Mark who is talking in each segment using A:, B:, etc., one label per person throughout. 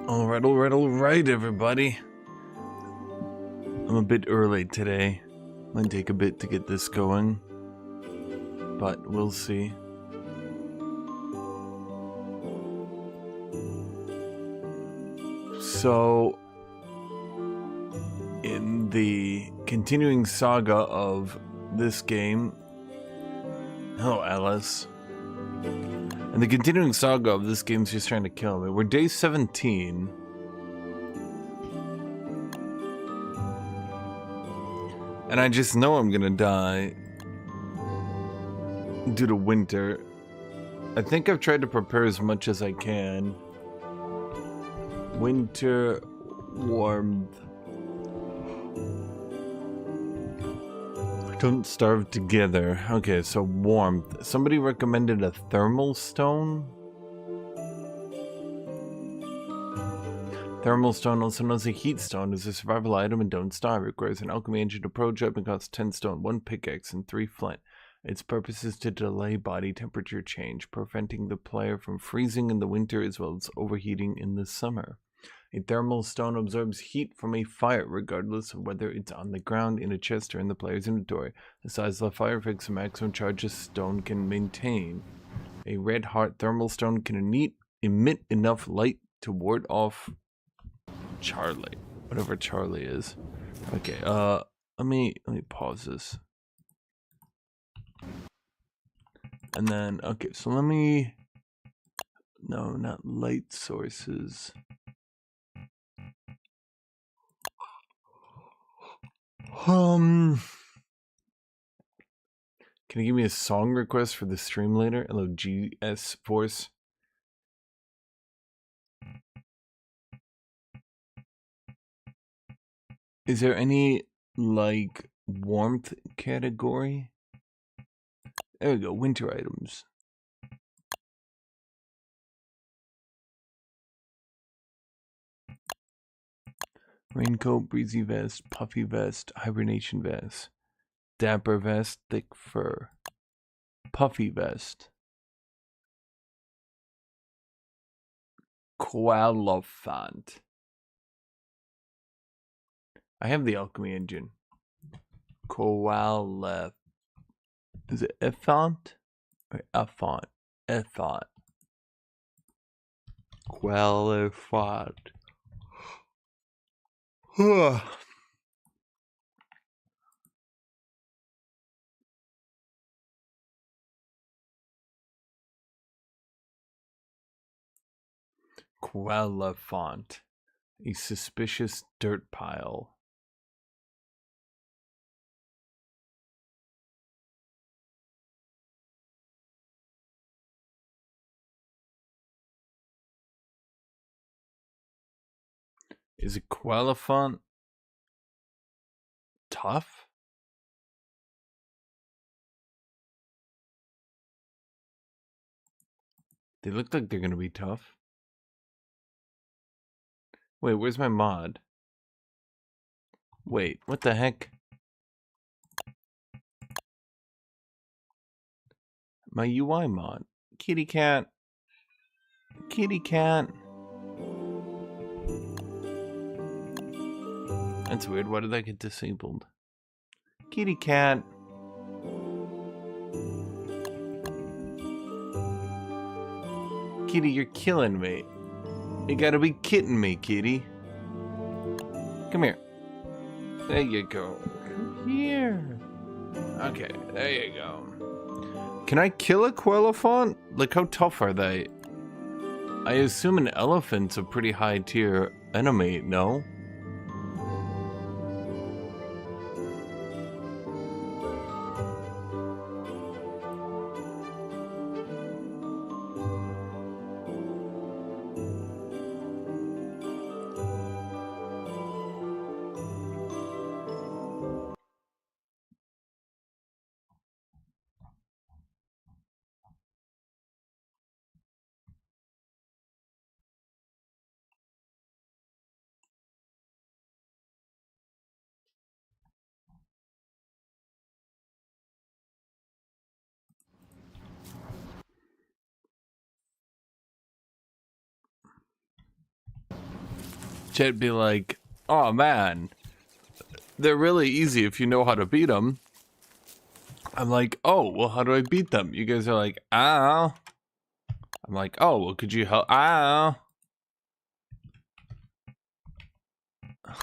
A: All right, everybody. I'm a bit early today. Might take a bit to get this going, but we'll see. So, in the continuing saga of this game, hello, Alice. And the continuing saga of this game's just trying to kill me. We're day 17. And I just know I'm gonna die due to winter. I think I've tried to prepare as much as I can. Winter, warmth. Don't starve together. Okay, so warmth. Somebody recommended a thermal stone. Thermal stone, also known as a heat stone, is a survival item and don't starve. It requires an alchemy engine to prototype and costs 10 stone, 1 pickaxe, and 3 flint. Its purpose is to delay body temperature change, preventing the player from freezing in the winter as well as overheating in the summer. A thermal stone absorbs heat from a fire, regardless of whether it's on the ground, in a chest, or in the player's inventory. The size of the fire affects the maximum charge a stone can maintain. A red-hot thermal stone can emit enough light to ward off Charlie, whatever Charlie is. Okay, let me pause this. And then, okay, so let me, no, not light sources. Can you give me a song request for the stream later? Hello, GS Force. Is there any, like, warmth category? There we go, winter items. Raincoat, breezy vest, puffy vest, hibernation vest, dapper vest, thick fur, puffy vest, Qualiphant. I have the alchemy engine. Qualif. Is it Effont or Effont? Effont. Qualified. Qualiphant. A suspicious dirt pile. Is it Qualiphant tough? They look like they're gonna be tough. Wait, where's my mod? Wait, what the heck? My UI mod. Kitty cat. Kitty cat. That's weird. Why did that get disabled? Kitty cat. Kitty, you're killing me. You gotta be kidding me, kitty. Come here. There you go. Come here. Okay, there you go. Can I kill a Qualiphant? Like, how tough are they? I assume an elephant's a pretty high tier enemy, no? Chet be like, oh man, they're really easy if you know how to beat them. I'm like, oh, well, how do I beat them? You guys are like, ah. I'm like, oh, well, could you help? Ah. I'm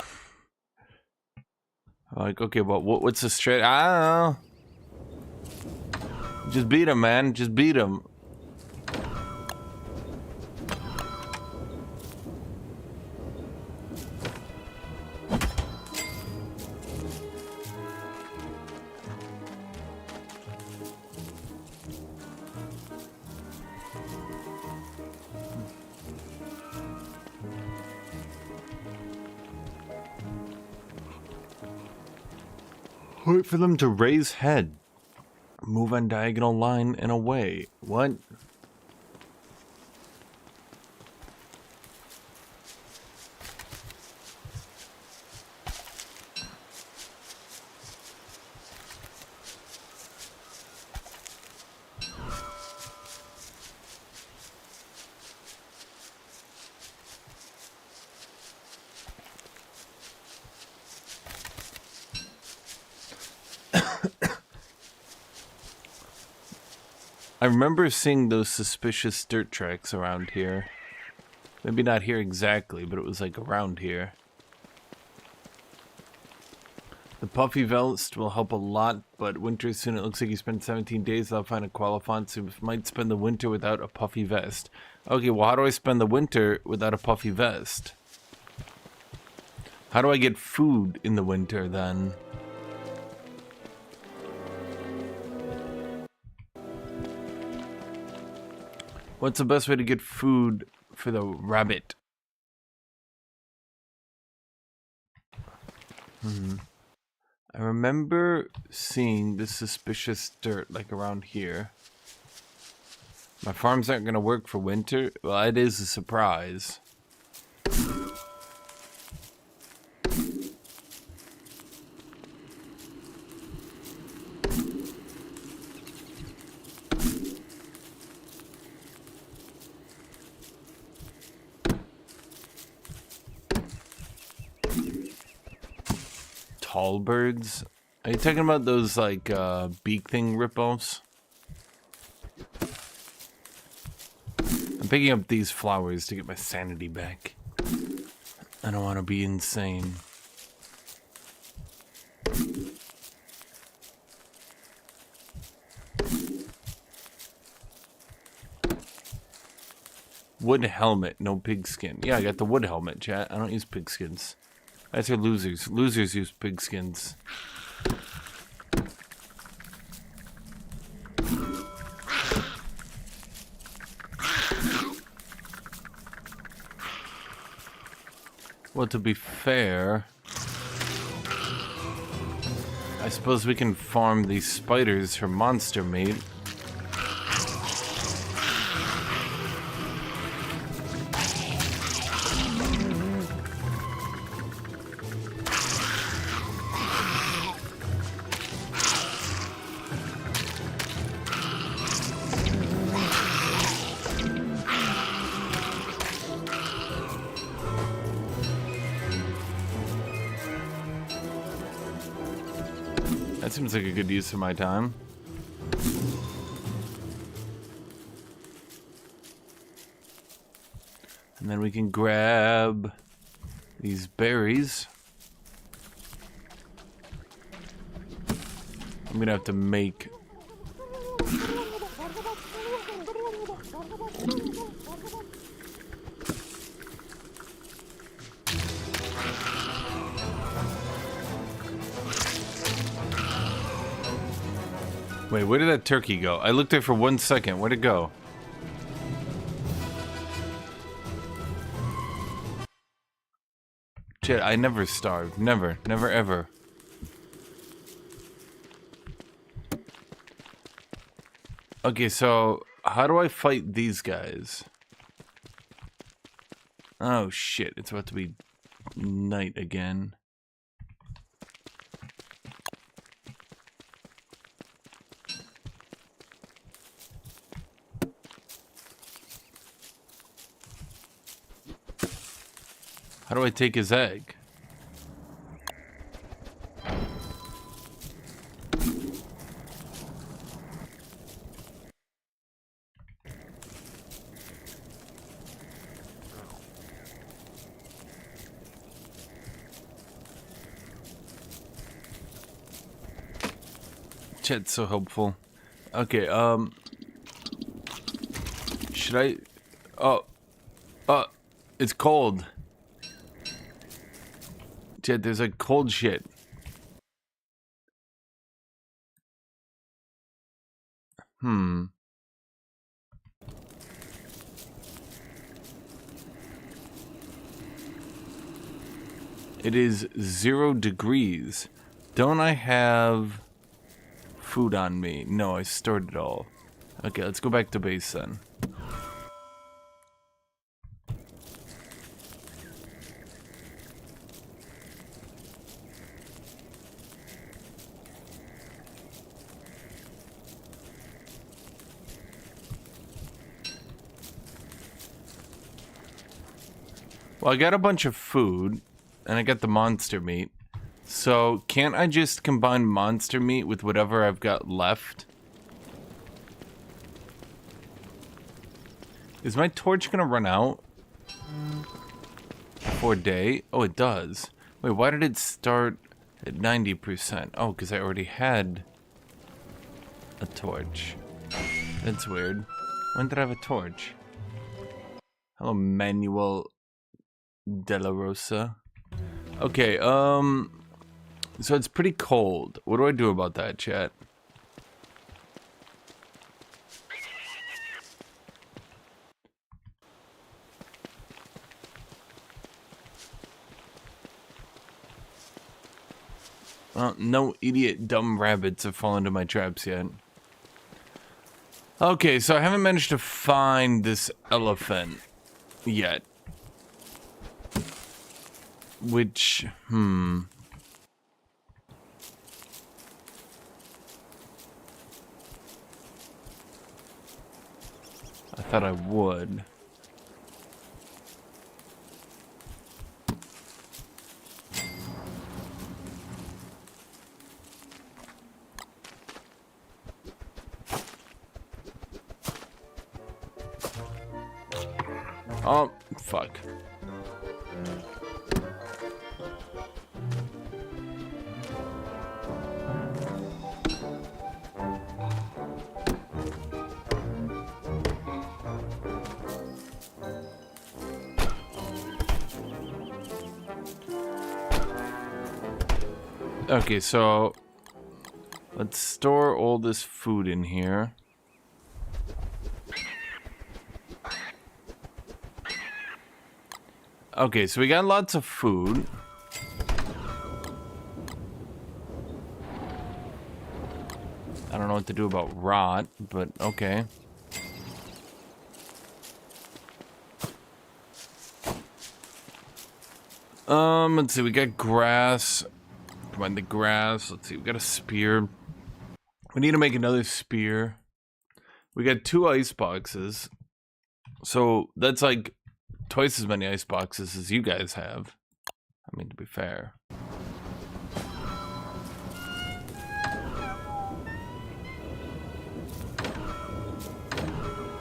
A: like, okay, well, what's the straight? Ah. Just beat him, man. Just beat him. Wait for them to raise head. Move on diagonal line and away. What? I remember seeing those suspicious dirt tracks around here. Maybe not here exactly, but it was like around here. The puffy vest will help a lot, but winter soon. It looks like you spent 17 days without finding a qualifiant, so you might spend the winter without a puffy vest. Okay, well, how do I spend the winter without a puffy vest? How do I get food in the winter, then? What's the best way to get food for the rabbit? I remember seeing this suspicious dirt, like around here. My farms aren't going to work for winter. Well, it is a surprise. Tall birds? Are you talking about those, like, beak thing ripoffs? I'm picking up these flowers to get my sanity back. I don't want to be insane. Wood helmet, no pigskin. Yeah, I got the wood helmet, chat. I don't use pigskins. That's for losers. Losers use pigskins. Well, to be fair, I suppose we can farm these spiders for monster meat. That seems like a good use of my time. And then we can grab these berries. I'm gonna have to make... Wait, where did that turkey go? I looked there for 1 second. Where'd it go? Shit, I never starve. Never. Never ever. Okay, so how do I fight these guys? Oh shit, it's about to be night again. How do I take his egg? Chat's so helpful. Okay, should I... Oh, it's cold. Chat, there's like cold shit. It is 0 degrees. Don't I have food on me? No, I stored it all. Okay, let's go back to base then. Well, I got a bunch of food, and I got the monster meat. So, can't I just combine monster meat with whatever I've got left? Is my torch gonna run out? For day? Oh, it does. Wait, why did it start at 90%? Oh, because I already had a torch. That's weird. When did I have a torch? Hello, Manuel De La Rosa. Okay, so it's pretty cold. What do I do about that, chat? Well, no idiot dumb rabbits have fallen into my traps yet. Okay, so I haven't managed to find this elephant yet. Which, I thought I would. Oh, fuck. Okay, so let's store all this food in here. Okay, so we got lots of food. I don't know what to do about rot, but okay. Let's see, we got grass. Combine the grass. Let's see, we got a spear. We need to make another spear. We got 2 ice boxes. So that's like twice as many ice boxes as you guys have. I mean, to be fair.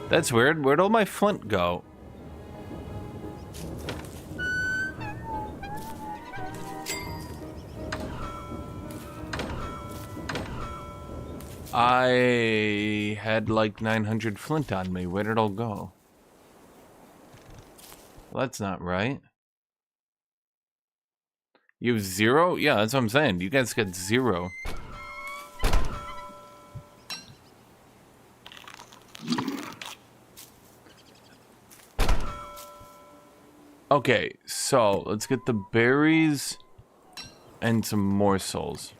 A: That's weird. Where'd all my flint go? I had like 900 flint on me. Where did it all go? Well, that's not right. You have 0? Yeah, that's what I'm saying. You guys got 0. Okay, so let's get the berries and some morsels.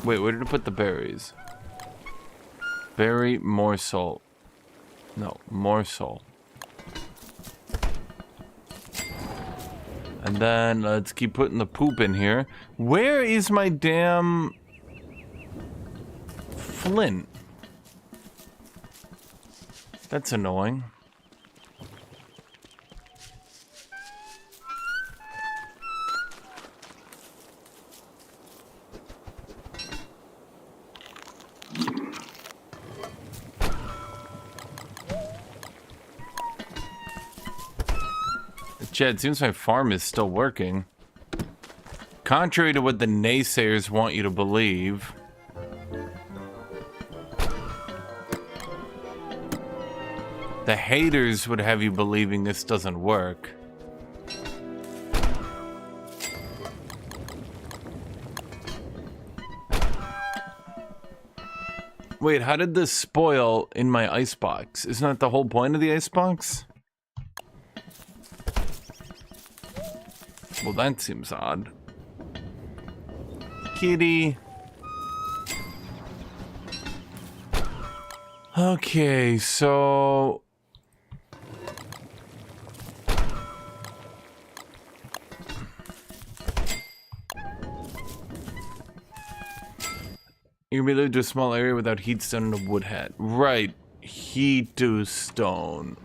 A: Wait, where did I put the berries? Berry morsel. No, morsel. And then let's keep putting the poop in here. Where is my damn flint? That's annoying. Chad, it seems my farm is still working. Contrary to what the naysayers want you to believe. The haters would have you believing this doesn't work. Wait, how did this spoil in my icebox? Isn't that the whole point of the icebox? Well, that seems odd. Kitty. Okay, so... You can be moved to a small area without heat stone and a wood hat. Right. Heat to stone.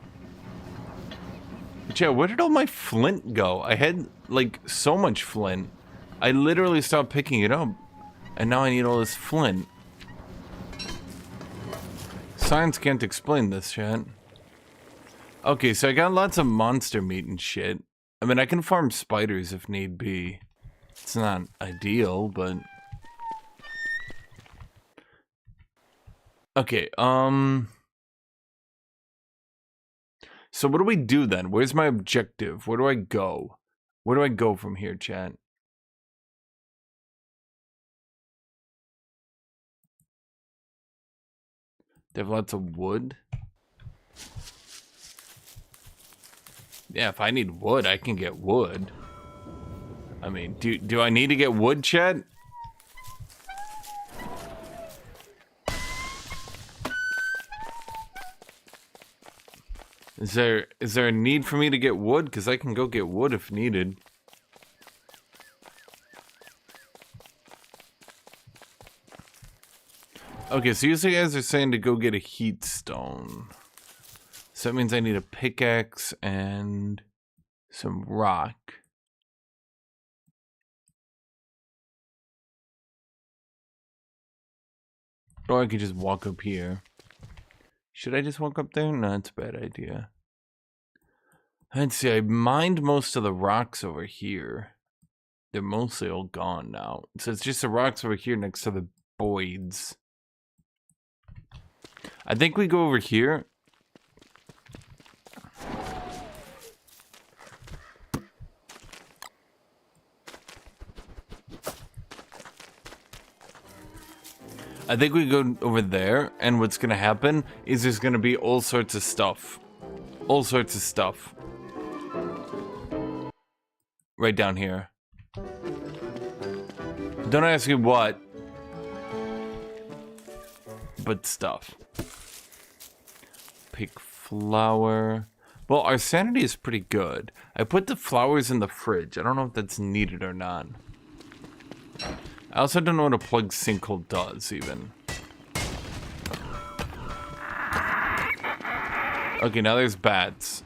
A: But yeah, where did all my flint go? I had, like, so much flint. I literally stopped picking it up. And now I need all this flint. Science can't explain this shit. Okay, so I got lots of monster meat and shit. I mean, I can farm spiders if need be. It's not ideal, but... Okay, so what do we do then? Where's my objective? Where do I go? Where do I go from here, chat? They have lots of wood. Yeah, if I need wood, I can get wood. I mean, do I need to get wood, chat? Is there a need for me to get wood? Because I can go get wood if needed. Okay, so you guys are saying to go get a heat stone. So that means I need a pickaxe and some rock. Or I could just walk up here. Should I just walk up there? No, that's a bad idea. Let's see, I mined most of the rocks over here. They're mostly all gone now. So it's just the rocks over here next to the voids. I think we go over here. I think we go over there, and what's gonna happen is there's gonna be all sorts of stuff. All sorts of stuff. Right down here. Don't ask me what. But stuff. Pick flower. Well, our sanity is pretty good. I put the flowers in the fridge. I don't know if that's needed or not. I also don't know what a plug sinkhole does, even. Okay, now there's bats.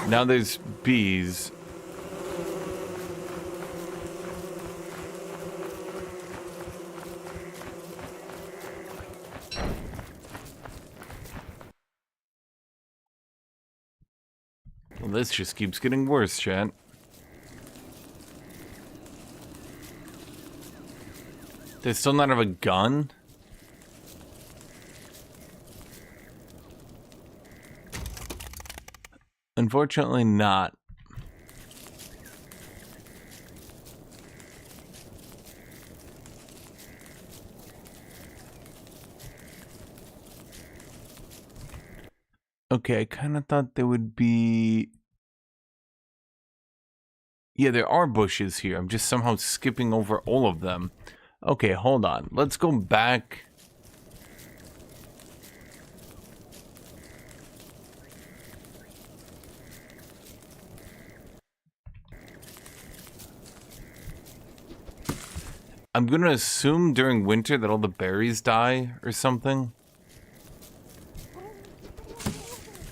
A: Now there's bees. Well, this just keeps getting worse, chat. They still not have a gun? Unfortunately not. Okay, I kind of thought there would be... Yeah, there are bushes here. I'm just somehow skipping over all of them. Okay, hold on. Let's go back. I'm gonna assume during winter that all the berries die or something.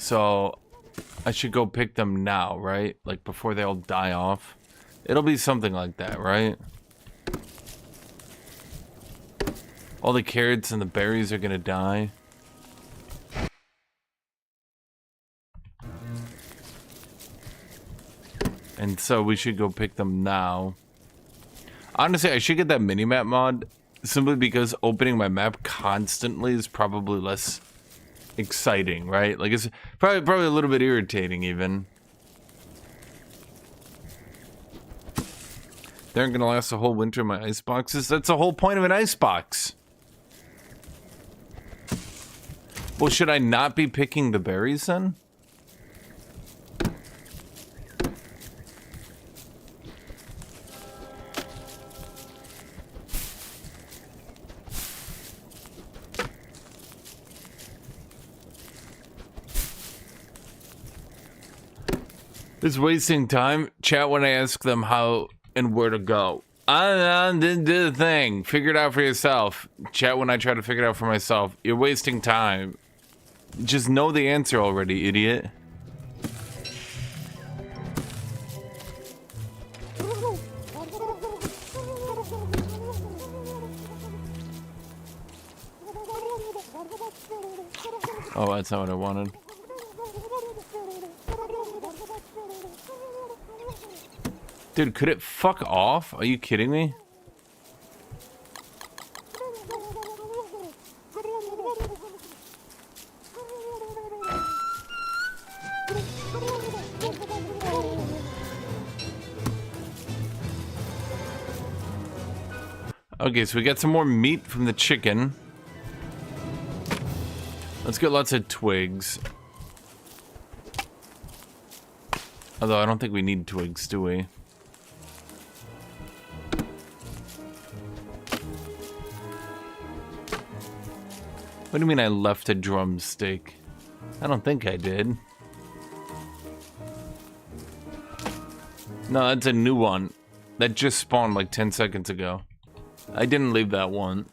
A: So I should go pick them now, right? Like before they all die off. It'll be something like that, right? All the carrots and the berries are gonna die. And so we should go pick them now. Honestly, I should get that minimap mod simply because opening my map constantly is probably less exciting, right? Like it's probably a little bit irritating even. They aren't gonna last a whole winter in my ice boxes. That's the whole point of an ice box. Well, should I not be picking the berries then? It's wasting time. Chat when I ask them how and where to go. Didn't do the thing. Figure it out for yourself. Chat when I try to figure it out for myself. You're wasting time. Just know the answer already, idiot. Oh, that's not what I wanted. Dude, could it fuck off? Are you kidding me? Okay, so we got some more meat from the chicken. Let's get lots of twigs. Although I don't think we need twigs, do we? What do you mean I left a drumstick? I don't think I did. No, that's a new one. That just spawned like 10 seconds ago. I didn't leave that one.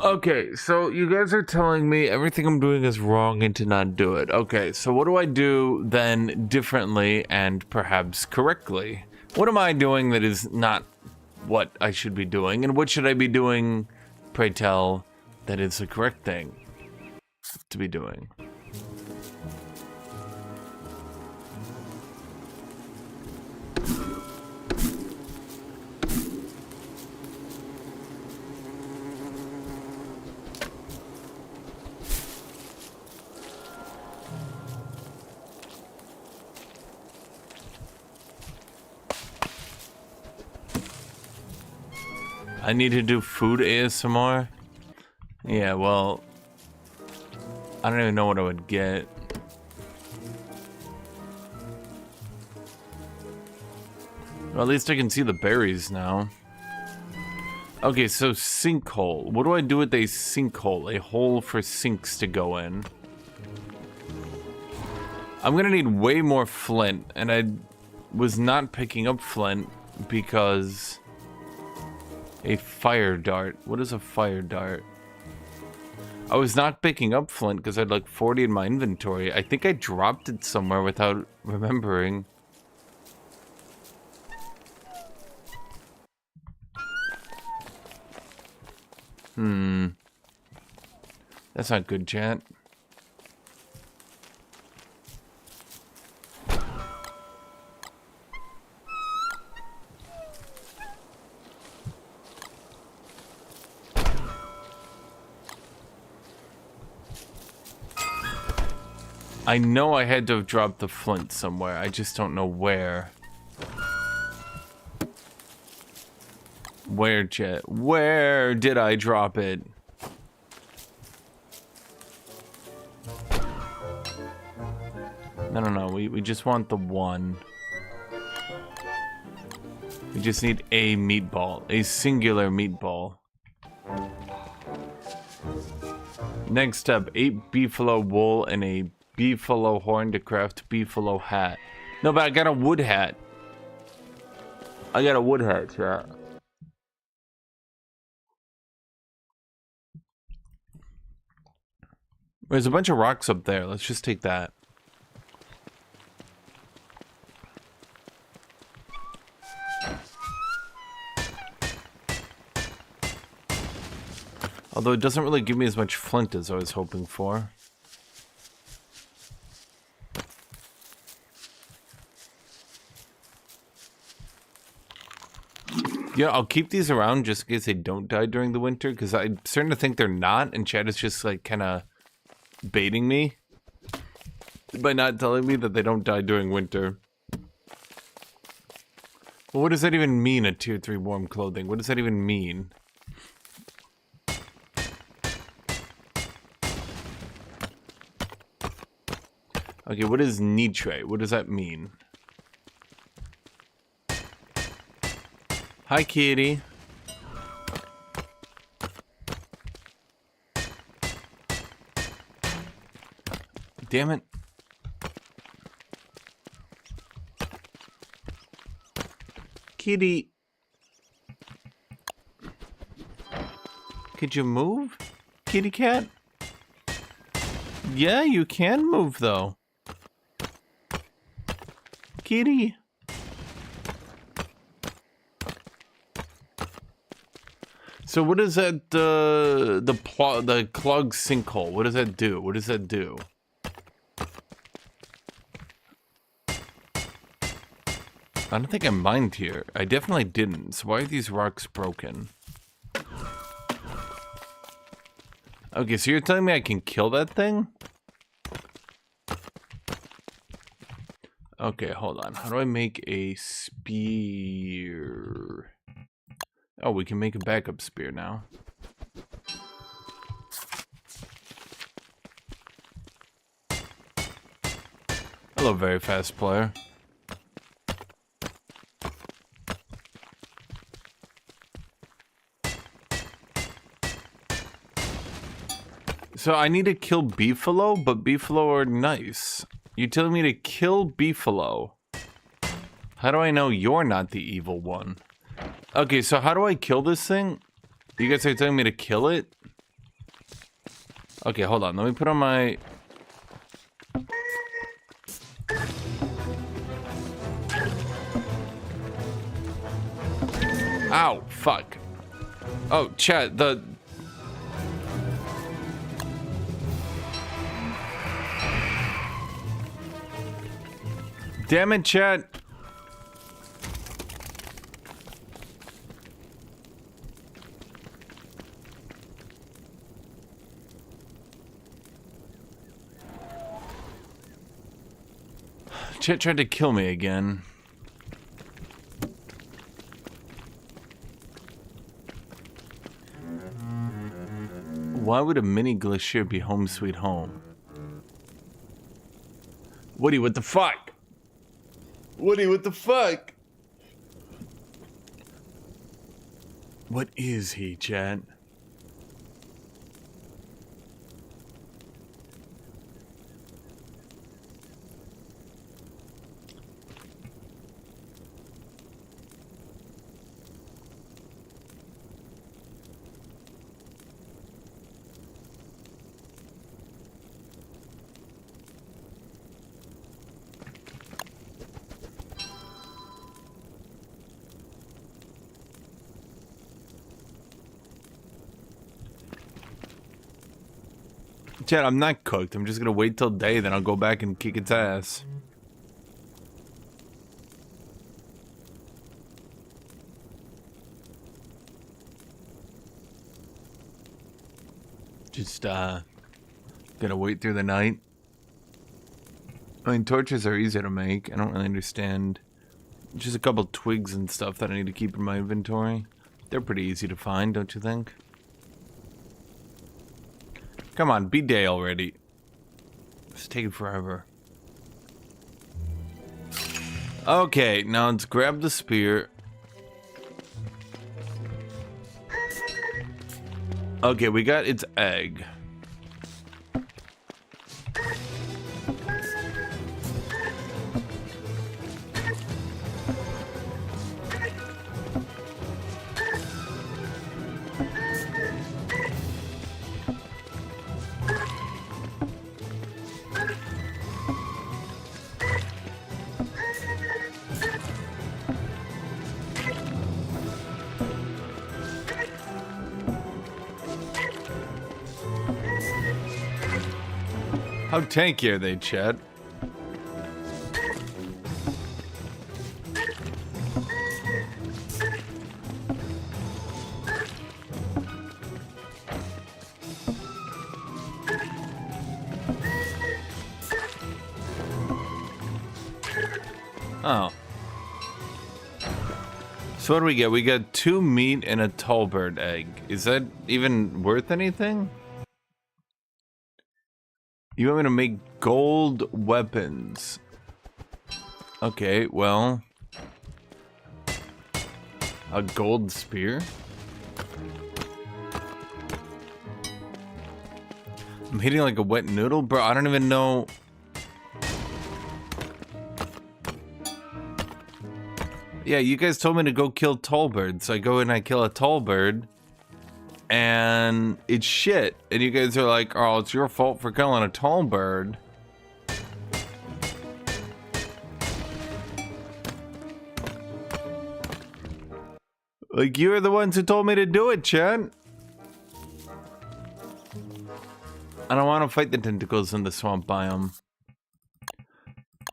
A: Okay, so you guys are telling me everything I'm doing is wrong and to not do it. Okay, so what do I do then differently and perhaps correctly? What am I doing that is not what I should be doing? And what should I be doing, pray tell, that is the correct thing to be doing? I need to do food ASMR? Yeah, well, I don't even know what I would get. Well, at least I can see the berries now. Okay, so sinkhole. What do I do with a sinkhole? A hole for sinks to go in. I'm gonna need way more flint, and I was not picking up flint because... A fire dart. What is a fire dart? I was not picking up flint because I had like 40 in my inventory. I think I dropped it somewhere without remembering. That's not good, chat. I know I had to have dropped the flint somewhere. I just don't know where. Where, Jet? Where did I drop it? No. We just want the one. We just need a meatball. A singular meatball. Next up, 8 beefalo wool and a beefalo horn to craft beefalo hat. No, but I got a wood hat. I got a wood hat, chat. There's a bunch of rocks up there. Let's just take that. Although it doesn't really give me as much flint as I was hoping for. Yeah, I'll keep these around just in case they don't die during the winter, because I'm starting to think they're not, and Chad is just like kind of baiting me by not telling me that they don't die during winter. Well, what does that even mean, a tier 3 warm clothing? What does that even mean? Okay, what is nitrate? What does that mean? Hi, kitty. Damn it. Kitty. Could you move? Kitty cat? Yeah, you can move, though. Kitty. So what is that, the clog sinkhole? What does that do? What does that do? I don't think I mined here. I definitely didn't. So why are these rocks broken? Okay, so you're telling me I can kill that thing? Okay, hold on. How do I make a spear? Oh, we can make a backup spear now. Hello, very fast player. So I need to kill beefalo, but beefalo are nice. You're telling me to kill beefalo. How do I know you're not the evil one? Okay, so how do I kill this thing? You guys are telling me to kill it? Okay, hold on. Let me put on my... Ow, fuck. Oh, chat, the... Damn it, chat. Chat tried to kill me again. Why would a mini glacier be home sweet home? Woody, what the fuck? Woody, what the fuck? What is he, chat? Chat, I'm not cooked. I'm just gonna wait till day, then I'll go back and kick its ass. Just, gonna wait through the night. I mean, torches are easy to make. I don't really understand. Just a couple twigs and stuff that I need to keep in my inventory. They're pretty easy to find, don't you think? Come on, be day already. It's taking forever. Okay, now let's grab the spear. Okay, we got its egg. How tanky are they, Chad? Oh. So what do we get? We got 2 meat and a tallbird egg. Is that even worth anything? You want me to make gold weapons? Okay, well... a gold spear? I'm hitting like a wet noodle? Bro, I don't even know... Yeah, you guys told me to go kill tall birds, so I go and I kill a tall bird, and it's shit. And you guys are like, oh, it's your fault for killing a tall bird. Like, you're the ones who told me to do it, Chad. I don't want to fight the tentacles in the swamp biome.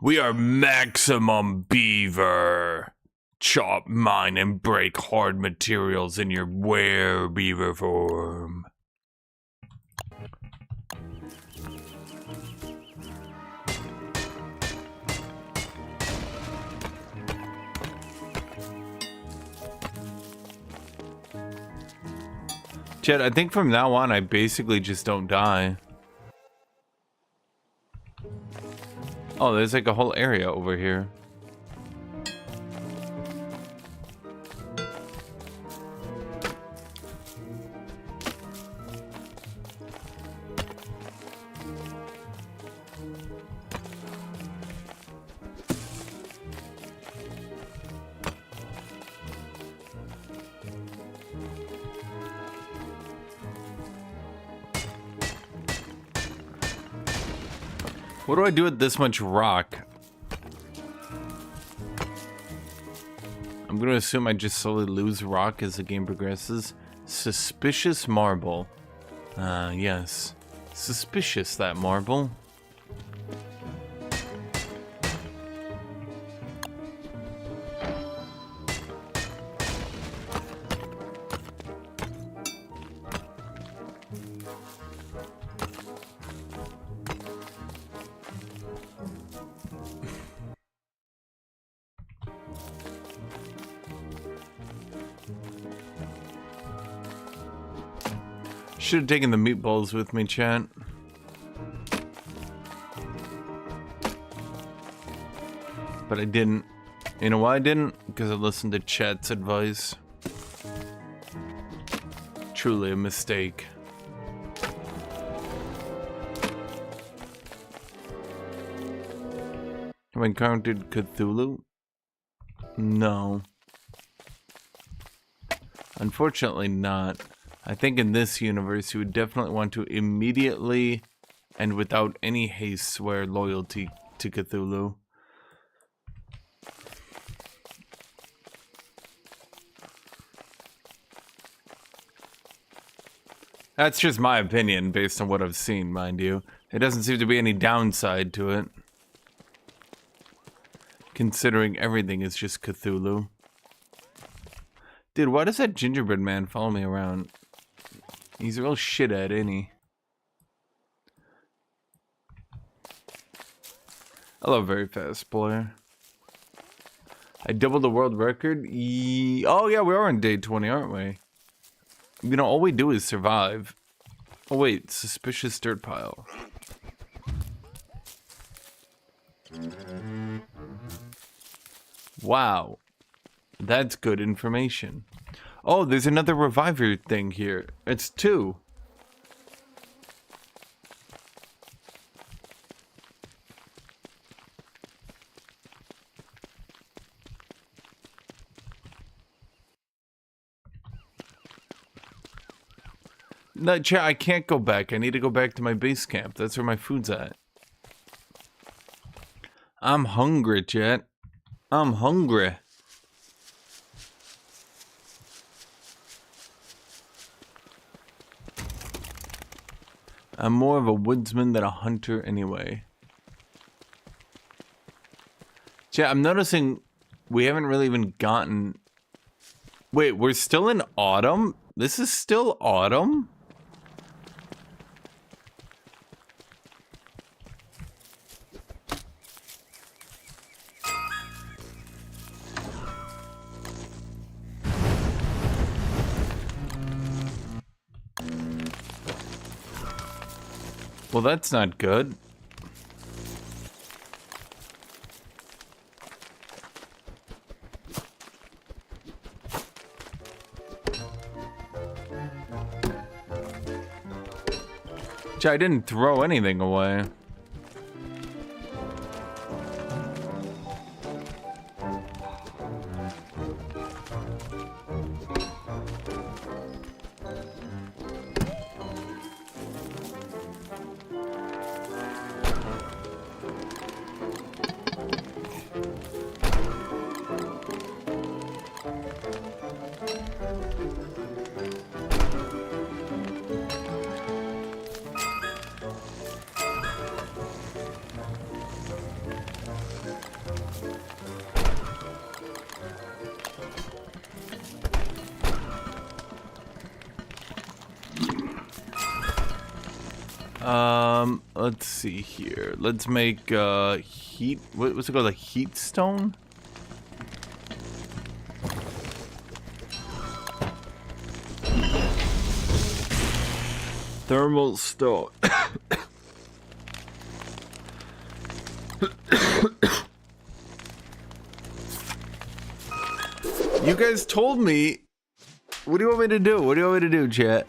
A: We are maximum beaver. Chop, mine, and break hard materials in your were-beaver form. Chet, I think from now on I basically just don't die. Oh, there's like a whole area over here. What do I do with this much rock? I'm gonna assume I just slowly lose rock as the game progresses. Suspicious marble. Yes. Suspicious, that marble. Should have taken the meatballs with me, chat. But I didn't. You know why I didn't? Because I listened to chat's advice. Truly a mistake. Have I encountered Cthulhu? No. Unfortunately not. I think in this universe you would definitely want to immediately and without any haste swear loyalty to Cthulhu. That's just my opinion based on what I've seen, mind you. There doesn't seem to be any downside to it. Considering everything is just Cthulhu. Dude, why does that gingerbread man follow me around? He's a real shithead, ain't he? Hello, very fast player. I doubled the world record? Oh yeah, we are on day 20, aren't we? You know, all we do is survive. Oh wait, suspicious dirt pile. Wow. That's good information. Oh, there's another reviver thing here. It's 2. No, chat, I can't go back. I need to go back to my base camp. That's where my food's at. I'm hungry, chat. I'm hungry. I'm more of a woodsman than a hunter anyway. Yeah, I'm noticing we haven't really even gotten... Wait, we're still in autumn? This is still autumn? Well, that's not good. I didn't throw anything away. Let's see here. Let's make heat. What's it called? Like heat stone? Thermal stone. You guys told me. What do you want me to do? What do you want me to do, chat?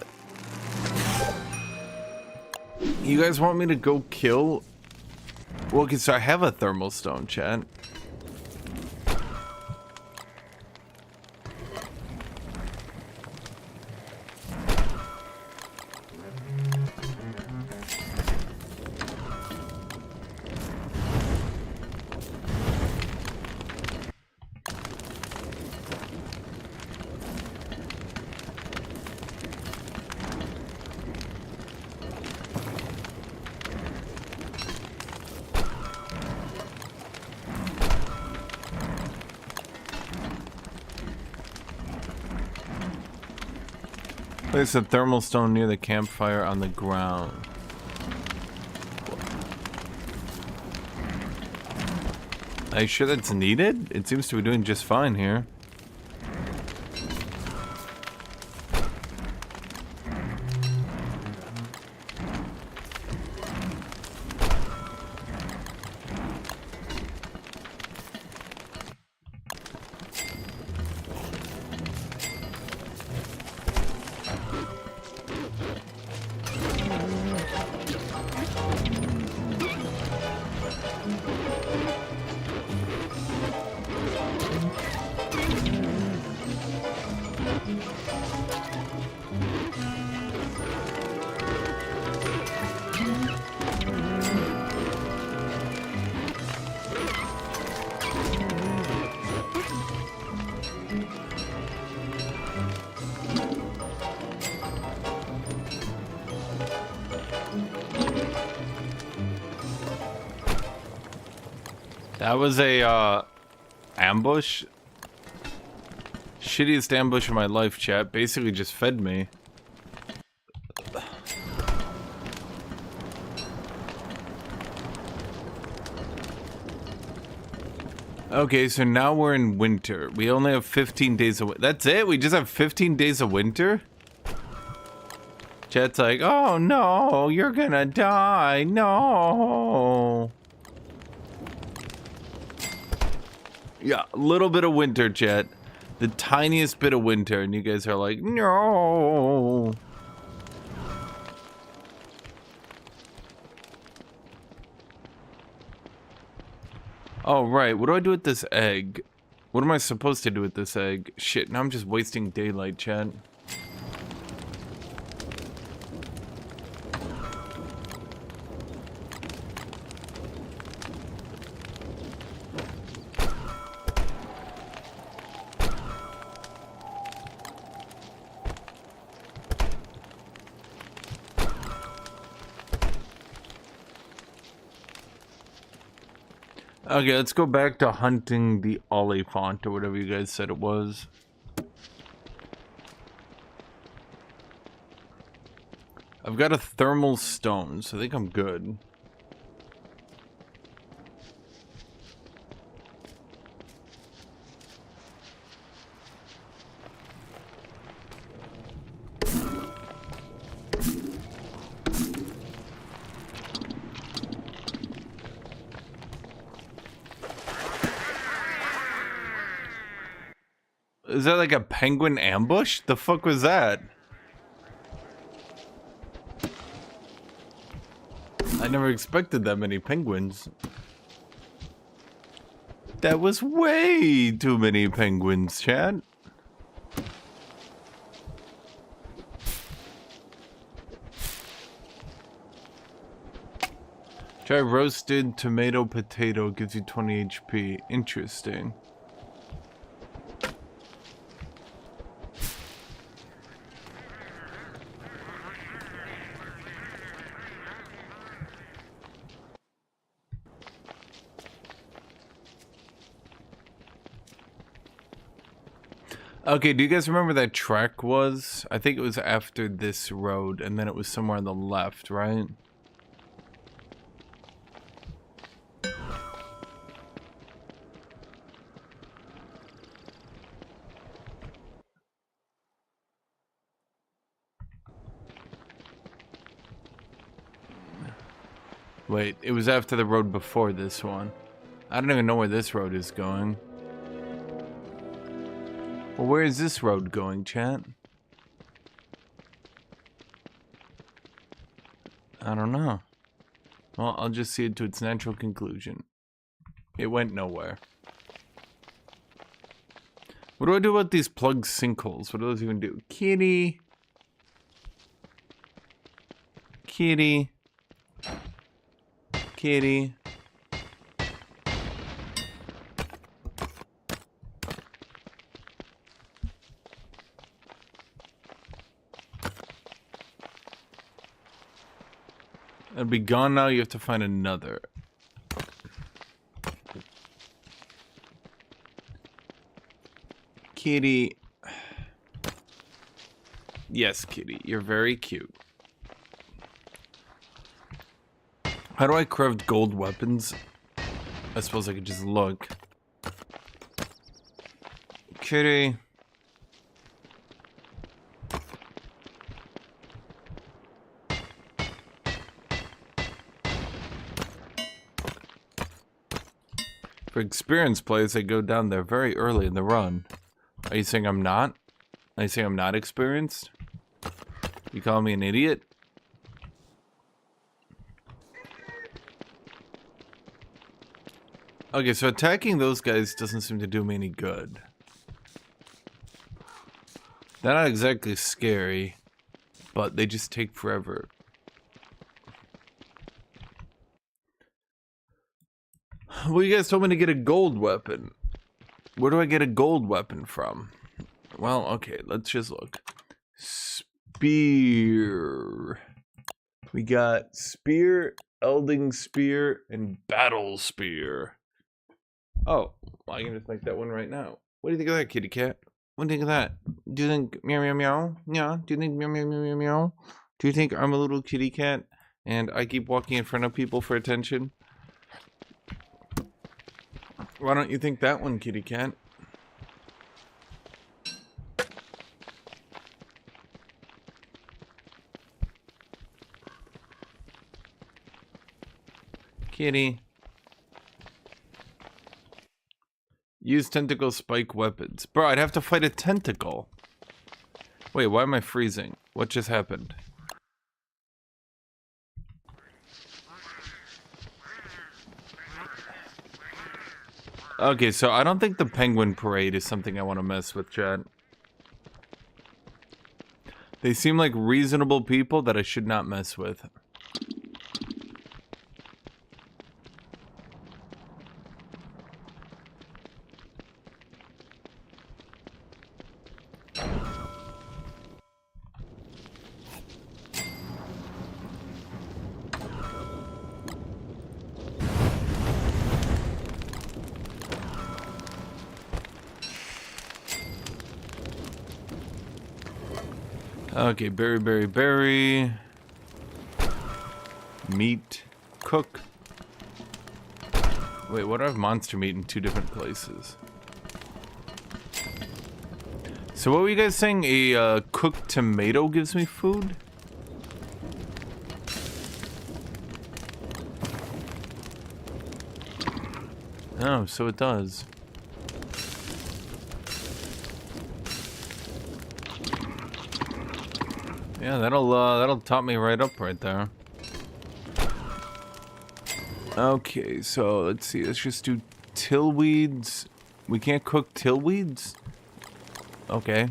A: You guys want me to go kill? Well, okay, so I have a thermal stone, chat. Place a thermal stone near the campfire on the ground. Are you sure that's needed? It seems to be doing just fine here. That was a ambush. Shittiest ambush of my life, chat. Basically just fed me. Okay, so now we're in winter. We only have 15 days of winter. That's it? We just have 15 days of winter? Chat's like, oh no, you're gonna die. No. Yeah, a little bit of winter, chat. The tiniest bit of winter, and you guys are like, no. Oh, right. What do I do with this egg? What am I supposed to do with this egg? Shit, now I'm just wasting daylight, chat. Okay, let's go back to hunting the Oliphant or whatever you guys said it was. I've got a thermal stone, so I think I'm good. Is that like a penguin ambush? The fuck was that? I never expected that many penguins. That was way too many penguins, Chad. Try roasted tomato potato, gives you 20 HP. Interesting. Okay, do you guys remember that track was? I think it was after this road, and then it was somewhere on the left, right? Wait, it was after the road before this one. I don't even know where this road is going. Well, where is this road going, chat? I don't know. Well, I'll just see it to its natural conclusion. It went nowhere. What do I do about these plug sinkholes? What do those even do? Kitty. Kitty. Kitty. It'll be gone now, you have to find another. Kitty. Yes, Kitty, you're very cute. How do I craft gold weapons? I suppose I could just look. Kitty. For experienced players, they go down there very early in the run. Are you saying I'm not? Are you saying I'm not experienced? You call me an idiot? Okay, so attacking those guys doesn't seem to do me any good. They're not exactly scary, but they just take forever. Well, you guys told me to get a gold weapon. Where do I get a gold weapon from? Well, okay, let's just look. Spear. We got spear, elding spear, and battle spear. Oh, well, I can just make that one right now. What do you think of that, kitty cat? What do you think of that? Do you think meow meow meow? Yeah. Do you think meow meow meow meow meow? Do you think I'm a little kitty cat and I keep walking in front of people for attention? Why don't you think that one, kitty cat? Kitty. Use tentacle spike weapons. Bro, I'd have to fight a tentacle. Wait, why am I freezing? What just happened? Okay, so I don't think the penguin parade is something I want to mess with, Chad. They seem like reasonable people that I should not mess with. Okay, berry. Meat. Cook. Wait, what do I have monster meat in 2 different places? So what were you guys saying? A cooked tomato gives me food? Oh, so it does. Yeah, that'll top me right up right there. Okay, so let's see. Let's just do tillweeds. We can't cook tillweeds? Okay.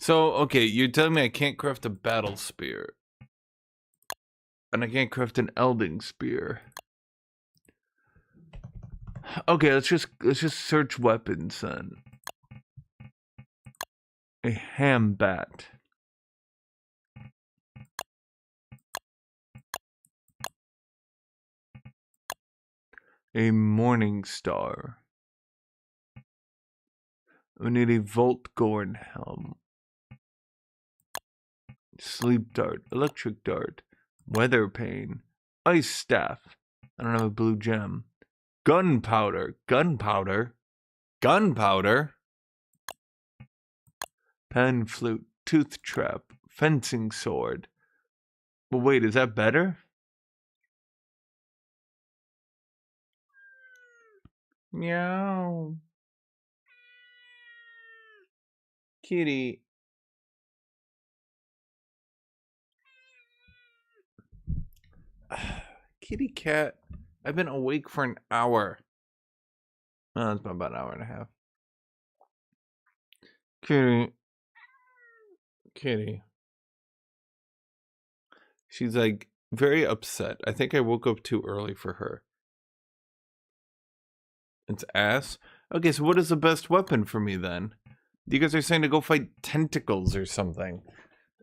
A: So, okay, you're telling me I can't craft a battle spear. And I can't craft an elding spear. Okay, let's just search weapons then. A ham bat. A morning star. We need a Voltgorn helm. Sleep dart, electric dart, weather pane, ice staff. I don't have a blue gem. Gunpowder. Pan flute, tooth trap, fencing sword. Well, wait, is that better? Meow. Kitty. Kitty cat. I've been awake for an hour. Oh, it's been about an hour and a half. Kitty. She's like very upset. I think I woke up too early for her. It's ass. Okay, so what is the best weapon for me then? You guys are saying to go fight tentacles or something.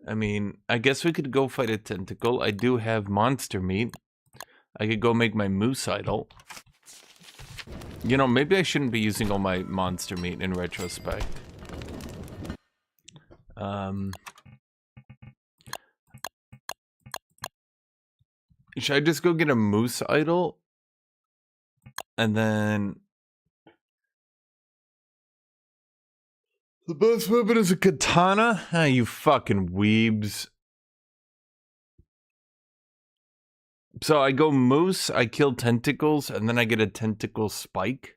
A: I mean, I guess we could go fight a tentacle. I do have monster meat. I could go make my moose idol. You know, maybe I shouldn't be using all my monster meat in retrospect. Should I just go get a moose idol? And then... The best weapon is a katana? Ah, you fucking weebs. So I go moose, I kill tentacles, and then I get a tentacle spike?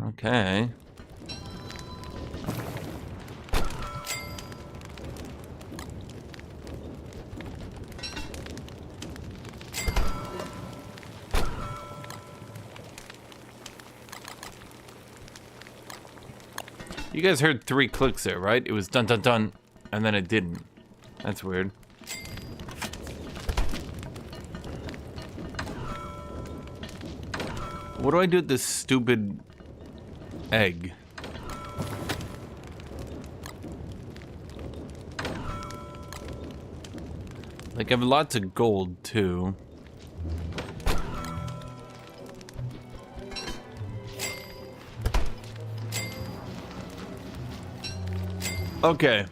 A: Okay. You guys heard 3 clicks there, right? It was dun dun dun, and then it didn't. That's weird. What do I do with this stupid egg? Like, I have lots of gold, too. Okay.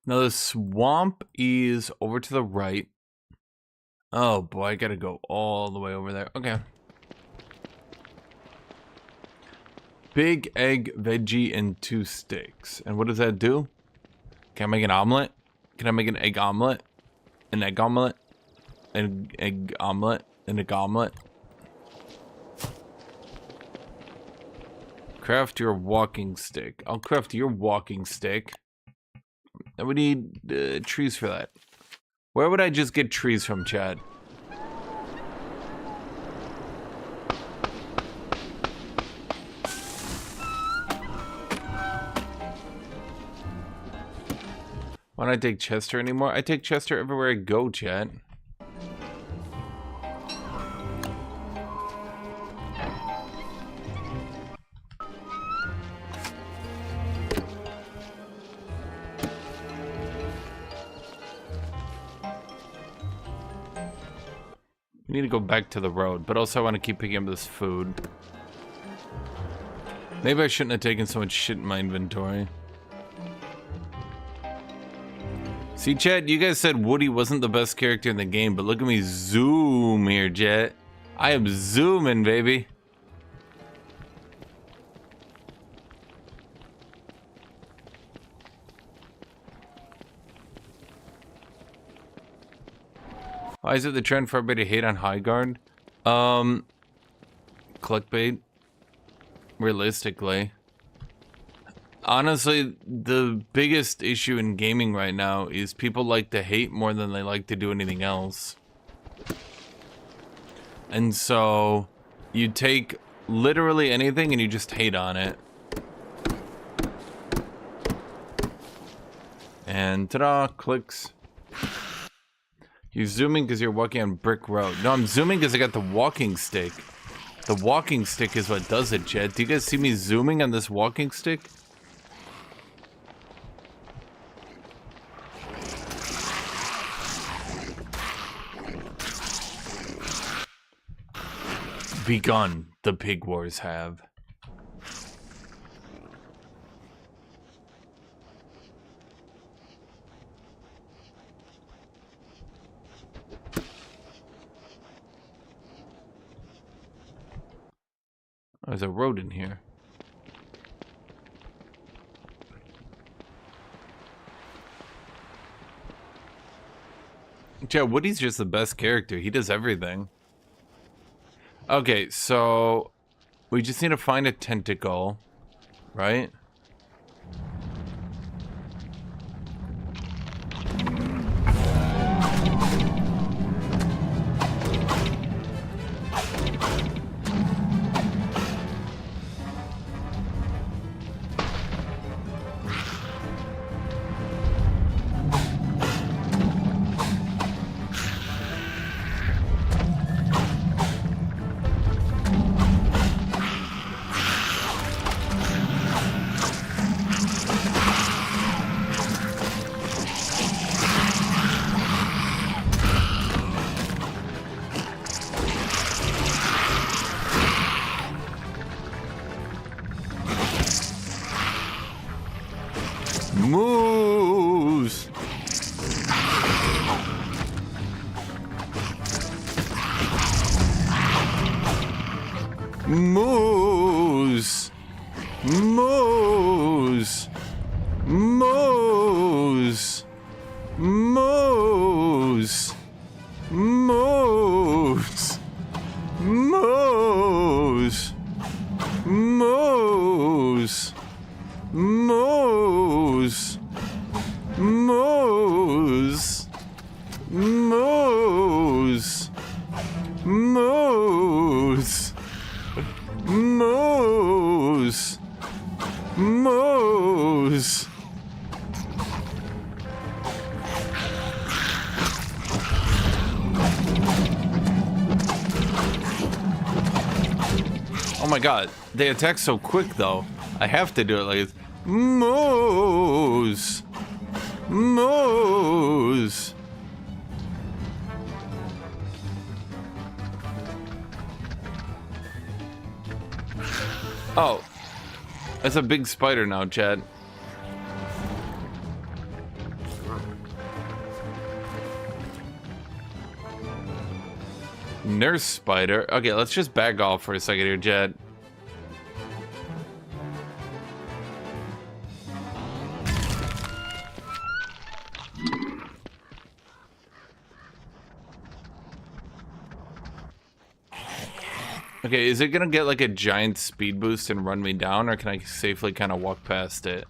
A: Now the swamp is over to the right. Oh boy, I gotta go all the way over there. Okay. Big egg, veggie, and 2 steaks. And what does that do? Can I make an omelet? Can I make an egg omelet? An egg omelet? An egg omelet? An egg omelet? Craft your walking stick. I'll craft your walking stick. And we need trees for that. Where would I just get trees from, Chad? Why don't I take Chester anymore? I take Chester everywhere I go, Chad. We need to go back to the road, but also I want to keep picking up this food. Maybe I shouldn't have taken so much shit in my inventory. See, chat, you guys said Woody wasn't the best character in the game, but look at me zoom here, Jet. I am zooming, baby. Why is it the trend for everybody to hate on High Guard? Clickbait. Realistically. Honestly, the biggest issue in gaming right now is people like to hate more than they like to do anything else. And so, you take literally anything and you just hate on it. And ta-da, clicks. You're zooming because you're walking on brick road. No, I'm zooming because I got the walking stick. The walking stick is what does it, Jet. Do you guys see me zooming on this walking stick? Begun, the pig wars have. Oh, there's a road in here. Yeah, Woody's just the best character. He does everything. Okay, so we just need to find a tentacle, right? Moose. Moose. Moose. Moose. Moose. Moose. Moose. Moose. Moose. Moose. Moose. Moose. Moose. Moose. Oh my god, they attack so quick though. I have to do it like it's Moose. Moose. Oh, that's a big spider now, Chad. Nurse spider. Okay, let's just back off for a second here, Chad. Okay, is it gonna get like a giant speed boost and run me down, or can I safely kind of walk past it?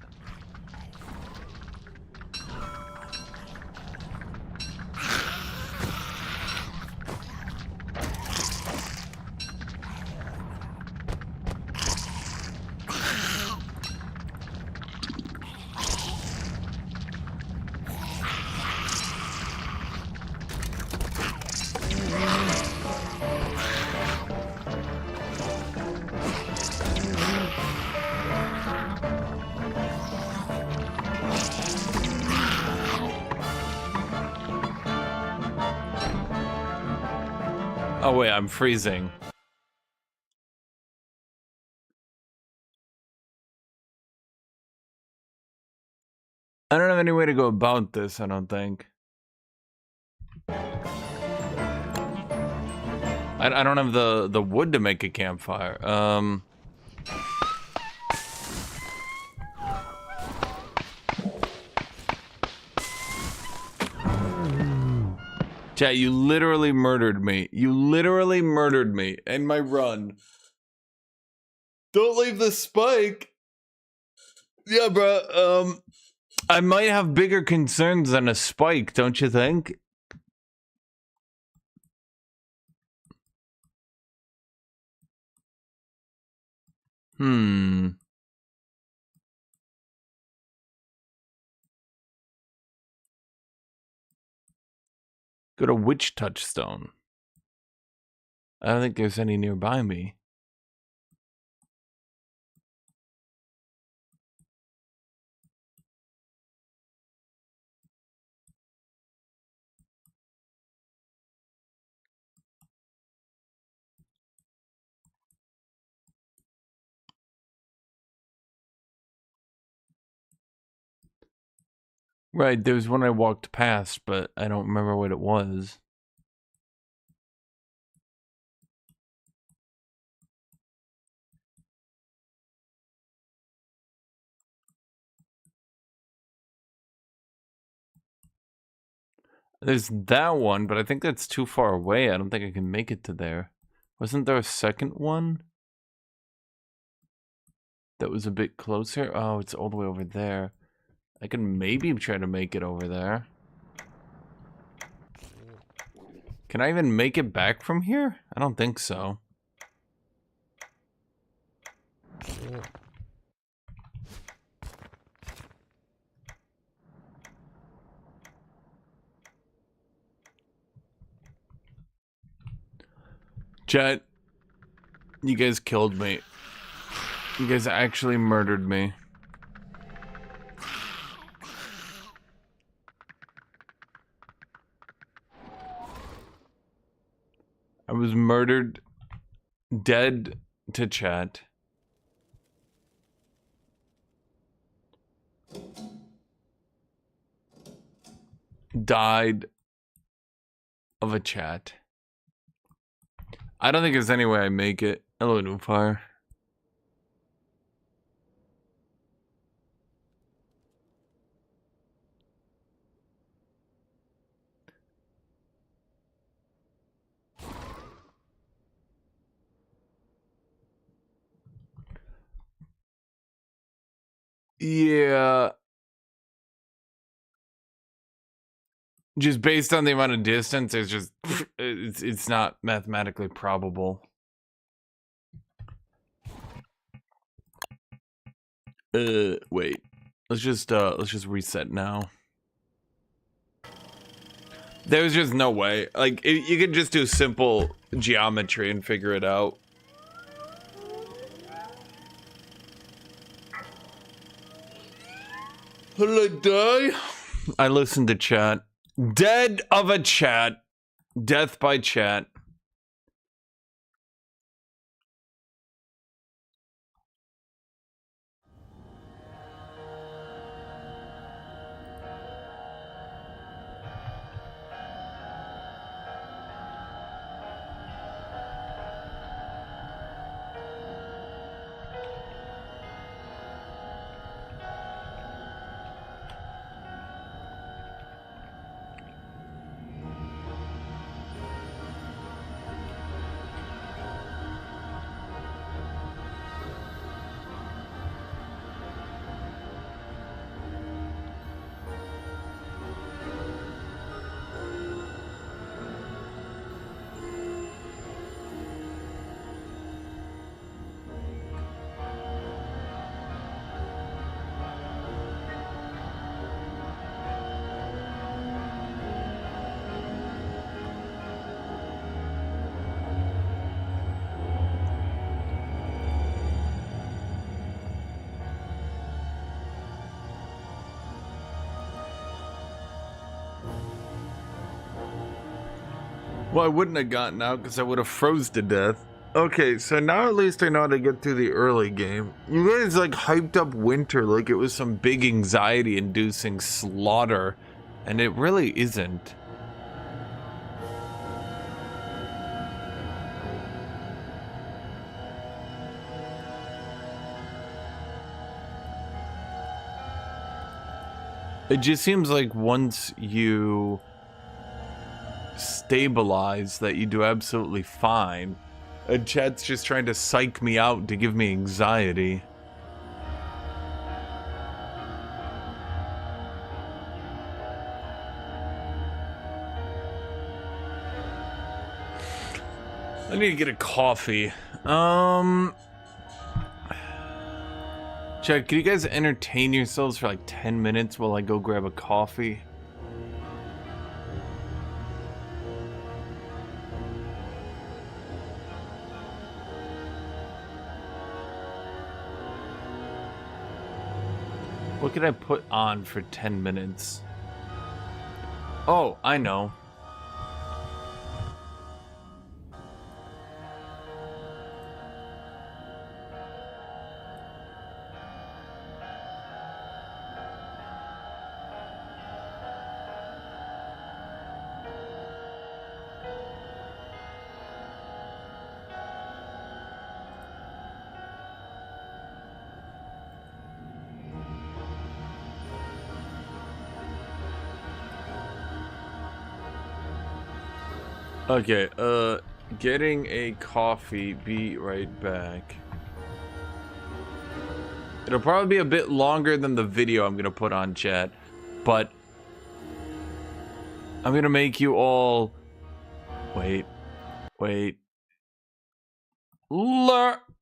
A: Oh wait, I'm freezing. I don't have any way to go about this, I don't think. I don't have the wood to make a campfire. Chat, you literally murdered me. You literally murdered me in my run. Don't leave the spike. Yeah, bro. I might have bigger concerns than a spike, don't you think? Hmm. Go to Witch Touchstone. I don't think there's any nearby me. Right, there was one I walked past, but I don't remember what it was. There's that one, but I think that's too far away. I don't think I can make it to there. Wasn't there a second one that was a bit closer? Oh, it's all the way over there. I can maybe try to make it over there. Can I even make it back from here? I don't think so. Chat, you guys killed me. You guys actually murdered me. I was murdered, dead to chat. Died of a chat. I don't think there's any way I make it. Hello, new fire. Yeah. Just based on the amount of distance, it's just it's not mathematically probable. Wait. Let's just reset now. There's just no way. Like you could just do simple geometry and figure it out. How did I die? I listened to chat. Dead of a chat. Death by chat. Well, I wouldn't have gotten out because I would have froze to death. Okay, so now at least I know how to get through the early game. You guys like hyped up winter like it was some big anxiety-inducing slaughter, and it really isn't. It just seems like once you stabilize that you do absolutely fine. And chat's just trying to psych me out to give me anxiety. I need to get a coffee. Chat, can you guys entertain yourselves for like 10 minutes while I go grab a coffee? What can I put on for 10 minutes? Oh, I know. Okay, getting a coffee, be right back. It'll probably be a bit longer than the video I'm gonna put on, chat, but I'm gonna make you all wait.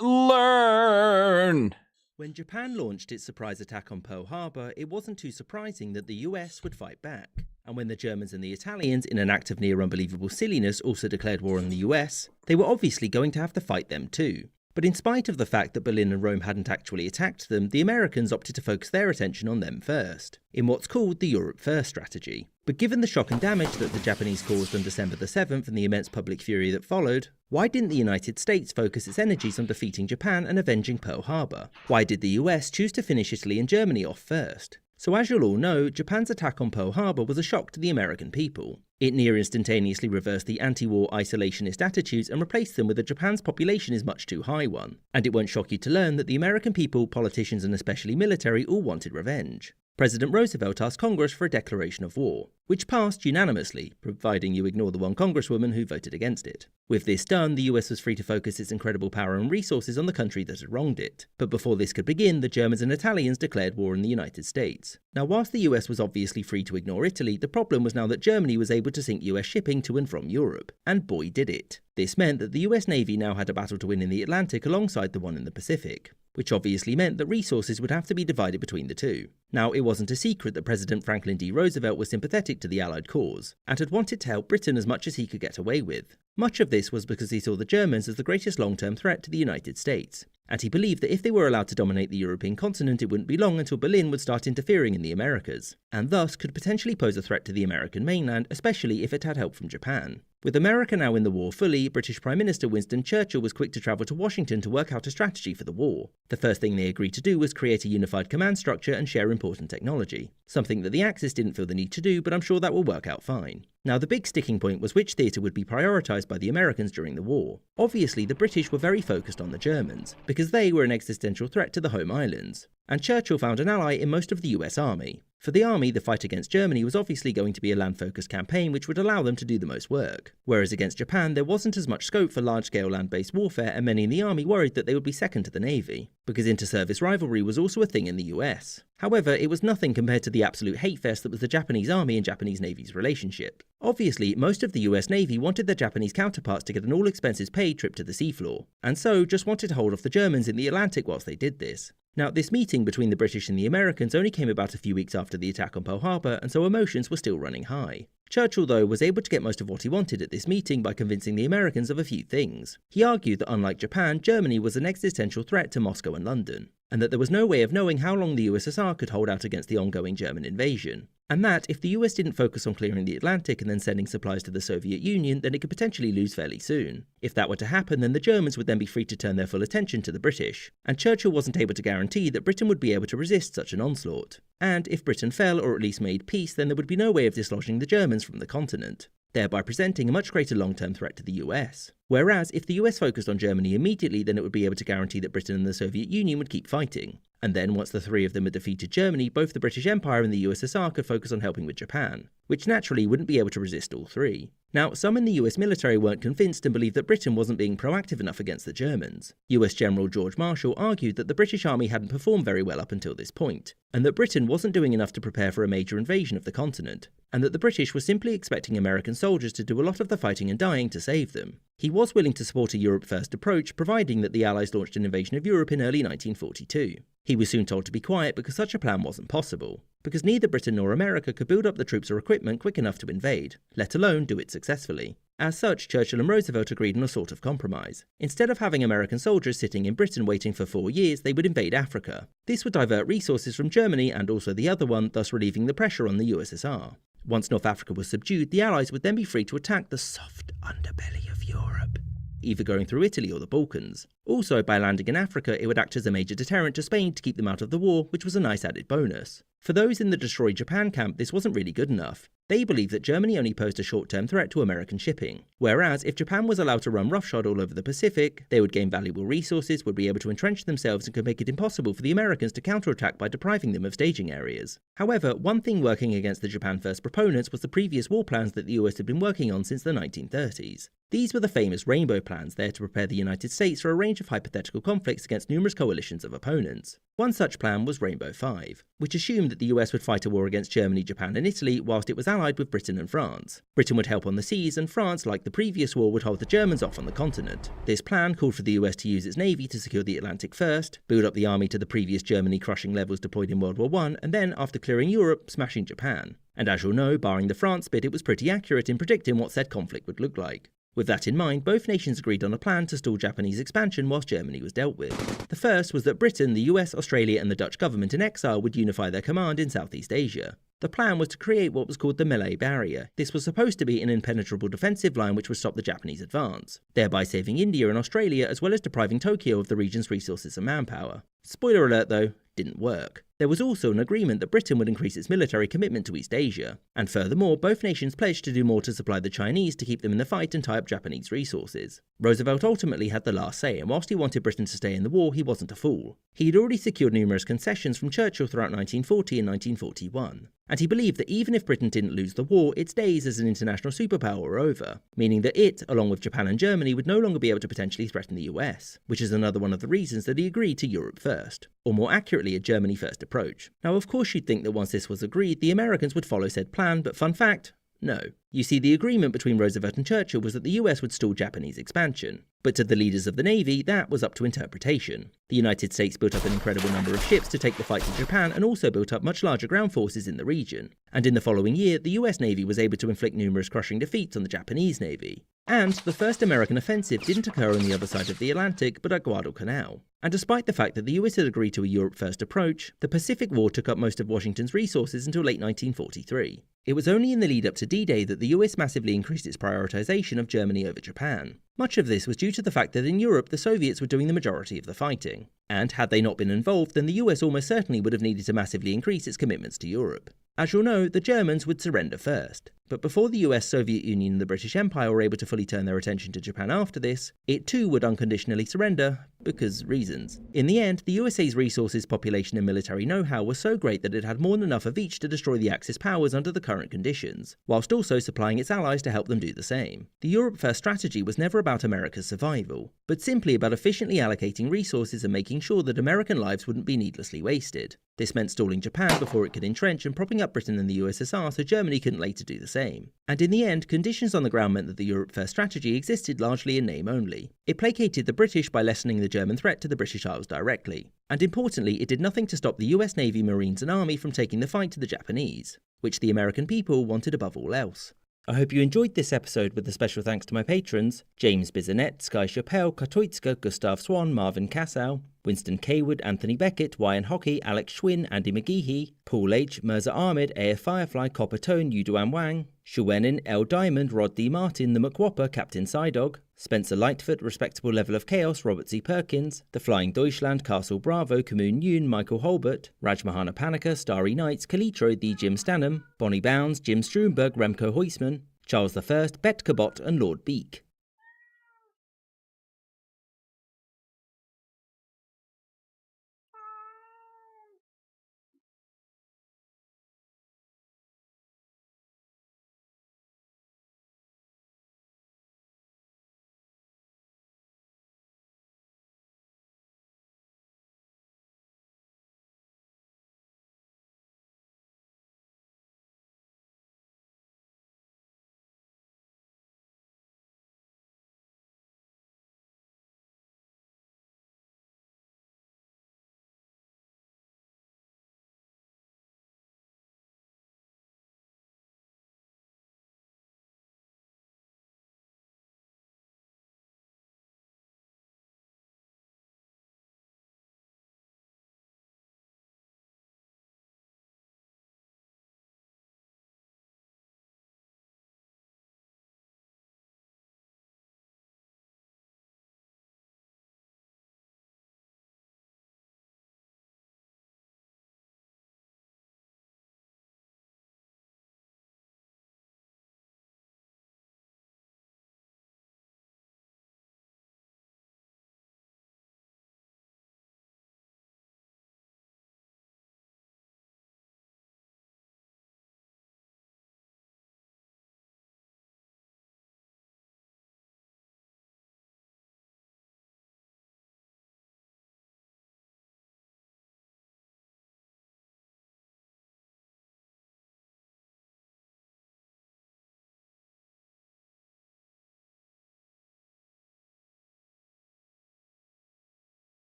A: Learn.
B: When Japan launched its surprise attack on Pearl Harbor, it wasn't too surprising that the US would fight back. And when the Germans and the Italians, in an act of near unbelievable silliness, also declared war on the US, they were obviously going to have to fight them too. But in spite of the fact that Berlin and Rome hadn't actually attacked them, the Americans opted to focus their attention on them first, in what's called the Europe First strategy. But given the shock and damage that the Japanese caused on December the 7th and the immense public fury that followed, why didn't the United States focus its energies on defeating Japan and avenging Pearl Harbor? Why did the US choose to finish Italy and Germany off first? So as you'll all know, Japan's attack on Pearl Harbor was a shock to the American people. It near instantaneously reversed the anti-war isolationist attitudes and replaced them with a Japan's population is much too high one. And it won't shock you to learn that the American people, politicians and especially military all wanted revenge. President Roosevelt asked Congress for a declaration of war, which passed unanimously, providing you ignore the one congresswoman who voted against it. With this done, the US was free to focus its incredible power and resources on the country that had wronged it. But before this could begin, the Germans and Italians declared war on the United States. Now, whilst the US was obviously free to ignore Italy, the problem was now that Germany was able to sink US shipping to and from Europe. And boy did it. This meant that the US Navy now had a battle to win in the Atlantic alongside the one in the Pacific, which obviously meant that resources would have to be divided between the two. Now, it wasn't a secret that President Franklin D. Roosevelt was sympathetic to the Allied cause, and had wanted to help Britain as much as he could get away with. Much of this was because he saw the Germans as the greatest long-term threat to the United States, and he believed that if they were allowed to dominate the European continent, it wouldn't be long until Berlin would start interfering in the Americas, and thus could potentially pose a threat to the American mainland, especially if it had help from Japan. With America now in the war fully, British Prime Minister Winston Churchill was quick to travel to Washington to work out a strategy for the war. The first thing they agreed to do was create a unified command structure and share important technology, something that the Axis didn't feel the need to do, but I'm sure that will work out fine. Now, the big sticking point was which theatre would be prioritised by the Americans during the war. Obviously, the British were very focused on the Germans, because they were an existential threat to the home islands, and Churchill found an ally in most of the US Army. For the army, the fight against Germany was obviously going to be a land-focused campaign which would allow them to do the most work. Whereas against Japan, there wasn't as much scope for large-scale land-based warfare, and many in the army worried that they would be second to the navy, because inter-service rivalry was also a thing in the US. However, it was nothing compared to the absolute hate fest that was the Japanese army and Japanese navy's relationship. Obviously, most of the US Navy wanted their Japanese counterparts to get an all-expenses-paid trip to the seafloor, and so just wanted to hold off the Germans in the Atlantic whilst they did this. Now, this meeting between the British and the Americans only came about a few weeks after the attack on Pearl Harbor, and so emotions were still running high. Churchill, though, was able to get most of what he wanted at this meeting by convincing the Americans of a few things. He argued that unlike Japan, Germany was an existential threat to Moscow and London, and that there was no way of knowing how long the USSR could hold out against the ongoing German invasion. and that if the US didn't focus on clearing the Atlantic and then sending supplies to the Soviet Union, then it could potentially lose fairly soon. If that were to happen, then the Germans would then be free to turn their full attention to the British, and Churchill wasn't able to guarantee that Britain would be able to resist such an onslaught. And if Britain fell, or at least made peace, then there would be no way of dislodging the Germans from the continent, thereby presenting a much greater long-term threat to the US. Whereas, if the US focused on Germany immediately, then it would be able to guarantee that Britain and the Soviet Union would keep fighting. And then, once the three of them had defeated Germany, both the British Empire and the USSR could focus on helping with Japan, which naturally wouldn't be able to resist all three. Now, some in the US military weren't convinced and believed that Britain wasn't being proactive enough against the Germans. US General George Marshall argued that the British army hadn't performed very well up until this point, and that Britain wasn't doing enough to prepare for a major invasion of the continent, and that the British were simply expecting American soldiers to do a lot of the fighting and dying to save them. He was willing to support a Europe-first approach, providing that the Allies launched an invasion of Europe in early 1942. He was soon told to be quiet because such a plan wasn't possible, because neither Britain nor America could build up the troops or equipment quick enough to invade, let alone do it successfully. As such, Churchill and Roosevelt agreed on a sort of compromise. Instead of having American soldiers sitting in Britain waiting for 4 years, they would invade Africa. This would divert resources from Germany and also the other one, thus relieving the pressure on the USSR. Once North Africa was subdued, the Allies would then be free to attack the soft underbelly of Europe, either going through Italy or the Balkans. Also, by landing in Africa, it would act as a major deterrent to Spain to keep them out of the war, which was a nice added bonus. For those in the Destroy Japan camp, this wasn't really good enough. They believed that Germany only posed a short-term threat to American shipping, whereas if Japan was allowed to run roughshod all over the Pacific, they would gain valuable resources, would be able to entrench themselves, and could make it impossible for the Americans to counterattack by depriving them of staging areas. However, one thing working against the Japan First proponents was the previous war plans that the US had been working on since the 1930s. These were the famous Rainbow Plans, there to prepare the United States for a range of hypothetical conflicts against numerous coalitions of opponents. One such plan was Rainbow 5, which assumed that the US would fight a war against Germany, Japan and Italy whilst it was allied with Britain and France. Britain would help on the seas, and France, like the previous war, would hold the Germans off on the continent. This plan called for the US to use its navy to secure the Atlantic first, build up the army to the previous Germany-crushing levels deployed in World War I, and then, after clearing Europe, smashing Japan. And as you'll know, barring the France bit, it was pretty accurate in predicting what said conflict would look like. With that in mind, both nations agreed on a plan to stall Japanese expansion whilst Germany was dealt with. The first was that Britain, the US, Australia and the Dutch government in exile would unify their command in Southeast Asia. The plan was to create what was called the Malay Barrier. This was supposed to be an impenetrable defensive line which would stop the Japanese advance, thereby saving India and Australia as well as depriving Tokyo of the region's resources and manpower. Spoiler alert though, didn't work. There was also an agreement that Britain would increase its military commitment to East Asia, and furthermore, both nations pledged to do more to supply the Chinese to keep them in the fight and tie up Japanese resources. Roosevelt ultimately had the last say, and whilst he wanted Britain to stay in the war, he wasn't a fool. He had already secured numerous concessions from Churchill throughout 1940 and 1941, and he believed that even if Britain didn't lose the war, its days as an international superpower were over, meaning that it, along with Japan and Germany, would no longer be able to potentially threaten the US, which is another one of the reasons that he agreed to Europe First, or more accurately a Germany First approach. Now of course you'd think that once this was agreed, the Americans would follow said plan, but fun fact, no. You see, the agreement between Roosevelt and Churchill was that the US would stall Japanese expansion, but to the leaders of the Navy, that was up to interpretation. The United States built up an incredible number of ships to take the fight to Japan and also built up much larger ground forces in the region, and in the following year, the US Navy was able to inflict numerous crushing defeats on the Japanese Navy. And the first American offensive didn't occur on the other side of the Atlantic, but at Guadalcanal. And despite the fact that the US had agreed to a Europe-first approach, the Pacific War took up most of Washington's resources until late 1943. It was only in the lead up to D-Day that the US massively increased its prioritization of Germany over Japan. Much of this was due to the fact that in Europe the Soviets were doing the majority of the fighting, and had they not been involved then the US almost certainly would have needed to massively increase its commitments to Europe. As you'll know, the Germans would surrender first, but before the US, Soviet Union and the British Empire were able to fully turn their attention to Japan after this, it too would unconditionally surrender, because reasons. In the end, the USA's resources, population and military know-how were so great that it had more than enough of each to destroy the Axis powers under the current conditions, whilst also supplying its allies to help them do the same. The Europe First strategy was never about America's survival, but simply about efficiently allocating resources and making sure that American lives wouldn't be needlessly wasted. This meant stalling Japan before it could entrench and propping up Britain and the USSR so Germany couldn't later do the same. And in the end, conditions on the ground meant that the Europe First strategy existed largely in name only. It placated the British by lessening the German threat to the British Isles directly. And importantly, it did nothing to stop the US Navy, Marines and Army from taking the fight to the Japanese, which the American people wanted above all else. I hope you enjoyed this episode with a special thanks to my patrons, James Bizanet, Sky Chappelle, Katoitska, Gustav Swan, Marvin Kassow, Winston Kaywood, Anthony Beckett, Wyan Hockey, Alex Schwinn, Andy McGeehee, Paul H., Mirza Ahmed, AF Firefly, Copper Tone, Yuduan Wang, Shuwenin, L. Diamond, Rod D. Martin, The McWhopper, Captain Psydog, Spencer Lightfoot, Respectable Level of Chaos, Robert Z. Perkins, The Flying Deutschland, Castle Bravo, Kamoon Yoon, Michael Holbert, Rajmahana Panika, Starry Nights, Kalitro, The Jim Stanham, Bonnie Bounds, Jim Struenberg, Remco Huisman, Charles I, Bet Cabot, and Lord Beak.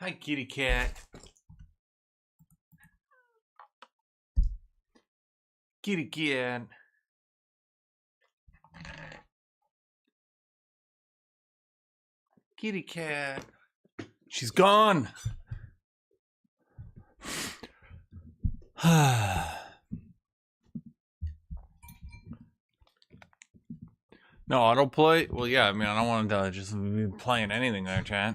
A: Hi, kitty cat. Kitty cat. Kitty cat. She's gone. No autoplay? Well, yeah, I mean, I don't want to just be playing anything there, chat.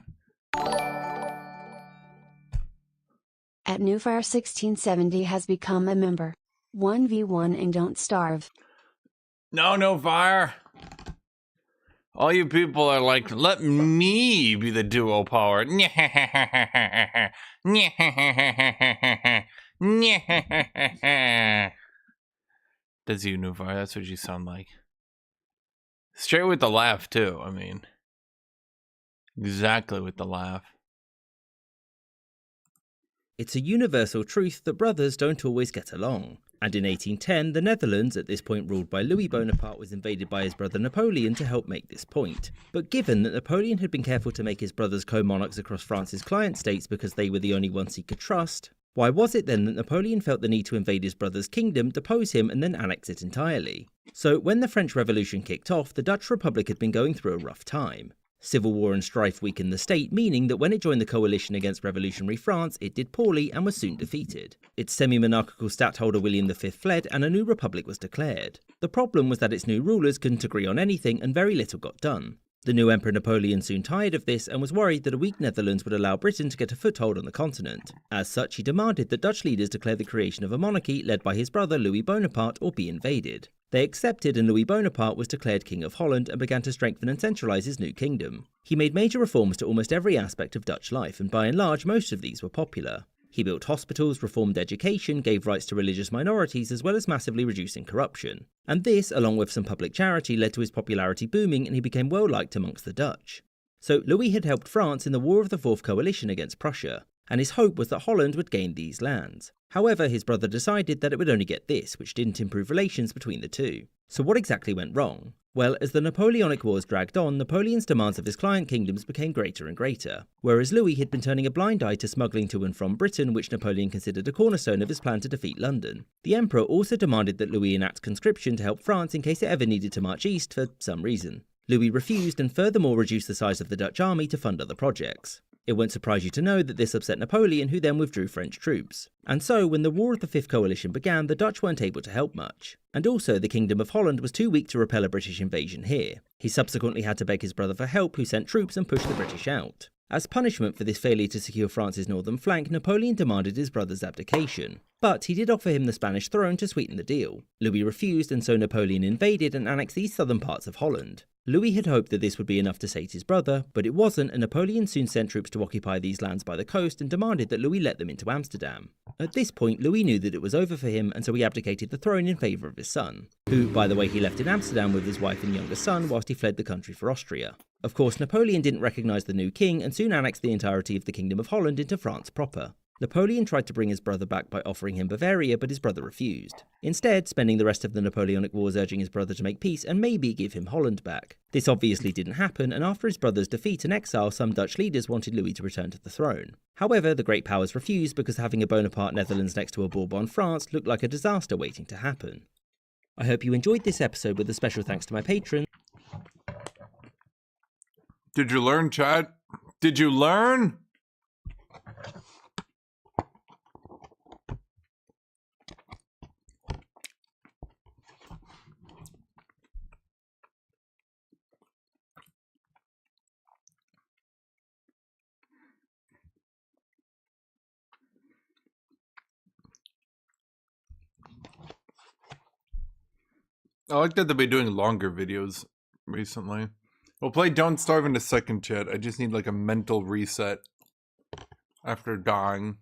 C: At Newfire 1670 has become a member. 1v1 and don't starve.
A: No fire. All you people are like, let me be the duo power. That's you, Newfire. That's what you sound like. Straight with the laugh, too. I mean, exactly with the laugh.
B: It's a universal truth that brothers don't always get along. And in 1810, the Netherlands, at this point ruled by Louis Bonaparte, was invaded by his brother Napoleon to help make this point. But given that Napoleon had been careful to make his brothers co-monarchs across France's client states because they were the only ones he could trust, why was it then that Napoleon felt the need to invade his brother's kingdom, depose him, and then annex it entirely? So when the French Revolution kicked off, the Dutch Republic had been going through a rough time. Civil war and strife weakened the state, meaning that when it joined the coalition against revolutionary France, it did poorly and was soon defeated. Its semi-monarchical stadtholder William V fled and a new republic was declared. The problem was that its new rulers couldn't agree on anything and very little got done. The new Emperor Napoleon soon tired of this and was worried that a weak Netherlands would allow Britain to get a foothold on the continent. As such, he demanded that Dutch leaders declare the creation of a monarchy led by his brother Louis Bonaparte or be invaded. They accepted and Louis Bonaparte was declared King of Holland and began to strengthen and centralise his new kingdom. He made major reforms to almost every aspect of Dutch life, and by and large most of these were popular. He built hospitals, reformed education, gave rights to religious minorities, as well as massively reducing corruption. And this, along with some public charity, led to his popularity booming and he became well liked amongst the Dutch. So Louis had helped France in the War of the Fourth Coalition against Prussia, and his hope was that Holland would gain these lands. However, his brother decided that it would only get this, which didn't improve relations between the two. So what exactly went wrong? Well, as the Napoleonic Wars dragged on, Napoleon's demands of his client kingdoms became greater and greater, whereas Louis had been turning a blind eye to smuggling to and from Britain, which Napoleon considered a cornerstone of his plan to defeat London. The Emperor also demanded that Louis enact conscription to help France in case it ever needed to march east for some reason. Louis refused and furthermore reduced the size of the Dutch army to fund other projects. It won't surprise you to know that this upset Napoleon, who then withdrew French troops. And so, when the War of the Fifth Coalition began, the Dutch weren't able to help much. And also, the Kingdom of Holland was too weak to repel a British invasion here. He subsequently had to beg his brother for help, who sent troops and pushed the British out. As punishment for this failure to secure France's northern flank, Napoleon demanded his brother's abdication. But he did offer him the Spanish throne to sweeten the deal. Louis refused, and so Napoleon invaded and annexed these southern parts of Holland. Louis had hoped that this would be enough to sate his brother, but it wasn't, and Napoleon soon sent troops to occupy these lands by the coast and demanded that Louis let them into Amsterdam. At this point, Louis knew that it was over for him, and so he abdicated the throne in favour of his son, who, by the way, he left in Amsterdam with his wife and younger son whilst he fled the country for Austria. Of course, Napoleon didn't recognise the new king and soon annexed the entirety of the Kingdom of Holland into France proper. Napoleon tried to bring his brother back by offering him Bavaria, but his brother refused. Instead, spending the rest of the Napoleonic Wars urging his brother to make peace and maybe give him Holland back. This obviously didn't happen, and after his brother's defeat and exile, some Dutch leaders wanted Louis to return to the throne. However, the Great Powers refused because having a Bonaparte Netherlands next to a Bourbon France looked like a disaster waiting to happen. I hope you enjoyed this episode, with a special thanks to my patrons.
A: Did you learn, Chad? Did you learn? I like that they've been doing longer videos recently. We'll play Don't Starve in a second, chat. I just need like a mental reset after dying.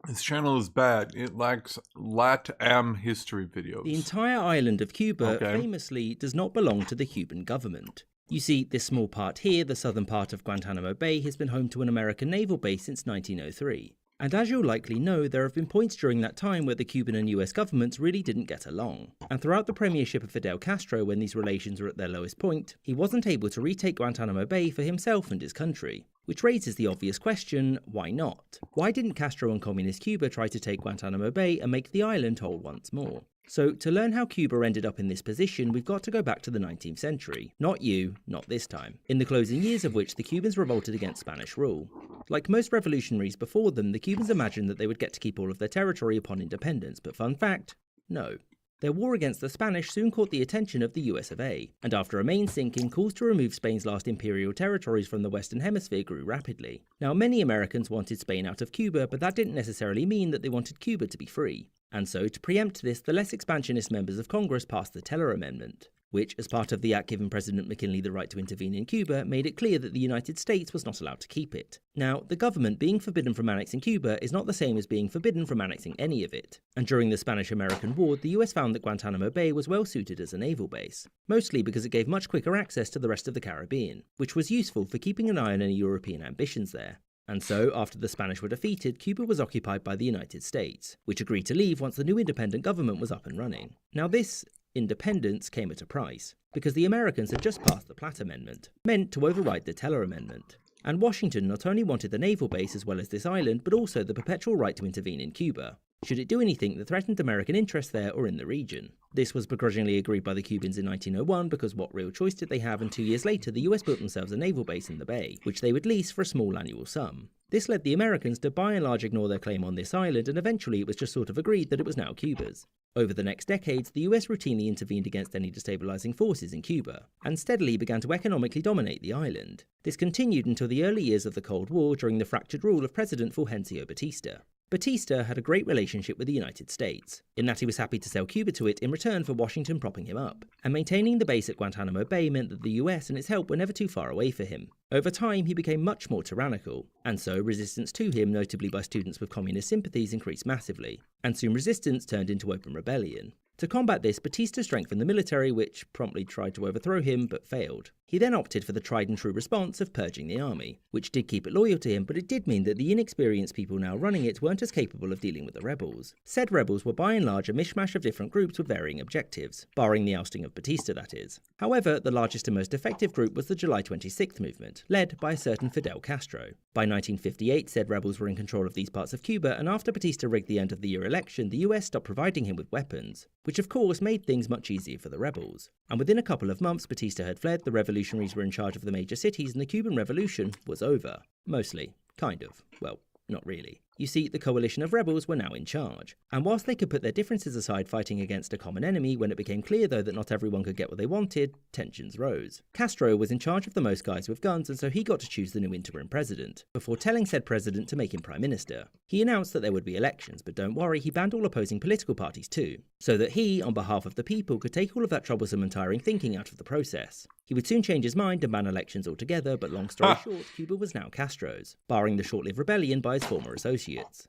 A: This channel is bad. It lacks LATAM history videos.
B: The entire island of Cuba famously does not belong to the Cuban government. You see, this small part here, the southern part of Guantanamo Bay, has been home to an American naval base since 1903. And as you'll likely know, there have been points during that time where the Cuban and US governments really didn't get along. And throughout the premiership of Fidel Castro, when these relations were at their lowest point, he wasn't able to retake Guantanamo Bay for himself and his country. Which raises the obvious question, why not? Why didn't Castro and Communist Cuba try to take Guantanamo Bay and make the island whole once more? So, to learn how Cuba ended up in this position, we've got to go back to the 19th century. Not you, not this time. In the closing years of which the Cubans revolted against Spanish rule. Like most revolutionaries before them, the Cubans imagined that they would get to keep all of their territory upon independence, but fun fact, no. Their war against the Spanish soon caught the attention of the US of A, and after a main sinking, calls to remove Spain's last imperial territories from the Western Hemisphere grew rapidly. Now, many Americans wanted Spain out of Cuba, but that didn't necessarily mean that they wanted Cuba to be free. And so, to preempt this, the less expansionist members of Congress passed the Teller Amendment, which, as part of the act giving President McKinley the right to intervene in Cuba, made it clear that the United States was not allowed to keep it. Now, the government being forbidden from annexing Cuba is not the same as being forbidden from annexing any of it. And during the Spanish-American War, the US found that Guantanamo Bay was well suited as a naval base, mostly because it gave much quicker access to the rest of the Caribbean, which was useful for keeping an eye on any European ambitions there. And so, after the Spanish were defeated, Cuba was occupied by the United States, which agreed to leave once the new independent government was up and running. Now this independence came at a price, because the Americans had just passed the Platt Amendment, meant to override the Teller Amendment. And Washington not only wanted the naval base as well as this island, but also the perpetual right to intervene in Cuba, should it do anything that threatened American interests there or in the region. This was begrudgingly agreed by the Cubans in 1901 because what real choice did they have, and 2 years later the US built themselves a naval base in the bay, which they would lease for a small annual sum. This led the Americans to by and large ignore their claim on this island, and eventually it was just sort of agreed that it was now Cuba's. Over the next decades, the US routinely intervened against any destabilizing forces in Cuba, and steadily began to economically dominate the island. This continued until the early years of the Cold War during the fractured rule of President Fulgencio Batista. Batista had a great relationship with the United States, in that he was happy to sell Cuba to it in return for Washington propping him up, and maintaining the base at Guantanamo Bay meant that the US and its help were never too far away for him. Over time, he became much more tyrannical, and so resistance to him, notably by students with communist sympathies, increased massively, and soon resistance turned into open rebellion. To combat this, Batista strengthened the military, which promptly tried to overthrow him, but failed. He then opted for the tried and true response of purging the army, which did keep it loyal to him, but it did mean that the inexperienced people now running it weren't as capable of dealing with the rebels. Said rebels were by and large a mishmash of different groups with varying objectives, barring the ousting of Batista, that is. However, the largest and most effective group was the July 26th movement, led by a certain Fidel Castro. By 1958, said rebels were in control of these parts of Cuba, and after Batista rigged the end-of-the-year election, the US stopped providing him with weapons, which of course made things much easier for the rebels. And within a couple of months, Batista had fled, the revolutionaries were in charge of the major cities, and the Cuban Revolution was over. Mostly. Kind of. Well, not really. You see, the coalition of rebels were now in charge, and whilst they could put their differences aside fighting against a common enemy, when it became clear though that not everyone could get what they wanted, tensions rose. Castro was in charge of the most guys with guns, and so he got to choose the new interim president, before telling said president to make him prime minister. He announced that there would be elections, but don't worry, he banned all opposing political parties too, so that he, on behalf of the people, could take all of that troublesome and tiring thinking out of the process. He would soon change his mind and ban elections altogether, but long story short, Cuba was now Castro's, barring the short-lived rebellion by his former associates.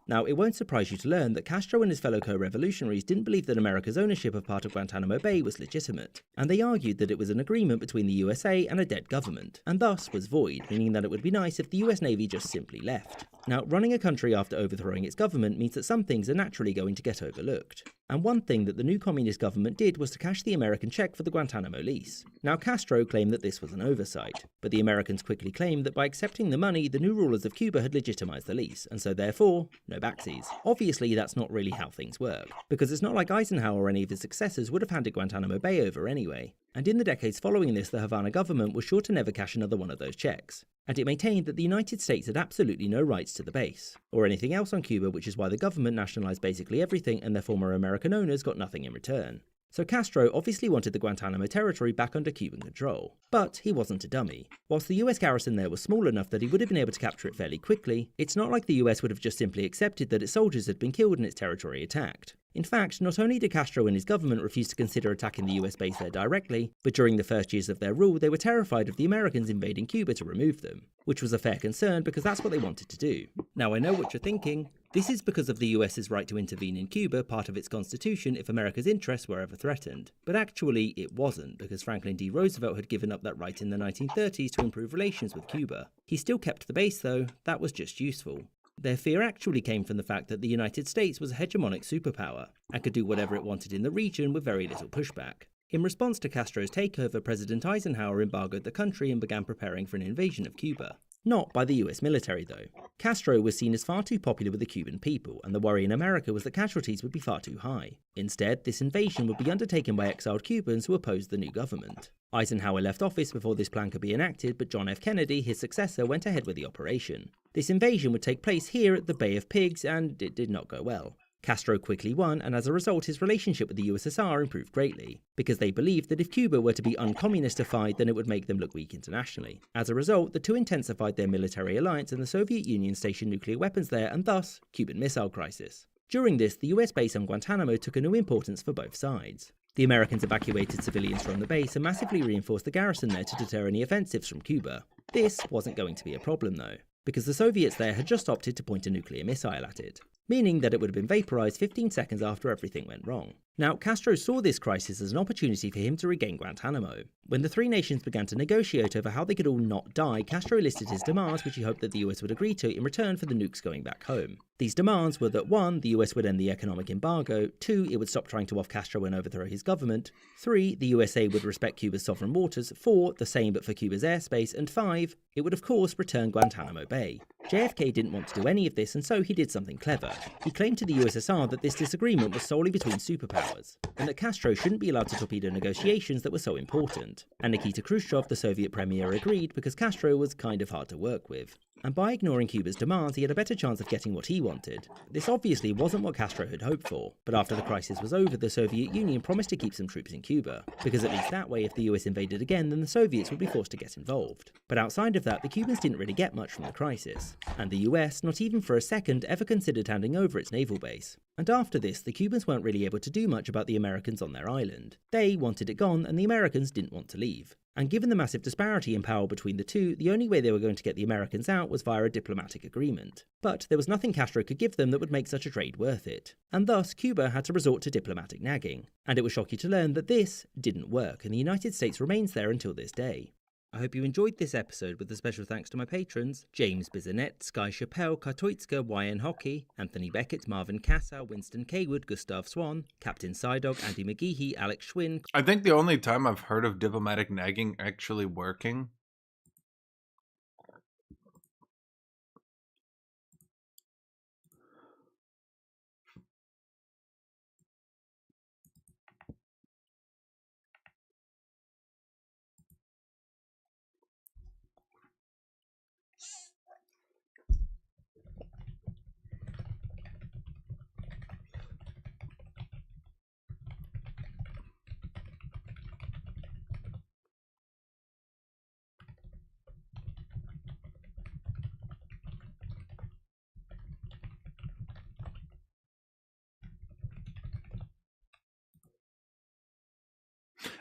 B: Now, it won't surprise you to learn that Castro and his fellow co-revolutionaries didn't believe that America's ownership of part of Guantanamo Bay was legitimate, and they argued that it was an agreement between the USA and a dead government, and thus was void, meaning that it would be nice if the US Navy just simply left. Now, running a country after overthrowing its government means that some things are naturally going to get overlooked. And one thing that the new communist government did was to cash the American check for the Guantanamo lease. Now, Castro claimed that this was an oversight, but the Americans quickly claimed that by accepting the money, the new rulers of Cuba had legitimized the lease, and so therefore, no backsies. Obviously, that's not really how things work, because it's not like Eisenhower or any of his successors would have handed Guantanamo Bay over anyway. And in the decades following this, the Havana government was sure to never cash another one of those checks, and it maintained that the United States had absolutely no rights to the base, or anything else on Cuba, which is why the government nationalized basically everything and their former American owners got nothing in return. So Castro obviously wanted the Guantanamo territory back under Cuban control, but he wasn't a dummy. Whilst the US garrison there was small enough that he would have been able to capture it fairly quickly, it's not like the US would have just simply accepted that its soldiers had been killed and its territory attacked. In fact, not only did Castro and his government refuse to consider attacking the US base there directly, but during the first years of their rule they were terrified of the Americans invading Cuba to remove them, which was a fair concern because that's what they wanted to do. Now I know what you're thinking. This is because of the US's right to intervene in Cuba, part of its constitution, if America's interests were ever threatened. But actually, it wasn't, because Franklin D. Roosevelt had given up that right in the 1930s to improve relations with Cuba. He still kept the base though, that was just useful. Their fear actually came from the fact that the United States was a hegemonic superpower and could do whatever it wanted in the region with very little pushback. In response to Castro's takeover, President Eisenhower embargoed the country and began preparing for an invasion of Cuba. Not by the US military, though. Castro was seen as far too popular with the Cuban people, and the worry in America was that casualties would be far too high. Instead, this invasion would be undertaken by exiled Cubans who opposed the new government. Eisenhower left office before this plan could be enacted, but John F. Kennedy, his successor, went ahead with the operation. This invasion would take place here at the Bay of Pigs, and it did not go well. Castro quickly won, and as a result his relationship with the USSR improved greatly, because they believed that if Cuba were to be uncommunistified then it would make them look weak internationally. As a result, the two intensified their military alliance and the Soviet Union stationed nuclear weapons there, and thus, Cuban Missile Crisis. During this, the US base on Guantanamo took a new importance for both sides. The Americans evacuated civilians from the base and massively reinforced the garrison there to deter any offensives from Cuba. This wasn't going to be a problem though, because the Soviets there had just opted to point a nuclear missile at it, meaning that it would have been vaporized 15 seconds after everything went wrong. Now, Castro saw this crisis as an opportunity for him to regain Guantanamo. When the three nations began to negotiate over how they could all not die, Castro listed his demands, which he hoped that the US would agree to in return for the nukes going back home. These demands were that 1. The US would end the economic embargo, 2. It would stop trying to off Castro and overthrow his government, 3. The USA would respect Cuba's sovereign waters, 4. The same but for Cuba's airspace, and 5. It would of course return Guantanamo Bay. JFK didn't want to do any of this, and so he did something clever. He claimed to the USSR that this disagreement was solely between superpowers, and that Castro shouldn't be allowed to torpedo negotiations that were so important. And Nikita Khrushchev, the Soviet premier, agreed because Castro was kind of hard to work with. And by ignoring Cuba's demands, he had a better chance of getting what he wanted. This obviously wasn't what Castro had hoped for, but after the crisis was over, the Soviet Union promised to keep some troops in Cuba, because at least that way, if the US invaded again, then the Soviets would be forced to get involved. But outside of that, the Cubans didn't really get much from the crisis, and the US, not even for a second, ever considered handing over its naval base. And after this, the Cubans weren't really able to do much about the Americans on their island. They wanted it gone, and the Americans didn't want to leave. And given the massive disparity in power between the two, the only way they were going to get the Americans out was via a diplomatic agreement. But there was nothing Castro could give them that would make such a trade worth it. And thus, Cuba had to resort to diplomatic nagging. And it will shock you to learn that this didn't work, and the United States remains there until this day. I hope you enjoyed this episode, with a special thanks to my patrons: James Bizanet, Sky Chappelle, Katoitska, YN Hockey, Anthony Beckett, Marvin Casa, Winston Kaywood, Gustav Swan, Captain Psydog, Andy McGeehee, Alex Schwinn.
A: I think the only time I've heard of diplomatic nagging actually working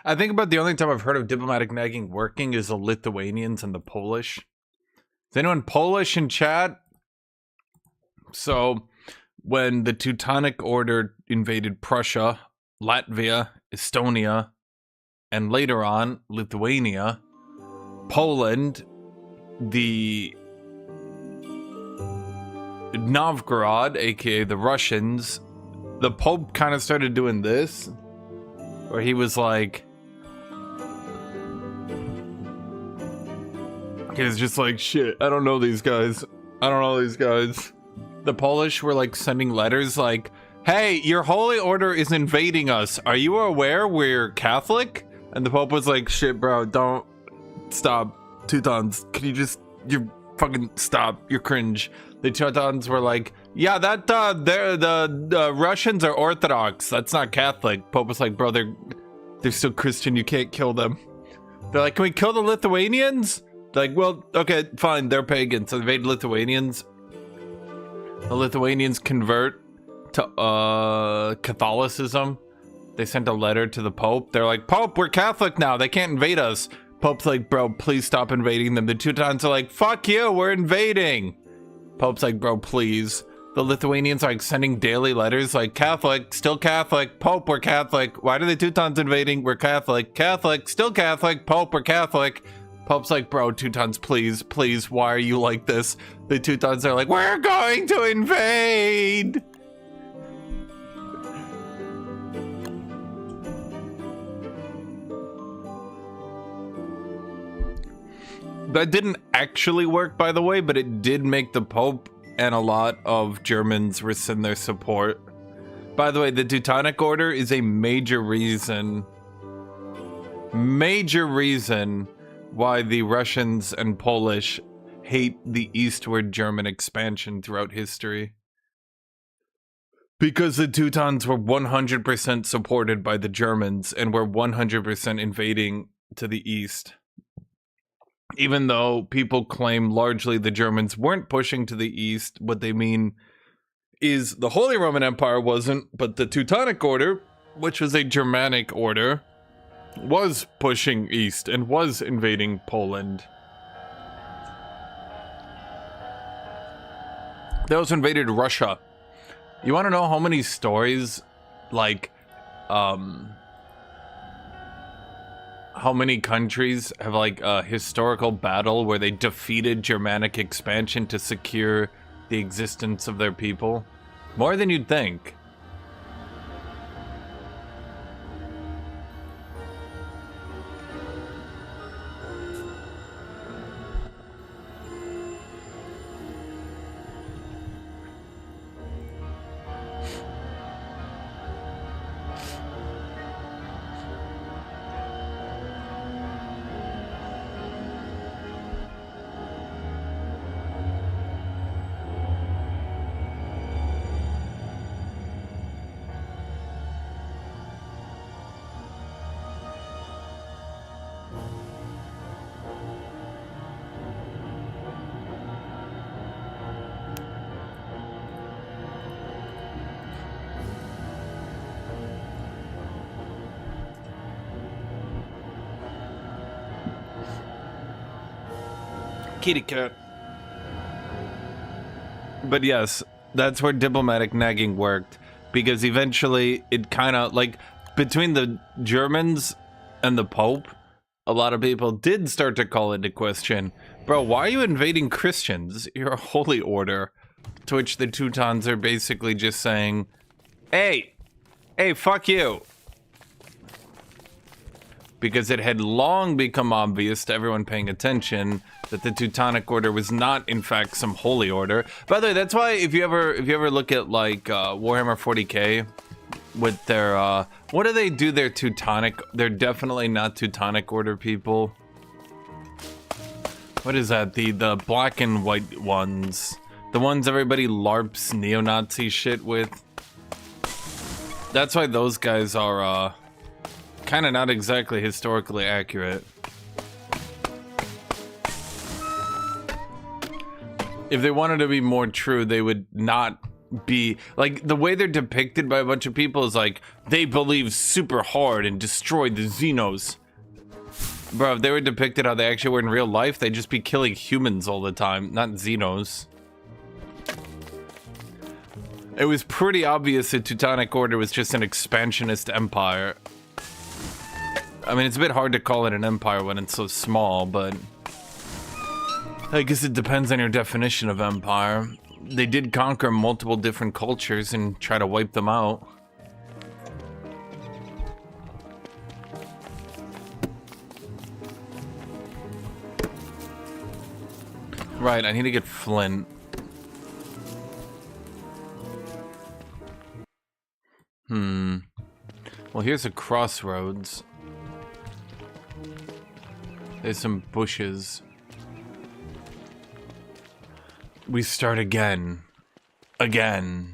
A: I think about the only time I've heard of diplomatic nagging working is the Lithuanians and the Polish. Is anyone Polish in chat? So, when the Teutonic Order invaded Prussia, Latvia, Estonia, and later on Lithuania, Poland, the Novgorod, aka the Russians, the Pope kind of started doing this, where he was like, he was just like, shit, I don't know these guys. I don't know these guys. The Polish were like sending letters like, hey, your holy order is invading us. Are you aware we're Catholic? And the Pope was like, shit, bro, don't stop. Teutons, can you just, you fucking stop. You're cringe. The Teutons were like, yeah, that, the Russians are Orthodox. That's not Catholic. Pope was like, bro, they're still Christian. You can't kill them. They're like, can we kill the Lithuanians? They're like, well, okay, fine. They're pagans. So they invade Lithuanians. The Lithuanians convert to Catholicism. They sent a letter to the Pope. They're like, Pope, we're Catholic now. They can't invade us. Pope's like, bro, please stop invading them. The Teutons are like, fuck you, we're invading. Pope's like, bro, please. The Lithuanians are like sending daily letters like, Catholic, still Catholic. Pope, we're Catholic. Why are the Teutons invading? We're Catholic. Catholic, still Catholic. Pope, we're Catholic. Pope's like, bro, Teutons, please, please, why are you like this? The Teutons are like, we're going to invade! That didn't actually work, by the way, but it did make the Pope and a lot of Germans rescind their support. By the way, the Teutonic Order is a major reason why the Russians and Polish hate the eastward German expansion throughout history. Because the Teutons were 100% supported by the Germans and were 100% invading to the east. Even though people claim largely the Germans weren't pushing to the east, what they mean is the Holy Roman Empire wasn't, but the Teutonic Order, which was a Germanic order, was pushing east and was invading Poland. They also invaded Russia. You want to know how many stories, like, how many countries have like a historical battle where they defeated Germanic expansion to secure the existence of their people? More than you'd think. Kitty cat. But yes, that's where diplomatic nagging worked, because eventually it kind of, like, between the Germans and the Pope, a lot of people did start to call into question, bro, why are you invading Christians? You're a holy order. To which the Teutons are basically just saying, hey, fuck you. Because it had long become obvious to everyone paying attention that the Teutonic Order was not, in fact, some holy order. By the way, that's why if you ever look at like Warhammer 40k with their what do they do? Their Teutonic. They're definitely not Teutonic Order people. What is that? The black and white ones, the ones everybody LARPs neo-Nazi shit with. That's why those guys are kind of not exactly historically accurate. If they wanted to be more true, they would not be like, the way they're depicted by a bunch of people is like they believe super hard and destroyed the Xenos. Bro, if they were depicted how they actually were in real life, they'd just be killing humans all the time, not Xenos. It was pretty obvious that Teutonic Order was just an expansionist empire. I mean, it's a bit hard to call it an empire when it's so small, but I guess it depends on your definition of empire. They did conquer multiple different cultures and try to wipe them out. Right, I need to get flint. Well, here's a crossroads. There's some bushes. We start again. Again.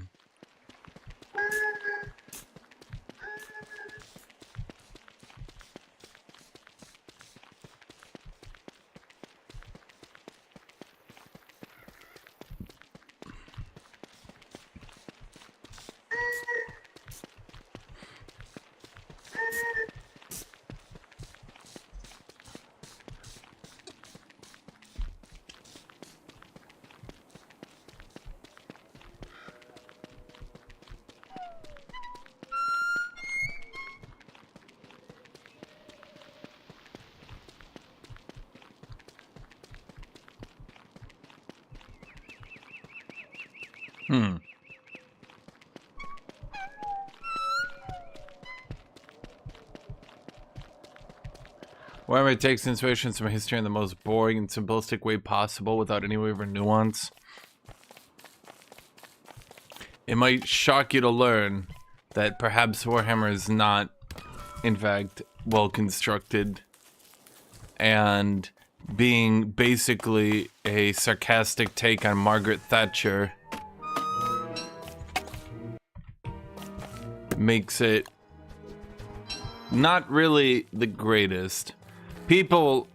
A: Wherever it takes inspiration from history in the most boring and simplistic way possible without any wave or nuance. It might shock you to learn that perhaps Warhammer is not, in fact, well constructed, and being basically a sarcastic take on Margaret Thatcher makes it not really the greatest. People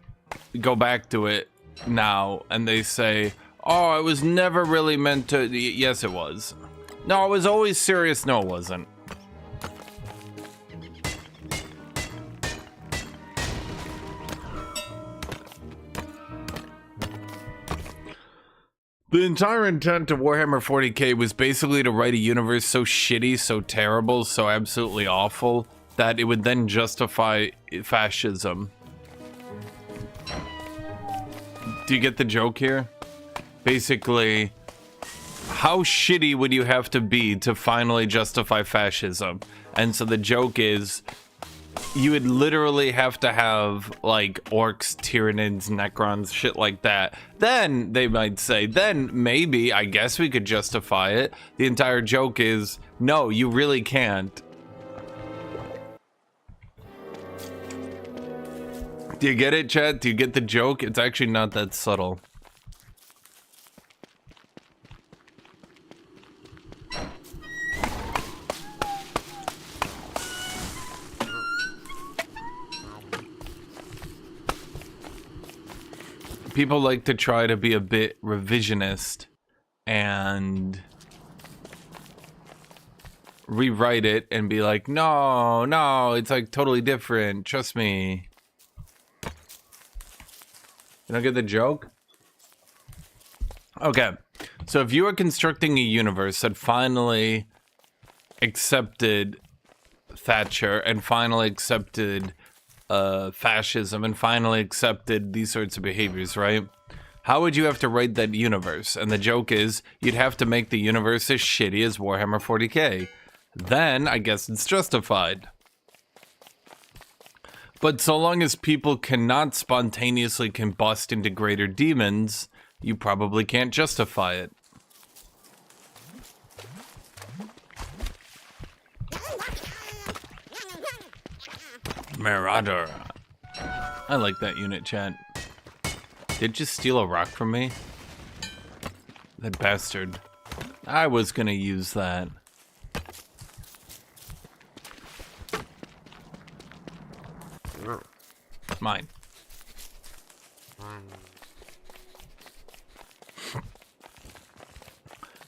A: go back to it now and they say, oh, it was never really meant to. Yes, it was. No, it was always serious. No, it wasn't. The entire intent of Warhammer 40k was basically to write a universe so shitty, so terrible, so absolutely awful that it would then justify fascism. Do you get the joke here? Basically, how shitty would you have to be to finally justify fascism? And so the joke is, you would literally have to have, like, orcs, tyranids, necrons, shit like that. Then, they might say, then maybe, I guess we could justify it. The entire joke is, no, you really can't. Do you get it, chat? Do you get the joke? It's actually not that subtle. People like to try to be a bit revisionist and rewrite it and be like, no, no, it's like totally different. Trust me. You don't get the joke? Okay. So if you are constructing a universe that finally accepted Thatcher and finally accepted fascism and finally accepted these sorts of behaviors, right? How would you have to write that universe? And the joke is, you'd have to make the universe as shitty as Warhammer 40k. Then, I guess it's justified. But so long as people cannot spontaneously combust into greater demons, you probably can't justify it. Marauder. I like that unit, chat. Did it just steal a rock from me? That bastard. I was gonna use that. Mine.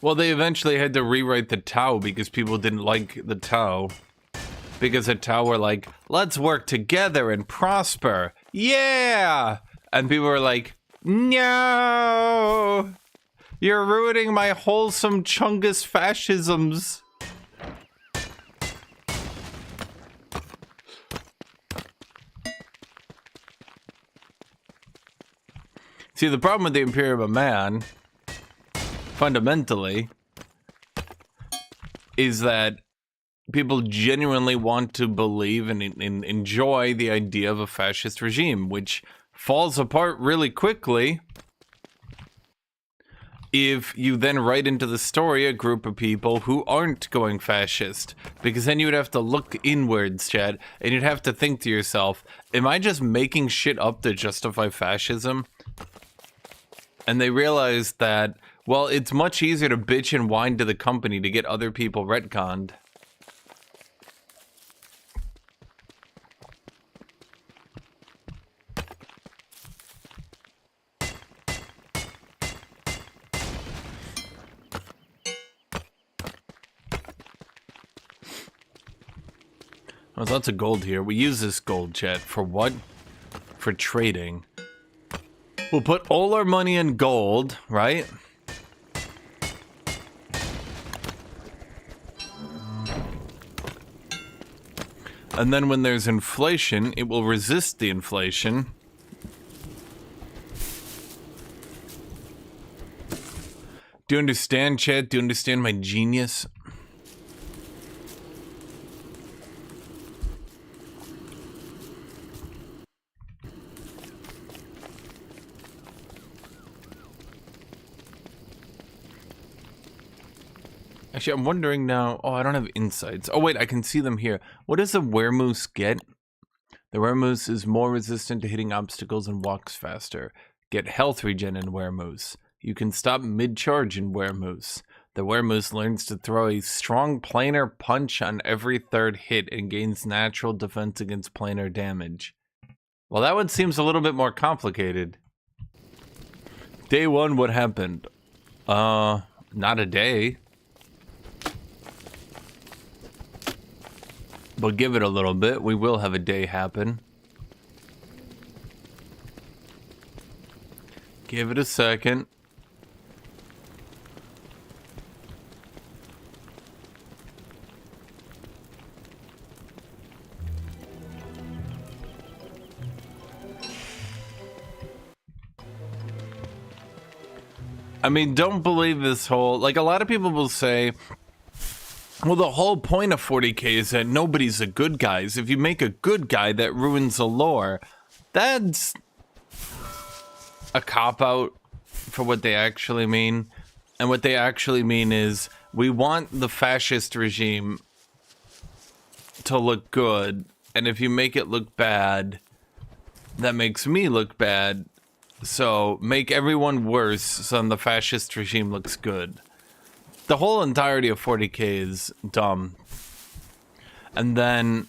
A: Well, they eventually had to rewrite the Tau because people didn't like the Tau. Because the Tau were like, let's work together and prosper. Yeah! And people were like, no! You're ruining my wholesome Chungus fascisms. See, the problem with the Imperium of Man, fundamentally, is that people genuinely want to believe and enjoy the idea of a fascist regime, which falls apart really quickly if you then write into the story a group of people who aren't going fascist. Because then you would have to look inwards, Chad, and you'd have to think to yourself, am I just making shit up to justify fascism? And they realized that, well, it's much easier to bitch and whine to the company to get other people retconned. There's lots of gold here. We use this gold, chat, for what? For trading. We'll put all our money in gold, right? And then when there's inflation, it will resist the inflation. Do you understand, chat? Do you understand my genius? Actually, I'm wondering now. Oh, I don't have insights. Oh, wait, I can see them here. What does a weremoose get? The weremoose is more resistant to hitting obstacles and walks faster. Get health regen in weremoose. You can stop mid-charge in weremoose. The weremoose learns to throw a strong planar punch on every third hit and gains natural defense against planar damage. Well, that one seems a little bit more complicated. Day 1, what happened? Not a day. But give it a little bit, we will have a day happen. Give it a second. I mean, don't believe this whole... Like, a lot of people will say... Well, the whole point of 40k is that nobody's a good guy. If you make a good guy, that ruins the lore. That's a cop-out for what they actually mean. And what they actually mean is, we want the fascist regime to look good. And if you make it look bad, that makes me look bad. So, make everyone worse so the fascist regime looks good. The whole entirety of 40k is dumb. And then,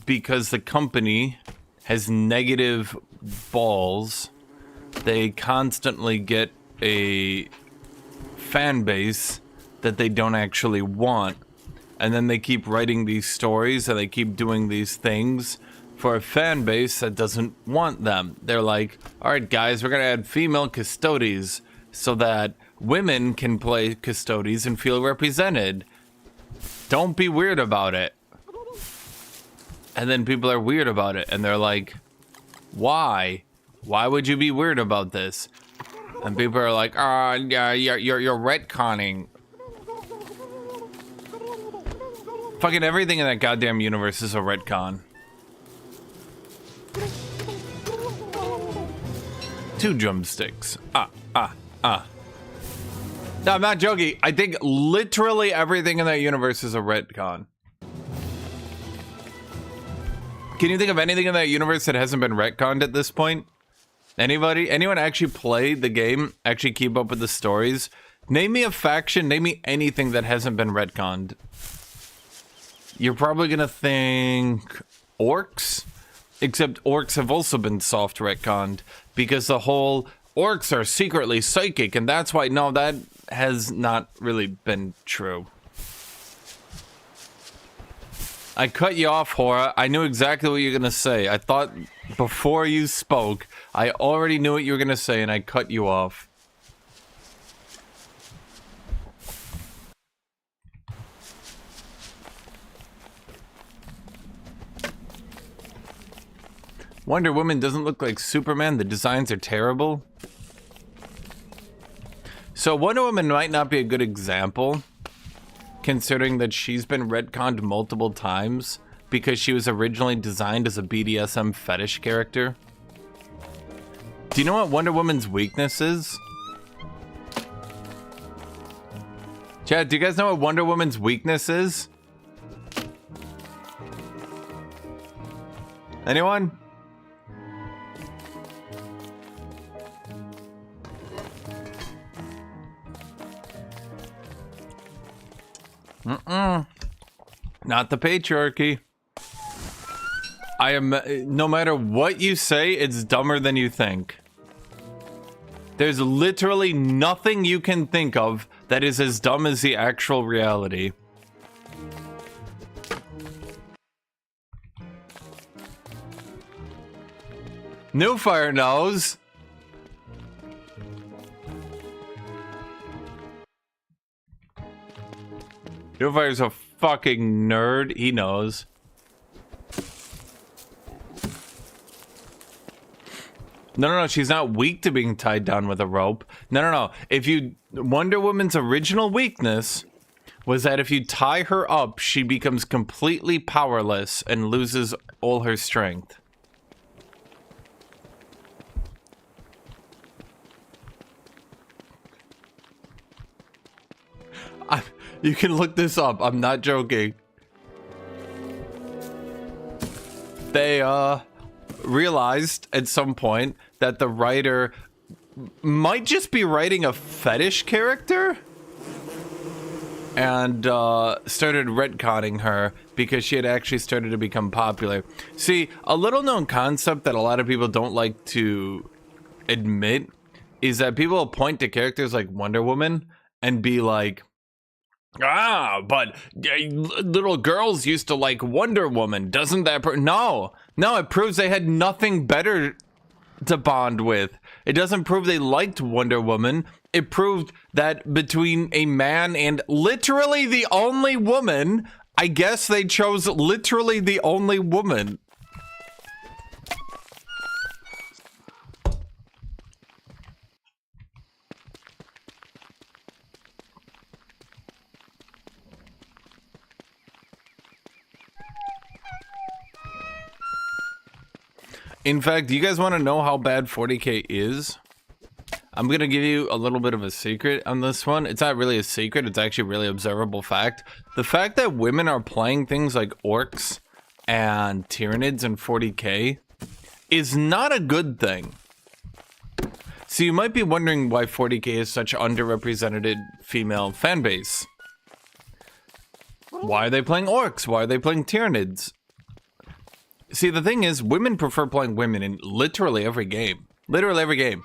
A: because the company has negative balls, they constantly get a fan base that they don't actually want. And then they keep writing these stories and they keep doing these things for a fan base that doesn't want them. They're like, alright guys, we're gonna add female custodies so that women can play custodies and feel represented. Don't be weird about it. And then people are weird about it and they're like, why? Why would you be weird about this? And people are like, yeah, you're retconning. Fucking everything in that goddamn universe is a retcon. 2 drumsticks. No, I'm not joking. I think literally everything in that universe is a retcon. Can you think of anything in that universe that hasn't been retconned at this point? Anybody? Anyone actually play the game? Actually keep up with the stories? Name me a faction, name me anything that hasn't been retconned. You're probably gonna think orcs? Except orcs have also been soft retconned. Because the whole orcs are secretly psychic, and that's why... No, that has not really been true. I cut you off, Hora. I knew exactly what you were gonna say. I thought before you spoke, I already knew what you were gonna say, and I cut you off. Wonder Woman doesn't look like Superman. The designs are terrible. So Wonder Woman might not be a good example, considering that she's been retconned multiple times because she was originally designed as a BDSM fetish character. Do you know what Wonder Woman's weakness is? Chad, do you guys know what Wonder Woman's weakness is? Anyone? Not the patriarchy. I am, no matter what you say, it's dumber than you think. There's literally nothing you can think of that is as dumb as the actual reality. Newfire knows. Newfire's a fucking nerd. He knows. No, she's not weak to being tied down with a rope. No. Wonder Woman's original weakness was that if you tie her up, she becomes completely powerless and loses all her strength. You can look this up. I'm not joking. They realized at some point that the writer might just be writing a fetish character, and started retconning her because she had actually started to become popular. See, a little known concept that a lot of people don't like to admit is that people will point to characters like Wonder Woman and be like, but little girls used to like Wonder Woman. Doesn't that no, it proves they had nothing better to bond with. It doesn't prove they liked Wonder Woman. It proved that between a man and literally the only woman, I guess they chose literally the only woman. In fact, do you guys want to know how bad 40K is? I'm going to give you a little bit of a secret on this one. It's not really a secret. It's actually a really observable fact. The fact that women are playing things like orcs and Tyranids in 40K is not a good thing. So you might be wondering why 40K is such an underrepresented female fan base. Why are they playing orcs? Why are they playing Tyranids? See, the thing is, women prefer playing women in literally every game. Literally every game.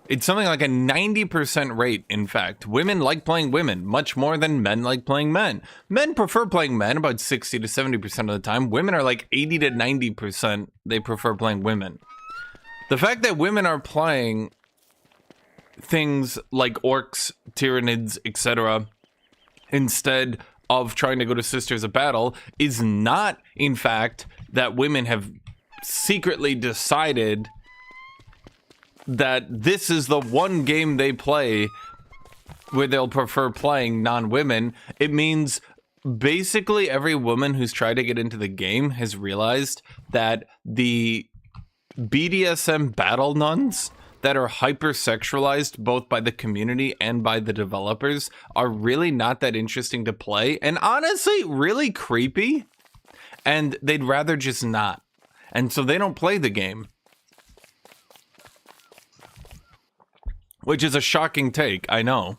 A: It's something like a 90% rate, in fact. Women like playing women much more than men like playing men. Men prefer playing men about 60 to 70% of the time. Women are like 80 to 90% they prefer playing women. The fact that women are playing things like orcs, Tyranids, etc., instead of trying to go to Sisters of Battle is not, in fact, that women have secretly decided that this is the one game they play where they'll prefer playing non-women. It means basically every woman who's tried to get into the game has realized that the BDSM battle nuns that are hypersexualized both by the community and by the developers are really not that interesting to play, and honestly really creepy, and they'd rather just not, and so they don't play the game, which is a shocking take, I know.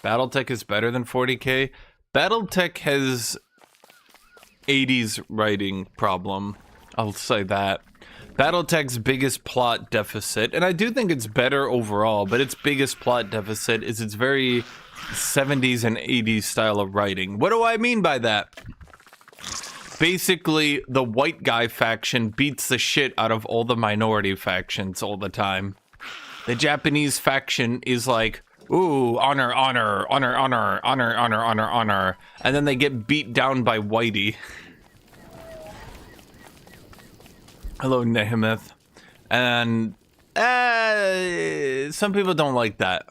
A: Battletech is better than 40K. Battletech has 80s writing problem, I'll say that. Battletech's biggest plot deficit, and I do think it's better overall, but its biggest plot deficit is its very 70s and 80s style of writing. What do I mean by that? Basically, the white guy faction beats the shit out of all the minority factions all the time. The Japanese faction is like, ooh, honor, honor, honor, honor, honor, honor, honor, honor. And then they get beat down by Whitey. Hello, Nehemeth. And some people don't like that.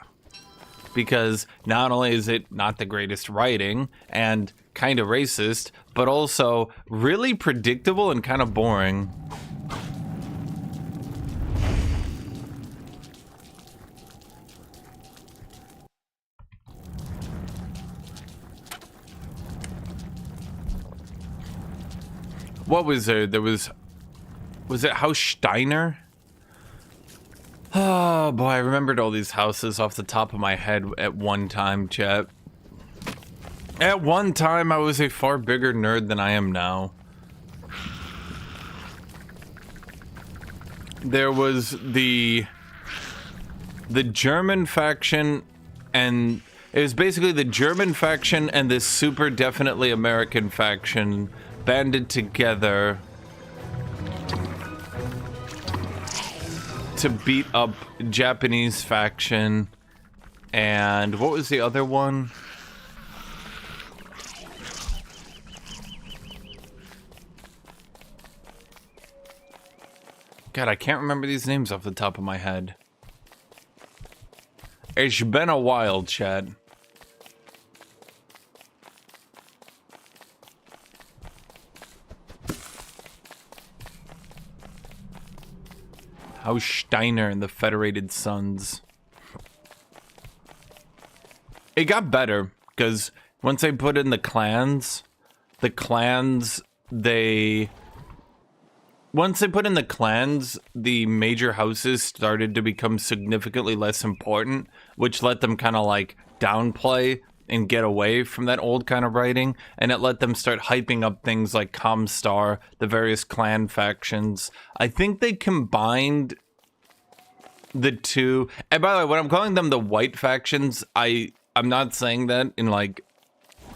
A: Because not only is it not the greatest writing and kind of racist, but also really predictable and kind of boring. What was there? Was it House Steiner? Oh boy, I remembered all these houses off the top of my head at one time, chat. At one time, I was a far bigger nerd than I am now. There was the German faction, and it was basically the German faction and this super definitely American faction banded together to beat up Japanese faction. And what was the other one? God, I can't remember these names off the top of my head. It's been a while, Chad. House Steiner and the Federated Sons. It got better, because once they put in the clans, once they put in the clans, the major houses started to become significantly less important, which let them kind of like downplay and get away from that old kind of writing, and it let them start hyping up things like Comstar, the various clan factions. I think they combined the two, and by the way, when I'm calling them the white factions, I'm not saying that in like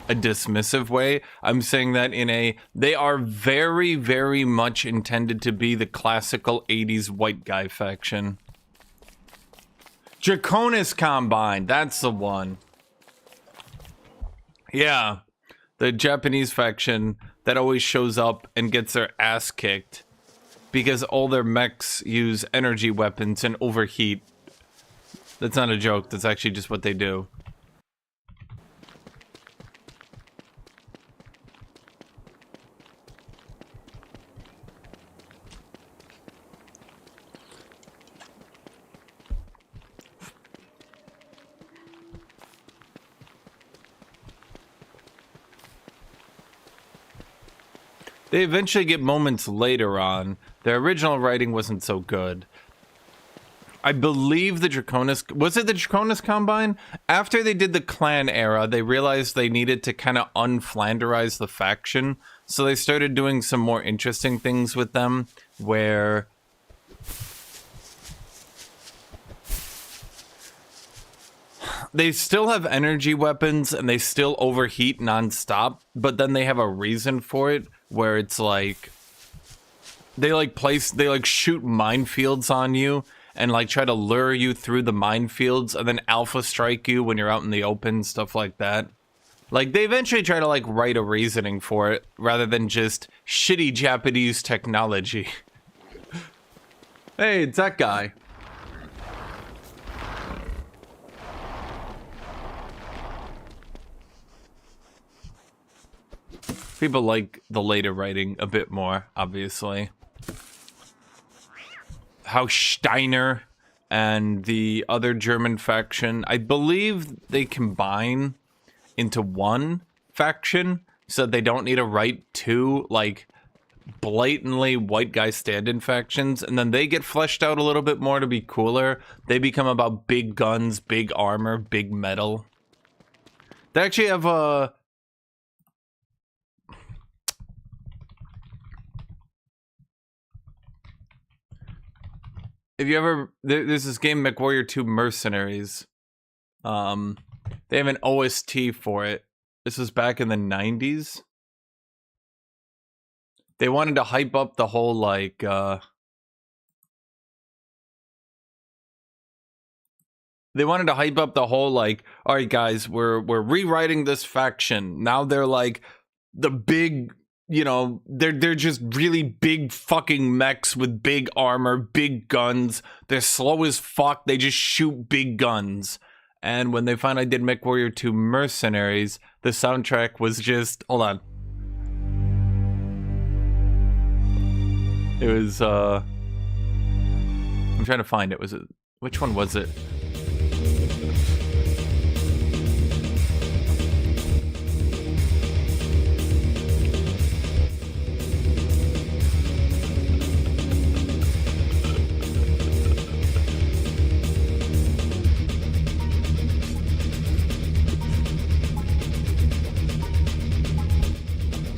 A: a dismissive way. I'm saying that in a, they are very, very much intended to be the classical 80s white guy faction. Draconis Combine, that's the one. Yeah, the Japanese faction that always shows up and gets their ass kicked because all their mechs use energy weapons and overheat. That's not a joke, that's actually just what they do. They eventually get moments later on. Their original writing wasn't so good. I believe the Draconis... Was it the Draconis Combine? After they did the clan era, they realized they needed to kind of unflanderize the faction. So they started doing some more interesting things with them, where... They still have energy weapons and they still overheat nonstop, but then they have a reason for it, where it's like they shoot minefields on you and like try to lure you through the minefields and then alpha strike you when you're out in the open, stuff like that. Like they eventually try to like write a reasoning for it rather than just shitty Japanese technology. Hey, it's that guy. People like the later writing a bit more, obviously. House Steiner and the other German faction, I believe they combine into one faction, so they don't need to write two, like, blatantly white guy stand-in factions, and then they get fleshed out a little bit more to be cooler. They become about big guns, big armor, big metal. They actually have a... If you ever, there's this game MechWarrior 2 Mercenaries. They have an OST for it. This was back in the 90s. They wanted to hype up the whole like they wanted to hype up the whole like, all right guys, we're rewriting this faction. Now they're like the big, you know, they're just really big fucking mechs with big armor, big guns. They're slow as fuck. They just shoot big guns. And when they finally did MechWarrior 2 Mercenaries, the soundtrack was just... Hold on. It was, I'm trying to find it. Was it... Which one was it?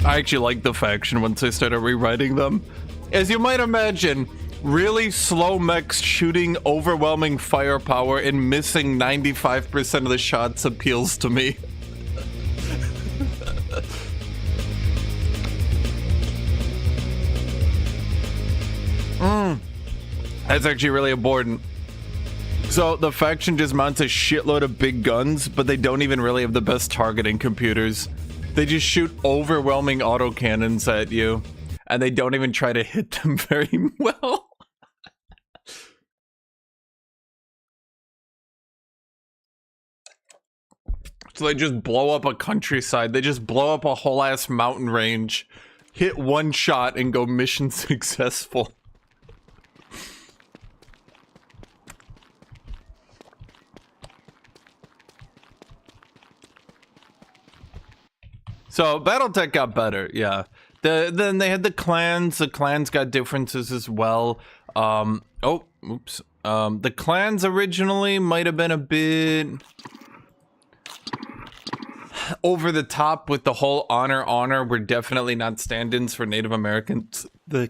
A: I actually liked the faction once I started rewriting them. As you might imagine, really slow mechs shooting overwhelming firepower and missing 95% of the shots appeals to me. That's actually really important. So the faction just mounts a shitload of big guns, but they don't even really have the best targeting computers. They just shoot overwhelming autocannons at you, and they don't even try to hit them very well. So they just blow up a countryside. They just blow up a whole ass mountain range, hit one shot, and go mission successful. So BattleTech got better, yeah. Then they had the clans. The clans got differences as well. Oh, oops. The clans originally might have been a bit over the top with the whole honor. We're definitely not stand-ins for Native Americans. But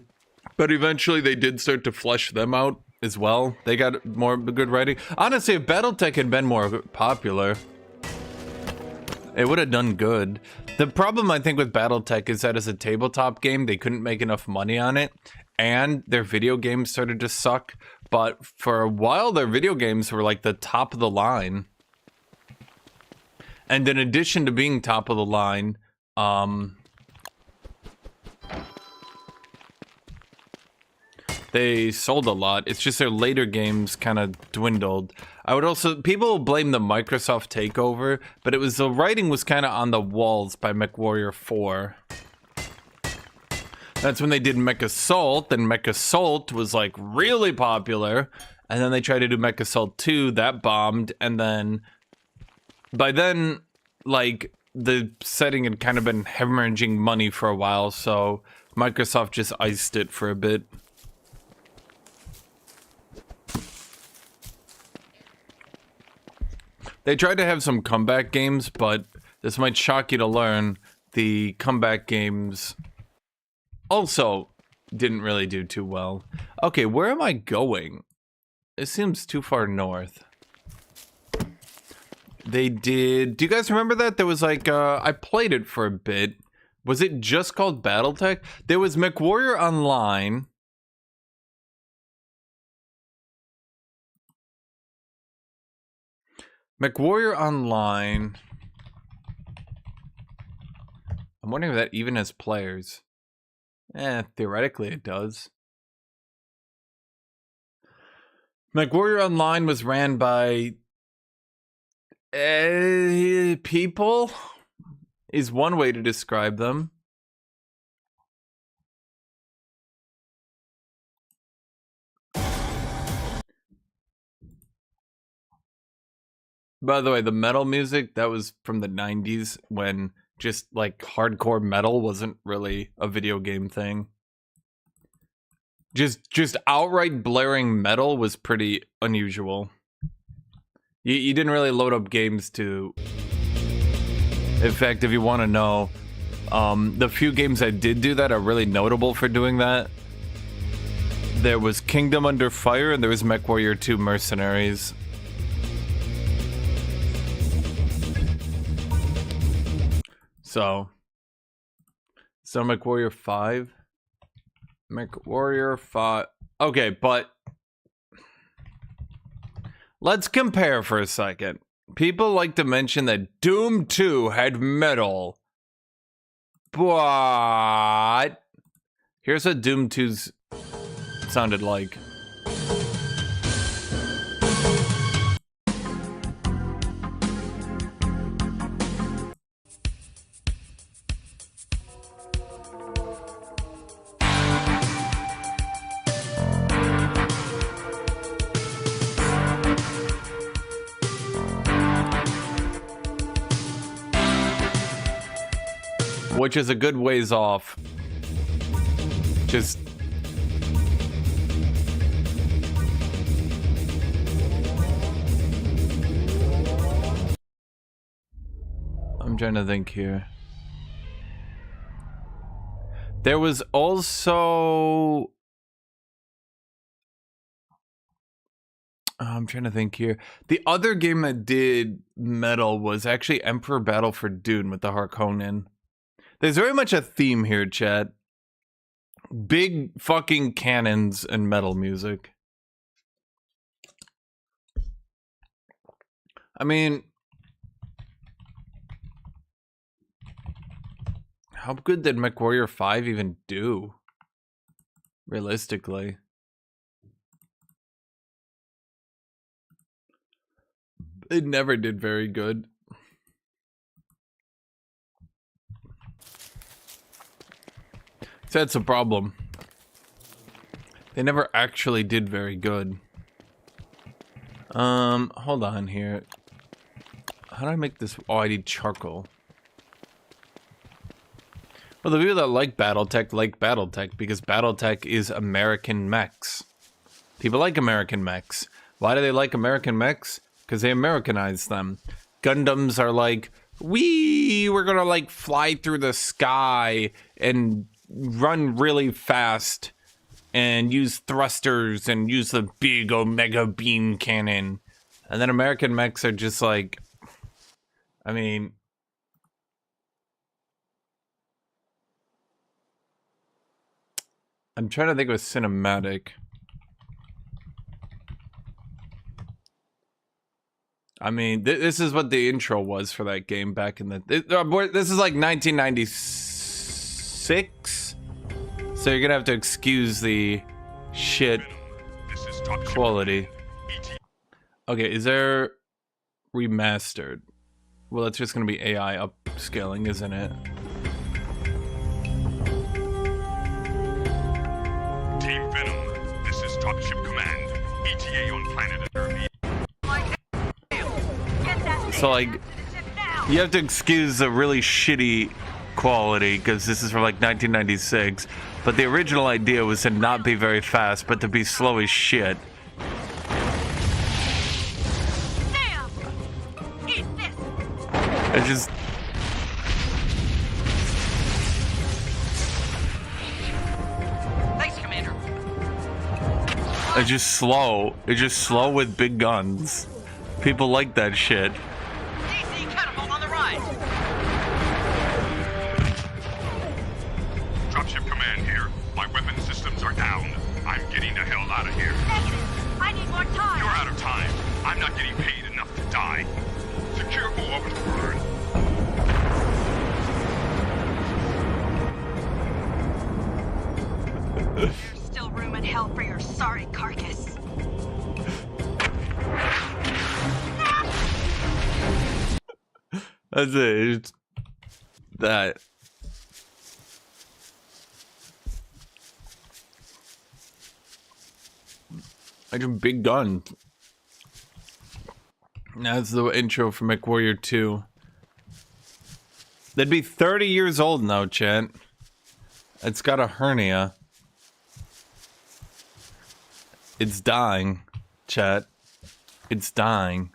A: eventually they did start to flesh them out as well. They got more good writing. Honestly, if BattleTech had been more popular, it would have done good. The problem, I think, with BattleTech is that as a tabletop game, they couldn't make enough money on it, and their video games started to suck. But for a while, their video games were like the top of the line. And in addition to being top of the line, they sold a lot. It's just their later games kind of dwindled. I would also, people blame the Microsoft takeover, but it was, the writing was kind of on the walls by MechWarrior 4. That's when they did Mech Assault, and Mech Assault was like really popular. And then they tried to do Mech Assault 2, that bombed, and then by then, like, the setting had kind of been hemorrhaging money for a while, so Microsoft just iced it for a bit. They tried to have some comeback games, but this might shock you to learn, the comeback games also didn't really do too well. Okay, where am I going? It seems too far north. They did... Do you guys remember that? There was like, I played it for a bit. Was it just called BattleTech? There was MechWarrior Online. MechWarrior Online. I'm wondering if that even has players. Theoretically it does. MechWarrior Online was ran by people is one way to describe them. By the way, the metal music, that was from the 90s when just like hardcore metal wasn't really a video game thing. Just outright blaring metal was pretty unusual. You didn't really load up games to... In fact, if you want to know, the few games I did do that are really notable for doing that. There was Kingdom Under Fire, and there was MechWarrior 2 Mercenaries. So MechWarrior 5. MechWarrior 5. Okay, but let's compare for a second. People like to mention that Doom 2 had metal. But here's what Doom 2's sounded like. Which is a good ways off. Just... I'm trying to think here. There was also... I'm trying to think here. The other game that did metal was actually Emperor Battle for Dune with the Harkonnen. There's very much a theme here, chat. Big fucking cannons and metal music. I mean, how good did MechWarrior 5 even do? Realistically. It never did very good. That's a problem. They never actually did very good. Hold on here. How do I make this? Oh, I need charcoal. Well, the people that like Battletech because Battletech is American mechs. People like American mechs. Why do they like American mechs? Because they Americanize them. Gundams are like, we're gonna like fly through the sky and run really fast and use thrusters and use the big Omega beam cannon. And then American mechs are just like, I mean, I'm trying to think of a cinematic. I mean, this is what the intro was for that game back in the... this is like 1996? So you're gonna have to excuse the shit quality. Okay, is there remastered? Well, it's just gonna be AI upscaling, isn't it?
D: Team Venom, this is Top Ship Command. ETA on planet Earth.
A: So, like, you have to excuse the really shitty quality because this is from like 1996. But the original idea was to not be very fast, but to be slow as shit. It just...
E: Thanks, Commander.
A: It's just slow. It's just slow with big guns. People like that shit.
E: DC catapult on the rise.
D: Dropship Command here. My weapon systems are down. I'm getting the hell out of here.
E: Negative. I need more time.
D: You're out of time. I'm not getting paid enough to die. Secure all of it. Burn.
E: There's still room in hell for your sorry carcass.
A: That's it. It's that. Like a big gun. That's the intro for MechWarrior 2. They'd be 30 years old now, chat. It's got a hernia. It's dying, chat. It's dying.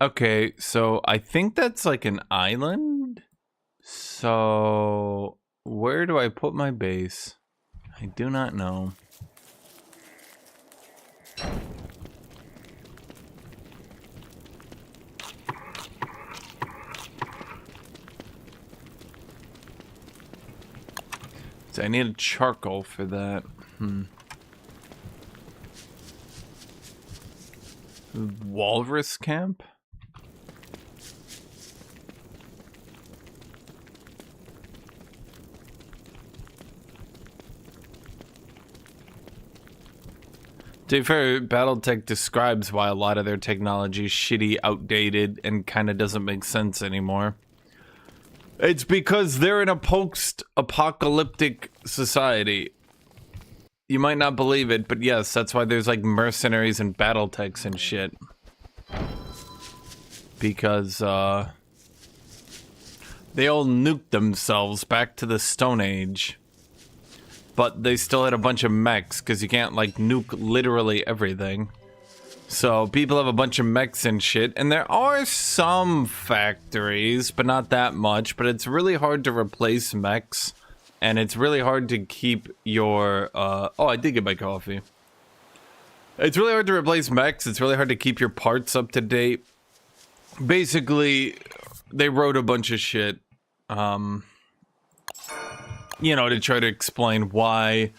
A: Okay, so I think that's like an island. So where do I put my base? I do not know. So I need a charcoal for that. Walrus camp? To be fair, Battletech describes why a lot of their technology is shitty, outdated, and kind of doesn't make sense anymore. It's because they're in a post-apocalyptic society. You might not believe it, but yes, that's why there's like mercenaries and Battletechs and shit. Because, they all nuked themselves back to the Stone Age. But they still had a bunch of mechs, because you can't, like, nuke literally everything. So, people have a bunch of mechs and shit, and there are some factories, but not that much, but it's really hard to replace mechs and it's really hard to keep your oh, I did get my coffee. It's really hard to replace mechs. It's really hard to keep your parts up to date. Basically, they wrote a bunch of shit, you know, to try to explain why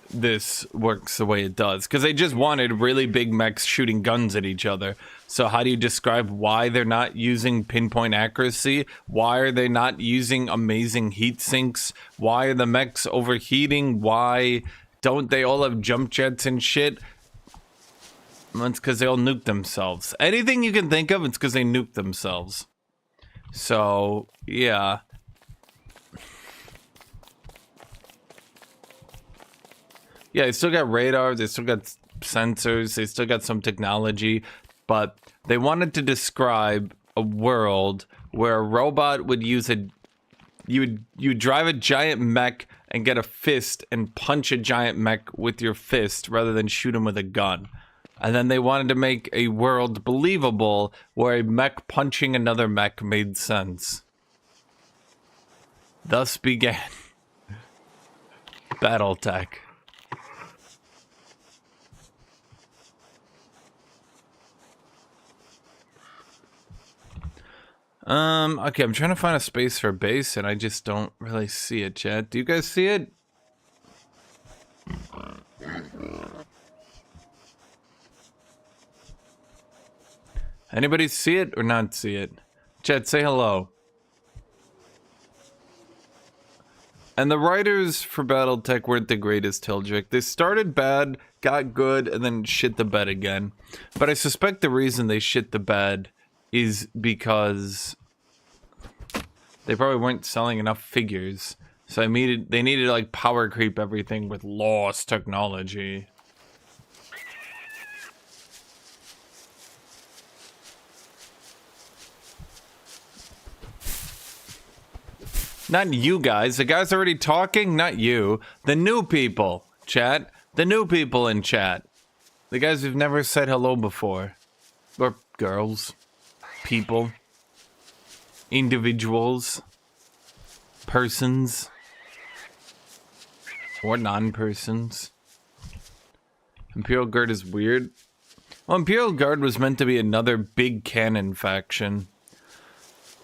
A: this works the way it does. Because they just wanted really big mechs shooting guns at each other. So how do you describe why they're not using pinpoint accuracy? Why are they not using amazing heat sinks? Why are the mechs overheating? Why don't they all have jump jets and shit? Well, it's because they all nuke themselves. Anything you can think of, it's because they nuke themselves. So, yeah. Yeah, they still got radar, they still got sensors, they still got some technology, but they wanted to describe a world where a robot would use a... You drive a giant mech and get a fist and punch a giant mech with your fist rather than shoot him with a gun. And then they wanted to make a world believable where a mech punching another mech made sense. Thus began Battletech. Okay, I'm trying to find a space for base and I just don't really see it, chat. Do you guys see it? Anybody see it or not see it? Chat, say hello. And the writers for Battletech weren't the greatest, Tildrick. They started bad, got good, and then shit the bed again. But I suspect the reason they shit the bed is because they probably weren't selling enough figures. So they needed to like power creep everything with lost technology. Not you guys. The guys already talking? Not you. The new people, chat. The new people in chat. The guys who've never said hello before. Or girls. People. Individuals. Persons. Or non-persons. Imperial Guard is weird. Well, Imperial Guard was meant to be another big cannon faction.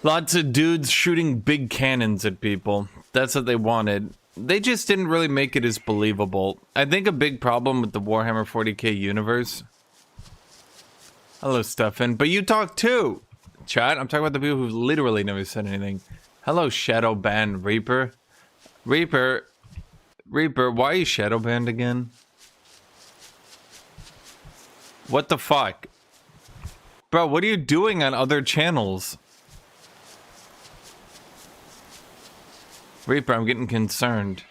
A: Lots of dudes shooting big cannons at people. That's what they wanted. They just didn't really make it as believable. I think a big problem with the Warhammer 40k universe... Hello, Stefan. But you talk too! Chat, I'm talking about the people who literally never said anything. Hello, Shadowban Reaper. Reaper, why are you Shadowbanned again? What the fuck? Bro, what are you doing on other channels? Reaper, I'm getting concerned.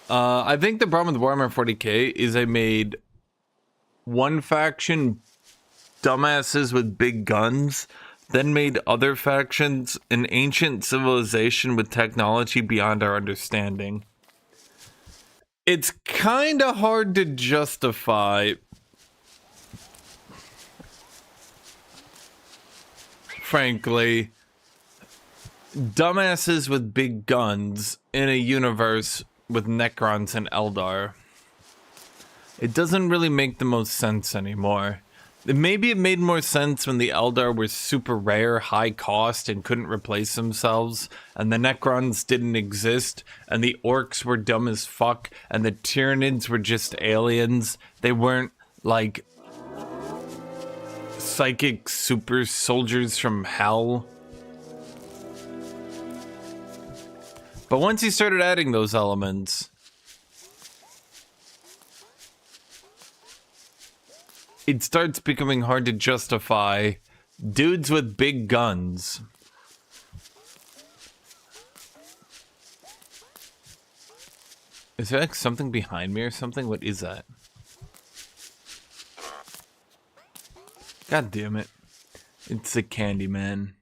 A: I think the problem with Warhammer 40k is they made one faction dumbasses with big guns, then made other factions an ancient civilization with technology beyond our understanding. It's kind of hard to justify, frankly, dumbasses with big guns in a universe with Necrons and Eldar. It doesn't really make the most sense anymore. Maybe it made more sense when the Eldar were super rare, high cost, and couldn't replace themselves, and the Necrons didn't exist, and the Orcs were dumb as fuck, and the Tyranids were just aliens. They weren't, like, psychic super soldiers from hell. But once he started adding those elements, it starts becoming hard to justify dudes with big guns. Is there like something behind me or something? What is that? God damn it. It's the Candyman.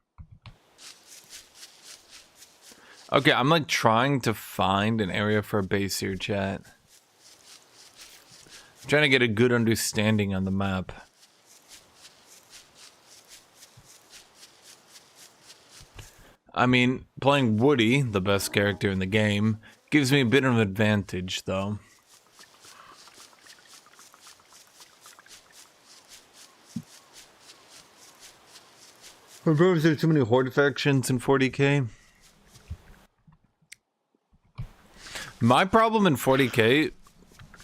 A: Okay, I'm like trying to find an area for a base here, chat. I'm trying to get a good understanding on the map. I mean, playing Woody, the best character in the game, gives me a bit of an advantage, though. Remember, there too many horde factions in 40k? My problem in 40k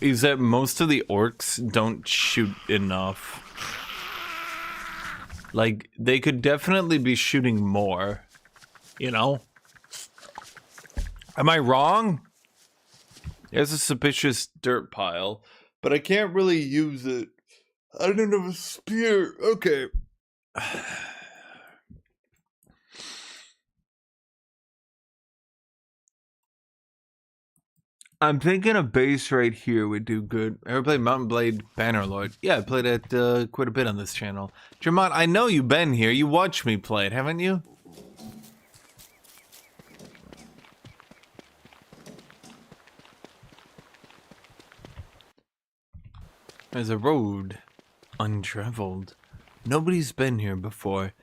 A: is that most of the orcs don't shoot enough. Like, they could definitely be shooting more, you know? Am I wrong? There's a suspicious dirt pile, but I can't really use it. I don't have a spear. Okay. I'm thinking a base right here would do good. Ever played Mountain Blade Bannerlord? Yeah, I played it quite a bit on this channel. Jermont, I know you've been here. You watched me play it, haven't you? There's a road untraveled. Nobody's been here before,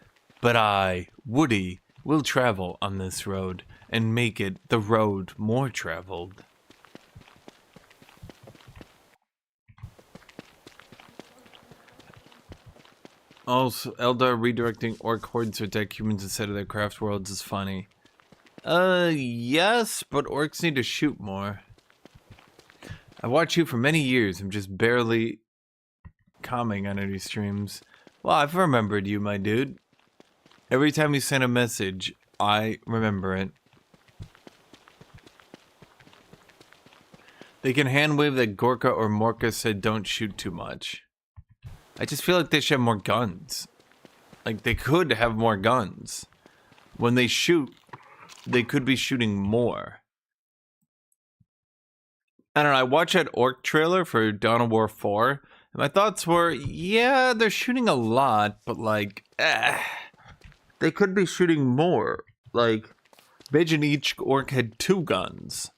A: but I, Woody, will travel on this road and make it the road more traveled. Also, Eldar redirecting orc hordes to attack humans instead of their craft worlds is funny. Yes, but orcs need to shoot more. I watched you for many years. I'm just barely commenting on any streams. Well, I've remembered you, my dude. Every time you send a message, I remember it. They can hand wave that Gorka or Morka said don't shoot too much. I just feel like they should have more guns. Like, they could have more guns. When they shoot, they could be shooting more. I don't know, I watched that orc trailer for Dawn of War 4, and my thoughts were, yeah, they're shooting a lot, but like, they could be shooting more. Like, imagine each orc had 2 guns.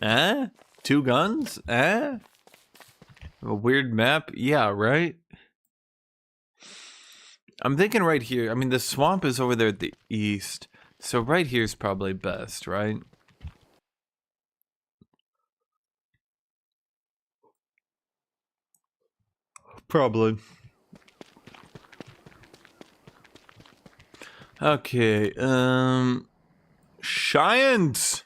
A: 2 guns? A weird map? Yeah, right? I'm thinking right here. I mean, the swamp is over there at the east. So right here is probably best, right? Probably. Okay, Giants!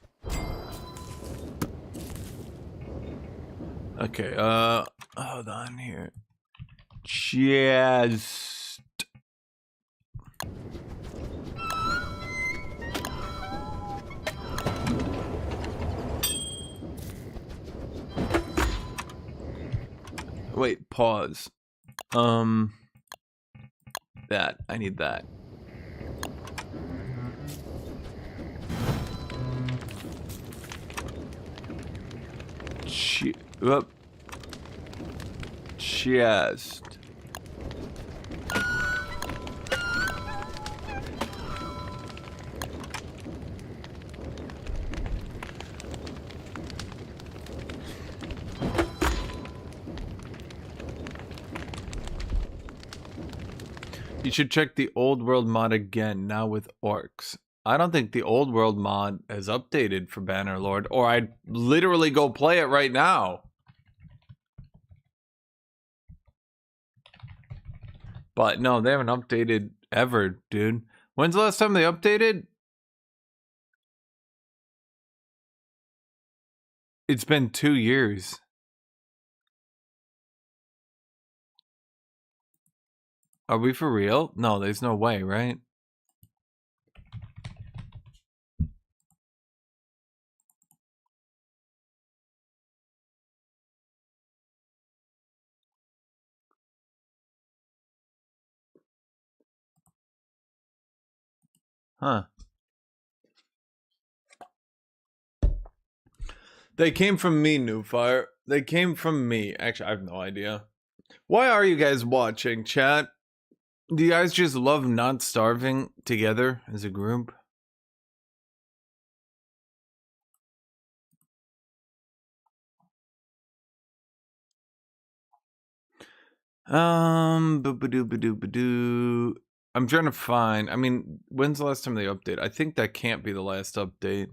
A: Okay, hold on here. Just... Wait, pause. That. I need that. Whoop. Chest. You should check the old world mod again, now with orcs. I don't think the old world mod has updated for Bannerlord, or I'd literally go play it right now. But no, they haven't updated ever, dude. When's the last time they updated? It's been 2 years. Are we for real? No, there's no way, right? Huh. They came from me, Newfire. They came from me. Actually, I have no idea. Why are you guys watching, chat? Do you guys just love not starving together as a group? Boop-a-doo-ba-doo-ba-doo. I'm trying to find. I mean, when's the last time they update? I think that can't be the last update.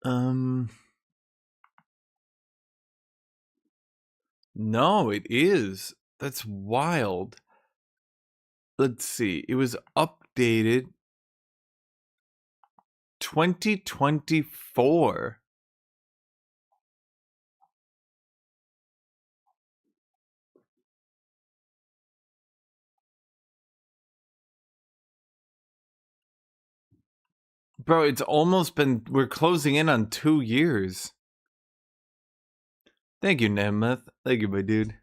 A: No, it is. That's wild. Let's see. It was updated 2024. Bro, it's almost been, we're closing in on 2 years. Thank you, Nemeth. Thank you, my dude.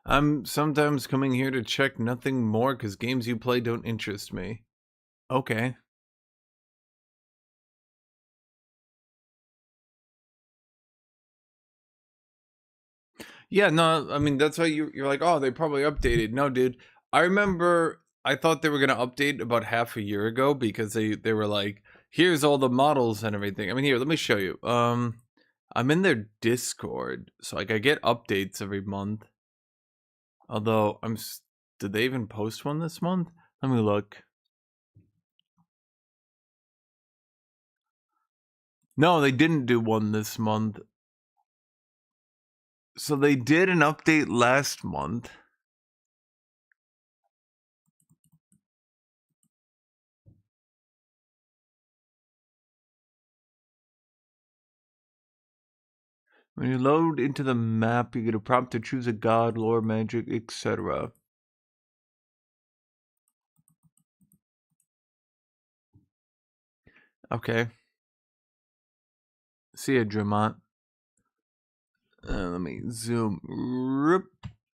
A: I'm sometimes coming here to check nothing more because games you play don't interest me. Okay. Yeah, no, I mean, that's why you're like, oh, they probably updated. No, dude. I remember I thought they were going to update about half a year ago because they were like, here's all the models and everything. I mean, here, let me show you. I'm in their Discord, so like I get updates every month. Although did they even post one this month? Let me look. No, they didn't do one this month. So they did an update last month. When you load into the map, you get a prompt to choose a god, lore, magic, etc. Okay. See ya, Dramont. Let me zoom.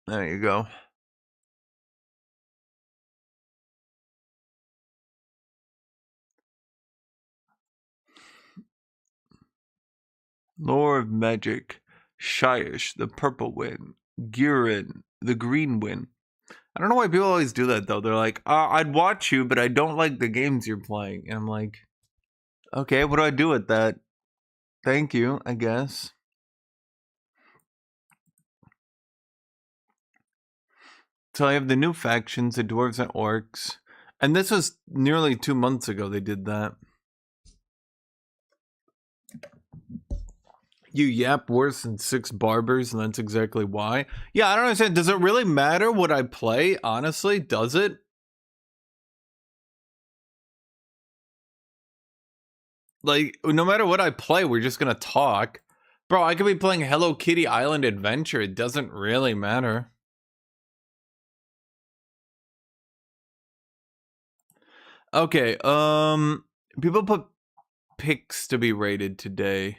A: There you go. Lore of magic. Shyish, the purple wind. Girin, the green wind. I don't know why people always do that, though. They're like, I'd watch you, but I don't like the games you're playing. And I'm like, okay, what do I do with that? Thank you, I guess. So I have the new factions, the dwarves and orcs. And this was nearly 2 months ago they did that. You yap worse than 6 barbers, and that's exactly why. Yeah, I don't understand. Does it really matter what I play? Honestly, does it? Like, no matter what I play, we're just gonna talk. Bro, I could be playing Hello Kitty Island Adventure. It doesn't really matter. Okay, people put picks to be rated today.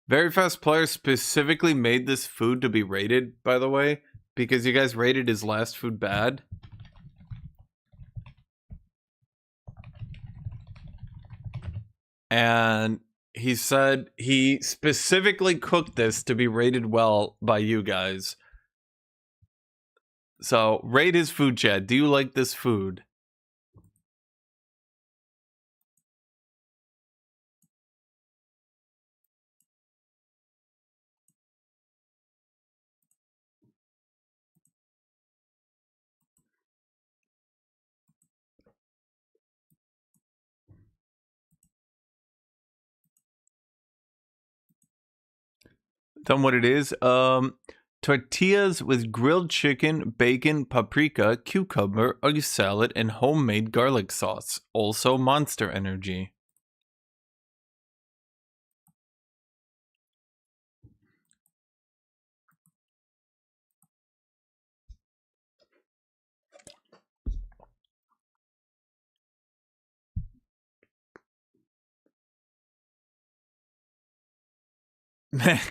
A: Very Fast Player specifically made this food to be rated, by the way, because you guys rated his last food bad. And he said he specifically cooked this to be rated well by you guys. So, rate his food, Chad. Do you like this food? Tell them what it is. Tortillas with grilled chicken, bacon, paprika, cucumber, egg salad, and homemade garlic sauce. Also Monster Energy.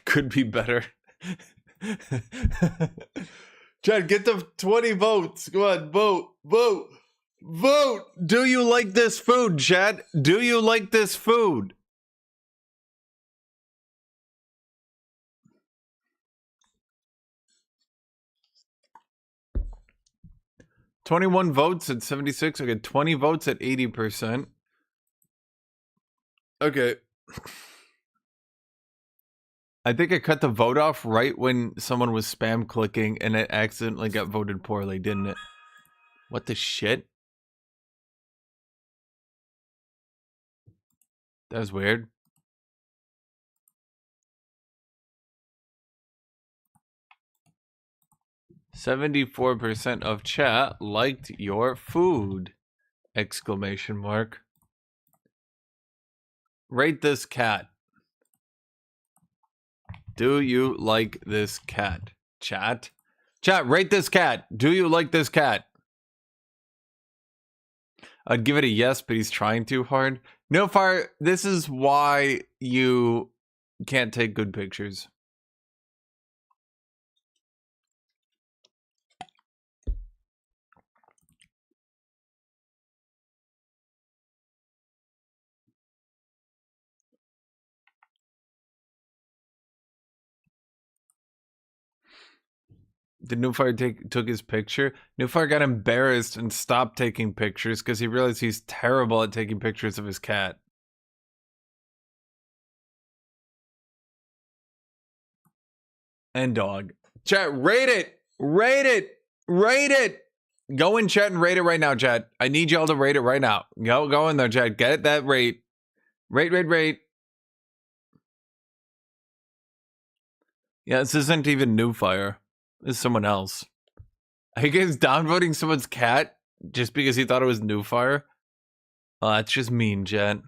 A: Could be better. Chad, get the 20 votes. Go on, vote. Vote! Do you like this food, chat? Do you like this food? $21 votes at 76. Okay, 20 votes at 80%. Okay. I think I cut the vote off right when someone was spam clicking and it accidentally got voted poorly, didn't it? What the shit? That was weird. "74% of chat liked your food!" Exclamation mark. Rate this cat. Do you like this cat? Chat? Chat, rate this cat. Do you like this cat? I'd give it a yes, but he's trying too hard. No fire. This is why you can't take good pictures. Did Newfire took his picture? Newfire got embarrassed and stopped taking pictures because he realized he's terrible at taking pictures of his cat. And dog. Chat, rate it! Rate it! Rate it! Go in chat and rate it right now, chat. I need y'all to rate it right now. Go in there, chat. Get it that rate. Rate. Yeah, this isn't even Newfire. This is someone else. Are you guys downvoting someone's cat just because he thought it was Newfire? Oh, that's just mean, chat.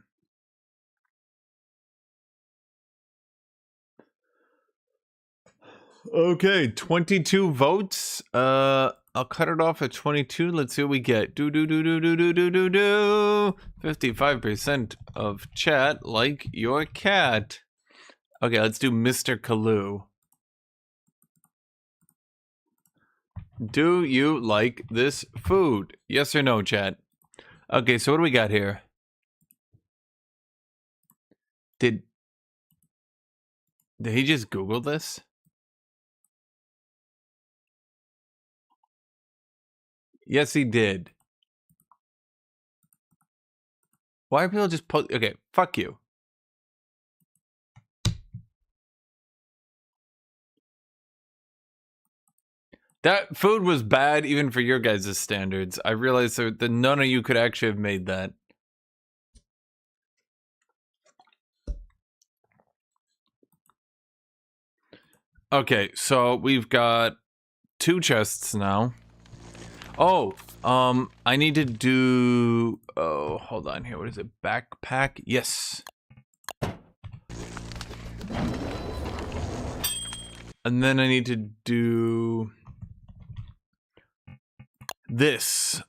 A: Okay, 22 votes. I'll cut it off at 22. Let's see what we get. 55% of chat like your cat. Okay, let's do Mr. Kalu. Do you like this food? Yes or no, chat? Okay, so what do we got here? Did he just Google this? Yes, he did. Why are people just okay, fuck you. That food was bad even for your guys' standards. I realized that none of you could actually have made that. Okay, so we've got 2 chests now. Oh, I need to do... Oh, hold on here. What is it? Backpack? Yes. And then I need to do... this.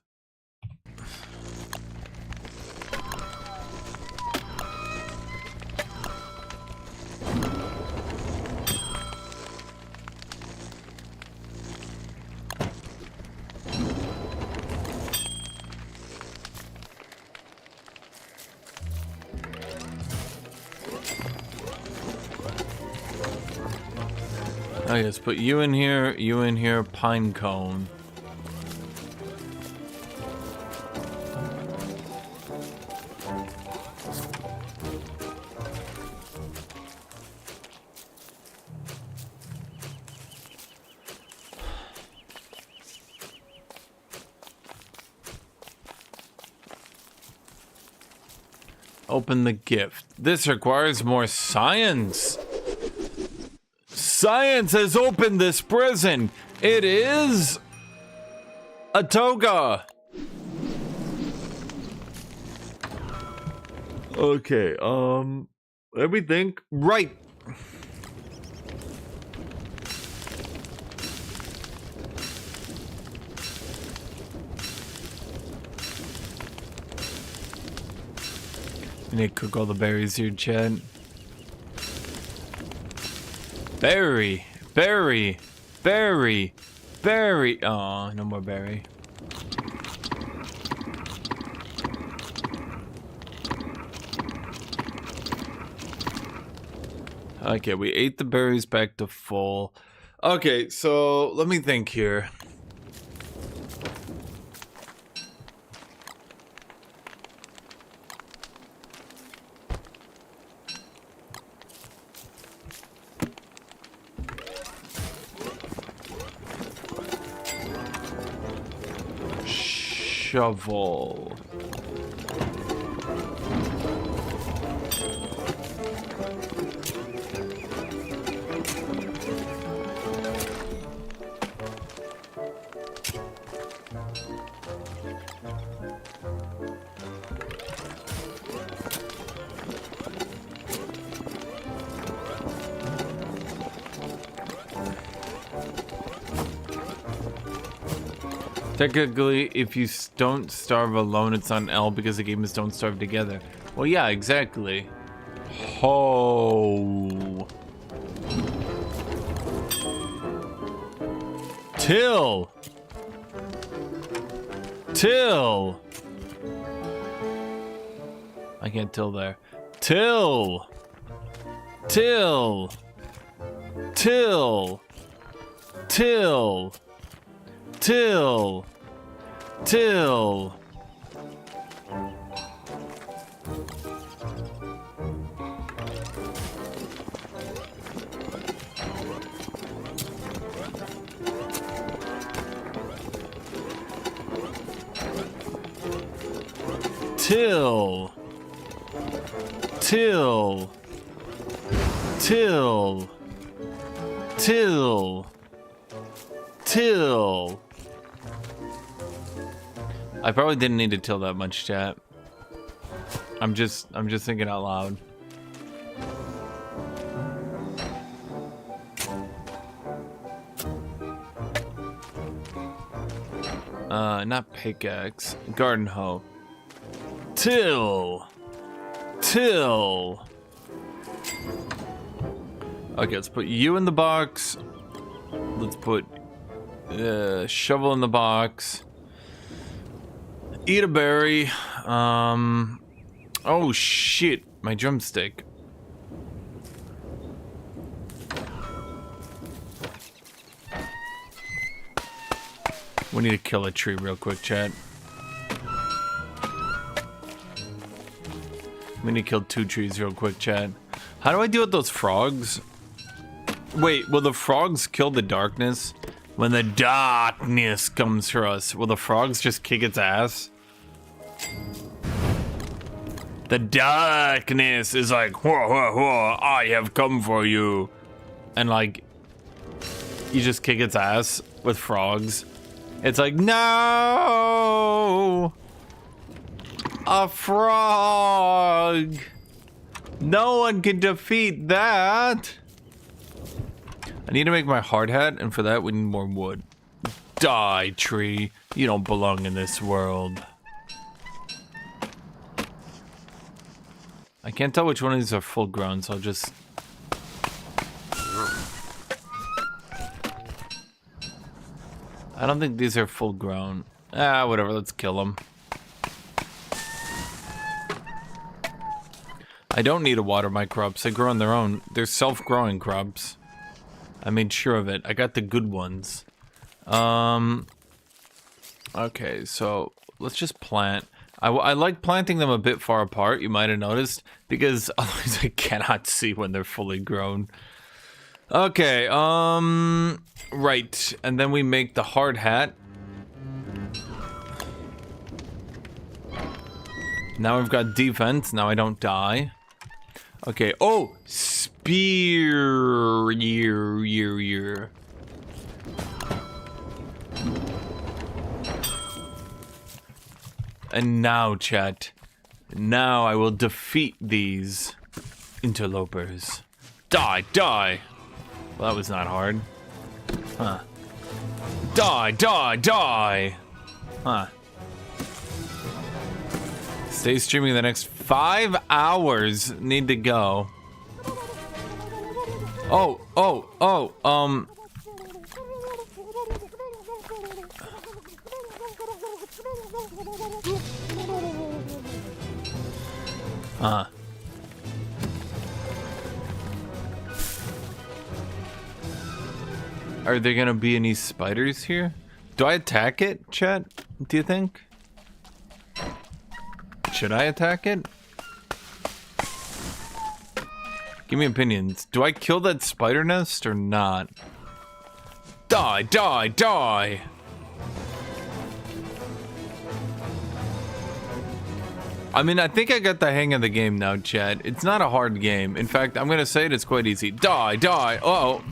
A: Oh yes, put you in here, pine cone. Open the gift. This requires more science. Science has opened this prison. It is a toga. Okay, let me think. Right. I need to cook all the berries here, Chad. Berry. Oh, no more berry. Okay, we ate the berries back to full. Okay, so let me think here. Shovel. Technically, if you don't starve alone, it's on L because the game is don't starve together. Well, yeah, exactly. Ho. Till. Till. I can't till there. Till. Till. Till. Till. Till. Till. Till. Till. Till. Till. Till. I probably didn't need to till that much, chat. I'm just thinking out loud. Not pickaxe, garden hoe. Till. Till. Okay, let's put you in the box. Let's put shovel in the box. Eat a berry. Oh shit, my drumstick. We need to kill a tree real quick, chat. We need to kill 2 trees real quick, chat. How do I deal with those frogs? Wait, will the frogs kill the darkness? When the darkness comes for us, will the frogs just kick its ass? The darkness is like, whoa, whoa, whoa, I have come for you. And like, you just kick its ass with frogs. It's like, no! A frog! No one can defeat that! I need to make my hard hat, and for that we need more wood. Die, tree. You don't belong in this world. I can't tell which one of these are full grown, so I'll just... I don't think these are full grown. Ah, whatever, let's kill them. I don't need to water my crops, they grow on their own. They're self-growing crops. I made sure of it. I got the good ones. Okay, so let's just plant. I like planting them a bit far apart, you might have noticed, because otherwise I cannot see when they're fully grown. Okay, right, and then we make the hard hat. Now we've got defense, now I don't die. Okay, oh, spear, year. And now, chat, now I will defeat these interlopers. Die, die! Well, that was not hard. Huh. Die, die, die! Huh. Stay streaming the next 5 hours. Need to go. Oh. Are there gonna be any spiders here? Do I attack it, chat? Do you think? Should I attack it? Give me opinions. Do I kill that spider nest or not? Die, die, die! I mean, I think I got the hang of the game now, chat. It's not a hard game. In fact, I'm gonna say it's quite easy. Die, die, uh-oh.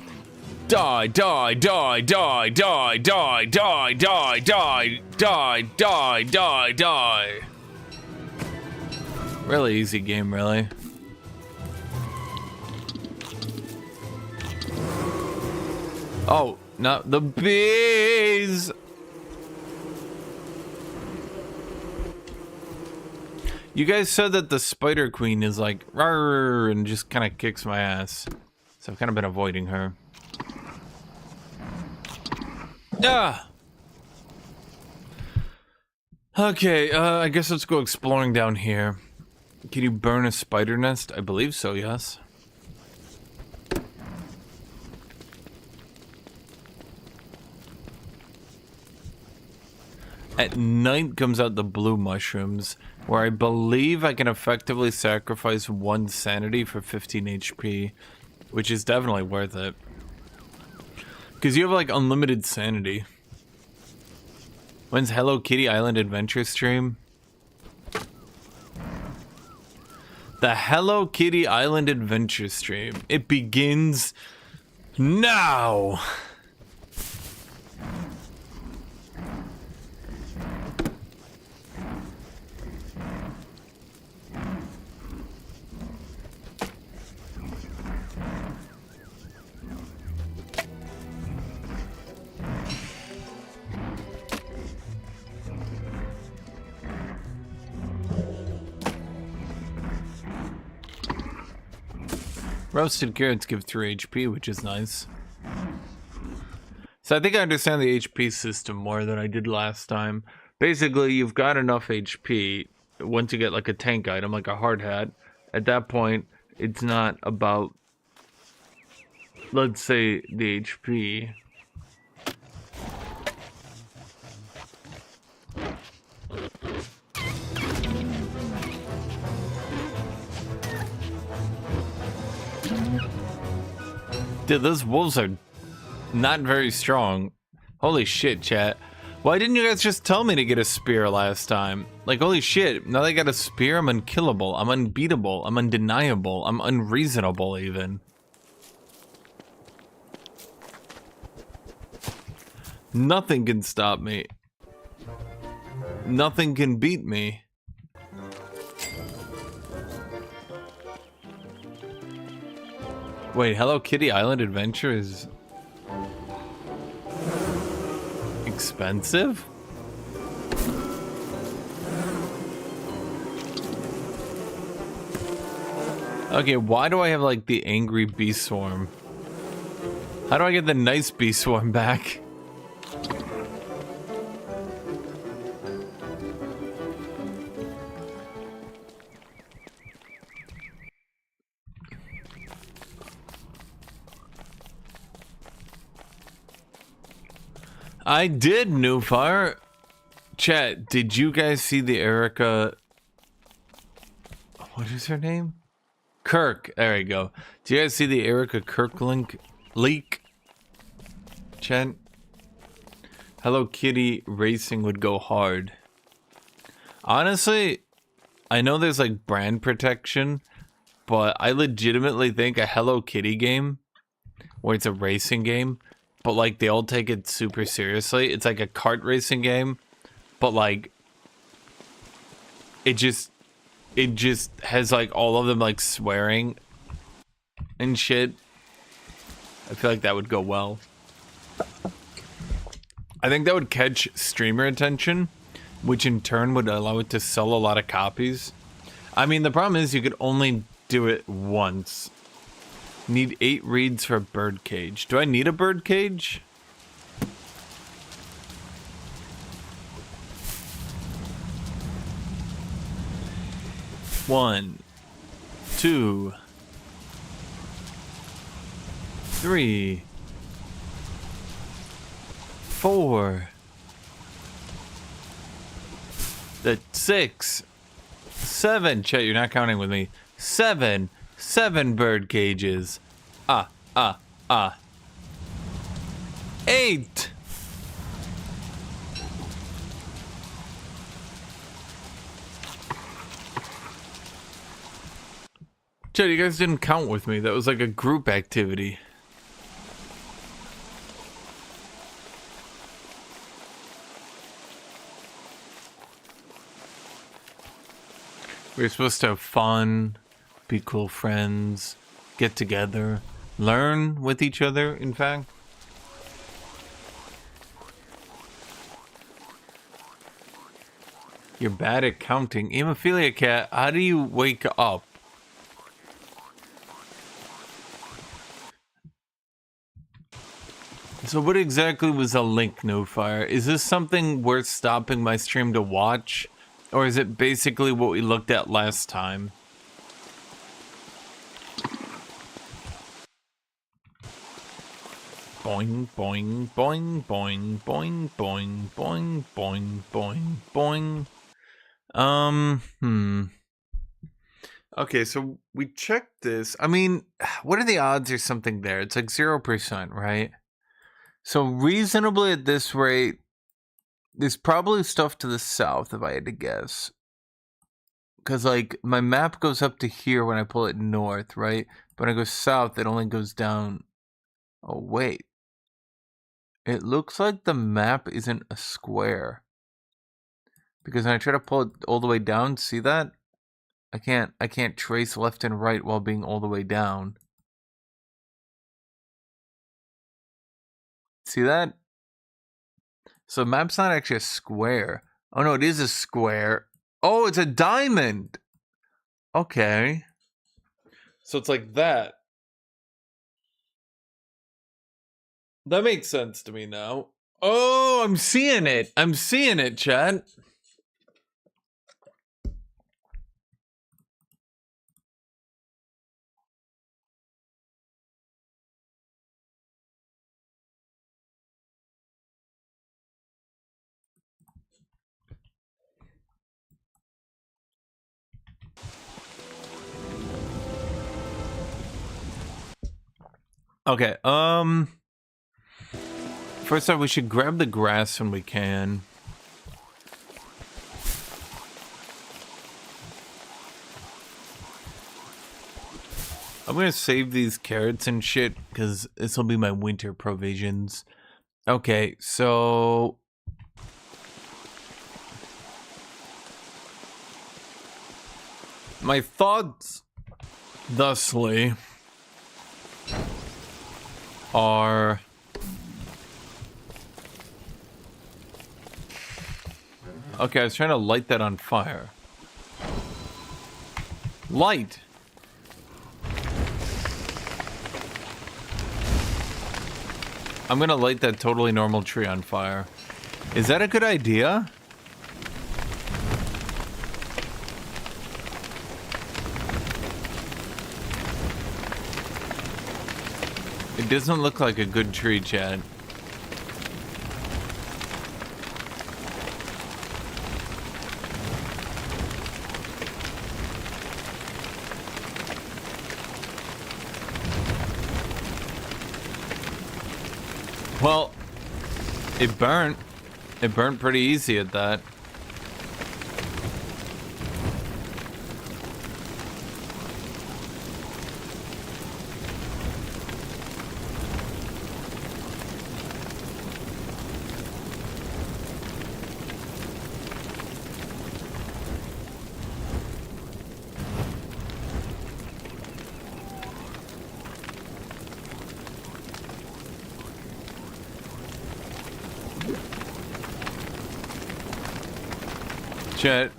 A: Die, die, die, die, die, die, die, die, die, die, die, die, die. Really easy game, really. Oh, not the bees! You guys said that the Spider Queen is like, rawr, and just kind of kicks my ass. So I've kind of been avoiding her. Ah! Okay, I guess let's go exploring down here. Can you burn a spider nest? I believe so, yes. At night comes out the blue mushrooms, where I believe I can effectively sacrifice 1 sanity for 15 HP, which is definitely worth it. Because you have like unlimited sanity. When's Hello Kitty Island Adventure stream? The Hello Kitty Island Adventure stream. It begins now! Roasted carrots give 3 HP, which is nice. So I think I understand the HP system more than I did last time. Basically, you've got enough HP once you get like a tank item, like a hard hat. At that point, it's not about, let's say, the HP. Dude, those wolves are not very strong. Holy shit, chat. Why didn't you guys just tell me to get a spear last time? Like, holy shit, now that I got a spear, I'm unkillable, I'm unbeatable, I'm undeniable, I'm unreasonable even. Nothing can stop me. Nothing can beat me. Wait, Hello Kitty Island Adventure is expensive? Okay, why do I have like the angry bee swarm? How do I get the nice bee swarm back? I did, New Fire. Chat, did you guys see the Erica? What is her name? Kirk. There you go. Do you guys see the Erica Kirk leak? Chat. Hello Kitty racing would go hard. Honestly, I know there's like brand protection, but I legitimately think a Hello Kitty game where it's a racing game, but like they all take it super seriously. It's like a kart racing game, but like it just has like all of them like swearing and shit. I feel like that would go well. I think that would catch streamer attention, which in turn would allow it to sell a lot of copies. I mean, the problem is you could only do it once. Need 8 reeds for a bird cage. Do I need a bird cage? One, 2, 3, 4. The 6. 7. Chet, you're not counting with me. 7 bird cages. 8. Chet, you guys didn't count with me. That was like a group activity. We're supposed to have fun, be cool friends, get together, learn with each other, in fact. You're bad at counting. Hemophilia cat, how do you wake up? So what exactly was a link, No Fire? Is this something worth stopping my stream to watch? Or is it basically what we looked at last time? Boing, boing, boing, boing, boing, boing, boing, boing, boing, boing. Okay, so we checked this. I mean, what are the odds there's something there? It's like 0%, right? So reasonably at this rate, there's probably stuff to the south, if I had to guess. Because, like, my map goes up to here when I pull it north, right? But when I go south, it only goes down. Oh, wait. It looks like the map isn't a square. Because when I try to pull it all the way down, see that? I can't trace left and right while being all the way down. See that? So the map's not actually a square. Oh no, it is a square. Oh, it's a diamond. Okay. So it's like that. That makes sense to me now. Oh, I'm seeing it. I'm seeing it, Chad. Okay, first off, we should grab the grass when we can. I'm gonna save these carrots and shit, because this will be my winter provisions. Okay, so... my thoughts, thusly, are... okay, I was trying to light that on fire. Light! I'm gonna light that totally normal tree on fire. Is that a good idea? It doesn't look like a good tree, Chad. Well, it burnt. It burnt pretty easy at that. Chet,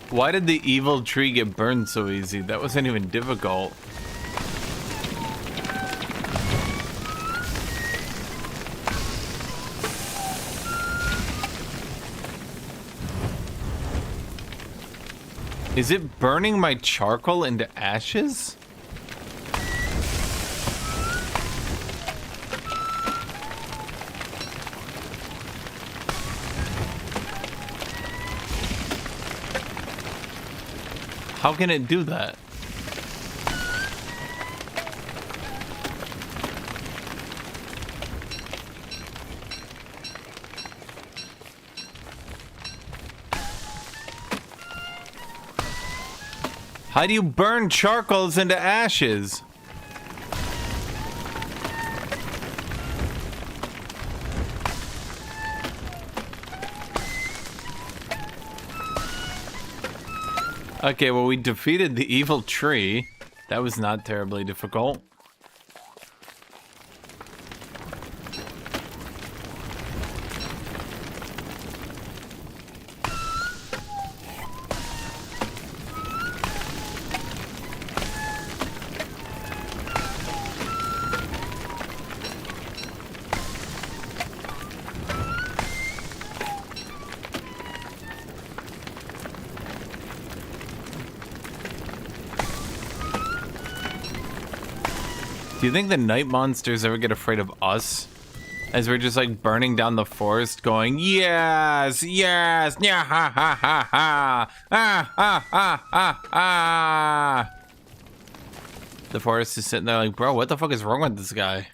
A: why did the evil tree get burned so easy? That wasn't even difficult. Is it burning my charcoal into ashes? How can it do that? How do you burn charcoals into ashes? Okay, well, we defeated the evil tree. That was not terribly difficult. Do you think the night monsters ever get afraid of us? As we're just like burning down the forest going, yes, yes, yeah, ha, ha, ha, ha, ah, ah, ah, ah, ah. The forest is sitting there like, bro, what the fuck is wrong with this guy?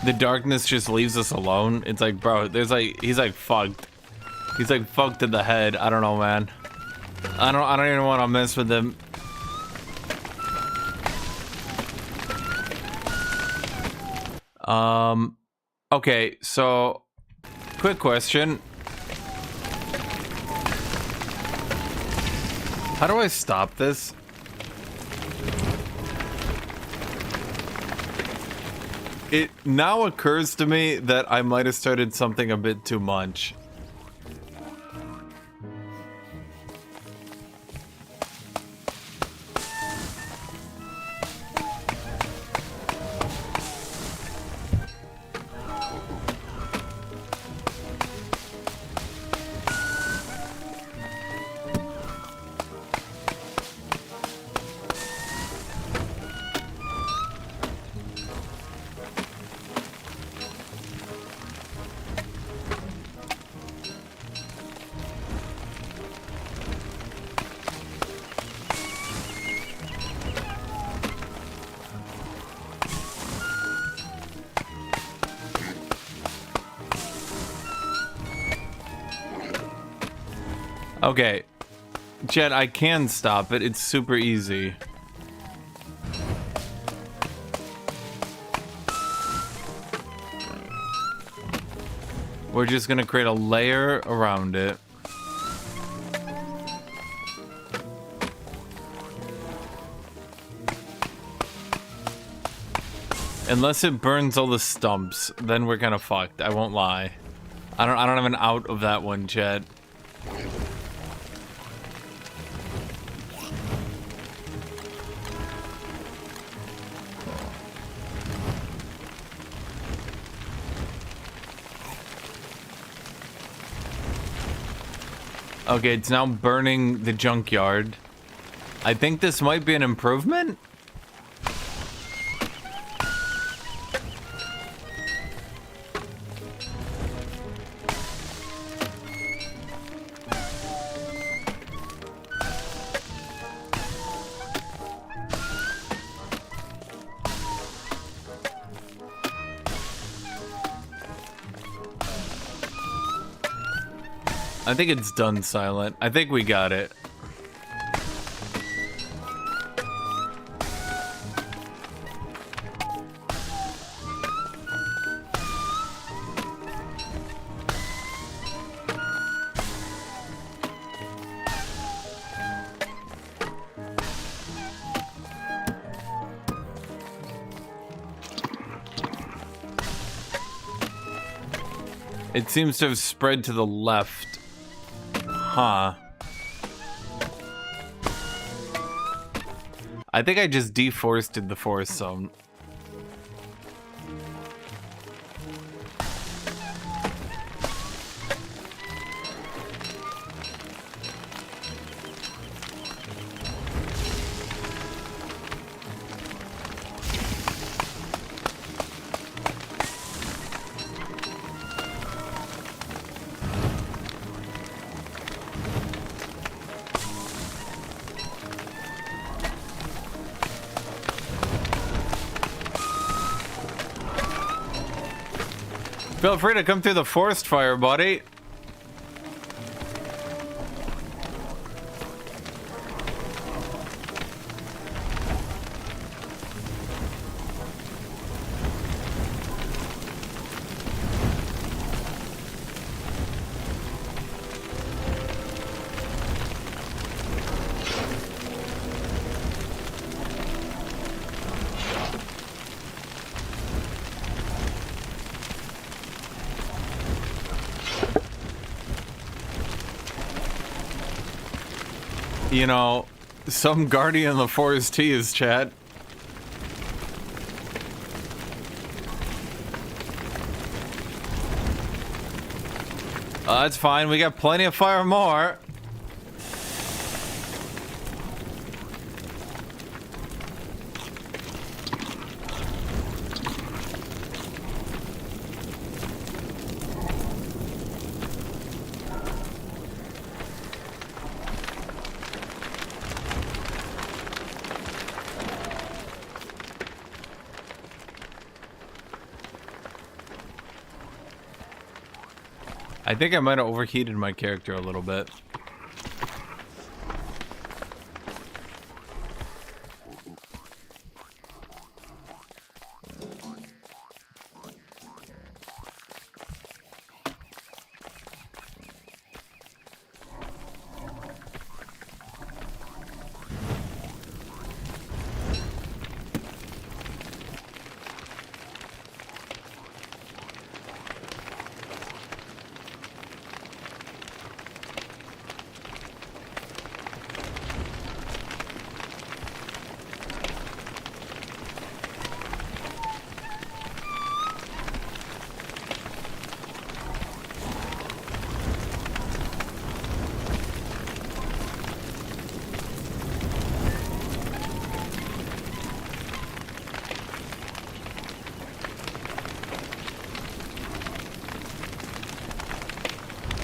A: The darkness just leaves us alone. It's like, bro, there's like, he's like fucked. He's like fucked in the head. I don't know, man. I don't even want to mess with him. Okay, so quick question. How do I stop this? It now occurs to me that I might have started something a bit too much. Okay, Jet, I can stop it. It's super easy. We're just gonna create a layer around it. Unless it burns all the stumps, then we're kind of fucked. I won't lie. I don't have an out of that one, Jet. Okay, it's now burning the junkyard. I think this might be an improvement. I think it's done, Silent. I think we got it. It seems to have spread to the left. Huh. I think I just deforested the forest zone. Feel free to come through the forest fire, buddy. You know, some guardian of the forest tea is chat. That's fine. We got plenty of fire more. I think I might have overheated my character a little bit.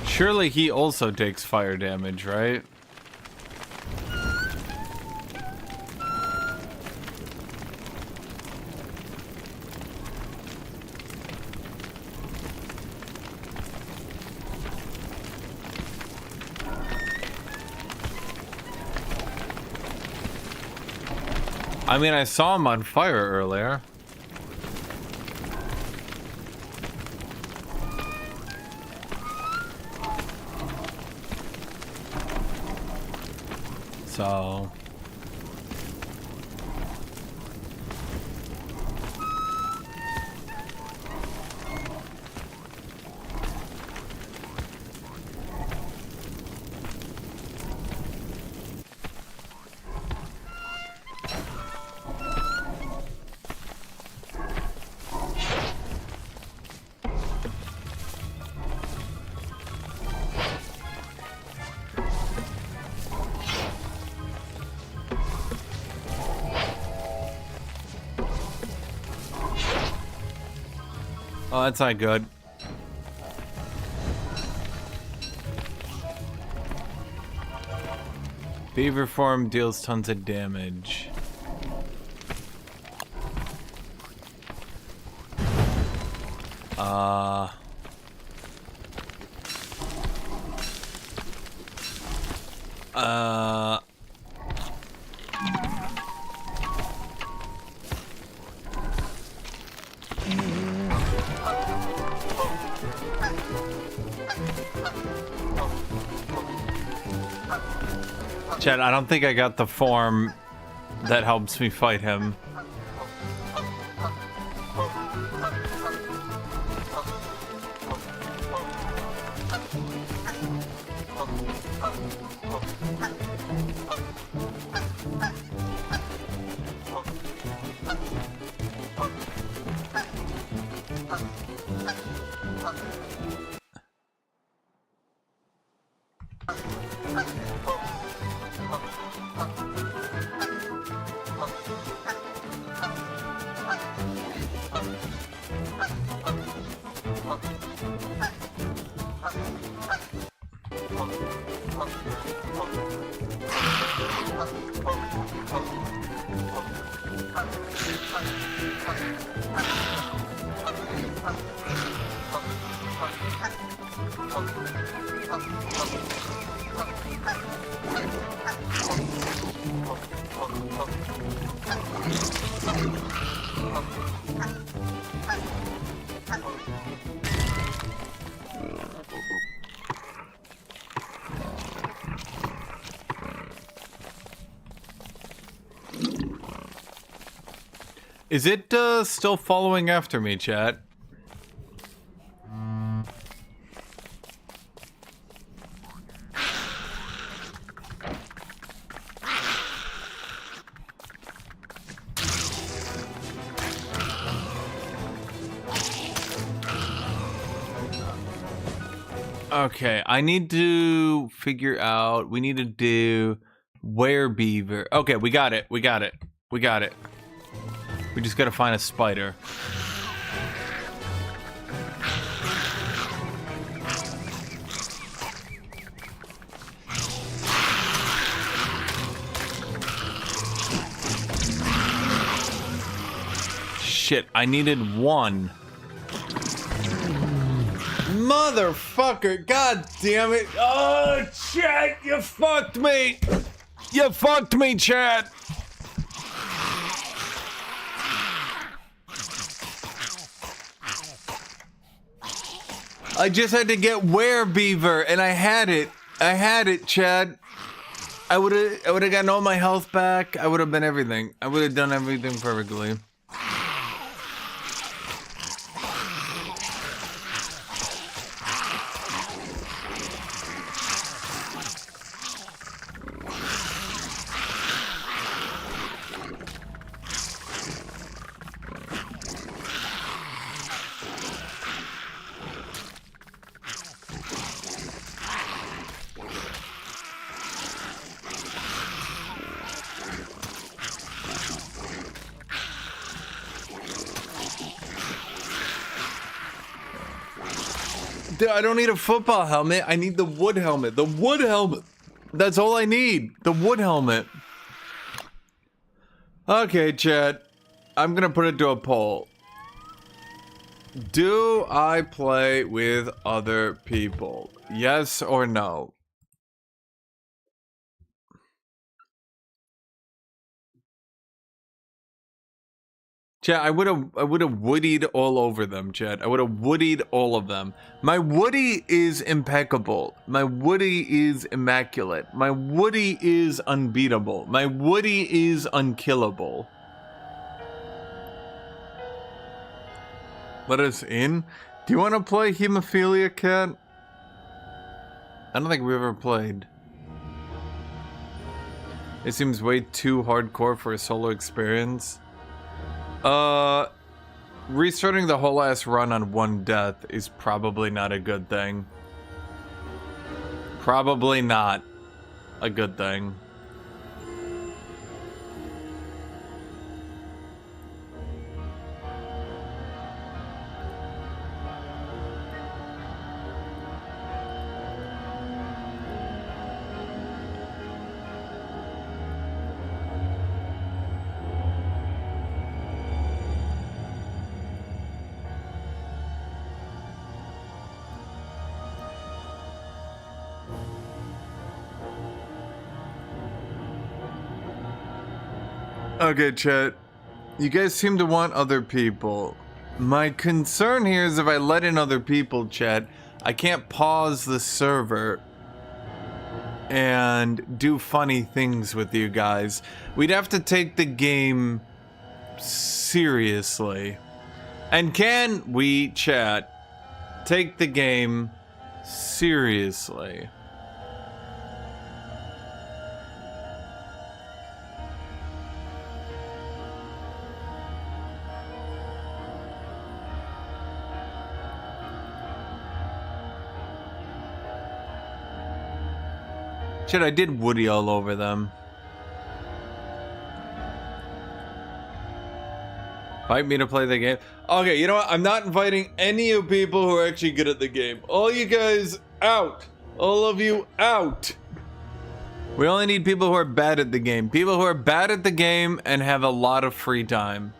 A: Surely he also takes fire damage, right? I mean, I saw him on fire earlier. So... Oh, that's not good. Beaver form deals tons of damage. Chad, I don't think I got the form that helps me fight him. Is it still following after me, chat? Okay, I need to figure out, we need to do where beaver. Okay, we got it. We just gotta find a spider. Shit, I needed one. Motherfucker, god damn it. Oh, chat, you fucked me. You fucked me, chat. I just had to get werebeaver, and I had it. I had it, Chad. I would have gotten all my health back. I would have been everything. I would have done everything perfectly. Dude, I don't need a football helmet. I need the wood helmet. The wood helmet. That's all I need. The wood helmet. Okay, chat. I'm gonna put it to a poll. Do I play with other people? Yes or no? Chat, I would have woodied all over them, chat. I would have woodied all of them. My woody is impeccable. My woody is immaculate. My woody is unbeatable. My woody is unkillable. Let us in. Do you want to play Hemophilia, Cat? I don't think we've ever played. It seems way too hardcore for a solo experience. Restarting the whole ass run on one death is probably not a good thing. Probably not a good thing. Okay, chat. You guys seem to want other people. My concern here is if I let in other people, chat, I can't pause the server and do funny things with you guys. We'd have to take the game seriously. And can we, chat, take the game seriously? Shit, I did Woody all over them. Invite me to play the game. Okay, you know what? I'm not inviting any of people who are actually good at the game. All you guys, out. All of you, out. We only need people who are bad at the game. People who are bad at the game and have a lot of free time.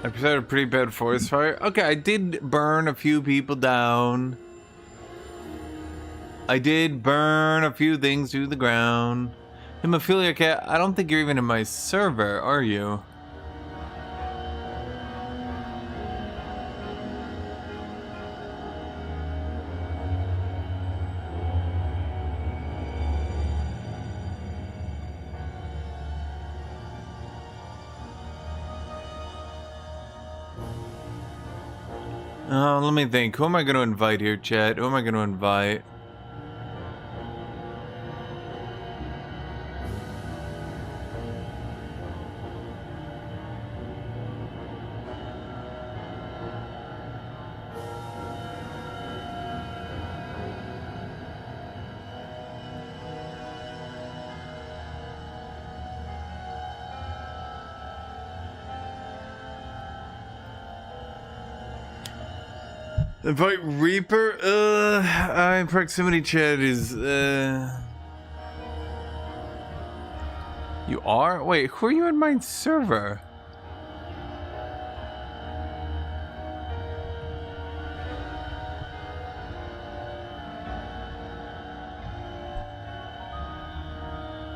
A: I presented a pretty bad forest fire. Okay, I did burn a few people down. I did burn a few things to the ground. Hemophilia cat, I don't think you're even in my server, are you? Oh, let me think. Who am I going to invite here, chat? Who am I going to invite? Invite Reaper? Proximity chat is, You are? Wait, who are you in my server?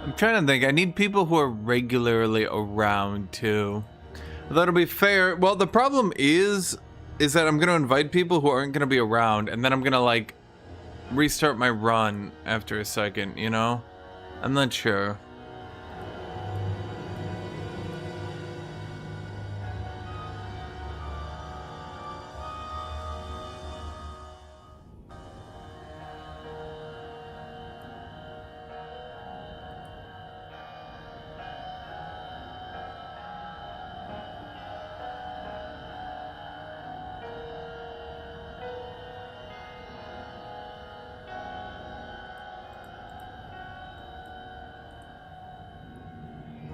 A: I'm trying to think. I need people who are regularly around, too. That'll be fair. Well, the problem is that I'm gonna invite people who aren't gonna be around, and then I'm gonna like restart my run after a second, you know? I'm not sure.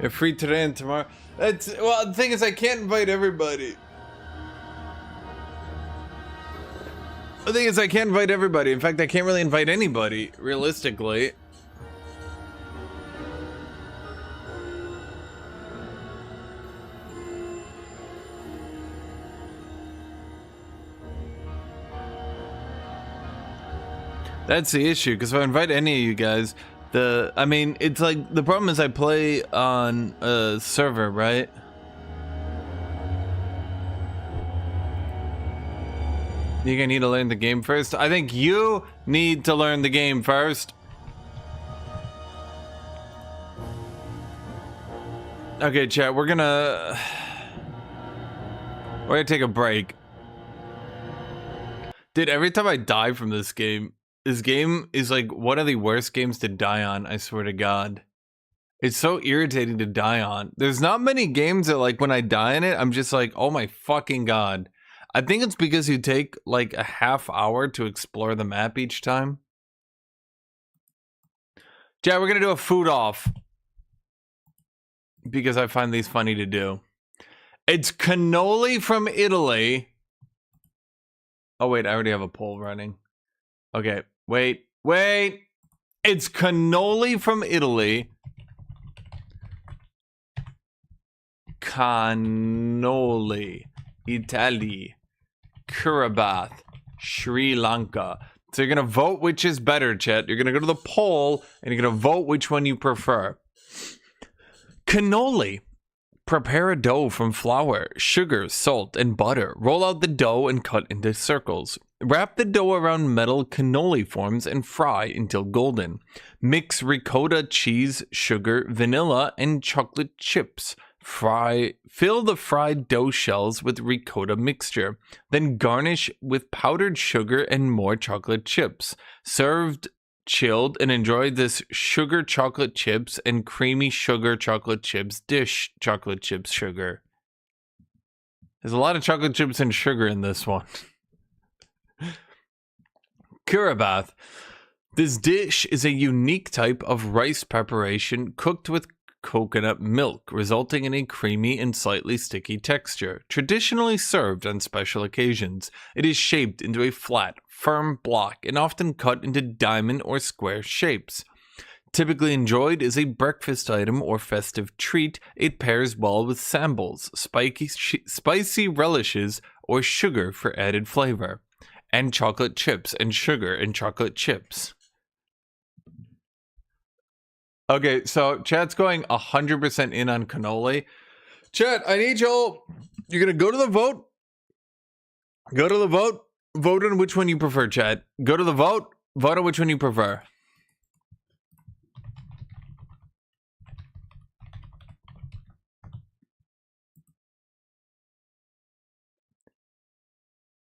A: You're free today and tomorrow. Well, the thing is, I can't invite everybody. The thing is, I can't invite everybody. In fact, I can't really invite anybody, realistically. That's the issue, because if I invite any of you guys, I mean, it's like, the problem is I play on a server, right? You gonna need to learn the game first? I think you need to learn the game first. Okay, chat, we're gonna take a break. Dude, every time I die from this game is like one of the worst games to die on, I swear to God. It's so irritating to die on. There's not many games that, like, when I die in it, I'm just like, oh my fucking God. I think it's because you take like a half hour to explore the map each time. Yeah, we're gonna do a food off, because I find these funny to do. It's cannoli from Italy. Oh wait, I already have a poll running. Okay, wait. It's cannoli from Italy. Cannoli. Italy. Kirabath. Sri Lanka. So you're going to vote which is better, chat. You're going to go to the poll and you're going to vote which one you prefer. Cannoli. Prepare a dough from flour, sugar, salt, and butter. Roll out the dough and cut into circles. Wrap the dough around metal cannoli forms and fry until golden. Mix ricotta, cheese, sugar, vanilla, and chocolate chips. Fill the fried dough shells with ricotta mixture. Then garnish with powdered sugar and more chocolate chips. Served chilled, and enjoy this sugar chocolate chips and creamy sugar chocolate chips dish. Chocolate chips sugar. There's a lot of chocolate chips and sugar in this one. Kirabath. This dish is a unique type of rice preparation cooked with coconut milk, resulting in a creamy and slightly sticky texture. Traditionally served on special occasions, it is shaped into a flat, firm block and often cut into diamond or square shapes. Typically enjoyed as a breakfast item or festive treat, it pairs well with sambles, spicy relishes, or sugar for added flavor, and chocolate chips and sugar and chocolate chips. Okay, so chat's going 100% in on cannoli. Chat, I need y'all. You're gonna go to the vote. Go to the vote. Vote on which one you prefer, chat. Go to the vote. Vote on which one you prefer.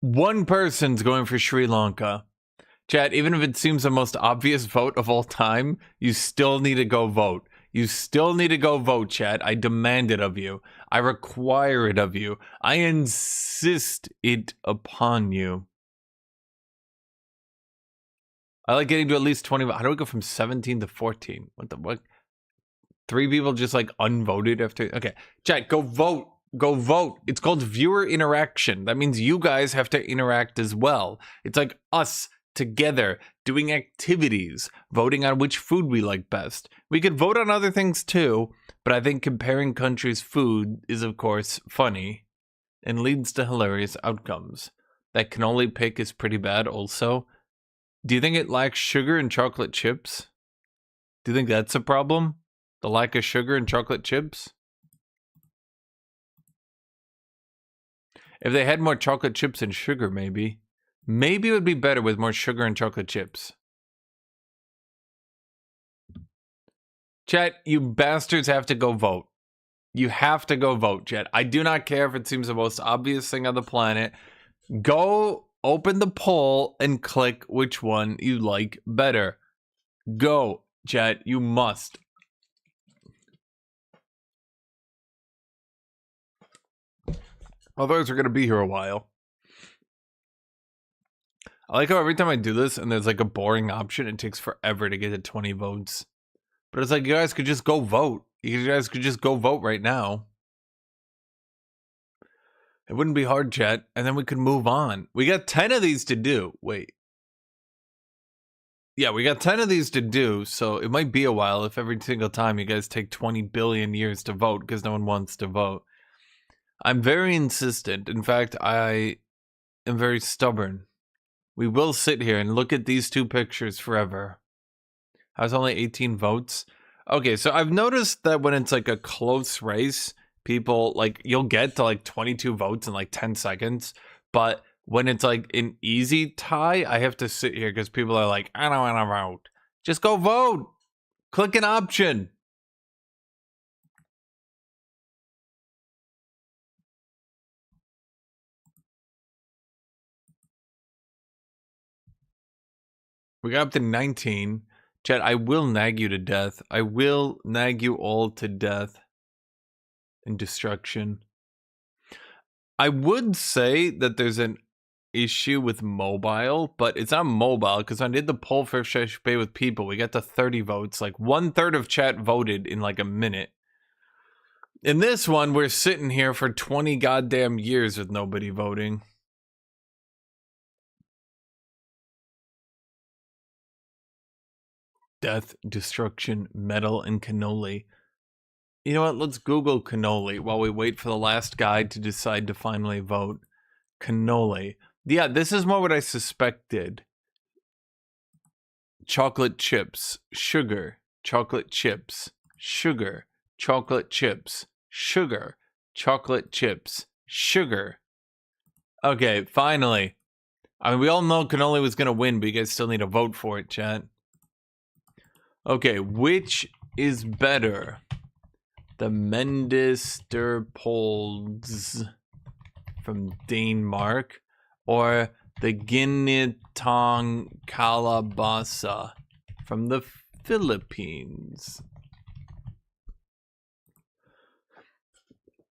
A: One person's going for Sri Lanka. Chat, even if it seems the most obvious vote of all time, you still need to go vote. You still need to go vote, chat. I demand it of you. I require it of you. I insist it upon you. I like getting to at least 20. How do we go from 17 to 14? What? 3 people just like unvoted after. Okay, chat, go vote. Go vote. It's called viewer interaction. That means you guys have to interact as well. It's like us together doing activities, voting on which food we like best. We could vote on other things too, but I think comparing countries' food is of course funny and leads to hilarious outcomes. That cannoli pick is pretty bad also. Do you think it lacks sugar and chocolate chips? Do you think that's a problem? The lack of sugar and chocolate chips? If they had more chocolate chips and sugar, maybe. Maybe it would be better with more sugar and chocolate chips. Chat, you bastards have to go vote. You have to go vote, chat. I do not care if it seems the most obvious thing on the planet. Go open the poll and click which one you like better. Go, chat. You must. Otherwise, we're going to be here a while. I like how every time I do this and there's like a boring option, it takes forever to get to 20 votes. But it's like, you guys could just go vote. You guys could just go vote right now. It wouldn't be hard, chat. And then we could move on. We got 10 of these to do. Wait. Yeah, we got 10 of these to do, so it might be a while if every single time you guys take 20 billion years to vote because no one wants to vote. I'm very insistent. In fact, I am very stubborn. We will sit here and look at these 2 pictures forever. I was only 18 votes. Okay, so I've noticed that when it's like a close race, people like you'll get to like 22 votes in like 10 seconds. But when it's like an easy tie, I have to sit here because people are like, I don't want to vote. Just go vote. Click an option. We got up to 19. Chat, I will nag you to death. I will nag you all to death and destruction. I would say that there's an issue with mobile, but it's not mobile because I did the poll for Pay with people. We got to 30 votes. Like 1/3 of chat voted in like a minute. In this one, we're sitting here for 20 goddamn years with nobody voting. Death, destruction, metal, and cannoli. You know what? Let's Google cannoli while we wait for the last guy to decide to finally vote. Cannoli. Yeah, this is more what I suspected. Chocolate chips, sugar, chocolate chips, sugar, chocolate chips, sugar, chocolate chips, sugar. Okay, finally. I mean, we all know cannoli was going to win, but you guys still need to vote for it, chat. Okay, which is better? The Mendesterpolds from Denmark or the Ginitong Kalabasa from the Philippines?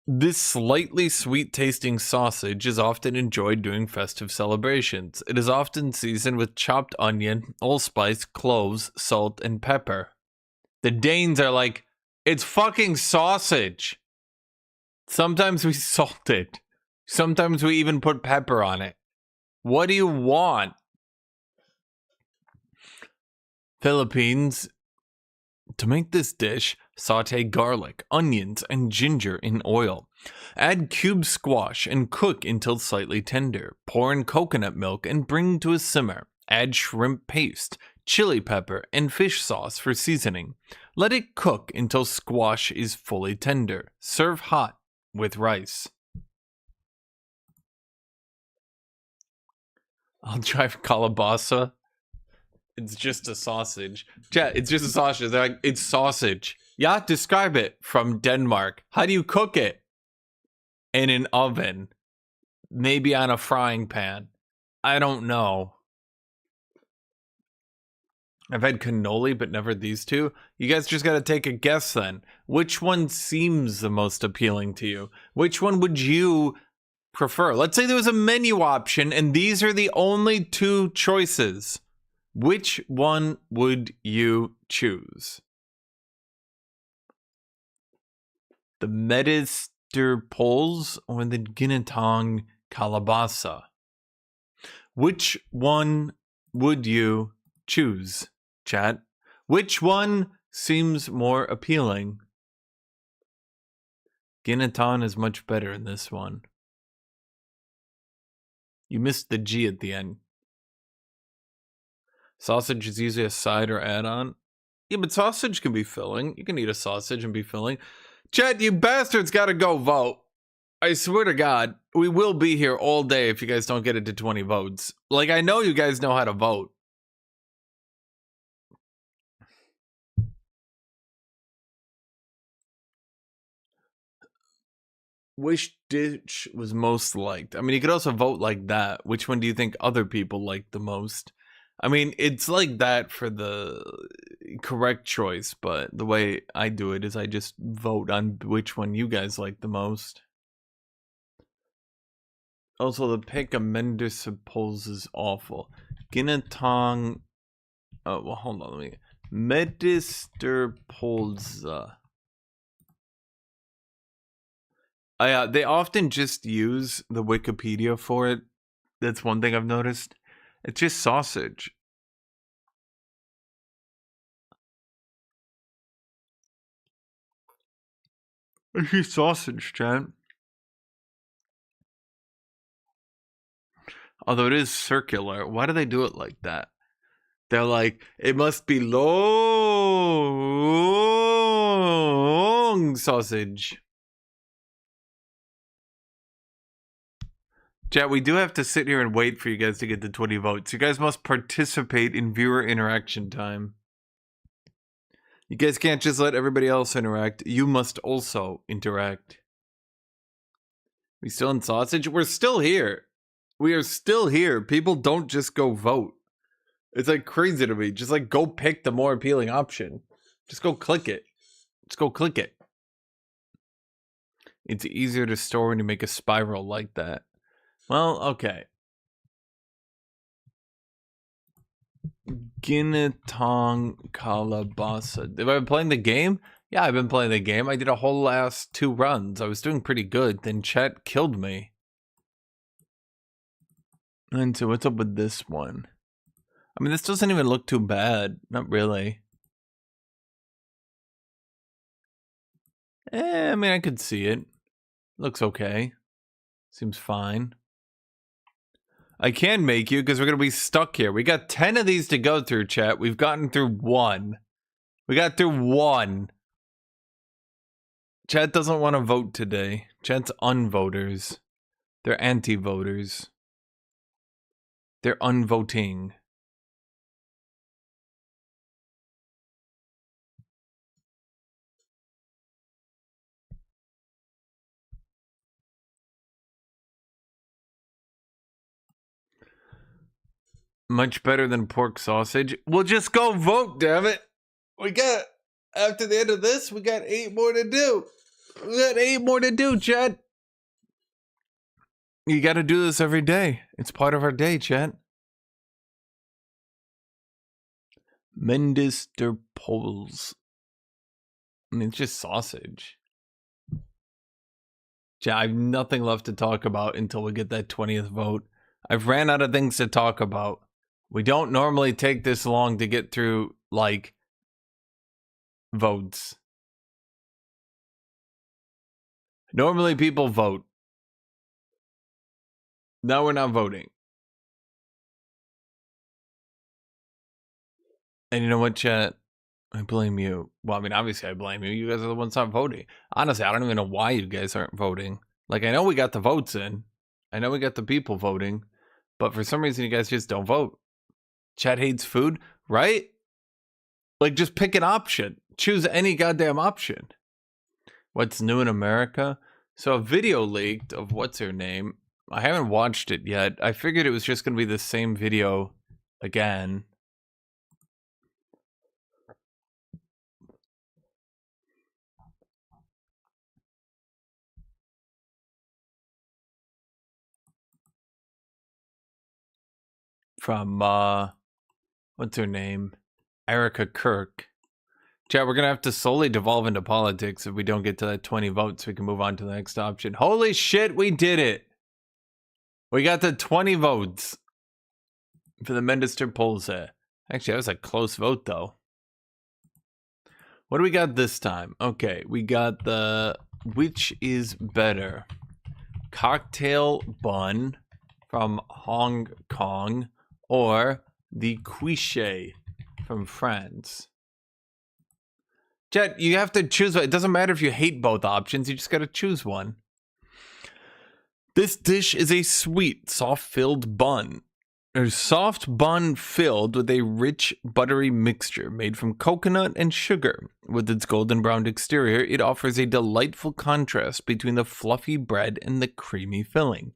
A: This slightly sweet-tasting sausage is often enjoyed during festive celebrations. It is often seasoned with chopped onion, allspice, cloves, salt, and pepper. The Danes are like, it's fucking sausage. Sometimes we salt it. Sometimes we even put pepper on it. What do you want? Philippines. To make this dish, saute garlic, onions, and ginger in oil. Add cubed squash and cook until slightly tender. Pour in coconut milk and bring to a simmer. Add shrimp paste, chili pepper, and fish sauce for seasoning. Let it cook until squash is fully tender. Serve hot with rice. I'll try kalabasa. It's just a sausage. Chat, it's just a sausage. They're like, it's sausage. Yeah, describe it. From Denmark. How do you cook it? In an oven. Maybe on a frying pan. I don't know. I've had cannoli, but never these two. You guys just gotta take a guess then. Which one seems the most appealing to you? Which one would you prefer? Let's say there was a menu option and these are the only two choices. Which one would you choose? The Medisterpols or the Ginatong Kalabasa? Which one would you choose, chat? Which one seems more appealing? Ginatong is much better in this one. You missed the G at the end. Sausage is usually a side or add-on. Yeah, but sausage can be filling. You can eat a sausage and be filling. Chat, you bastards gotta go vote. I swear to God, we will be here all day if you guys don't get it to 20 votes. Like, I know you guys know how to vote. Which dish was most liked? I mean, you could also vote like that. Which one do you think other people liked the most? I mean, it's like that for the correct choice, but the way I do it is I just vote on which one you guys like the most. Also, the pick of Medisterpols is awful. Ginatong. Oh, well, hold on. Let me. Medisterpols. They often just use the Wikipedia for it. That's one thing I've noticed. It's just sausage. It's just sausage, chat. Although it is circular. Why do they do it like that? They're like, it must be long sausage. Chat, we do have to sit here and wait for you guys to get the 20 votes. You guys must participate in viewer interaction time. You guys can't just let everybody else interact. You must also interact. We still in sausage? We're still here. We are still here. People don't just go vote. It's like crazy to me. Just like go pick the more appealing option. Just go click it. Just go click it. It's easier to store when you make a spiral like that. Well, okay. Ginatong Kalabasa. Have I been playing the game? Yeah, I've been playing the game. I did a whole last 2 runs. I was doing pretty good. Then chat killed me. And so what's up with this one? I mean, this doesn't even look too bad. Not really. I mean, I could see it. Looks okay. Seems fine. I can make you because we're going to be stuck here. We got 10 of these to go through, chat. We've gotten through 1. We got through 1. Chat doesn't want to vote today. Chat's unvoters. They're anti-voters. They're unvoting. Much better than pork sausage. We'll just go vote, damn it. We got, after the end of this, we got 8 more to do. We got 8 more to do, chat. You got to do this every day. It's part of our day, chat. Medisterpols. I mean, it's just sausage. Chat, I have nothing left to talk about until we get that 20th vote. I've ran out of things to talk about. We don't normally take this long to get through, like, votes. Normally people vote. Now we're not voting. And you know what, chat? I blame you. Well, I mean, obviously I blame you. You guys are the ones not voting. Honestly, I don't even know why you guys aren't voting. Like, I know we got the votes in. I know we got the people voting. But for some reason, you guys just don't vote. Chat hates food, right? Like, just pick an option. Choose any goddamn option. What's new in America? So a video leaked of what's her name. I haven't watched it yet. I figured it was just going to be the same video again. From, what's her name? Erica Kirk. Chat, we're going to have to slowly devolve into politics if we don't get to that 20 votes. We can move on to the next option. Holy shit, we did it. We got the 20 votes for the Mendister polls there. Actually, that was a close vote, though. What do we got this time? Okay, we got the which is better? Cocktail bun from Hong Kong or the quiche from France? Jet, you have to choose. It doesn't matter if you hate both options. You just got to choose one. This dish is a sweet, soft-filled bun. A soft bun filled with a rich, buttery mixture made from coconut and sugar. With its golden brown exterior, it offers a delightful contrast between the fluffy bread and the creamy filling.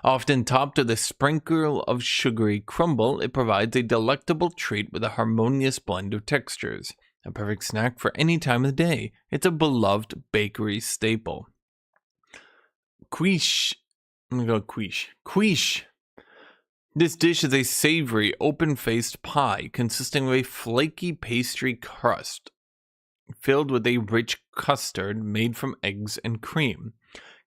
A: Often topped with a sprinkle of sugary crumble, it provides a delectable treat with a harmonious blend of textures. A perfect snack for any time of the day. It's a beloved bakery staple. Quiche. I'm gonna go quiche. Quiche. This dish is a savory, open-faced pie consisting of a flaky pastry crust filled with a rich custard made from eggs and cream.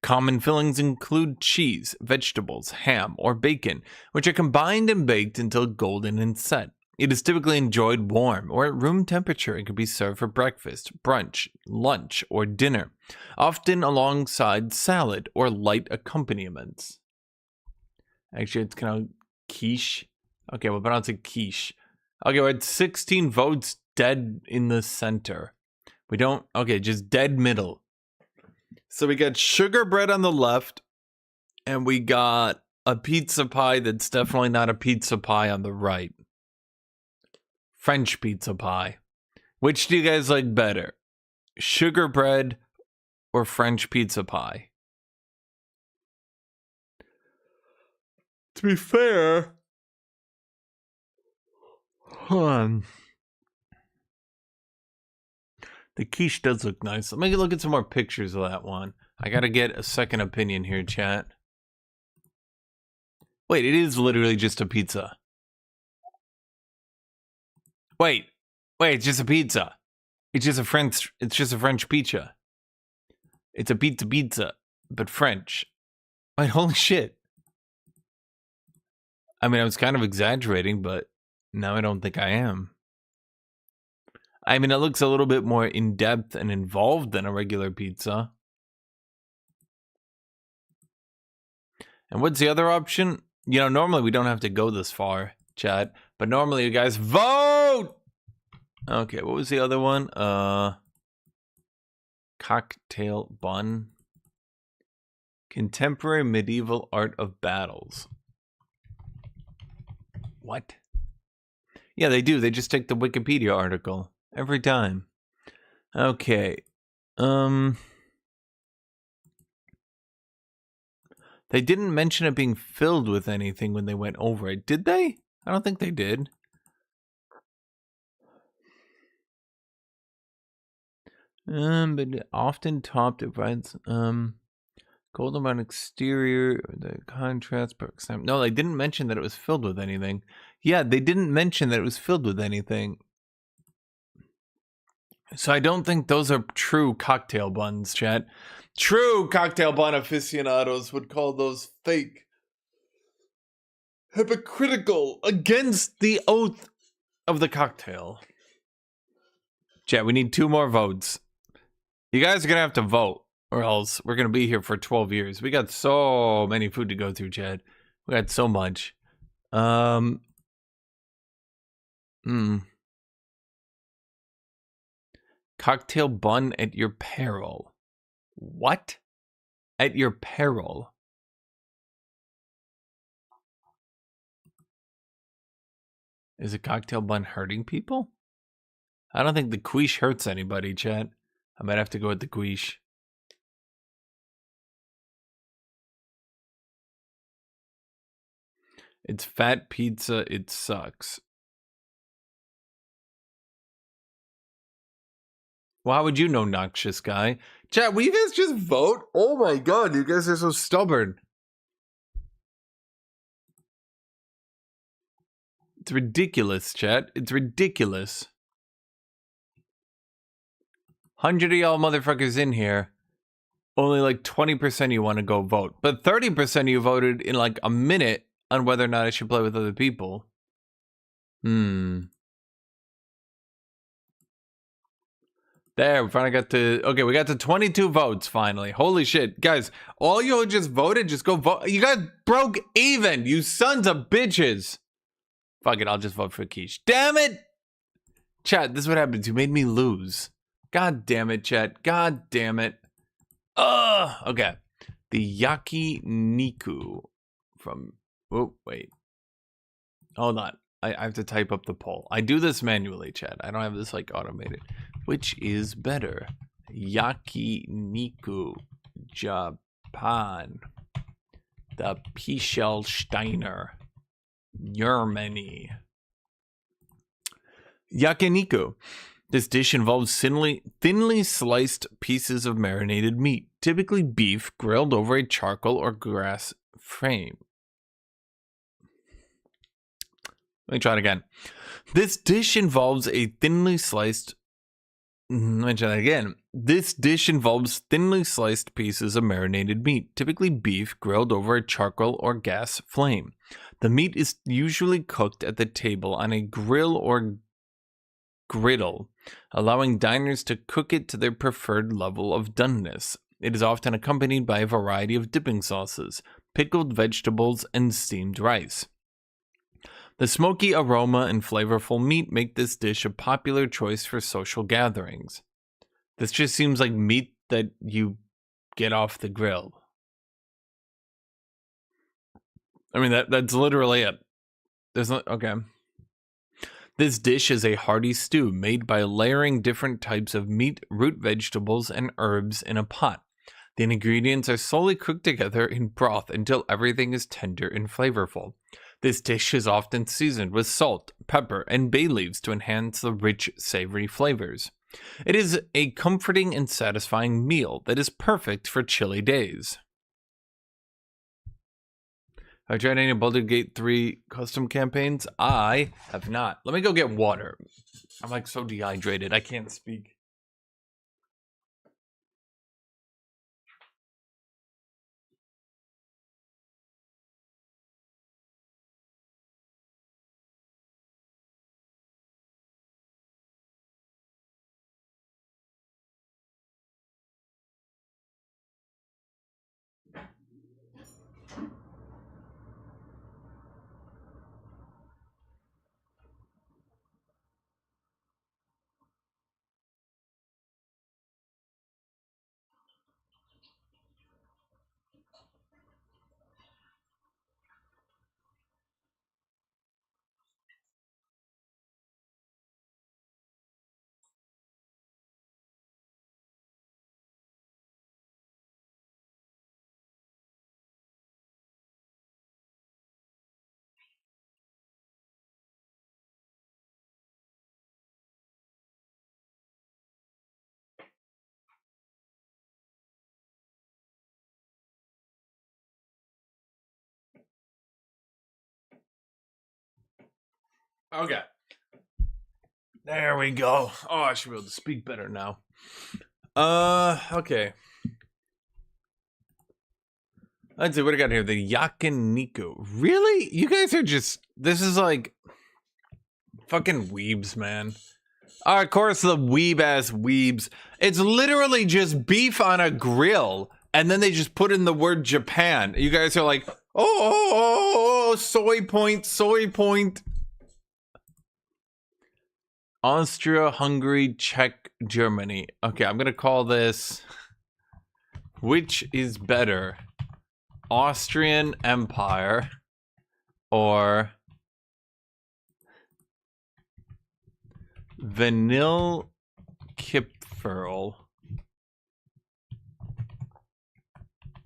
A: Common fillings include cheese, vegetables, ham, or bacon, which are combined and baked until golden and set. It is typically enjoyed warm or at room temperature and can be served for breakfast, brunch, lunch, or dinner, often alongside salad or light accompaniments. Actually, it's kind of quiche. Okay, we'll pronounce it quiche. Okay, we're at 16 votes dead in the center. We don't, okay, just dead middle. So we got sugar bread on the left, and we got a pizza pie that's definitely not a pizza pie on the right. French pizza pie. Which do you guys like better? Sugar bread or French pizza pie? To be fair, the quiche does look nice. Let me look at some more pictures of that one. I gotta get a second opinion here, chat. Wait, it is literally just a pizza. Wait, it's just a pizza. It's just a French pizza. It's a pizza, but French. Wait, holy shit. I mean, I was kind of exaggerating, but now I don't think I am. I mean, it looks a little bit more in-depth and involved than a regular pizza. And what's the other option? You know, normally we don't have to go this far, chat. But normally you guys vote! Okay, what was the other one? Cocktail bun. Contemporary medieval art of battles. What? Yeah, they do. They just take the Wikipedia article every time. Okay. They didn't mention it being filled with anything when they went over it, did they? I don't think they did. But often topped it provides golden brown exterior, the contrast. No, they didn't mention that it was filled with anything. Yeah, they didn't mention that it was filled with anything. So I don't think those are true cocktail buns, chat. True cocktail bun aficionados would call those fake. Hypocritical, against the oath of the cocktail. Chat, we need 2 more votes. You guys are gonna have to vote, or else we're gonna be here for 12 years. We got so many food to go through, Chad. We got so much. Cocktail bun at your peril. What? At your peril? Is a cocktail bun hurting people? I don't think the quiche hurts anybody, Chad. I might have to go with the quiche. It's fat pizza, it sucks. Well, how would you know, noxious guy? Chat, will you guys just vote? Oh my god, you guys are so stubborn. It's ridiculous, chat. It's ridiculous. 100 of y'all motherfuckers in here. Only like 20% of you want to go vote. But 30% of you voted in like a minute on whether or not I should play with other people. There, we finally got to... Okay, we got to 22 votes, finally. Holy shit. Guys, all you who just voted, just go vote. You guys broke even, you sons of bitches. Fuck it, I'll just vote for quiche. Damn it! Chat, this is what happens. You made me lose. God damn it, chat. God damn it. Ugh! Okay. The Yakiniku from... Oh, wait. Hold on. I have to type up the poll. I do this manually, chat. I don't have this, like, automated. Which is better? Yakiniku, Japan. The Pichelsteiner, Germany. Yakiniku. This dish involves thinly sliced pieces of marinated meat, typically beef, grilled over a charcoal or grass flame. Let me try it again. This dish involves a thinly sliced... Let me try that again. This dish involves thinly sliced pieces of marinated meat, typically beef, grilled over a charcoal or gas flame. The meat is usually cooked at the table on a grill or griddle, allowing diners to cook it to their preferred level of doneness. It is often accompanied by a variety of dipping sauces, pickled vegetables, and steamed rice. The smoky aroma and flavorful meat make this dish a popular choice for social gatherings. This just seems like meat that you get off the grill. I mean, that's literally it. There's not... Okay. This dish is a hearty stew made by layering different types of meat, root vegetables, and herbs in a pot. The ingredients are slowly cooked together in broth until everything is tender and flavorful. This dish is often seasoned with salt, pepper, and bay leaves to enhance the rich, savory flavors. It is a comforting and satisfying meal that is perfect for chilly days. Have I tried any Baldur's Gate 3 custom campaigns? I have not. Let me go get water. I'm like so dehydrated, I can't speak. Okay. There we go. Oh, I should be able to speak better now. Okay. Let's see, what do I got here? The Yakiniku. Really? You guys are just... This is like... Fucking weebs, man. Of course, the weeb-ass weebs. It's literally just beef on a grill, and then they just put in the word Japan. You guys are like, oh, soy point, soy point. Austria, Hungary, Czech, Germany. Okay, I'm gonna call this, which is better, Austrian Empire or Vanille Kipferl,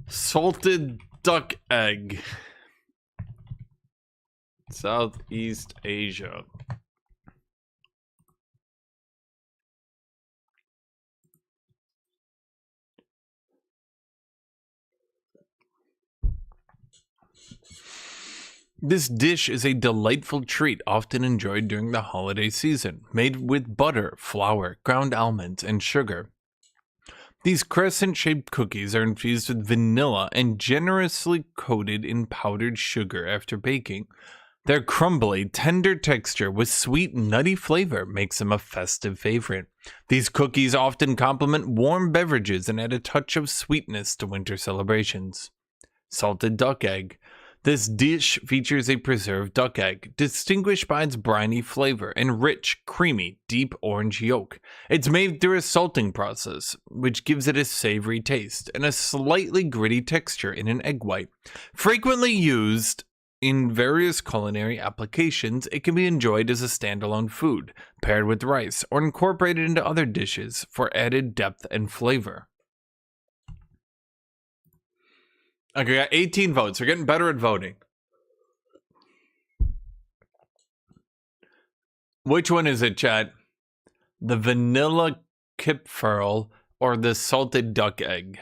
A: salted duck egg, Southeast Asia. This dish is a delightful treat often enjoyed during the holiday season, made with butter, flour, ground almonds, and sugar. These crescent-shaped cookies are infused with vanilla and generously coated in powdered sugar after baking. Their crumbly, tender texture with sweet, nutty flavor makes them a festive favorite. These cookies often complement warm beverages and add a touch of sweetness to winter celebrations. Salted duck egg. This dish features a preserved duck egg, distinguished by its briny flavor and rich, creamy, deep orange yolk. It's made through a salting process, which gives it a savory taste and a slightly gritty texture in an egg white. Frequently used in various culinary applications, it can be enjoyed as a standalone food, paired with rice, or incorporated into other dishes for added depth and flavor. Okay, we got 18 votes. We're getting better at voting. Which one is it, chat? The vanilla kipferl or the salted duck egg?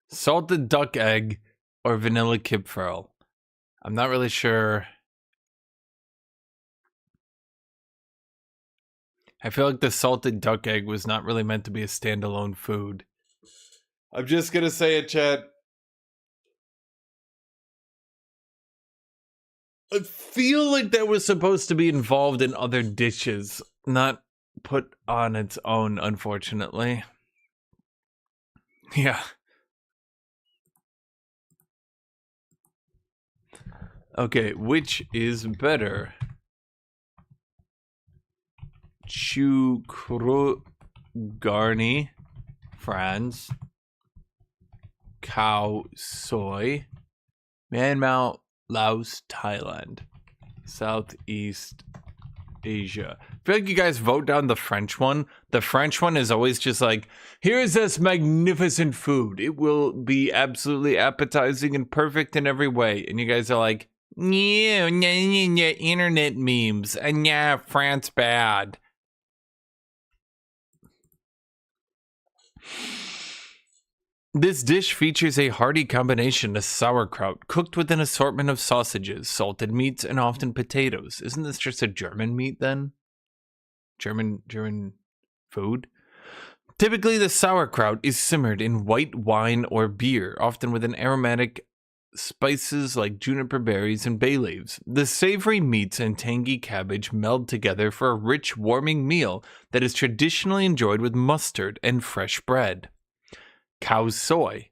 A: Salted duck egg or vanilla kipferl? I'm not really sure. I feel like the salted duck egg was not really meant to be a standalone food. I'm just gonna say it, chat. I feel like that was supposed to be involved in other dishes, not put on its own, unfortunately. Yeah. Okay, which is better? Choucrougani, France. Khao Soi, Myanmar, Laos, Thailand. Southeast Asia. I feel like you guys vote down the French one. The French one is always just like, here's this magnificent food. It will be absolutely appetizing and perfect in every way. And you guys are like, yeah, internet memes. And yeah, France bad. This dish features a hearty combination of sauerkraut cooked with an assortment of sausages, salted meats, and often potatoes. Isn't this just a German meat then? German food? Typically, the sauerkraut is simmered in white wine or beer, often with an aromatic spices like juniper berries and bay leaves. The savory meats and tangy cabbage meld together for a rich, warming meal that is traditionally enjoyed with mustard and fresh bread. Khao Soi.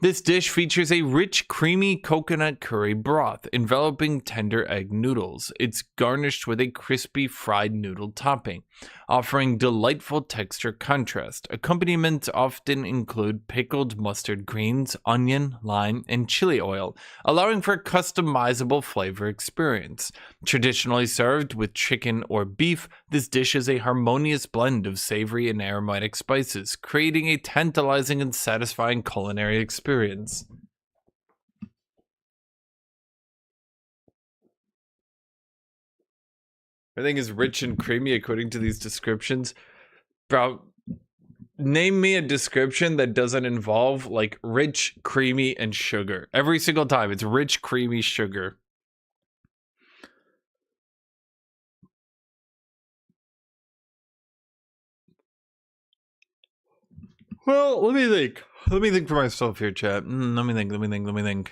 A: This dish features a rich, creamy coconut curry broth enveloping tender egg noodles. It's garnished with a crispy fried noodle topping, offering delightful texture contrast. Accompaniments often include pickled mustard greens, onion, lime, and chili oil, allowing for a customizable flavor experience. Traditionally served with chicken or beef, this dish is a harmonious blend of savory and aromatic spices, creating a tantalizing and satisfying culinary experience. Everything is rich and creamy according to these descriptions. Bro, name me a description that doesn't involve like rich, creamy, and sugar. Every single time it's rich, creamy, sugar. Well, let me think. Let me think for myself here, chat. Let me think.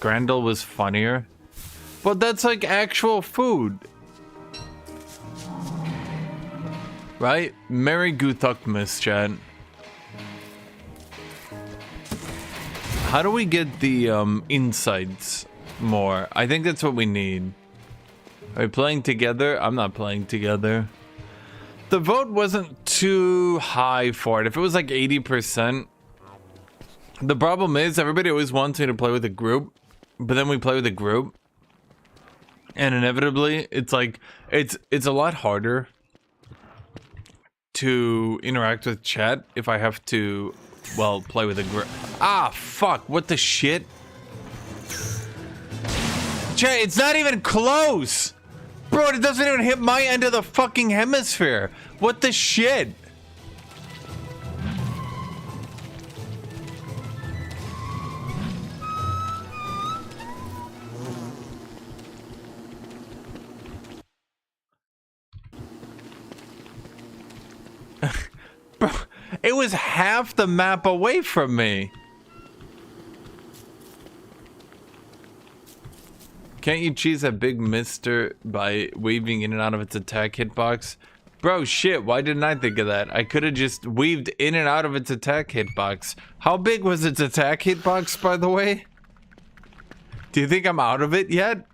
A: Scrandle was funnier. But that's like actual food. Right? Merry Guthuk, Miss Chan. How do we get the insights more? I think that's what we need. Are we playing together? I'm not playing together. The vote wasn't too high for it. If it was like 80%. The problem is everybody always wants me to play with a group. But then we play with a group. And inevitably, it's like, it's a lot harder to interact with chat if I have to, well, play with a group. Ah, fuck, what the shit? Chat, it's not even close! Bro, it doesn't even hit my end of the fucking hemisphere. What the shit? Bro, it was half the map away from me. Can't you cheese a big mister by weaving in and out of its attack hitbox? Bro, shit, why didn't I think of that? I could have just weaved in and out of its attack hitbox. How big was its attack hitbox, by the way? Do you think I'm out of it yet?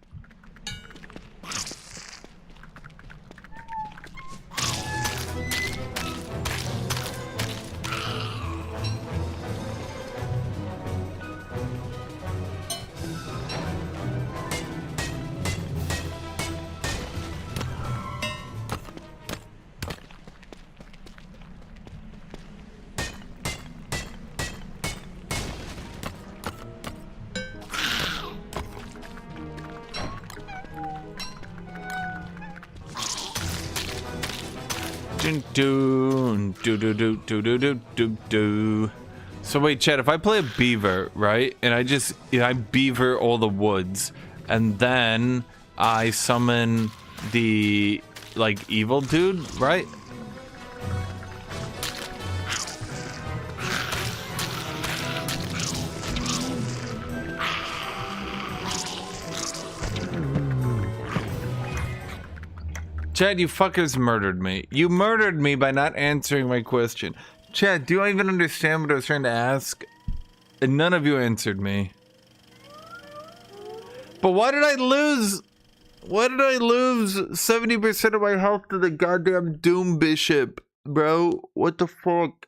A: So wait, Chad, if I play a beaver, right, and I beaver all the woods, and then I summon the, like, evil dude, right? Chad, you fuckers murdered me. You murdered me by not answering my question. Chad, do you even understand what I was trying to ask? And none of you answered me. But why did I lose? Why did I lose 70% of my health to the goddamn Doom Bishop, bro? What the fuck?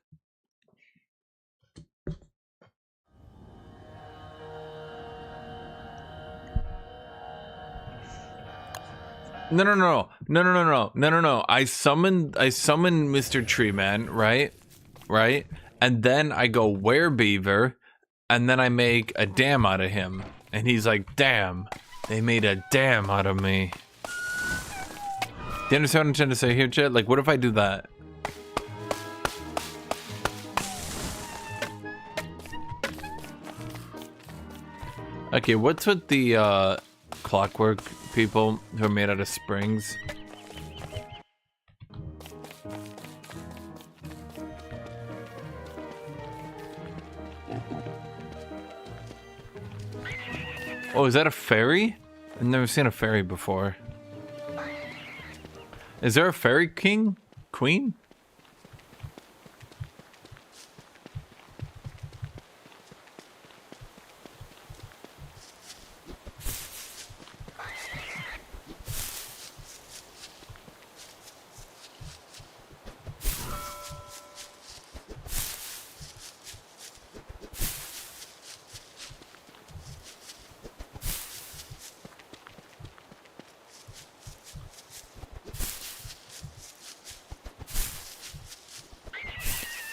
A: No. I summoned Mr. Treeman, right? Right? And then I go werebeaver, and then I make a dam out of him. And he's like, damn, they made a dam out of me. Do you understand what I'm trying to say here, chat? Like, what if I do that? Okay, what's with the, clockwork people who are made out of springs? Oh, is that a fairy? I've never seen a fairy before. Is there a fairy king? Queen?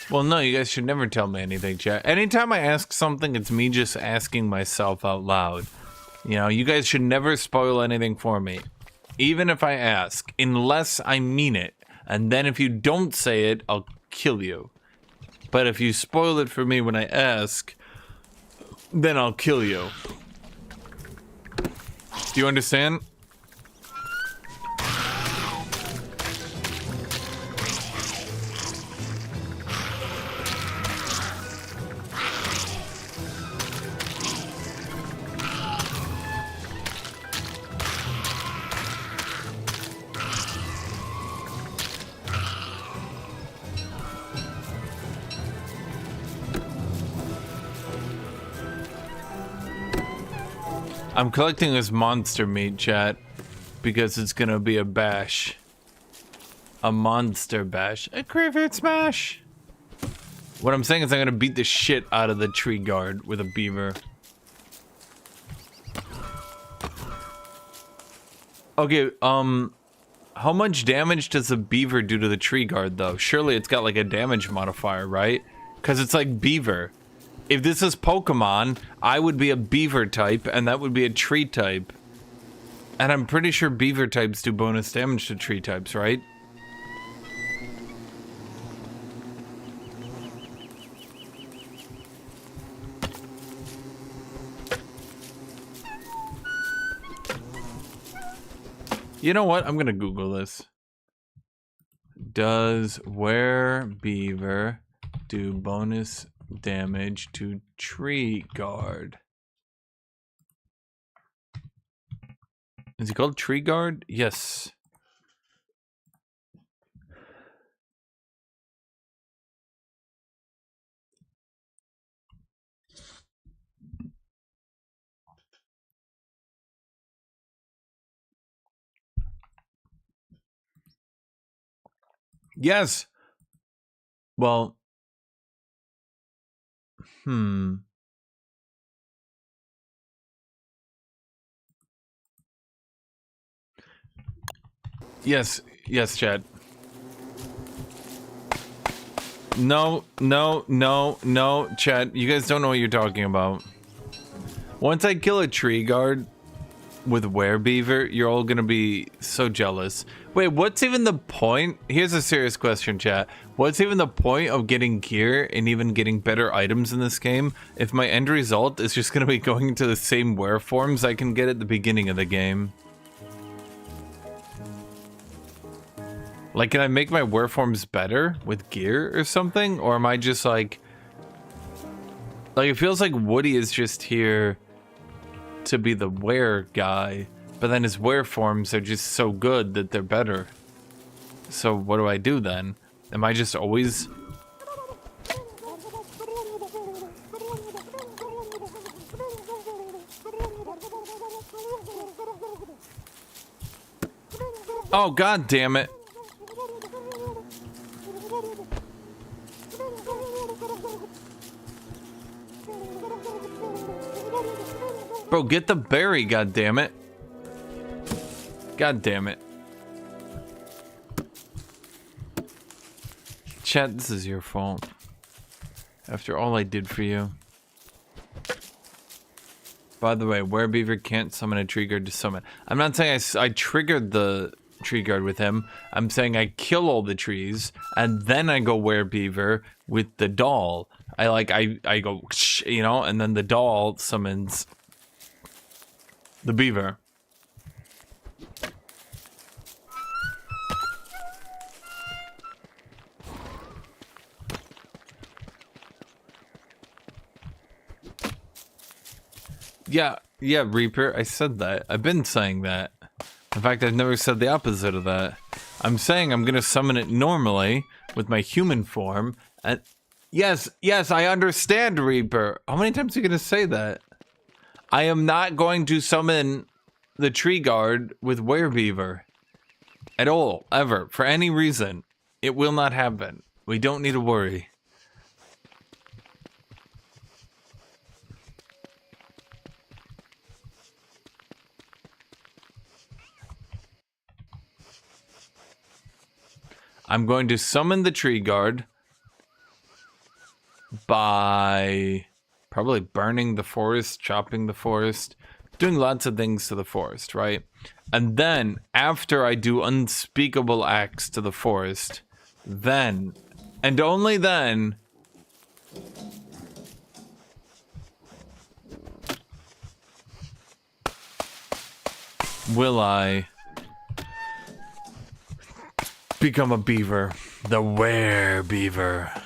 A: Well, no, you guys should never tell me anything, chat. Anytime I ask something, it's me just asking myself out loud. You know, you guys should never spoil anything for me. Even if I ask, unless I mean it. And then if you don't say it, I'll kill you. But if you spoil it for me when I ask, then I'll kill you. Do you understand? I'm collecting this monster meat, chat, because it's gonna be a bash. A monster bash. A cricket smash! What I'm saying is I'm gonna beat the shit out of the tree guard with a beaver. Okay, how much damage does a beaver do to the tree guard, though? Surely it's got, like, a damage modifier, right? Because it's like beaver. If this is Pokemon, I would be a beaver type, and that would be a tree type. And I'm pretty sure beaver types do bonus damage to tree types, right? You know what? I'm gonna Google this. Does werebeaver do bonus damage to tree guard? Is he called tree guard? Yes. Yes. Well, Yes, yes, Chad. No, Chad. You guys don't know what you're talking about. Once I kill a tree guard with werebeaver, you're all gonna be so jealous. Wait, what's even the point? Here's a serious question, chat. What's even the point of getting gear and even getting better items in this game if my end result is just gonna be going into the same were forms I can get at the beginning of the game? Like, can I make my were forms better with gear or something? Or am I just like it feels like Woody is just here to be the were guy, but then his were forms are just so good that they're better. So what do I do then? Am I just always... Oh, god damn it. Bro, get the berry, god damn it. God damn it. Chat, this is your fault. After all I did for you. By the way, werebeaver can't summon a tree guard to summon. I'm not saying I triggered the tree guard with him. I'm saying I kill all the trees and then I go werebeaver with the doll. I go, you know, and then the doll summons the beaver. Yeah, Reaper, I said that. I've been saying that. In fact, I've never said the opposite of that. I'm saying I'm gonna summon it normally with my human form, and yes, I understand, Reaper. How many times are you gonna say that? I am not going to summon the tree guard with werebeaver at all, ever, for any reason. It will not happen. We don't need to worry. I'm going to summon the tree guard by probably burning the forest, chopping the forest, doing lots of things to the forest, right? And then, after I do unspeakable acts to the forest, then, and only then, will I become a beaver. The werebeaver.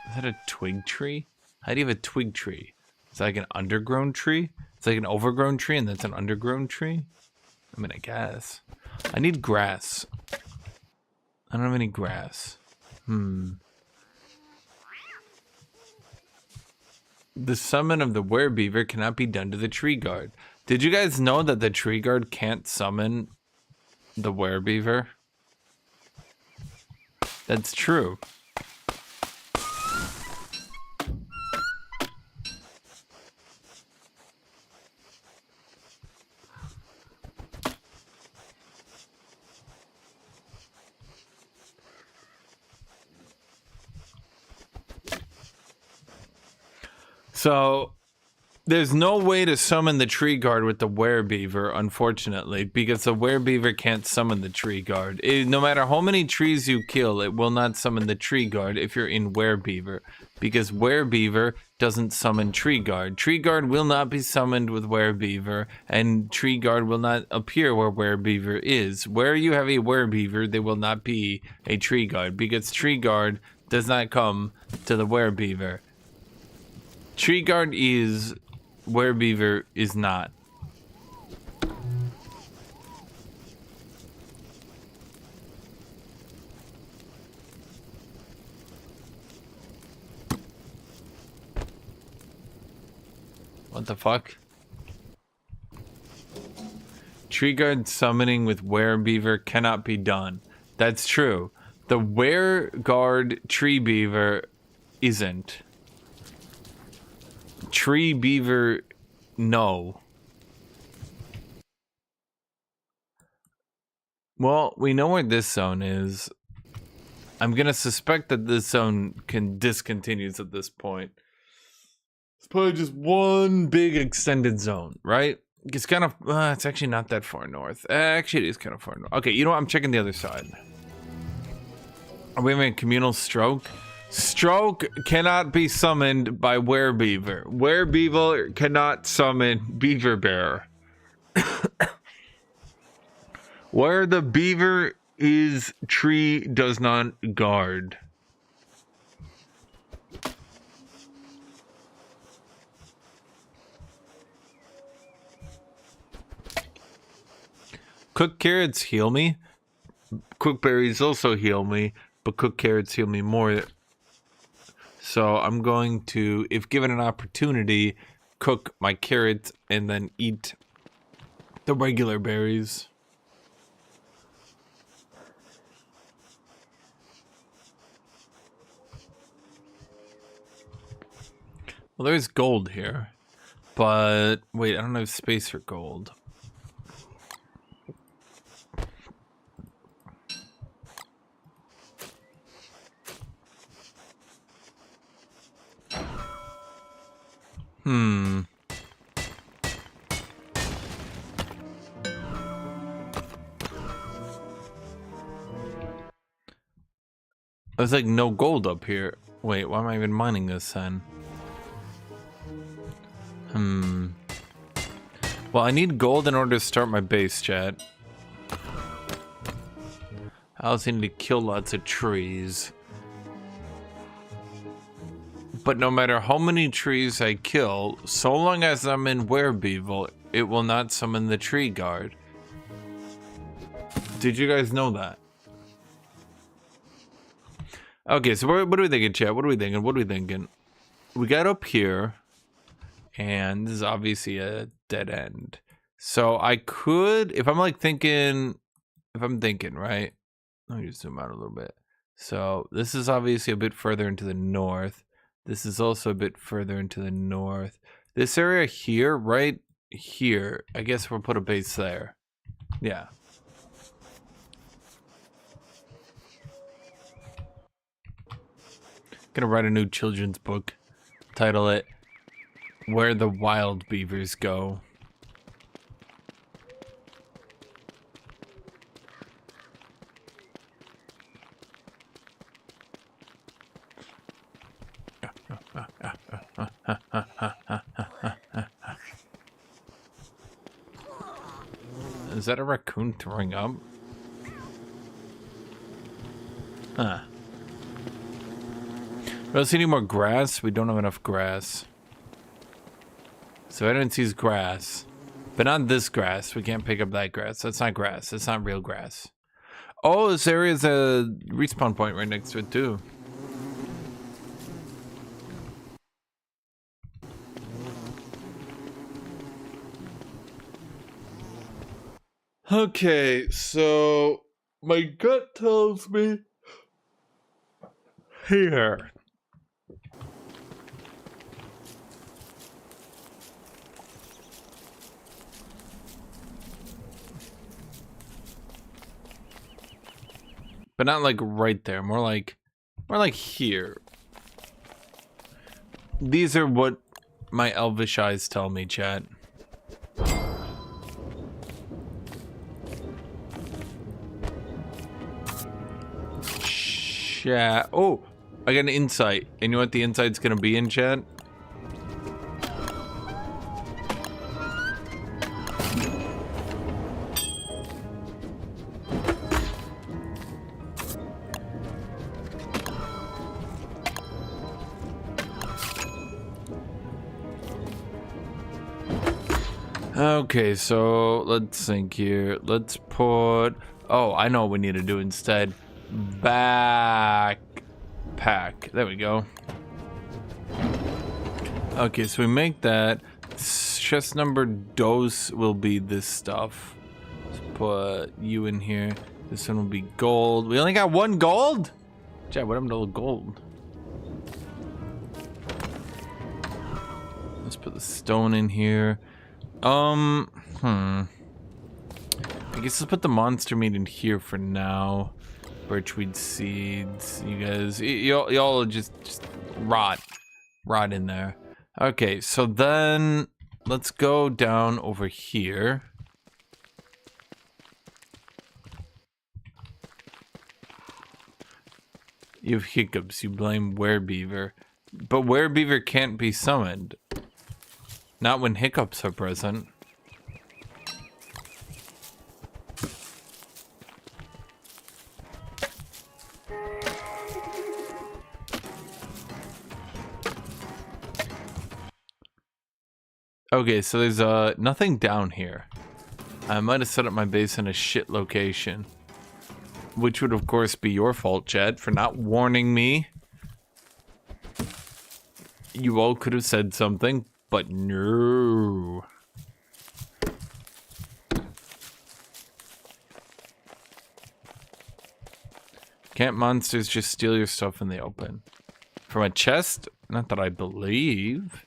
A: Is that a twig tree? How do you have a twig tree? Is that like an undergrown tree? It's like an overgrown tree and that's an undergrown tree? I mean, I guess. I need grass. I don't have any grass. The summon of the werebeaver cannot be done to the tree guard. Did you guys know that the tree guard can't summon the werebeaver? That's true. So, there's no way to summon the tree guard with the werebeaver, unfortunately, because the werebeaver can't summon the tree guard. No matter how many trees you kill, it will not summon the tree guard if you're in werebeaver, because werebeaver doesn't summon tree guard. Tree guard will not be summoned with werebeaver, and tree guard will not appear where werebeaver is. Where you have a werebeaver, there will not be a tree guard, because tree guard does not come to the werebeaver. Tree guard is, werebeaver is not. What the fuck? Tree guard summoning with werebeaver cannot be done. That's true. The wereguard tree beaver isn't. Tree beaver, no. Well, we know where this zone is. I'm gonna suspect that this zone discontinues at this point. It's probably just one big extended zone, right? It's kind of, it's actually not that far north. Actually, it is kind of far north. Okay, you know what? I'm checking the other side. Are we having a communal stroke? Stroke cannot be summoned by werebeaver. Werebeaver cannot summon beaver bear. Where the beaver is, tree does not guard. Cooked carrots heal me. Cooked berries also heal me, but cooked carrots heal me more. So I'm going to, if given an opportunity, cook my carrots and then eat the regular berries. Well, there's gold here, but wait, I don't have space for gold. There's like no gold up here. Wait, why am I even mining this then? Well, I need gold in order to start my base, chat. I also need to kill lots of trees. But no matter how many trees I kill, so long as I'm in werebeaver, it will not summon the tree guard. Did you guys know that? Okay, so what are we thinking, chat? What are we thinking? We got up here, and this is obviously a dead end. So I could, if I'm thinking, right? Let me just zoom out a little bit. So this is obviously a bit further into the north. This is also a bit further into the north. This area here, right here, I guess we'll put a base there. Yeah. Gonna write a new children's book. Title it Where the Wild Beavers Go. Is that a raccoon throwing up? Huh. We also need more grass. We don't have enough grass. So I didn't see grass. But not this grass. We can't pick up that grass. That's not grass. That's not real grass. Oh, this area is a respawn point right next to it too. Okay, so my gut tells me here. But not like right there, more like here. These are what my elvish eyes tell me, chat. Chat. Oh, I got an insight. And you know what the insight's gonna be in, chat? Okay, so let's think here. Let's put... Oh, I know what we need to do instead. Backpack. There we go. Okay, so we make that. Chest number dos will be this stuff. Let's put you in here. This one will be gold. We only got one gold? Chad, what happened to all the gold? Let's put the stone in here. I guess let's put the monster meat in here for now. Birchweed seeds. You guys, y'all just rot in there. Okay, so then let's go down over here. You have hiccups. You blame Werebeaver, but Werebeaver can't be summoned. Not when hiccups are present. Okay, so there's nothing down here. I might have set up my base in a shit location. Which would of course be your fault, Chad, for not warning me. You all could have said something, but no. Can't monsters just steal your stuff in the open? From a chest? Not that I believe.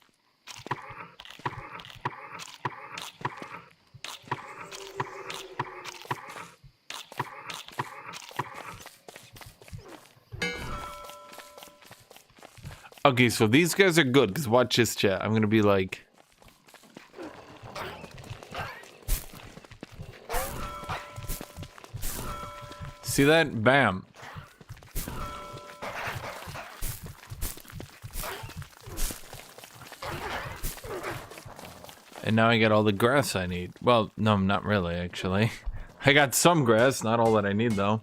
A: Okay, so these guys are good, because watch this, chat. I'm gonna be like... See that? Bam. And now I got all the grass I need. Well, no, not really, actually. I got some grass, not all that I need, though.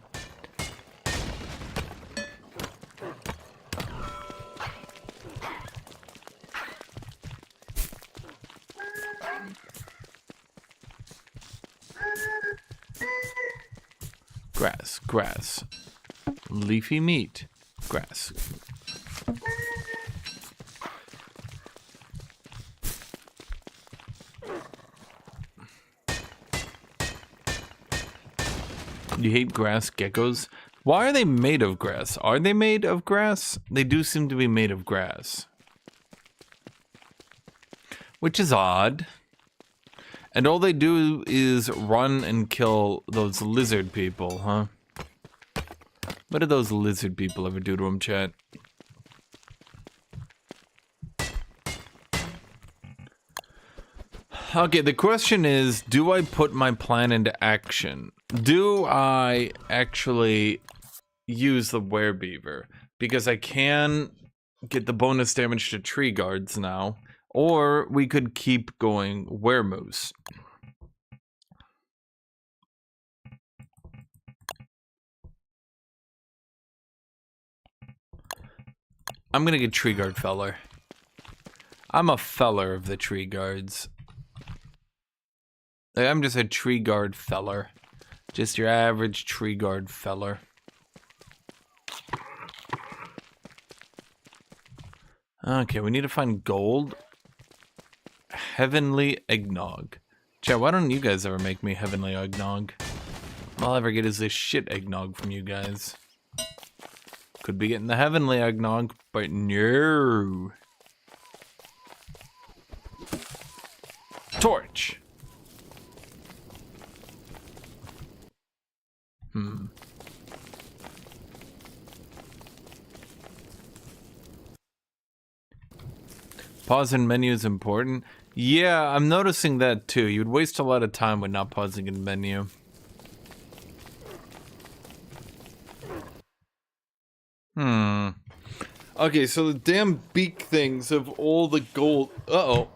A: Grass. Leafy meat. Grass. You hate grass geckos? Why are they made of grass? Are they made of grass? They do seem to be made of grass. Which is odd. And all they do is run and kill those lizard people, huh? What did those lizard people ever do to them, chat? Okay, the question is, do I put my plan into action? Do I actually use the Werebeaver? Because I can get the bonus damage to tree guards now. Or we could keep going Weremoose. I'm gonna get tree guard feller. I'm a feller of the tree guards. Like, I'm just a tree guard feller. Just your average tree guard feller. Okay, we need to find gold. Heavenly eggnog. Chat, why don't you guys ever make me heavenly eggnog? All I'll ever get is this shit eggnog from you guys. Could be getting the heavenly eggnog, but no. Torch. Pause in menu is important. Yeah, I'm noticing that too. You'd waste a lot of time with not pausing in menu. Okay, so the damn beak things have all the gold. Uh-oh.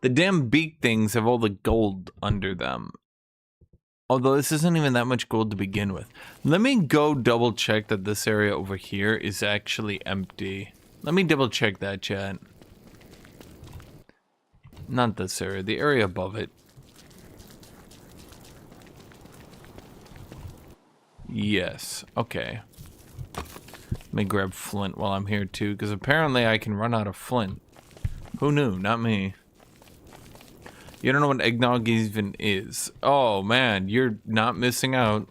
A: The damn beak things have all the gold under them. Although this isn't even that much gold to begin with. Let me go double check that this area over here is actually empty. Let me double check that, chat. Not this area, the area above it. Yes, okay. Let me grab flint while I'm here too, because apparently I can run out of flint. Who knew? Not me. You don't know what eggnog even is. Oh man, you're not missing out.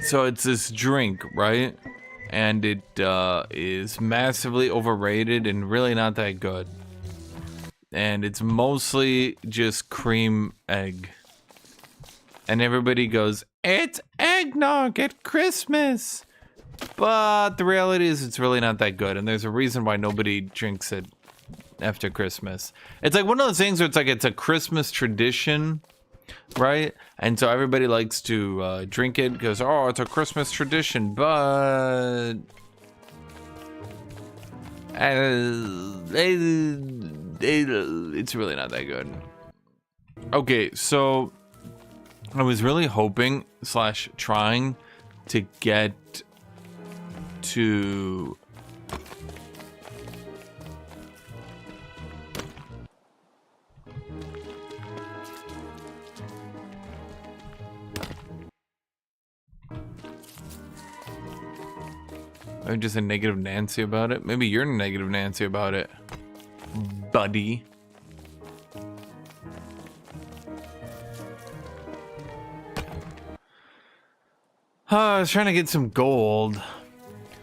A: So it's this drink, right? And it is massively overrated and really not that good. And it's mostly just cream egg. And everybody goes, it's eggnog at Christmas. But the reality is it's really not that good. And there's a reason why nobody drinks it after Christmas. It's like one of those things where it's like it's a Christmas tradition, right? And so everybody likes to drink it because, oh, it's a Christmas tradition. But it's really not that good. Okay, so I was really hoping / trying to get to I'm just a negative Nancy about it. Maybe you're a negative Nancy about it, buddy. I was trying to get some gold.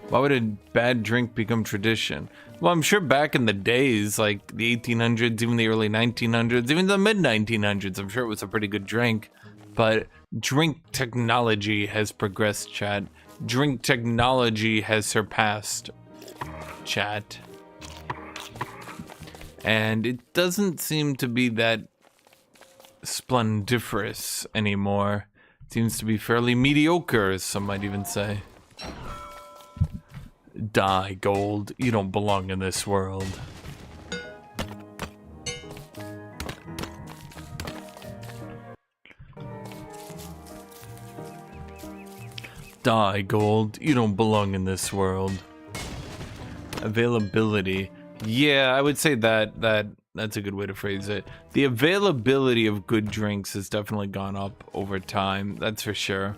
A: Why would a bad drink become tradition? Well, I'm sure back in the days, like the 1800s, even the early 1900s, even the mid 1900s, I'm sure it was a pretty good drink. But drink technology has progressed, chat. Drink technology has surpassed, chat. And it doesn't seem to be that splendiferous anymore. It seems to be fairly mediocre, as some might even say. Die, gold. You don't belong in this world. Die, gold. You don't belong in this world. Availability. Yeah, I would say that's a good way to phrase it. The availability of good drinks has definitely gone up over time. That's for sure.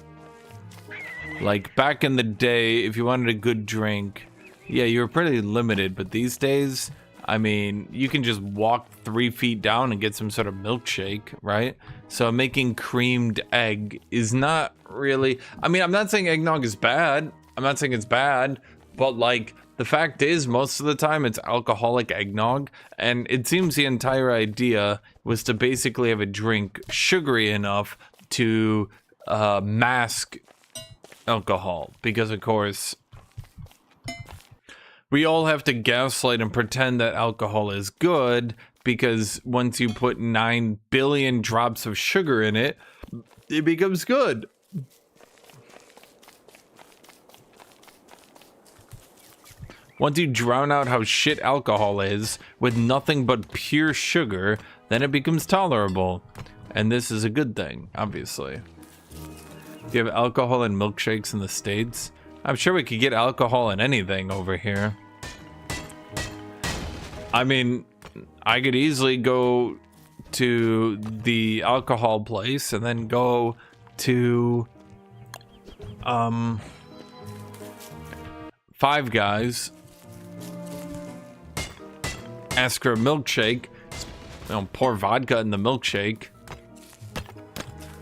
A: Like back in the day, if you wanted a good drink, yeah, you were pretty limited. But these days, I mean, you can just walk 3 feet down and get some sort of milkshake, right? So making creamed egg is not really, I mean, I'm not saying eggnog is bad. I'm not saying it's bad, but like the fact is most of the time it's alcoholic eggnog. And it seems the entire idea was to basically have a drink sugary enough to mask alcohol, because of course we all have to gaslight and pretend that alcohol is good, because once you put 9 billion drops of sugar in it, it becomes good. Once you drown out how shit alcohol is with nothing but pure sugar, then it becomes tolerable. And this is a good thing, obviously. Do you have alcohol in milkshakes in the States? I'm sure we could get alcohol in anything over here. I mean, I could easily go to the alcohol place and then go to Five Guys, ask for a milkshake, pour vodka in the milkshake.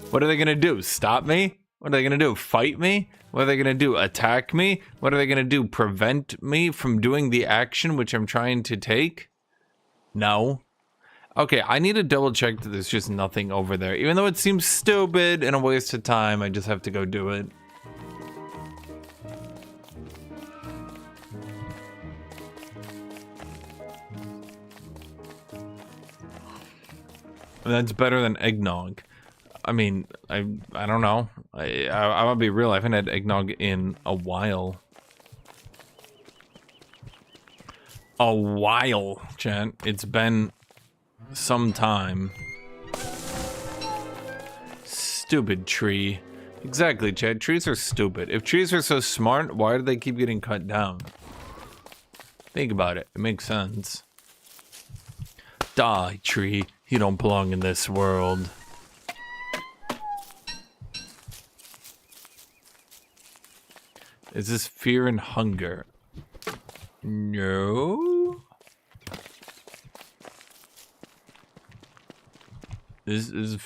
A: What are they gonna do? Stop me? What are they gonna do? Fight me? What are they gonna do? Attack me? What are they gonna do? Prevent me from doing the action which I'm trying to take? No. Okay, I need to double check that there's just nothing over there. Even though it seems stupid and a waste of time, I just have to go do it. That's better than eggnog. I mean, I don't know. I'll be real. I haven't had eggnog in a while. A while, chat. It's been some time. Stupid tree. Exactly, chat. Trees are stupid. If trees are so smart, why do they keep getting cut down? Think about it. It makes sense. Die, tree. You don't belong in this world. Is this fear and hunger? No. This is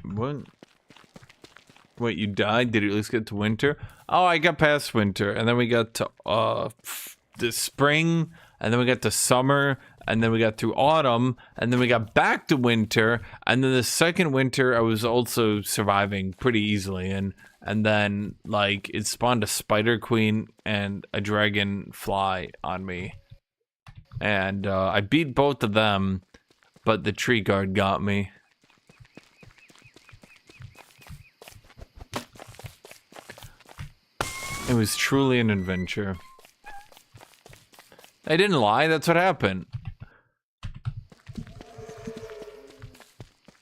A: what? Wait, you died? Did you at least get to winter? Oh, I got past winter, and then we got to the spring, and then we got to summer, and then we got through autumn, and then we got back to winter, and then the second winter I was also surviving pretty easily, and then like it spawned a spider queen and a dragon fly on me, and I beat both of them, but the tree guard got me. It was truly an adventure. I didn't lie, that's what happened.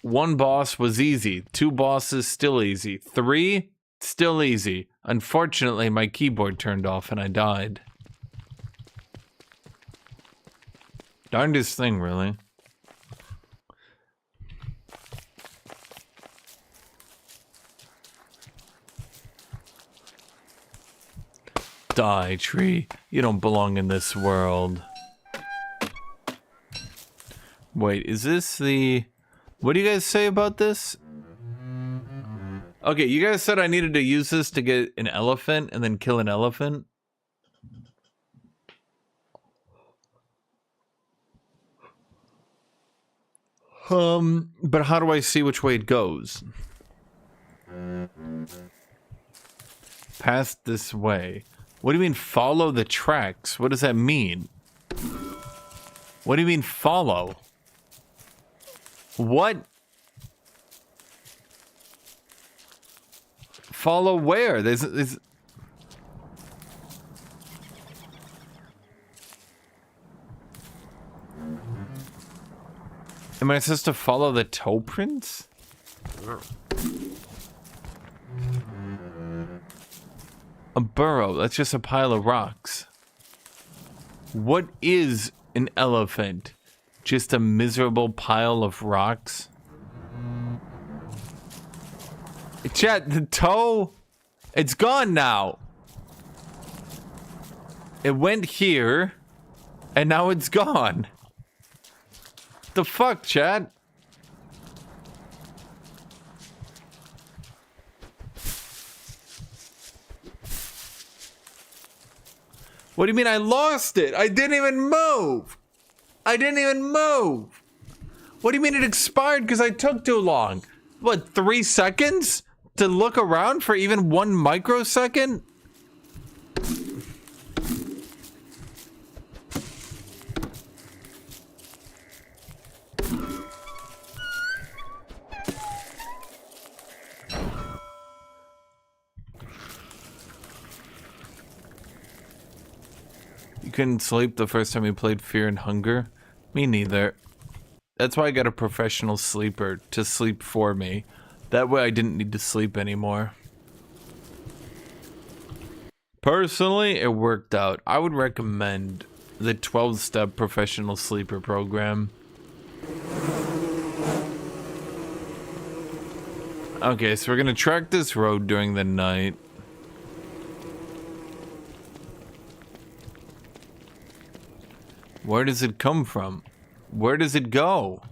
A: One boss was easy. 2 bosses, still easy. 3, still easy. Unfortunately, my keyboard turned off and I died. Darndest thing, really. Die, tree. You don't belong in this world. Wait, is this the... What do you guys say about this? Okay, you guys said I needed to use this to get an elephant and then kill an elephant. But how do I see which way it goes? Past this way. What do you mean follow the tracks? What does that mean? What do you mean follow? What? Follow where? There's... Am I supposed to follow the toe prints? A burrow, that's just a pile of rocks. What is an elephant? Just a miserable pile of rocks? Chat, the toe, it's gone now. It went here, and now it's gone. The fuck, chat? What do you mean I lost it? I didn't even move. I didn't even move. What do you mean it expired because I took too long? What, 3 seconds? To look around for even 1 microsecond? You couldn't sleep the first time you played Fear and Hunger? Me neither. That's why I got a professional sleeper to sleep for me. That way I didn't need to sleep anymore. Personally, it worked out. I would recommend the 12-step professional sleeper program. Okay, so we're gonna track this road during the night. Where does it come from? Where does it go?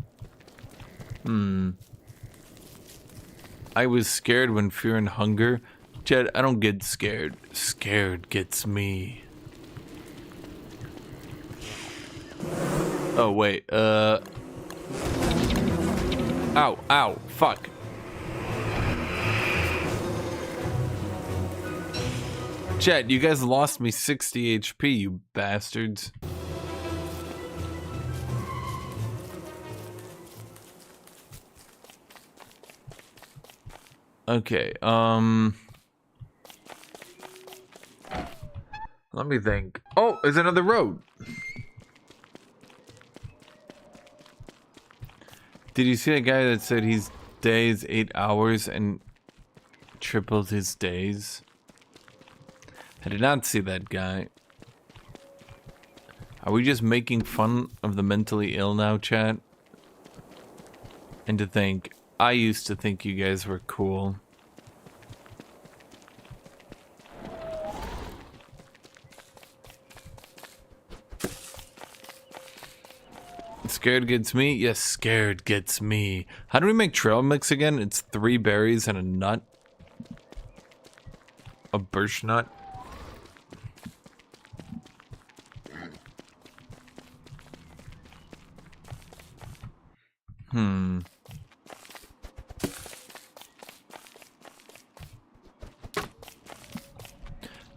A: I was scared when fear and hunger. Jed, I don't get scared. Scared gets me. Oh, wait. Ow, ow, fuck. Jed, you guys lost me 60 HP, you bastards. Okay, let me think. Oh, there's another road. Did you see a guy that said he's days 8 hours and tripled his days? I did not see that guy. Are we just making fun of the mentally ill now, chat? And to think, I used to think you guys were cool. Scared gets me? Yes, scared gets me. How do we make trail mix again? It's 3 berries and a nut. A birch nut.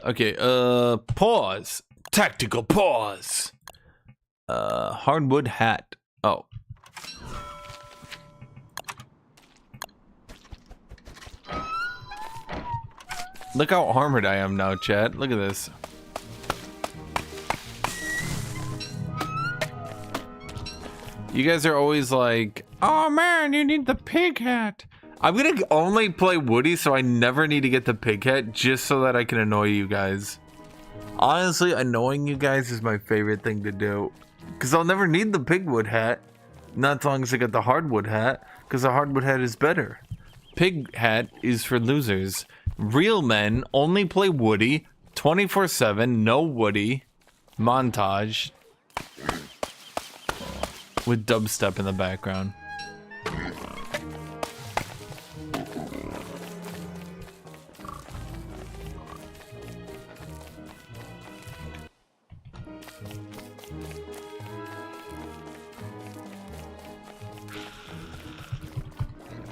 A: Okay, pause. Tactical pause. Hardwood hat. Oh. Look how armored I am now, chat. Look at this. You guys are always like, oh man, you need the pig hat. I'm gonna only play Woody so I never need to get the pig hat just so that I can annoy you guys. Honestly, annoying you guys is my favorite thing to do. Because I'll never need the pigwood hat. Not as long as I get the hardwood hat. Because the hardwood hat is better. Pig hat is for losers. Real men only play Woody 24/7, no Woody. Montage. With dubstep in the background.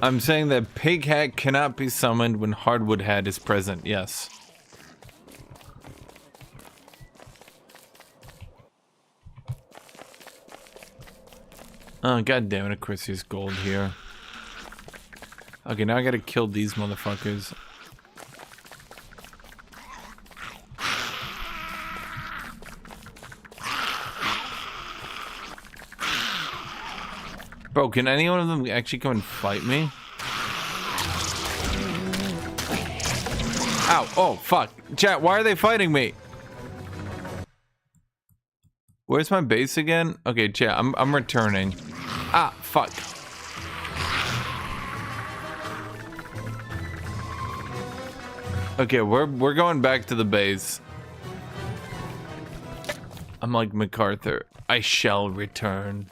A: I'm saying that pig hat cannot be summoned when hardwood hat is present, yes. Oh, god damn it, of course there's gold here. Okay, now I gotta kill these motherfuckers. Bro, can any one of them actually come and fight me? Ow, oh, fuck. Chat, why are they fighting me? Where's my base again? Okay, chat, I'm returning. Ah, fuck. Okay, we're going back to the base. I'm like MacArthur. I shall return.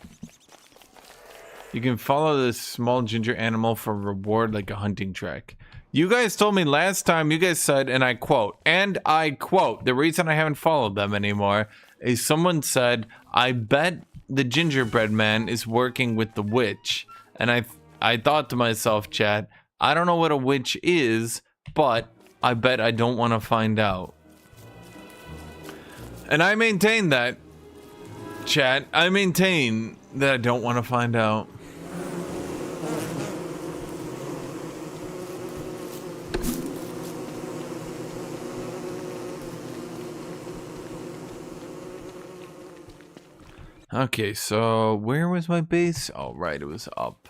A: You can follow this small ginger animal for reward like a hunting track. You guys told me last time, you guys said, and I quote, the reason I haven't followed them anymore is someone said, I bet the gingerbread man is working with the witch. And I thought to myself, chat, I don't know what a witch is, but I bet I don't want to find out. And I maintain that, chat. I maintain that I don't want to find out. Okay, so where was my base? Oh, right, it was up.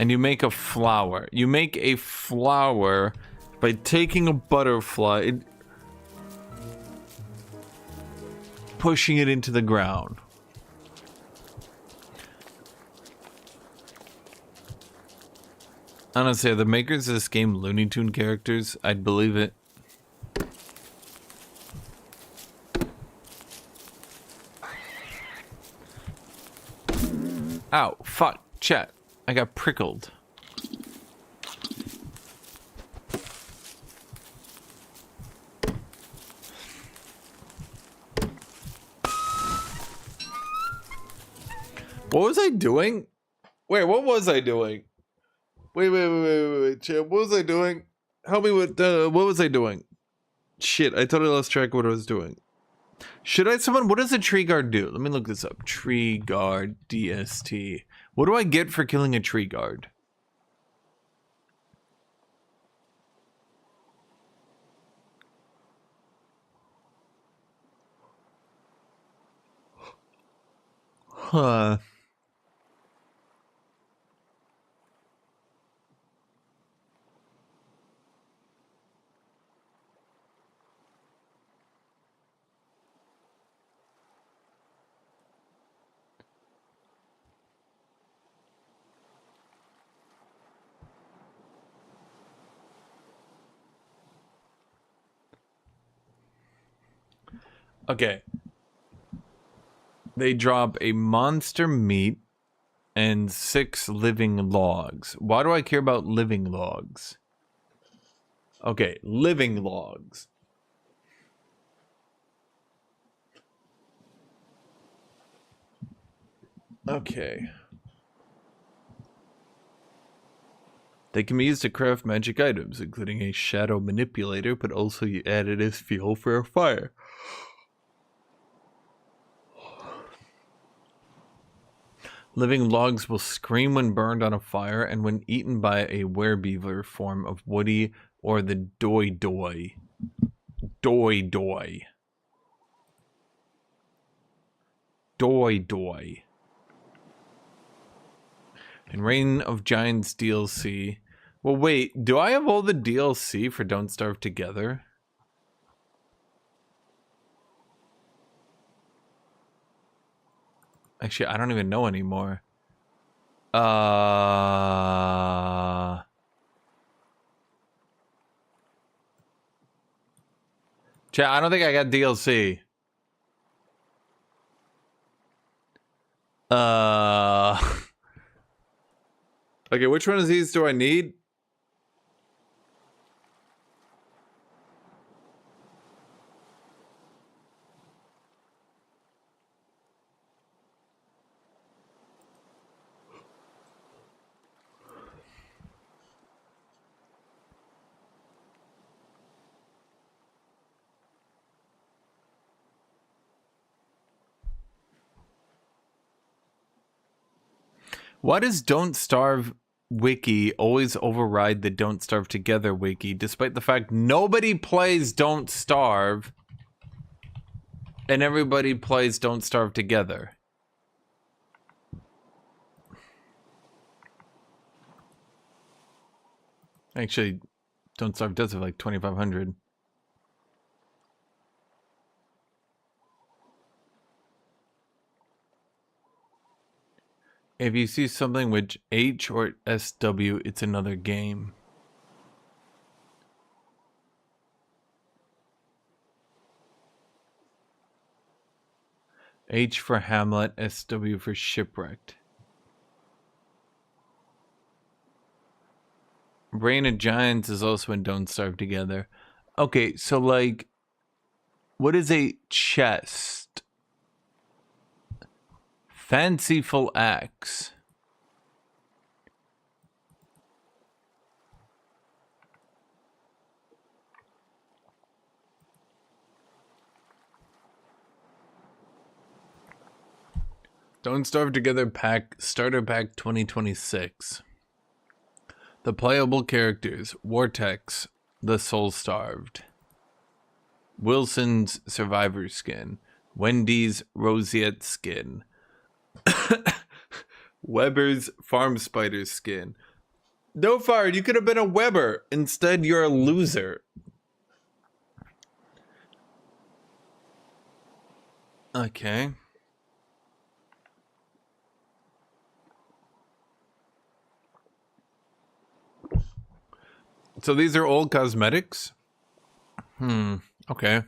A: and you make a flower. You make a flower by taking a butterfly, pushing it into the ground. Honestly, are the makers of this game Looney Tune characters? I'd believe it. Ow, fuck, chat. I got prickled. What was I doing? Wait, what was I doing? Wait, chat, what was I doing? Help me with, what was I doing? Shit, I totally lost track of what I was doing. Should I summon? What does a tree guard do? Let me look this up. Tree guard DST. What do I get for killing a tree guard? Huh. Okay. They drop a monster meat and 6 living logs. Why do I care about living logs? Okay, living logs. Okay. They can be used to craft magic items, including a shadow manipulator, but also you added as fuel for a fire. Living logs will scream when burned on a fire and when eaten by a werebeaver form of Woody or the doi-doi. Doi-doi. Doi-doi. In Reign of Giants DLC. Well, wait, do I have all the DLC for Don't Starve Together? Actually, I don't even know anymore. Chat, I don't think I got DLC. Okay, which one of these do I need? Why does Don't Starve wiki always override the Don't Starve Together wiki, despite the fact nobody plays Don't Starve and everybody plays Don't Starve Together? Actually, Don't Starve does have like 2,500. If you see something with H or SW, it's another game. H for Hamlet, SW for Shipwrecked. Reign of Giants is also in Don't Starve Together. Okay, so like, what is a chest? Fanciful Axe. Don't Starve Together pack, starter pack 2026. The playable characters: Vortex, the Soul Starved, Wilson's Survivor Skin, Wendy's Roseate Skin, Weber's Farm Spider Skin, No fire, you could have been a Weber. Instead, you're a loser. Okay. So these are old cosmetics? Okay.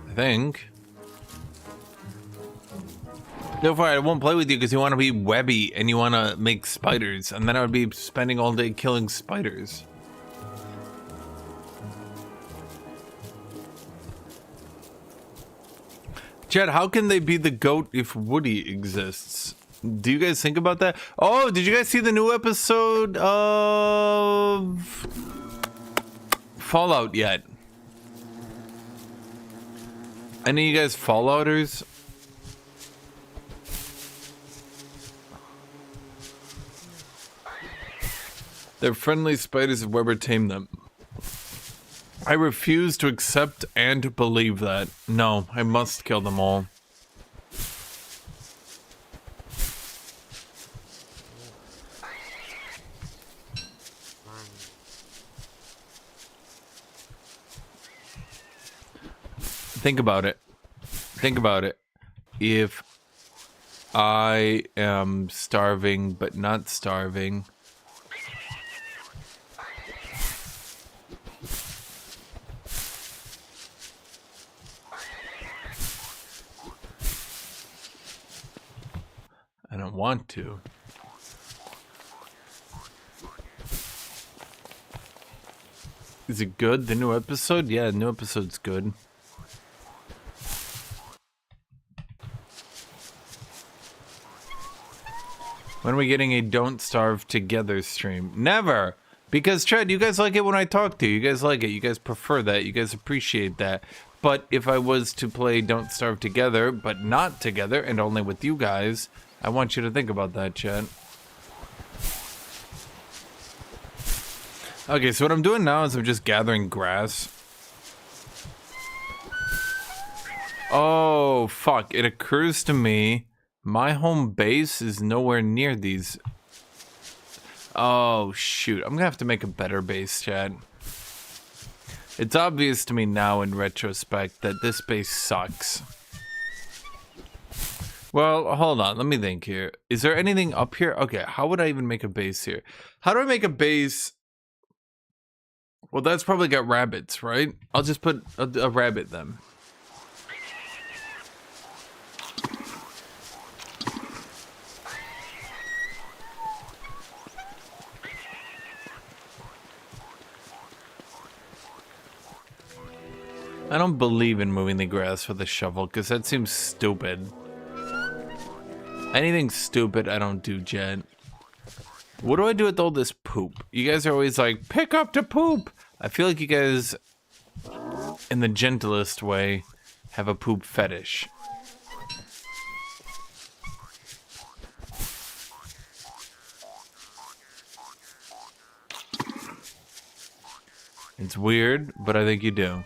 A: I think. No, fire, I won't play with you because you want to be webby and you want to make spiders, and then I would be spending all day killing spiders. Chad, how can they be the goat if Woody exists? Do you guys think about that? Oh, did you guys see the new episode of Fallout yet? Any of you guys Fallouters? They're friendly spiders if Weber tamed them. I refuse to accept and believe that. No, I must kill them all. Think about it. Think about it. If I am starving but not starving, I don't want to. Is it good? The new episode? Yeah, the new episode's good. When are we getting a Don't Starve Together stream? Never! Because, Chad, you guys like it when I talk to you. You guys like it. You guys prefer that. You guys appreciate that. But if I was to play Don't Starve Together, but not together, and only with you guys, I want you to think about that, Chad. Okay, so what I'm doing now is I'm just gathering grass. Oh, fuck. It occurs to me my home base is nowhere near these. Oh, shoot. I'm gonna have to make a better base, Chad. It's obvious to me now in retrospect that this base sucks. Well, hold on. Let me think here. Is there anything up here? Okay, how would I even make a base here? How do I make a base? Well, that's probably got rabbits, right? I'll just put a rabbit then. I don't believe in moving the grass with a shovel because that seems stupid. Anything stupid I don't do, Jen. What do I do with all this poop? You guys are always like, pick up the poop! I feel like you guys, in the gentlest way, have a poop fetish. It's weird, but I think you do.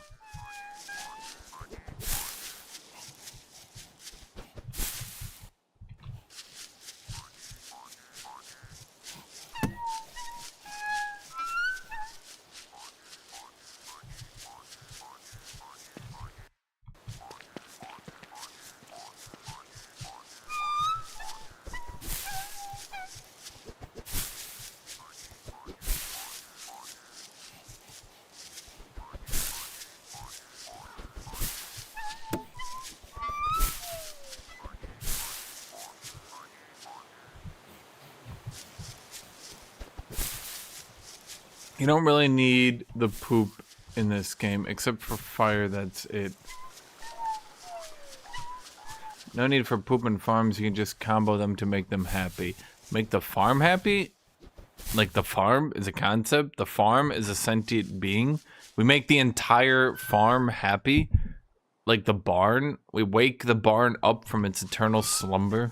A: You don't really need the poop in this game, except for fire, that's it. No need for poop in farms, you can just combo them to make them happy. Make the farm happy? Like the farm is a concept? The farm is a sentient being? We make the entire farm happy? Like the barn? We wake the barn up from its eternal slumber?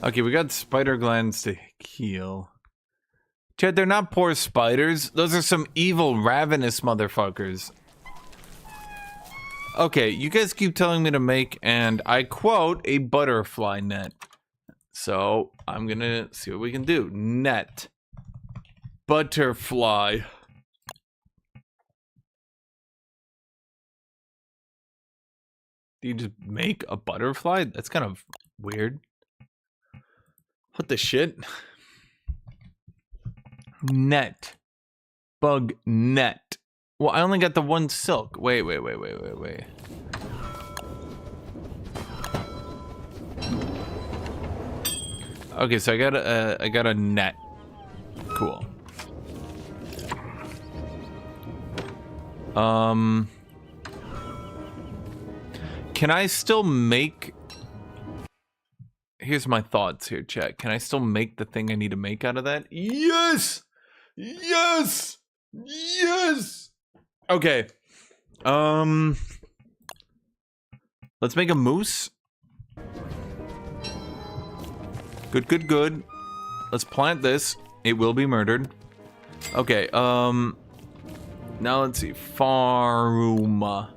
A: Okay, we got spider glands to heal. Chad, they're not poor spiders. Those are some evil, ravenous motherfuckers. Okay, you guys keep telling me to make, and I quote, a butterfly net. So, I'm gonna see what we can do. Net. Butterfly. Do you just make a butterfly? That's kind of weird. What the shit? Net. Bug net. Well, I only got the one silk. Wait. Okay, so I got a net. Cool. Can I still make... Here's my thoughts here, chat. Can I still make the thing I need to make out of that? Yes! Yes! Yes! Okay. Let's make a moose. Good. Let's plant this. It will be murdered. Okay, now let's see. Faruma.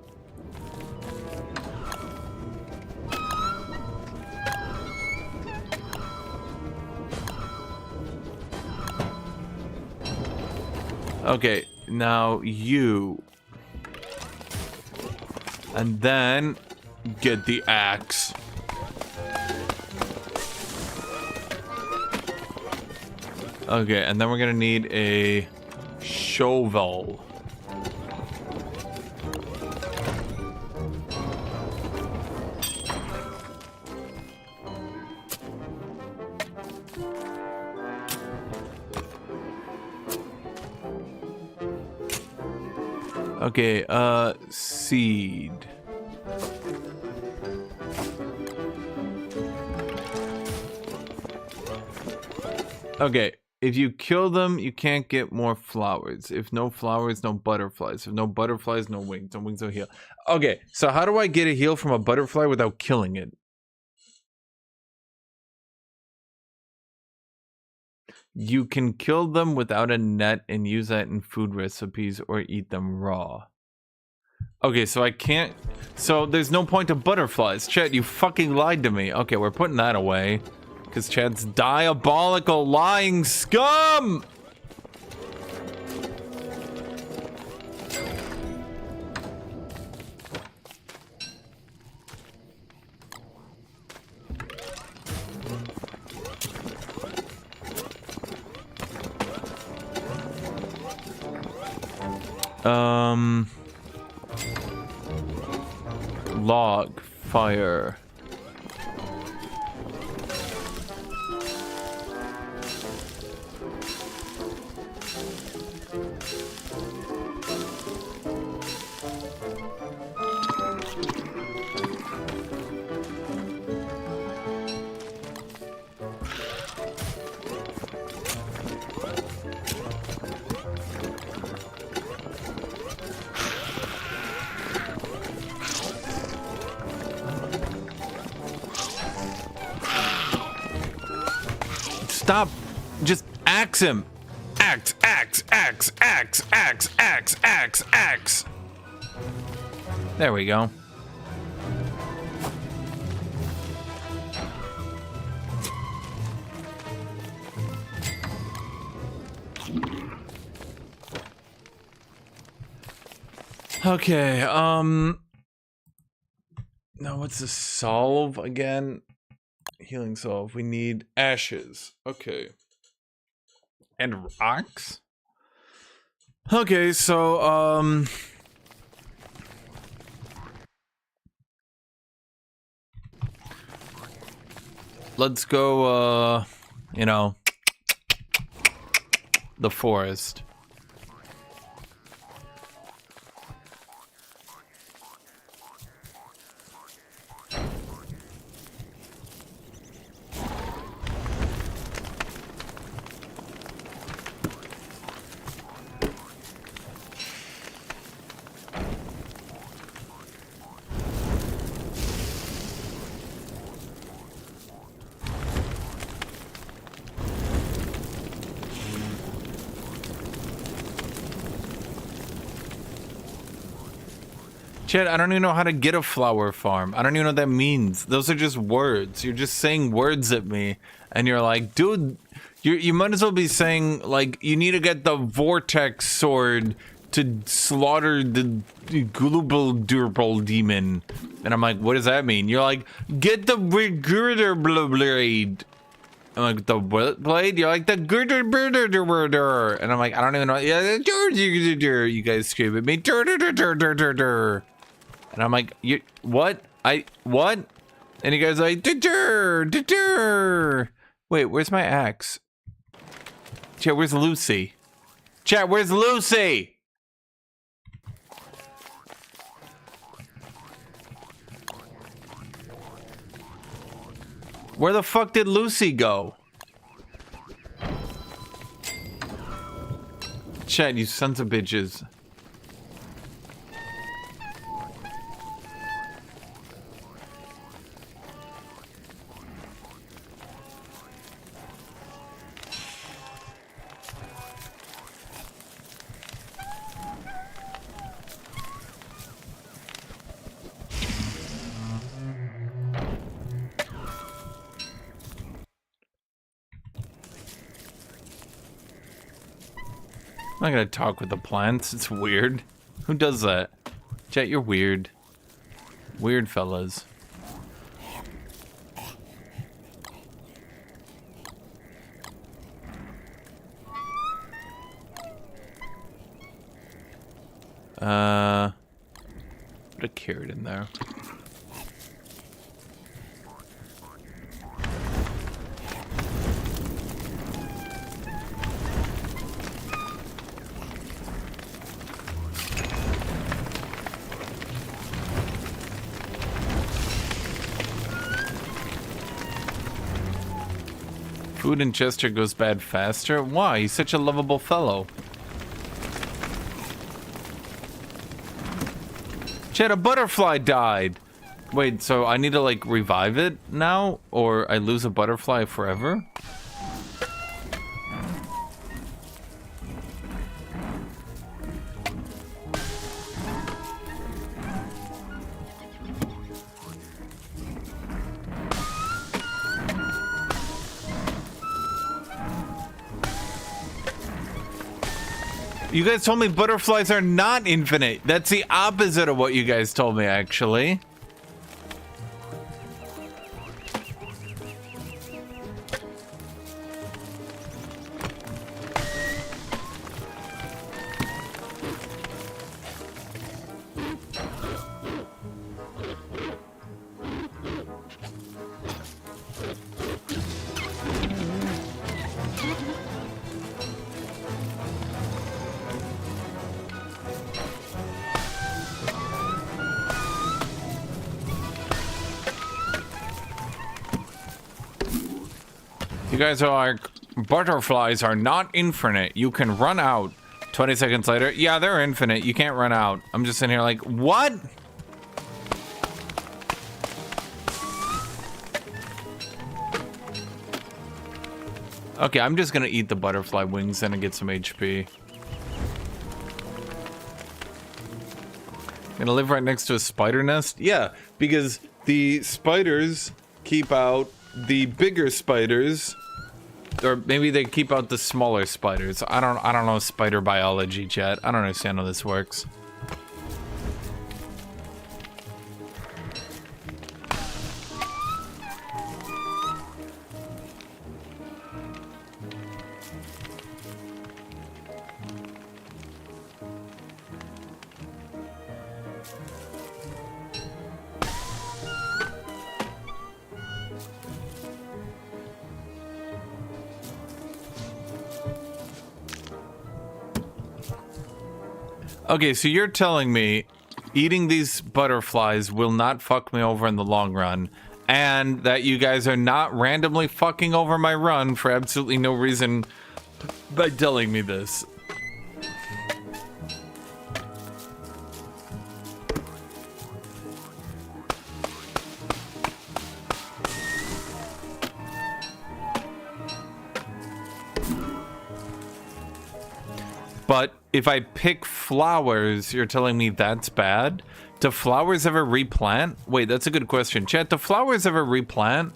A: Okay, now you. And then get the axe. Okay, and then we're gonna need a shovel. Okay, seed. Okay, if you kill them, you can't get more flowers. If no flowers, no butterflies. If no butterflies, no wings. No wings, no heal. Okay, so how do I get a heal from a butterfly without killing it? You can kill them without a net and use that in food recipes or eat them raw. Okay, so I can't... So there's no point to butterflies. Chat, you fucking lied to me. Okay, we're putting that away. Because Chad's diabolical lying scum! Log, fire. Stop. Just axe him. Axe. There we go. Okay, now what's the solve again? Healing solve. We need ashes. Okay. And rocks? Okay, so, let's go, you know, the forest. Chad, I don't even know how to get a flower farm. I don't even know what that means. Those are just words. You're just saying words at me, and you're like, dude, you might as well be saying, like, you need to get the vortex sword to slaughter the global durable demon. And I'm like, what does that mean? You're like, get the girder blade. I'm like, the what blade? You're like, the girder. And I'm like, I don't even know. Yeah, you guys scream at me. And I'm like, you what? What? And you guys are like, wait, where's my axe? Chat, where's Lucy? Chat, where's Lucy? Where the fuck did Lucy go? Chat, you sons of bitches. I'm not gonna talk with the plants. It's weird. Who does that? Chat, you're weird. Weird fellas. Put a carrot in there. Food in Chester goes bad faster? Why? He's such a lovable fellow. Chat, a butterfly died. Wait, so I need to like revive it now? Or I lose a butterfly forever? You guys told me butterflies are not infinite. That's the opposite of what you guys told me, actually. You guys are like, butterflies are not infinite. You can run out. 20 seconds later, yeah, they're infinite. You can't run out. I'm just sitting here like, what? Okay, I'm just gonna eat the butterfly wings and get some HP. Gonna live right next to a spider nest? Yeah, because the spiders keep out the bigger spiders. Or maybe they keep out the smaller spiders. I don't know spider biology, chat. I don't understand how this works. Okay, so you're telling me eating these butterflies will not fuck me over in the long run, and that you guys are not randomly fucking over my run for absolutely no reason by telling me this. But if I pick flowers, you're telling me that's bad? Do flowers ever replant? Wait, that's a good question. Chat, do flowers ever replant?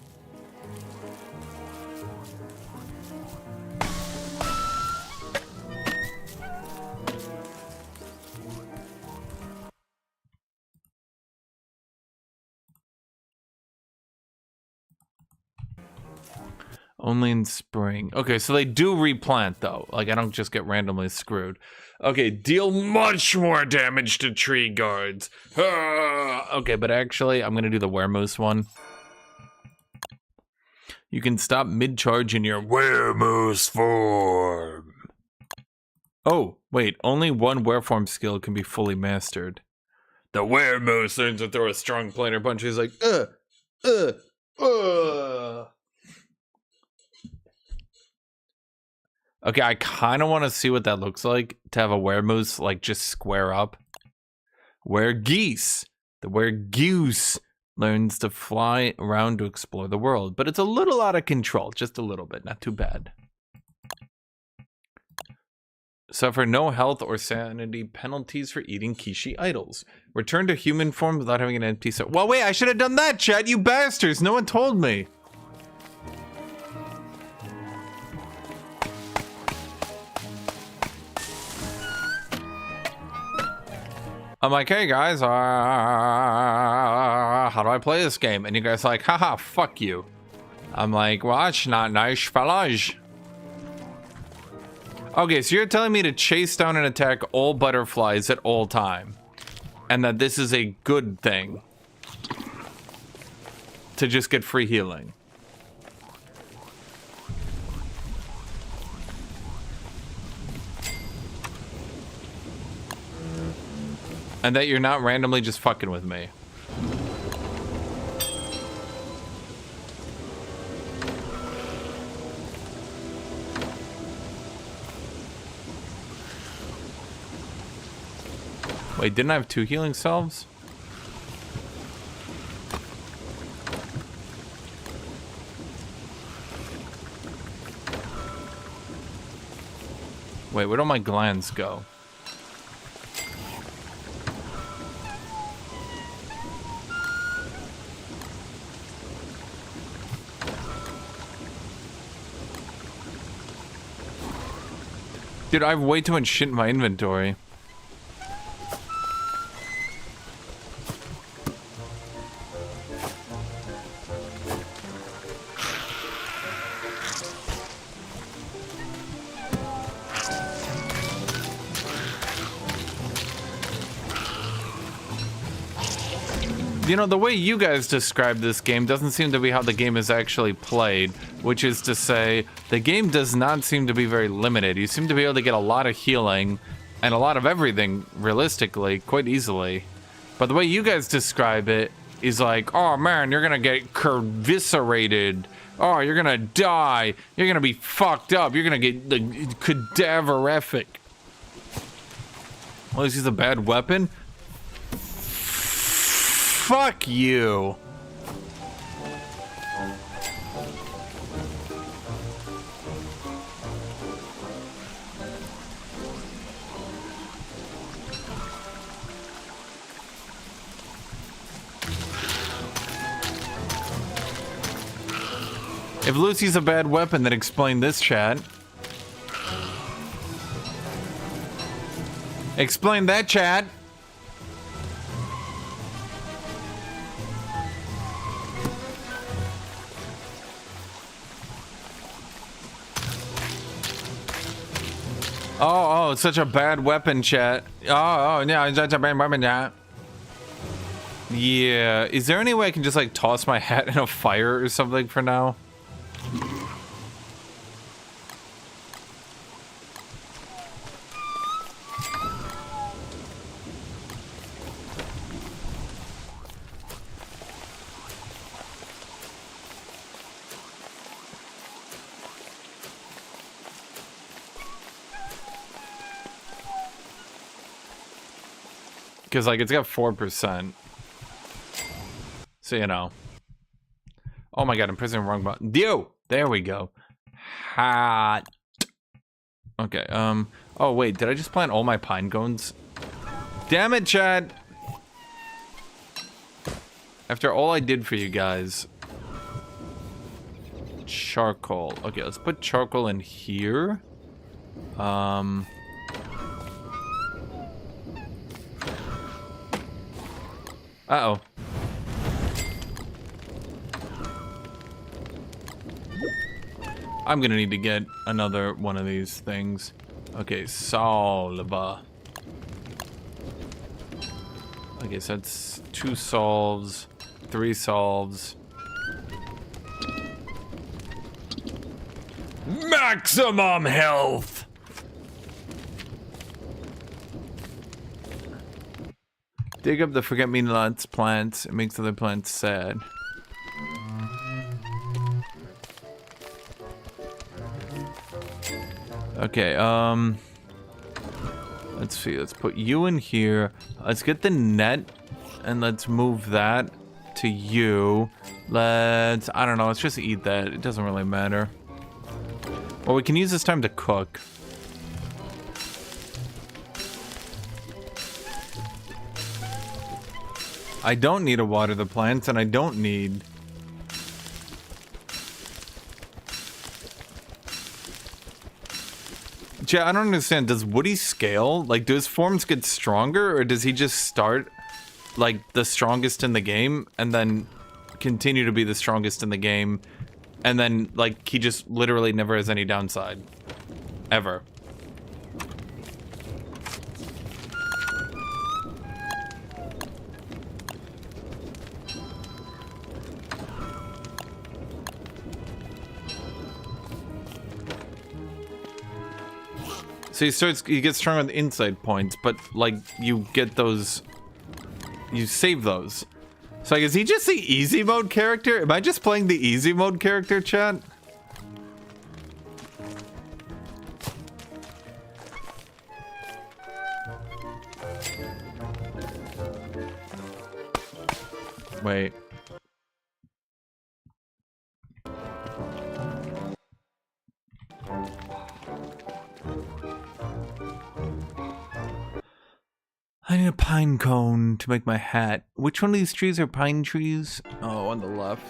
A: Only in spring. Okay, so they do replant, though. Like, I don't just get randomly screwed. Okay, deal much more damage to tree guards. Okay, but actually, I'm going to do the Weremoose one. You can stop mid-charge in your Weremoose form. Oh, wait. Only one Wereform skill can be fully mastered. The Weremoose learns to throw a strong planar punch. He's like, Okay, I kind of want to see what that looks like to have a Weremoose like just square up. Weregeese. The Weregoose learns to fly around to explore the world, but it's a little out of control, just a little bit, not too bad. Suffer no health or sanity penalties for eating Kishi idols. Return to human form without having an empty set. Well, wait, I should have done that, chat, you bastards. No one told me. I'm like, hey guys, how do I play this game? And you guys are like, haha, fuck you. I'm like, well, that's not nice, fellas. Okay, so you're telling me to chase down and attack all butterflies at all time. And that this is a good thing. To just get free healing. And that you're not randomly just fucking with me. Wait, didn't I have 2 healing salves? Wait, where'd all my glands go? Dude, I have way too much shit in my inventory. You know, the way you guys describe this game doesn't seem to be how the game is actually played, which is to say, the game does not seem to be very limited. You seem to be able to get a lot of healing and a lot of everything, realistically, quite easily. But the way you guys describe it is like, oh man, you're gonna get eviscerated. Oh, you're gonna die. You're gonna be fucked up. You're gonna get the cadaverific. Well, this is a bad weapon. Fuck you. If Lucy's a bad weapon, then explain this, chat. Explain that, chat. Oh, it's such a bad weapon, chat. Oh, yeah, it's such a bad weapon, chat. Yeah, is there any way I can just like toss my hat in a fire or something for now? Because, like, it's got 4%. So, you know. Oh my god, I'm pressing the wrong button. There we go. Hot. Okay, Oh, wait, did I just plant all my pine cones? Damn it, Chad! After all I did for you guys. Charcoal. Okay, let's put charcoal in here. Uh-oh. I'm gonna need to get another one of these things. Okay, solva. Okay, so that's 2 solves, 3 solves. Maximum health! Dig up the forget-me-nots plants. It makes other plants sad. Okay, let's see, let's put you in here. Let's get the net, and let's move that to you. I don't know, let's just eat that. It doesn't really matter. Well, we can use this time to cook. I don't need to water the plants, and I don't need... Yeah, I don't understand. Does Woody scale? Like, do his forms get stronger, or does he just start, like, the strongest in the game, and then continue to be the strongest in the game, and then, like, he just literally never has any downside? Ever. So he gets stronger on the inside points, but like you get those, you save those. So like, is he just the easy mode character? Am I just playing the easy mode character, chat? Wait. I need a pine cone to make my hat. Which one of these trees are pine trees? Oh, on the left.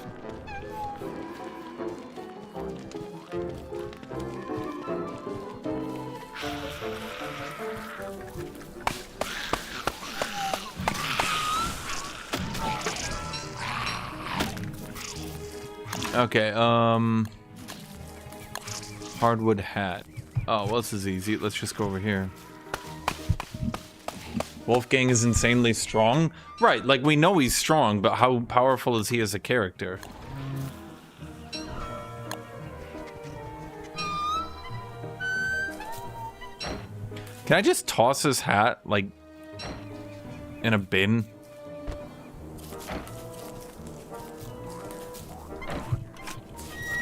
A: Okay, hardwood hat. Oh, well, this is easy. Let's just go over here. Wolfgang is insanely strong? Right, like we know he's strong, but how powerful is he as a character? Can I just toss his hat, like, in a bin?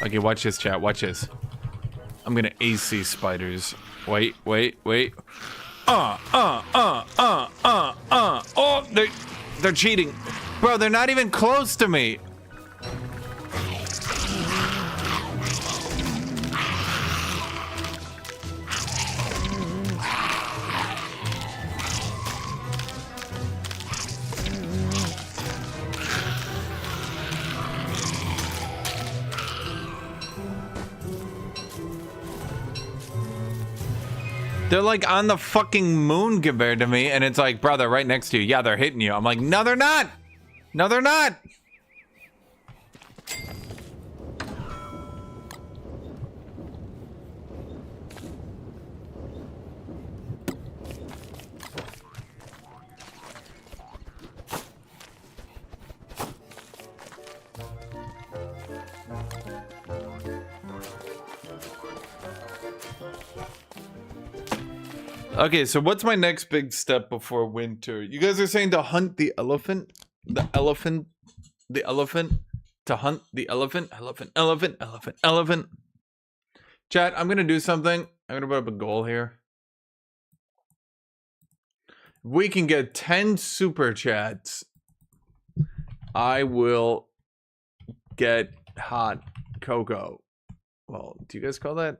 A: Okay, watch this, chat, watch this. I'm gonna AC spiders. Wait. Oh, they're cheating. Bro, they're not even close to me. They're like on the fucking moon compared to me, and it's like, bro, they're right next to you. Yeah, they're hitting you. I'm like, no, they're not. No, they're not. Okay, so what's my next big step before winter? You guys are saying to hunt the elephant? The elephant? The elephant? To hunt the elephant? Elephant. Chat, I'm gonna do something. I'm gonna put up a goal here. We can get 10 super chats. I will get hot cocoa. Well, do you guys call that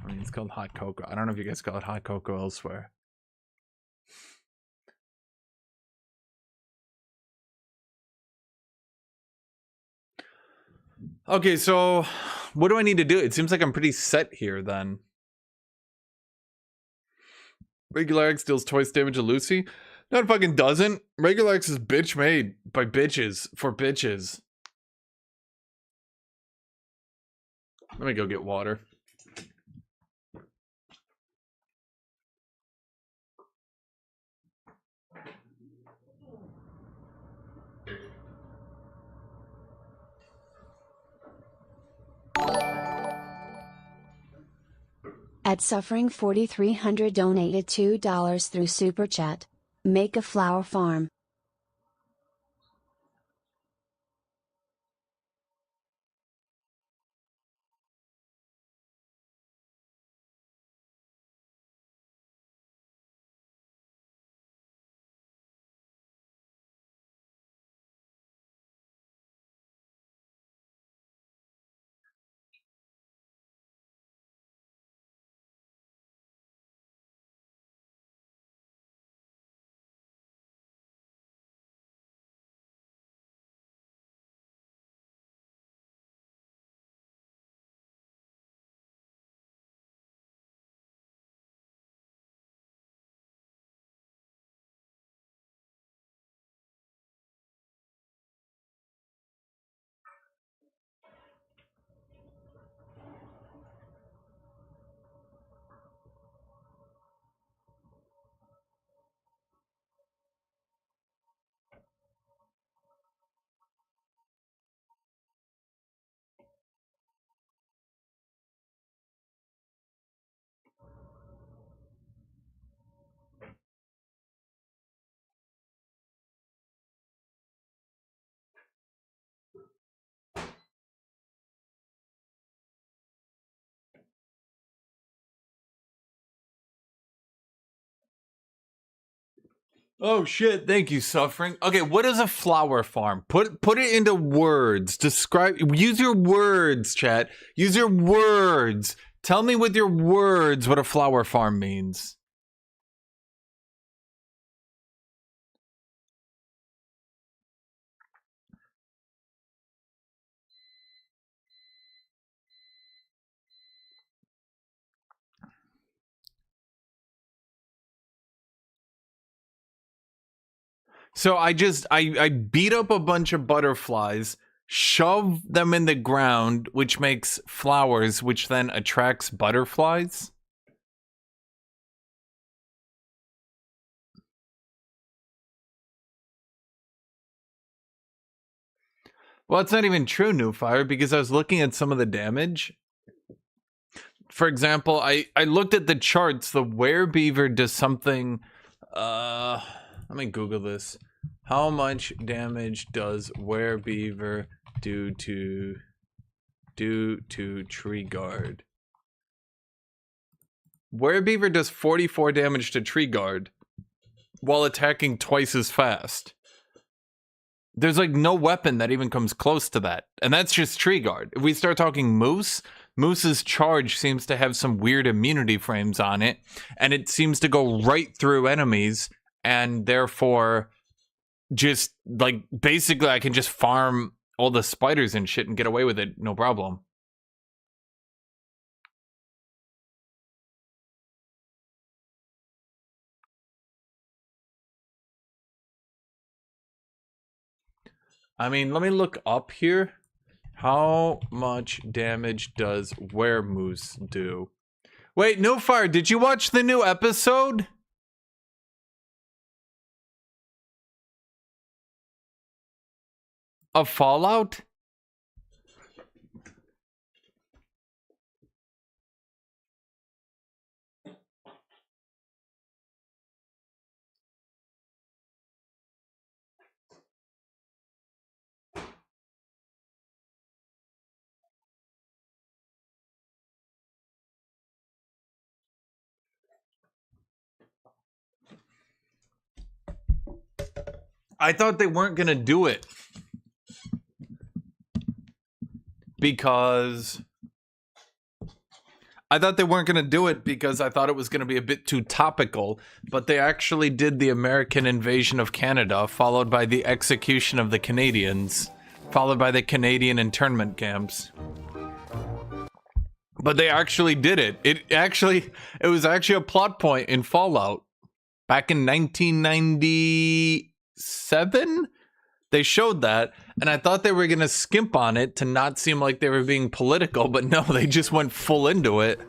A: I mean, it's called hot cocoa. I don't know if you guys call it hot cocoa elsewhere. Okay, so what do I need to do? It seems like I'm pretty set here then. Regular X deals twice damage to Lucy? No, it fucking doesn't. Regular X is bitch made by bitches for bitches. Let me go get water.
C: At Suffering 4300 donated $2 through Super Chat. Make a flower farm.
A: Oh shit, thank you, Suffering. Okay, what is a flower farm? Put it into words. Describe, use your words, chat. Use your words. Tell me with your words what a flower farm means. So I beat up a bunch of butterflies, shove them in the ground, which makes flowers, which then attracts butterflies. Well, it's not even true, New Fire, because I was looking at some of the damage. For example, I looked at the charts. The werebeaver does something. Let me Google this. How much damage does werebeaver do to tree guard? Werebeaver does 44 damage to tree guard while attacking twice as fast. There's like no weapon that even comes close to that. And that's just tree guard. If we start talking moose, Moose's charge seems to have some weird immunity frames on it, and it seems to go right through enemies, and therefore just like basically I can just farm all the spiders and shit and get away with it, no problem. I mean, let me look up here. How much damage does Weremoose do? Wait, No Fire, did you watch the new episode? Of Fallout? I thought they weren't gonna do it because I thought they weren't going to do it because I thought it was going to be a bit too topical, but they actually did the American invasion of Canada, followed by the execution of the Canadians, followed by the Canadian internment camps. But they actually did it. It was actually a plot point in Fallout. Back in 1997, they showed that, and I thought they were going to skimp on it to not seem like they were being political, but no, they just went full into it.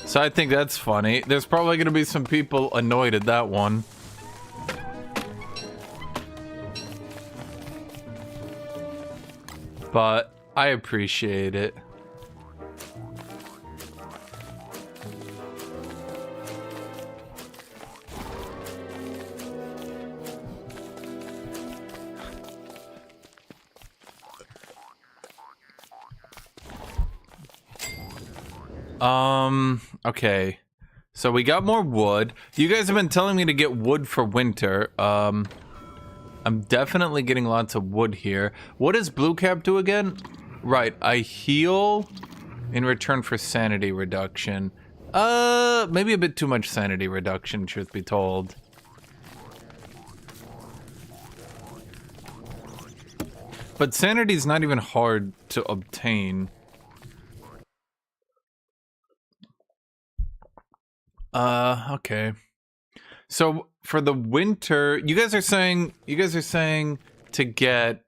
A: So I think that's funny. There's probably going to be some people annoyed at that one. But I appreciate it. Okay. So we got more wood. You guys have been telling me to get wood for winter. I'm definitely getting lots of wood here. What does Blue Cap do again? Right, I heal in return for sanity reduction. Maybe a bit too much sanity reduction, truth be told. But sanity's not even hard to obtain. Okay. So for the winter, you guys are saying to get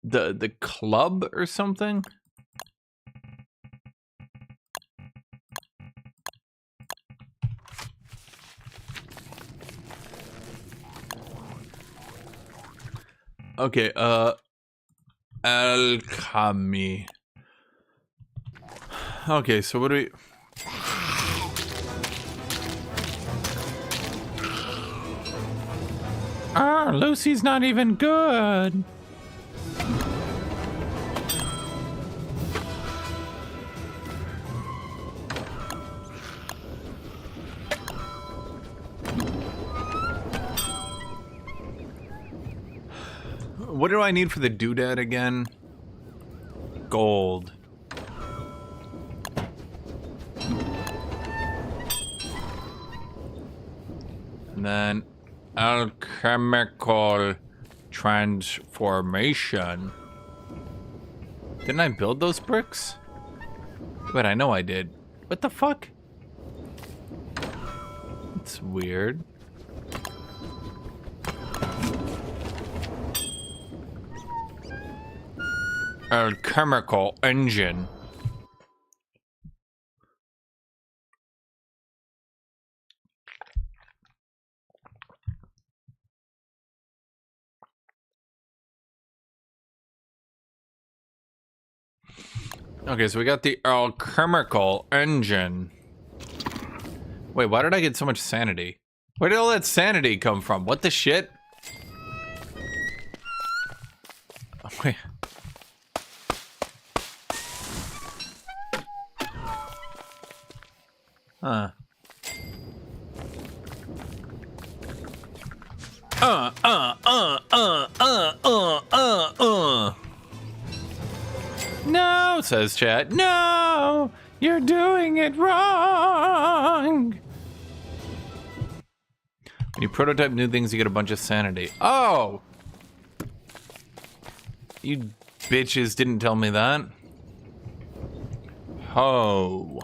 A: the club or something? Okay, alchemy. Okay, so what do we... Ah, Lucy's not even good. What do I need for the doodad again? Gold. And then alchemical transformation. Didn't I build those bricks? Wait, I know I did. What the fuck? It's weird. Alchemical engine. Okay, so we got the alchemical engine. Wait, why did I get so much sanity? Where did all that sanity come from? What the shit? Wait. Huh. No, says chat. No, you're doing it wrong. When you prototype new things, you get a bunch of sanity. Oh! You bitches didn't tell me that. Ho.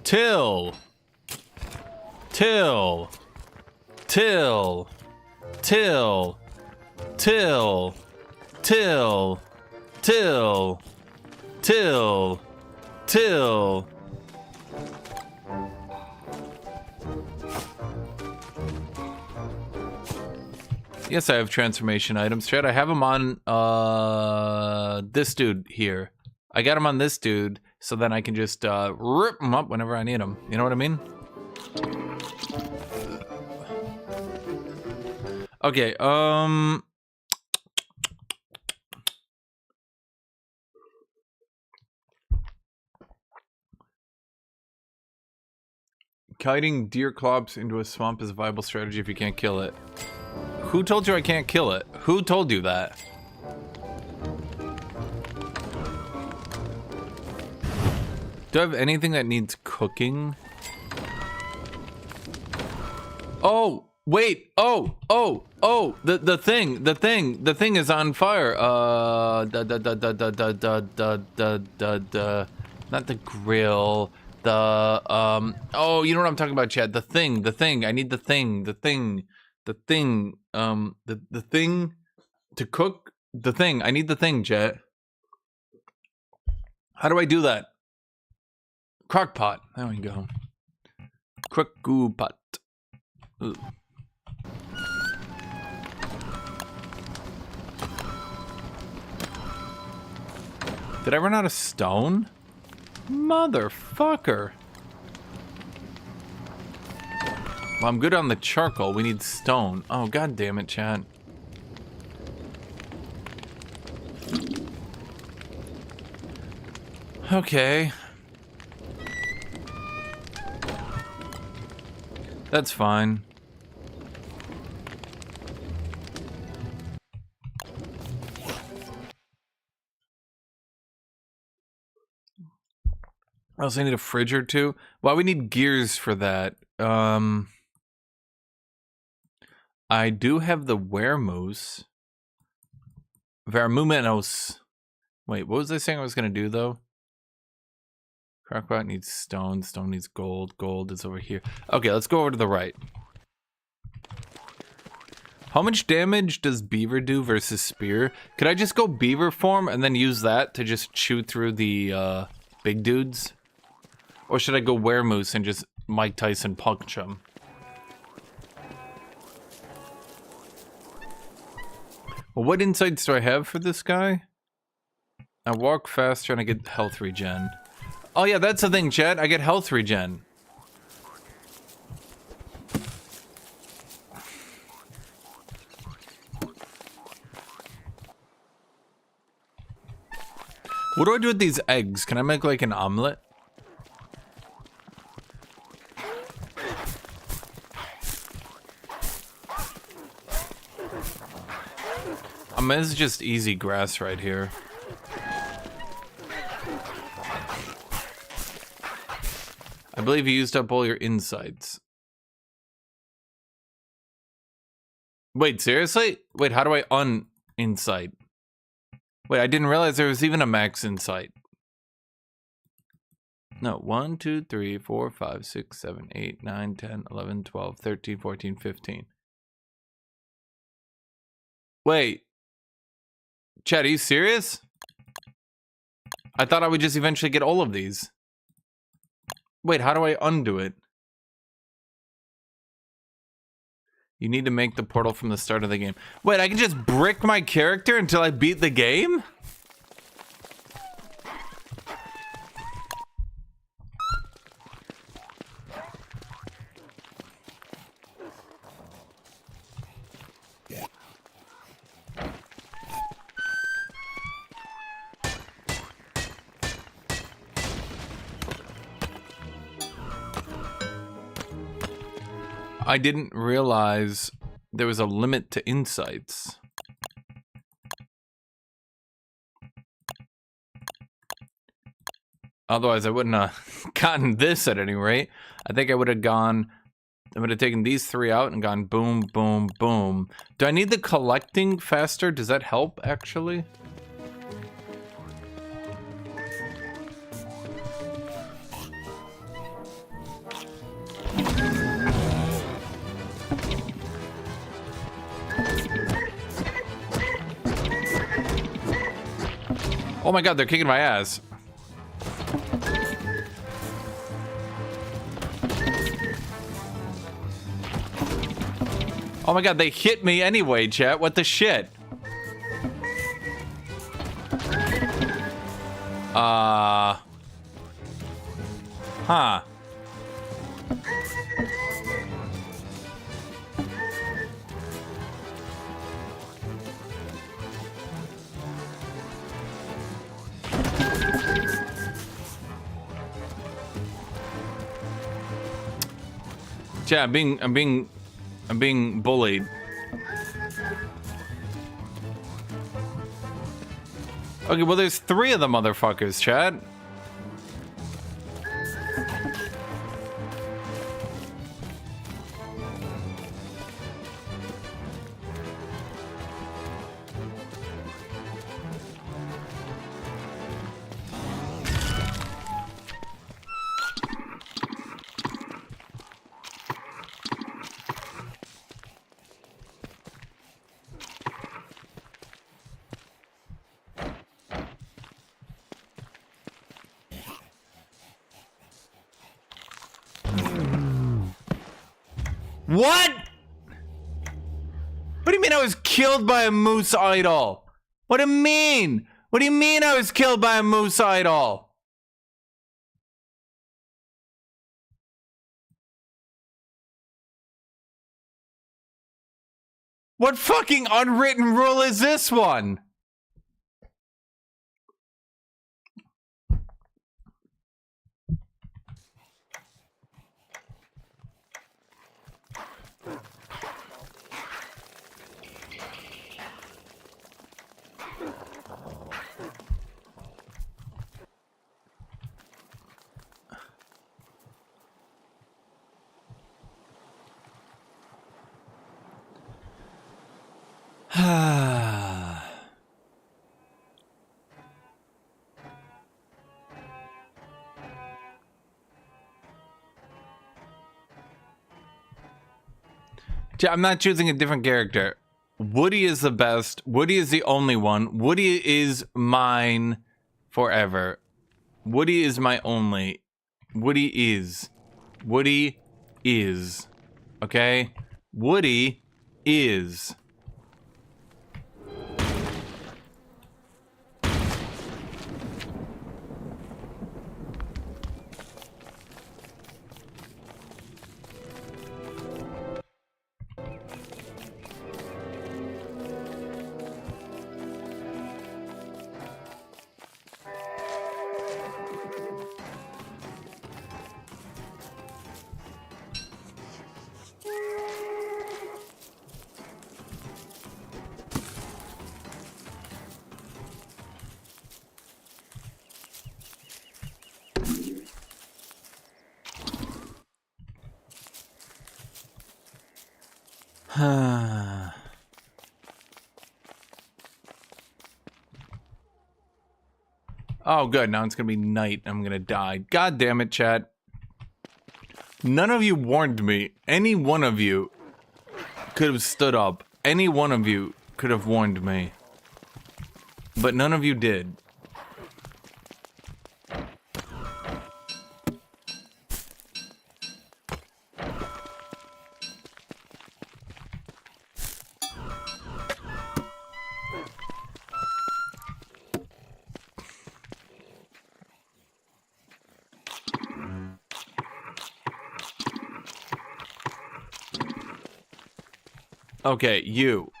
A: Till. Till. Till. Till. Till. Till. Till. Till. Till. Yes, I have transformation items. Chat, I have them on this dude here. I got him on this dude. so then I can just rip them up whenever I need them. You know what I mean? Okay, kiting deer clops into a swamp is a viable strategy if you can't kill it. Who told you I can't kill it? Who told you that? Do I have anything that needs cooking? Oh, wait. Oh, the thing is on fire. Not the grill. Oh, you know what I'm talking about, Chad? The thing. I need the thing to cook the thing. I need the thing, Chat. How do I do that? Crock pot. There we go. Crock pot. Ooh. Did I run out of stone? Motherfucker. Well, I'm good on the charcoal. We need stone. Oh, god damn it, Chad. Okay. That's fine. I also need a fridge or two. Well, we need gears for that. I do have the wermoose. Vermumenos. Wait, what was I saying I was going to do, though? Crockpot needs stone. Stone needs gold. Gold is over here. Okay, let's go over to the right. How much damage does beaver do versus spear? Could I just go beaver form and then use that to just chew through the big dudes? Or should I go wermoose and just Mike Tyson punch him? Well, what insights do I have for this guy? I walk faster and I get health regen. Oh yeah, that's the thing, Chad. I get health regen. What do I do with these eggs? Can I make like an omelet? I mean, this is just easy grass right here. I believe you used up all your insights. Wait, seriously? Wait, how do I un-insight? Wait, I didn't realize there was even a max insight. No, 1, 2, 3, 4, 5, 6, 7, 8, 9, 10, 11, 12, 13, 14, 15. Wait. Chad, are you serious? I thought I would just eventually get all of these. Wait, how do I undo it? You need to make the portal from the start of the game. Wait, I can just brick my character until I beat the game? I didn't realize there was a limit to insights. Otherwise, I wouldn't have gotten this at any rate. I think I would have gone... I would have taken these three out and gone boom, boom, boom. Do I need the collecting faster? Does that help, actually? Oh my god, they're kicking my ass. Oh my god, they hit me anyway, chat. What the shit? Huh. Yeah, I'm being bullied. Okay, well there's 3 of the motherfuckers, Chad. What? What do you mean I was killed by a moose idol? What do you mean? What do you mean I was killed by a moose idol? What fucking unwritten rule is this one? I'm not choosing a different character. Woody is the best. Woody is the only one. Woody is mine forever. Woody is my only. Woody is. Woody is. Okay? Woody is. Oh, good. Now it's gonna be night. I'm gonna die. God damn it, chat. None of you warned me. Any one of you could have stood up. Any one of you could have warned me. But none of you did. Okay, you.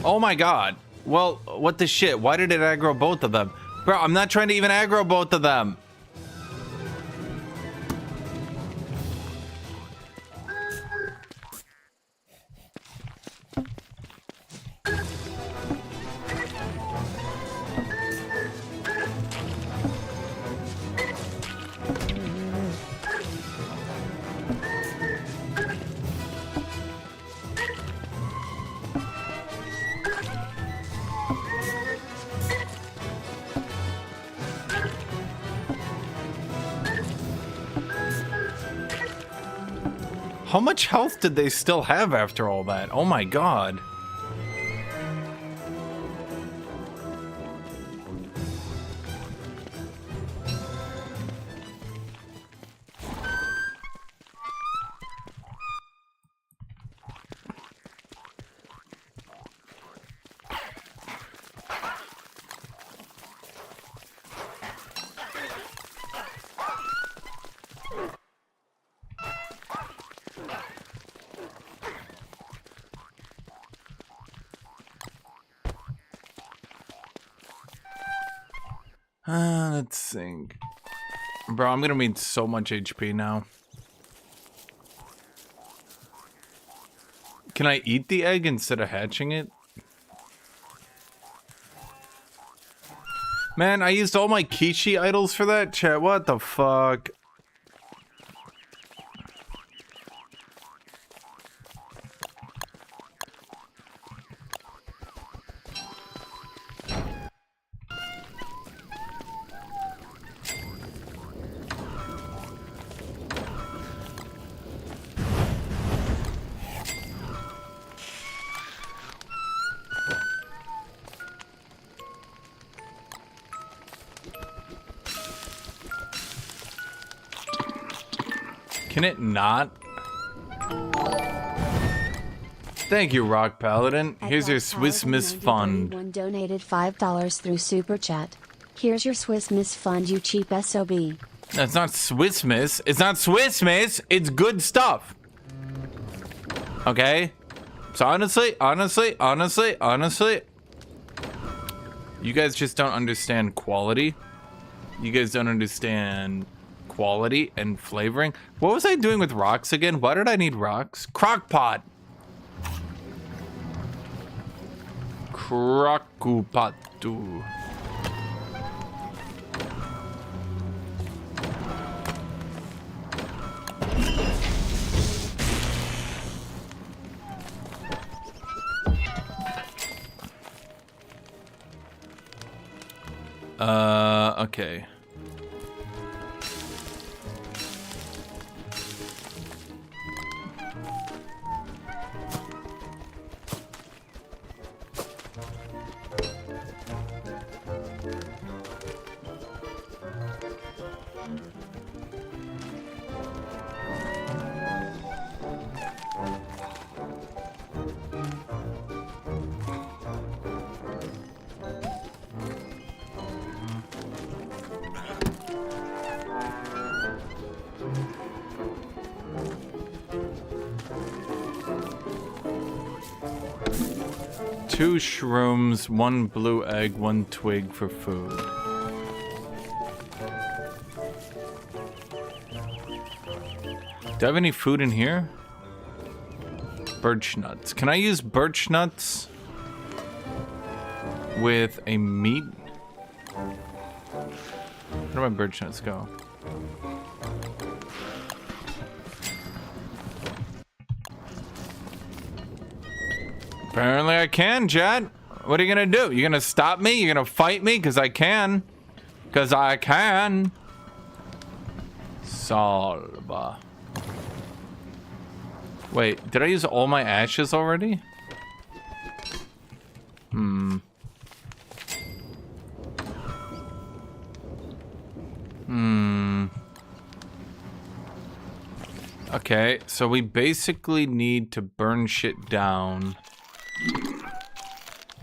A: Oh my god. Well, what the shit? Why did it aggro both of them? Bro, I'm not trying to even aggro both of them. How much health did they still have after all that? Oh my god. Let's think. Bro, I'm gonna need so much HP now. Can I eat the egg instead of hatching it? Man, I used all my Kishi idols for that? Chat, what the fuck? Can it not? Thank you, Rock Paladin. Here's your Swiss Miss Fund.
C: One donated $5 through Super Chat. Here's your Swiss Miss Fund, you cheap SOB.
A: That's not Swiss Miss. It's not Swiss Miss. It's good stuff. Okay? So honestly, you guys just don't understand quality. You guys don't understand quality and flavoring. What was I doing with rocks again? Why did I need rocks? Crockpot. Crockupatu. Okay. Two shrooms, one blue egg, one twig for food. Do I have any food in here? Birch nuts. Can I use birch nuts with a meat? Where do my birch nuts go? Apparently I can, chat. What are you gonna do? You gonna stop me? You gonna fight me? Cause I can. Cause I can. Salva. Wait, did I use all my ashes already? Okay, so we basically need to burn shit down.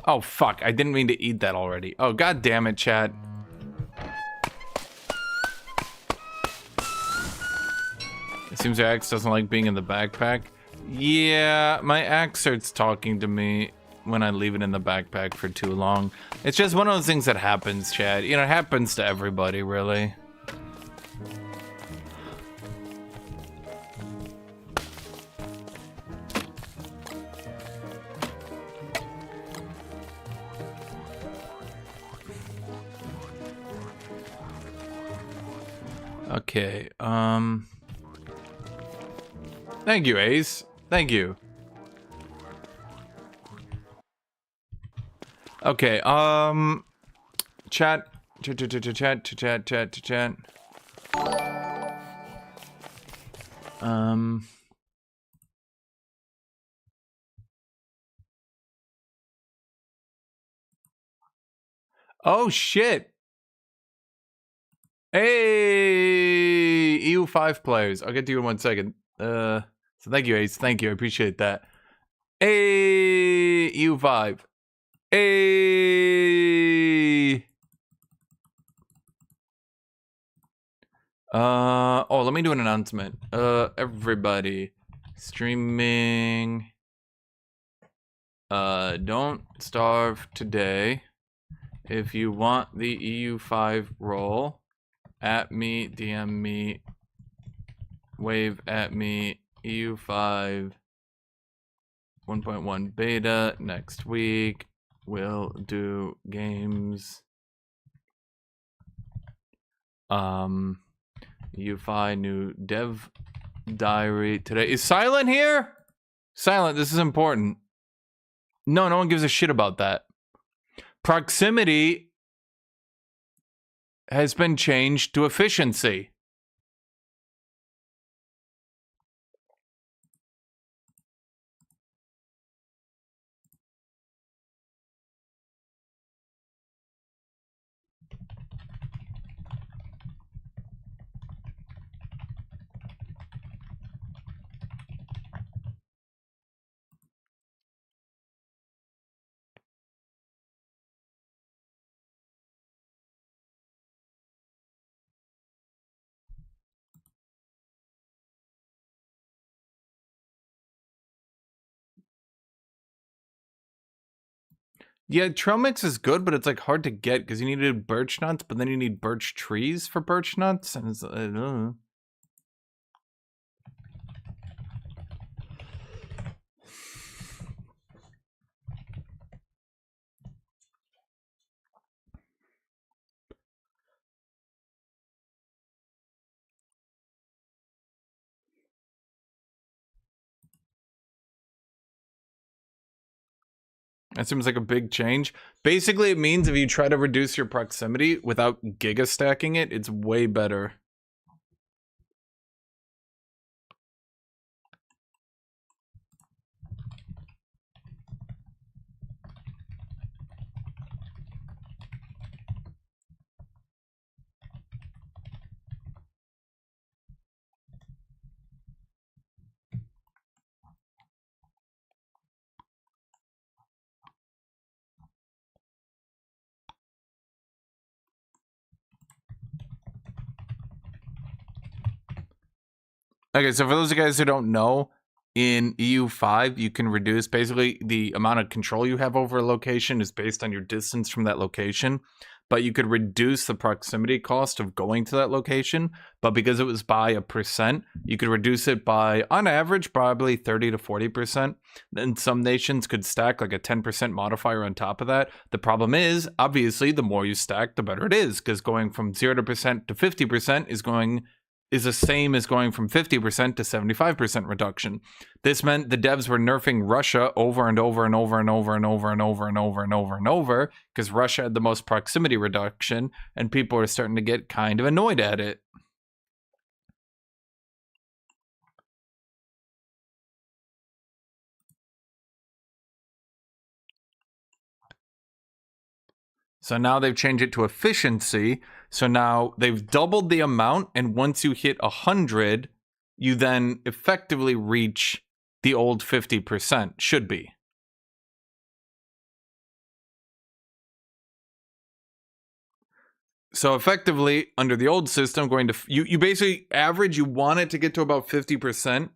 A: Oh, fuck. I didn't mean to eat that already. Oh, god damn it, chat. It seems your axe doesn't like being in the backpack. Yeah, my axe starts talking to me when I leave it in the backpack for too long. It's just one of those things that happens, chat. You know, it happens to everybody, really. Okay, thank you, Ace. Thank you. Okay, chat. Oh, shit. Hey, EU5 players. I'll get to you in 1 second. So thank you, Ace. Thank you. I appreciate that. Hey, EU5. Hey. Oh, let me do an announcement. Everybody. Streaming. Don't starve today. If you want the EU5 role, at me, DM me, wave at me, EU5 1.1 beta next week. We'll do games. EU5 new dev diary today. Is Silent here? Silent, this is important. No one gives a shit about that. Proximity has been changed to efficiency. Yeah, trail mix is good, but it's like hard to get because you need birch nuts, but then you need birch trees for birch nuts, and it's I don't know. That seems like a big change. Basically, it means if you try to reduce your proximity without giga stacking it, it's way better. Okay, so for those of you guys who don't know, in EU5, you can reduce basically the amount of control you have over a location is based on your distance from that location. But you could reduce the proximity cost of going to that location. But because it was by a percent, you could reduce it by, on average, probably 30 to 40%. Then some nations could stack like a 10% modifier on top of that. The problem is, obviously, the more you stack, the better it is. Because going from 0% to 50% is the same as going from 50% to 75% reduction. This meant the devs were nerfing Russia over and over and over and over and over and over and over and over and over because Russia had the most proximity reduction, and people are starting to get kind of annoyed at it. So now they've changed it to efficiency. So now they've doubled the amount, and once you hit 100, you then effectively reach the old 50%, should be. So effectively, under the old system, you basically average, you want it to get to about 50%,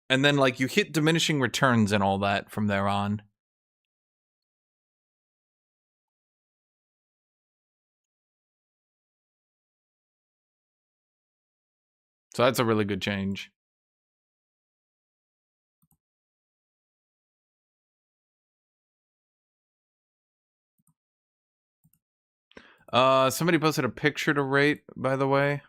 A: and then like you hit diminishing returns and all that from there on. So that's a really good change. Somebody posted a picture to rate, by the way.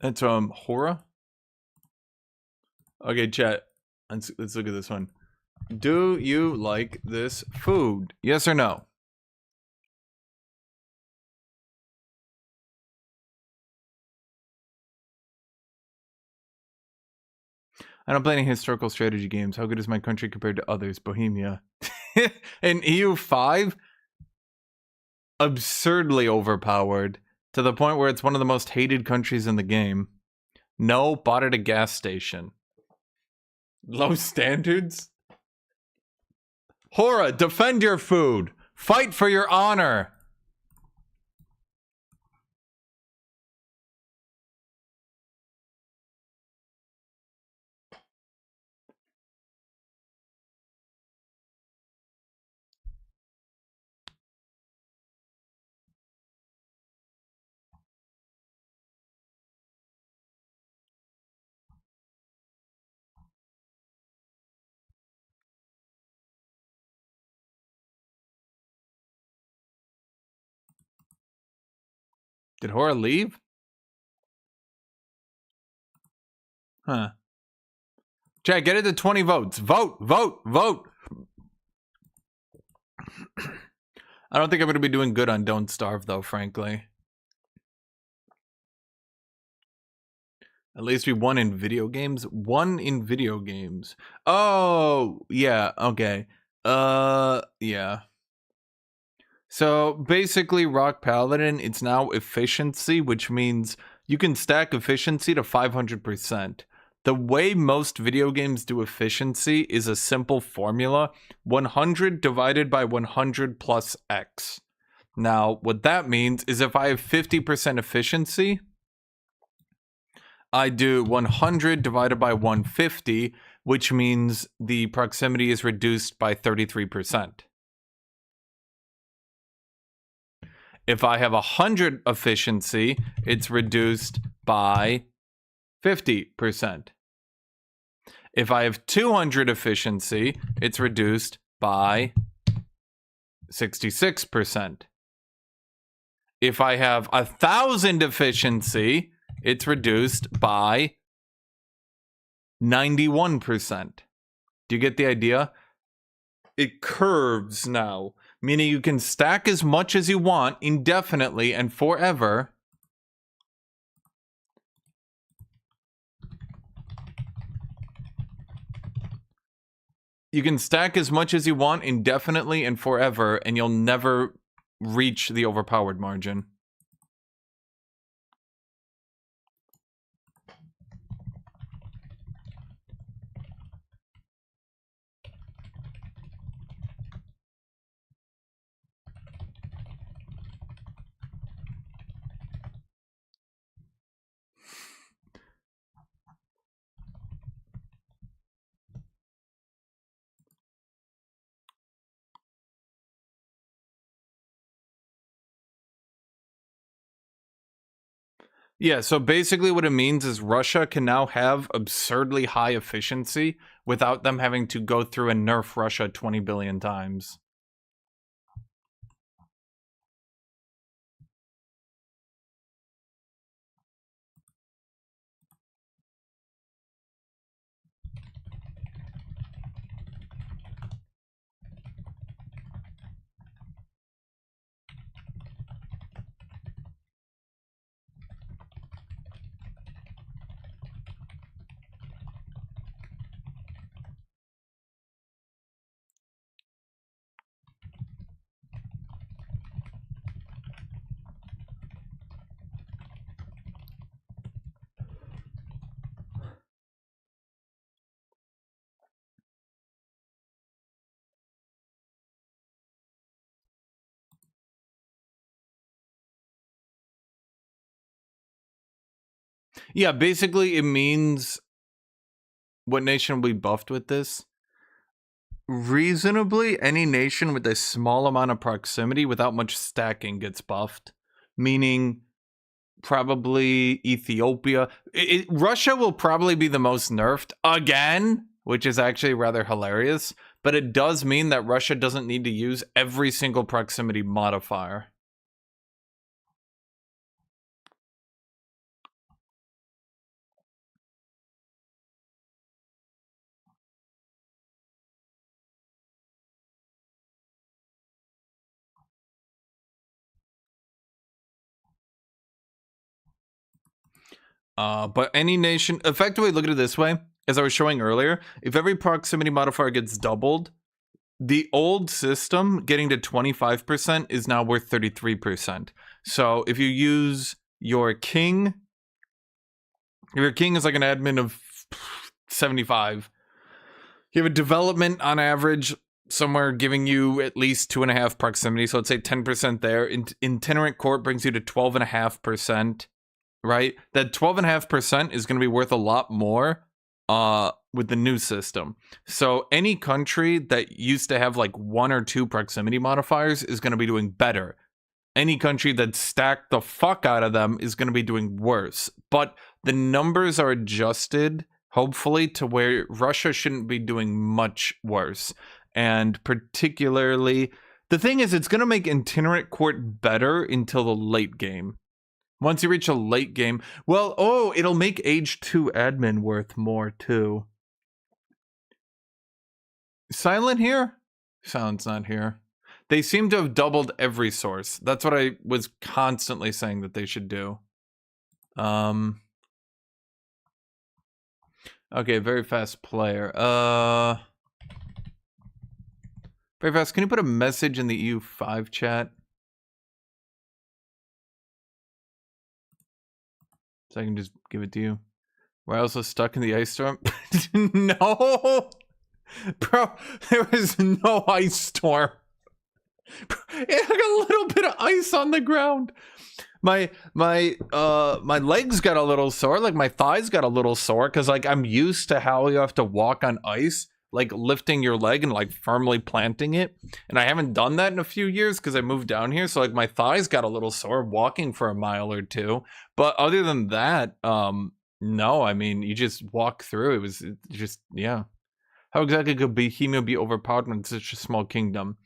A: It's Hora. Okay, chat. Let's look at this one. Do you like this food? Yes or no? I don't play any historical strategy games. How good is my country compared to others? Bohemia. And EU5? Absurdly overpowered to the point where it's one of the most hated countries in the game. No, bought at a gas station. Low standards? Hora, defend your food. Fight for your honor. Did Hora leave? Huh. Chat, get it to 20 votes. Vote, vote, vote. I don't think I'm going to be doing good on Don't Starve, though, frankly. At least we won in video games. Won in video games. Oh, yeah, okay. Yeah. So basically, Rock Paladin, it's now efficiency, which means you can stack efficiency to 500%. The way most video games do efficiency is a simple formula: 100 divided by 100 plus X. Now, what that means is if I have 50% efficiency, I do 100 divided by 150, which means the proximity is reduced by 33%. If I have 100 efficiency, it's reduced by 50%. If I have 200 efficiency, it's reduced by 66%. If I have 1,000 efficiency, it's reduced by 91%. Do you get the idea? It curves now, meaning you can stack as much as you want indefinitely and forever. You can stack as much as you want indefinitely and forever, and you'll never reach the overpowered margin. Yeah, so basically what it means is Russia can now have absurdly high efficiency without them having to go through and nerf Russia 20 billion times. Yeah, basically it means what nation we buffed with this? Reasonably, any nation with a small amount of proximity without much stacking gets buffed. Meaning, probably Ethiopia. Russia will probably be the most nerfed again, which is actually rather hilarious. But it does mean that Russia doesn't need to use every single proximity modifier. But any nation, effectively, look at it this way. As I was showing earlier, if every proximity modifier gets doubled, the old system getting to 25% is now worth 33%. So if you use your king, if your king is like an admin of 75, you have a development on average somewhere giving you at least 2.5 proximity. So let's say 10% there. Itinerant court brings you to 12.5%. Right? That 12.5% is going to be worth a lot more with the new system. So any country that used to have like 1 or 2 proximity modifiers is going to be doing better. Any country that stacked the fuck out of them is going to be doing worse. But the numbers are adjusted, hopefully, to where Russia shouldn't be doing much worse. And particularly, the thing is, it's going to make itinerant court better until the late game. Once you reach a late game, well, oh, it'll make age 2 admin worth more too. Silent here? Silent's not here. They seem to have doubled every source. That's what I was constantly saying that they should do. Okay, very fast player. Very fast. Can you put a message in the EU5 chat? So I can just give it to you. We're also stuck in the ice storm. No, bro, there was no ice storm. It had a little bit of ice on the ground. My legs got a little sore, like my thighs got a little sore, because like I'm used to how you have to walk on ice, like lifting your leg and like firmly planting it, and I haven't done that in a few years because I moved down here, so like my thighs got a little sore walking for a mile or two. But other than that, no, I mean, you just walk through. It was just, yeah. How exactly could Bohemia be overpowered when it's such a small kingdom?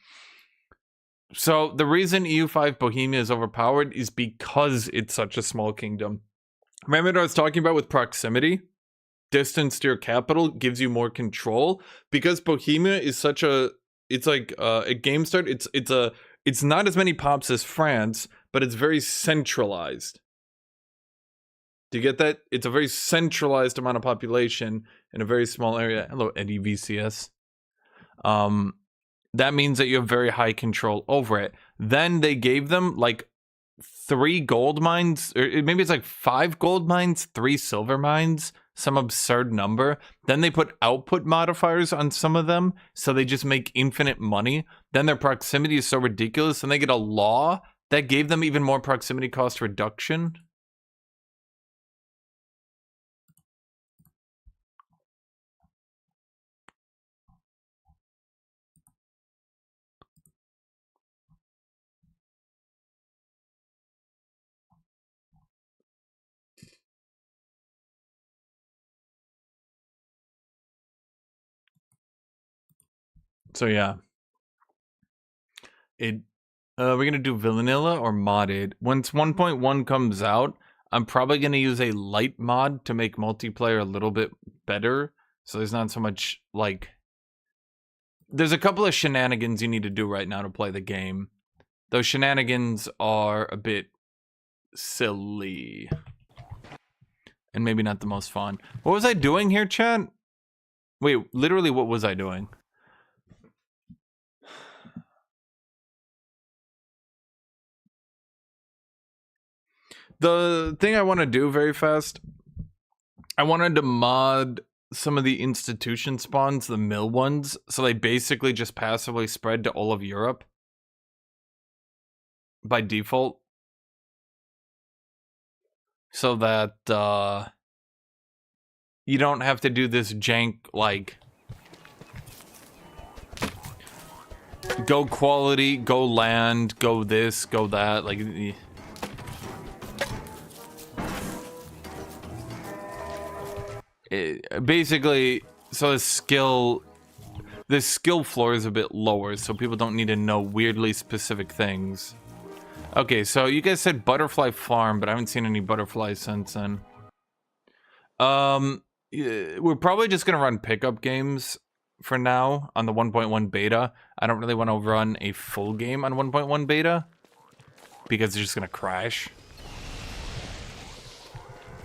A: So the reason EU5 Bohemia is overpowered is because it's such a small kingdom. Remember what I was talking about with proximity? Distance to your capital gives you more control. Because Bohemia is such a, it's like a game start. It's not as many pops as France, but it's very centralized. Do you get that? It's a very centralized amount of population in a very small area. Hello, Eddie VCS. That means that you have very high control over it. Then they gave them like 3 gold mines, or maybe it's like 5 gold mines, 3 silver mines, some absurd number. Then they put output modifiers on some of them, so they just make infinite money. Then their proximity is so ridiculous, and they get a law that gave them even more proximity cost reduction. So yeah, we're gonna do vanilla or modded. Once 1.1 comes out, I'm probably gonna use a light mod to make multiplayer a little bit better. So there's not so much like, there's a couple of shenanigans you need to do right now to play the game. Those shenanigans are a bit silly and maybe not the most fun. What was I doing here, chat? Wait, literally, what was I doing? The thing I want to do very fast, I wanted to mod some of the institution spawns, the mill ones, so they basically just passively spread to all of Europe by default. So that you don't have to do this jank, like, go quality, go land, go this, go that, like... basically, so the skill floor is a bit lower, so people don't need to know weirdly specific things. Okay, so you guys said butterfly farm, but I haven't seen any butterflies since then. We're probably just gonna run pickup games for now on the 1.1 beta. I don't really want to run a full game on 1.1 beta because it's just gonna crash.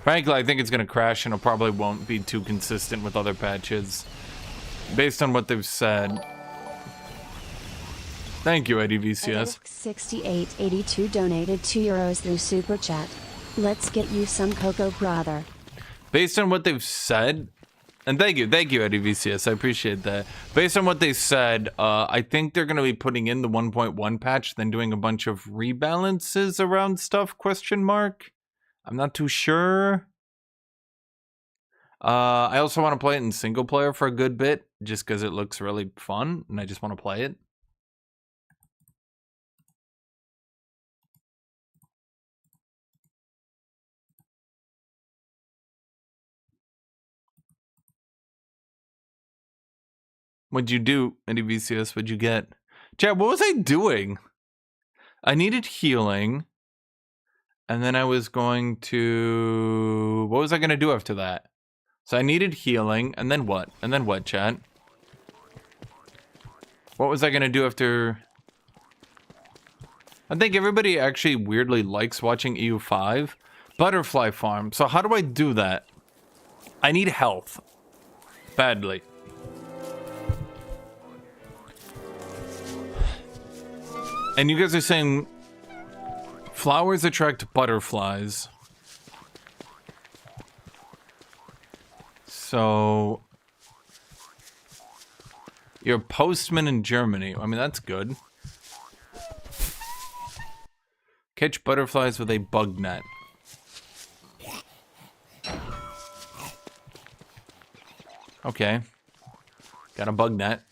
A: Frankly, I think it's going to crash and it probably won't be too consistent with other patches. Based on what they've said. Thank you, Eddie VCS.
C: 6882 donated €2 through Super Chat. Let's get you some cocoa, brother.
A: Based on what they've said, and thank you, Eddie VCS, I appreciate that. Based on what they said, I think they're going to be putting in the 1.1 patch, then doing a bunch of rebalances around stuff, question mark. I'm not too sure. I also want to play it in single player for a good bit, just because it looks really fun, and I just want to play it. What'd you do, Eddie VCS? What'd you get? Chat, what was I doing? I needed healing. And then I was going to... What was I going to do after that? So I needed healing, and then what? And then what, chat? What was I going to do after... I think everybody actually weirdly likes watching EU5. Butterfly farm. So how do I do that? I need health. Badly. And you guys are saying flowers attract butterflies. So you're a postman in Germany. I mean, that's good. Catch butterflies with a bug net. Okay. Got a bug net.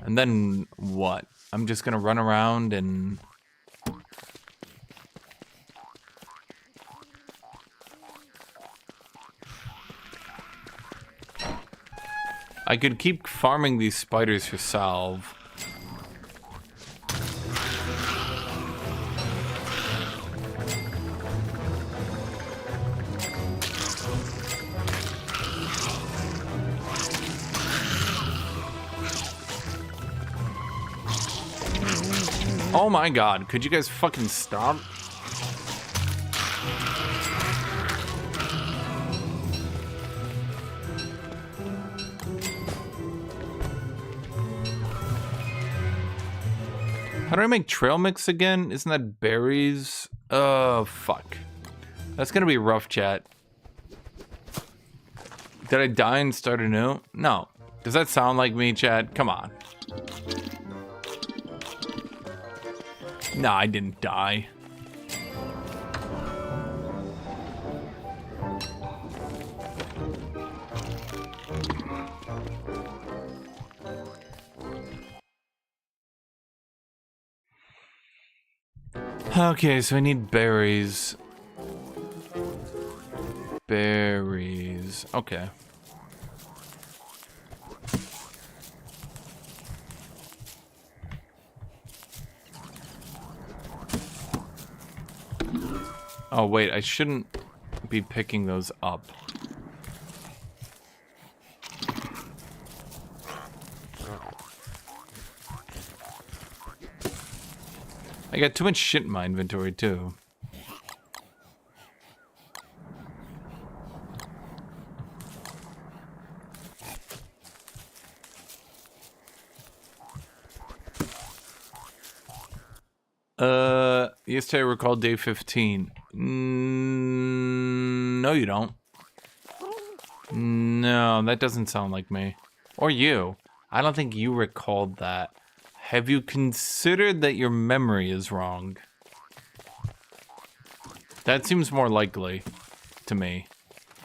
A: And then what? I'm just gonna run around and... I could keep farming these spiders for salve. Oh my god, could you guys fucking stop? How do I make trail mix again? Isn't that berries? Oh, fuck. That's gonna be rough, chat. Did I die and start anew? No. Does that sound like me, chat? Come on. No, I didn't die. Okay, so I need berries. Berries. Okay. Oh, wait, I shouldn't be picking those up. I got too much shit in my inventory, too. Yesterday I recall day 15. No, you don't. No, that doesn't sound like me. Or you. I don't think you recalled that. Have you considered that your memory is wrong? That seems more likely to me.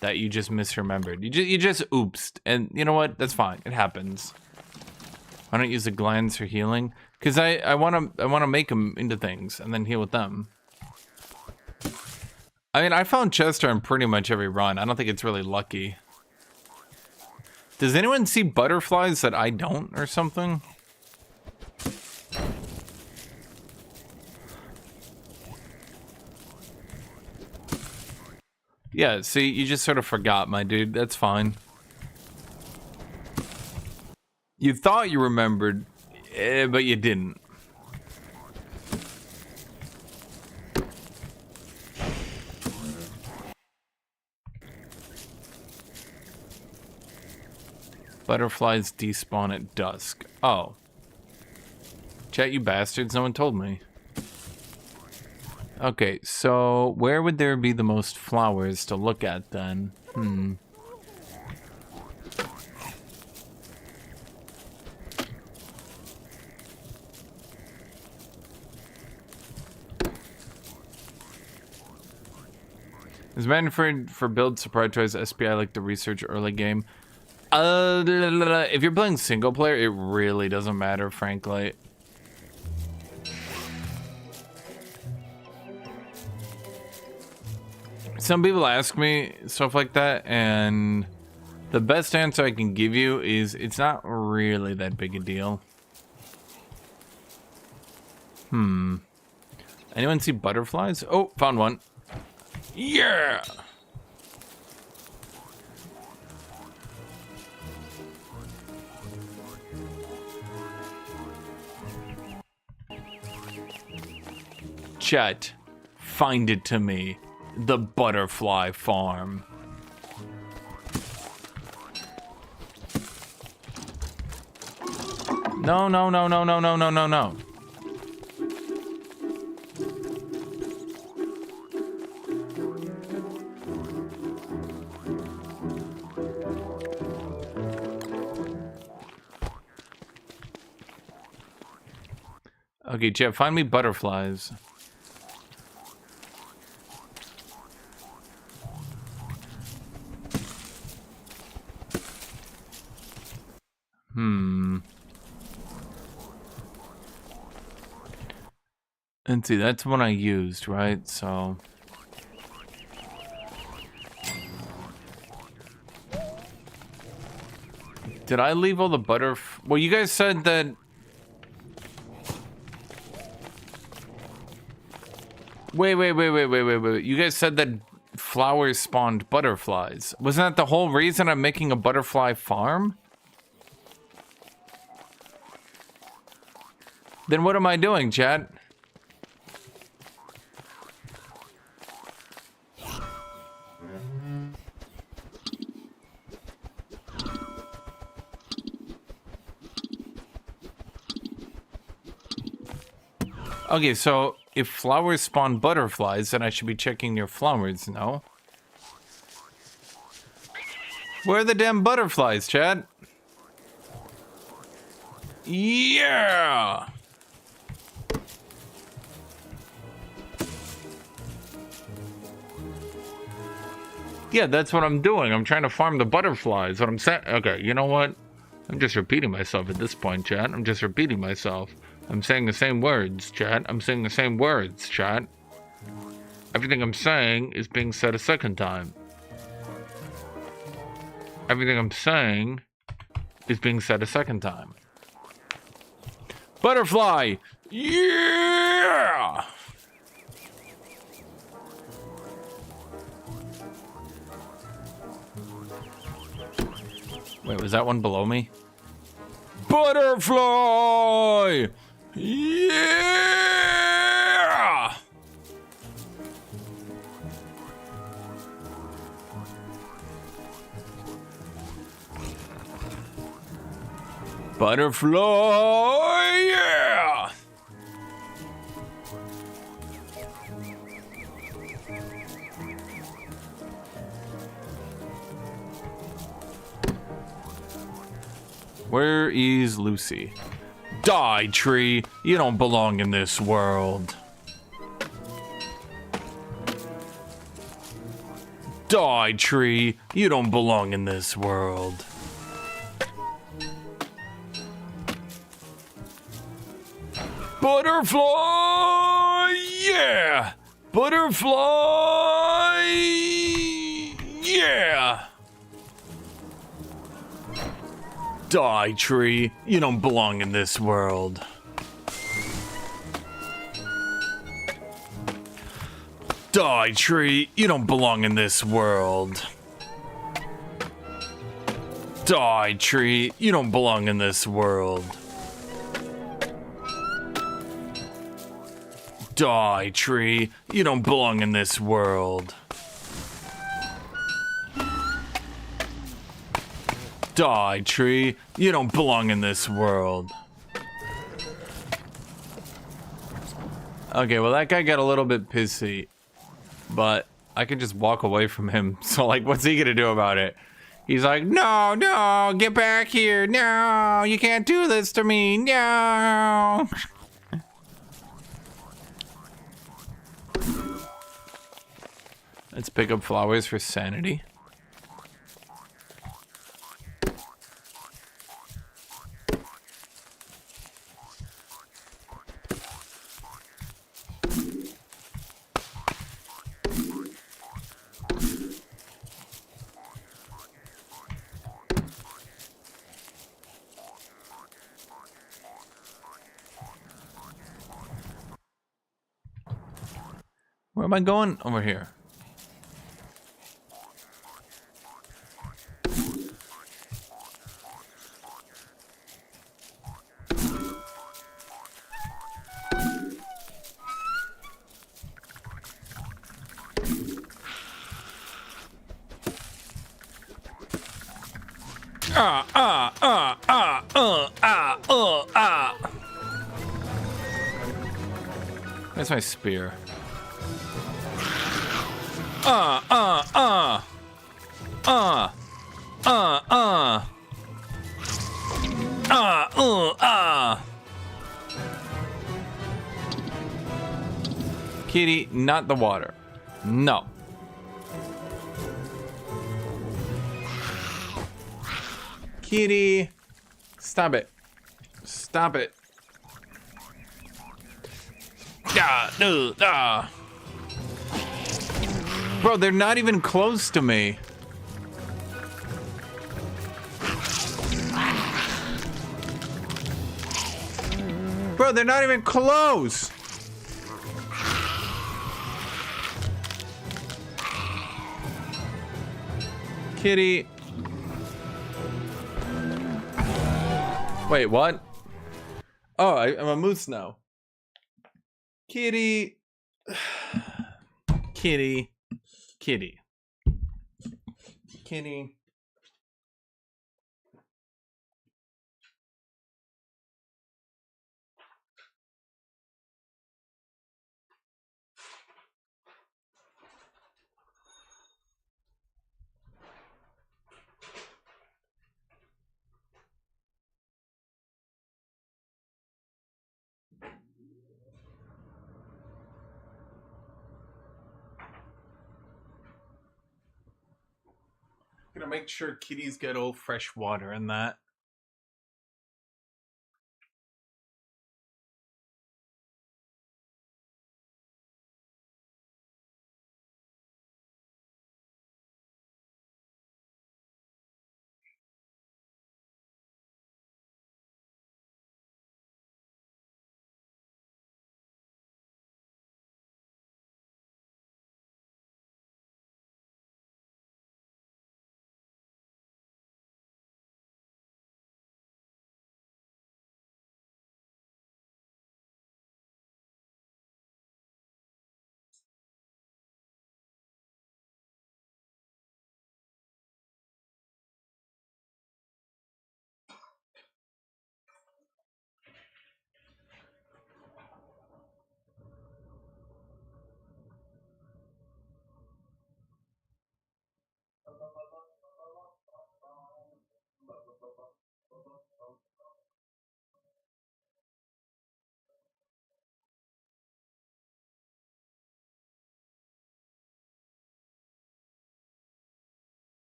A: That you just misremembered. You just oopsed. And you know what? That's fine. It happens. Why don't you use the glands for healing? Because I wanna make them into things and then heal with them. I mean, I found Chester in pretty much every run. I don't think it's really lucky. Does anyone see butterflies that I don't or something? Yeah, see, you just sort of forgot, my dude. That's fine. You thought you remembered, but you didn't. Butterflies despawn at dusk. Oh. Chat, you bastards. No one told me. Okay, so where would there be the most flowers to look at then? Is Manfred for builds to prioritize SPI like the research early game? If you're playing single player, it really doesn't matter, frankly. Some people ask me stuff like that, and the best answer I can give you is it's not really that big a deal. Anyone see butterflies? Oh, found one. Yeah! Chet, find it to me. The butterfly farm. No, no, no, no, no, no, no, no, no. Okay, Jeff, find me butterflies. And see, that's one I used, right? So... Did I leave all the well, you guys said that... Wait. You guys said that flowers spawned butterflies. Wasn't that the whole reason I'm making a butterfly farm? Then what am I doing, chat? Okay, so if flowers spawn butterflies, then I should be checking your flowers, no? Where are the damn butterflies, Chad? Yeah! Yeah, that's what I'm doing. I'm trying to farm the butterflies. What I'm saying. Okay, you know what? I'm just repeating myself at this point, Chad. I'm just repeating myself. I'm saying the same words, chat. I'm saying the same words, chat. Everything I'm saying is being said a second time. Everything I'm saying is being said a second time. Butterfly! Yeah! Wait, was that one below me? Butterfly! Yeah! Butterfly! Yeah! Where is Lucy? Die, tree. You don't belong in this world. Die, tree. You don't belong in this world. Butterfly! Yeah! Butterfly! Yeah! Die, tree. You don't belong in this world. Die, tree. You don't belong in this world. Die, tree. You don't belong in this world. Die, tree. You don't belong in this world. Die, tree. You don't belong in this world. Okay, well, that guy got a little bit pissy. But I can just walk away from him. So, like, what's he gonna do about it? He's like, no, no, get back here. No, you can't do this to me. No. Let's pick up flowers for sanity. am I going? Over here. That's my spear. Kitty, not the water. No. Kitty, stop it. Stop it. Bro, they're not even close to me. Bro, they're not even close. Kitty. Wait, what? Oh, I'm a moose now. Kitty. Kitty. Kitty. Kitty. Gonna make sure kitties get all fresh water and that.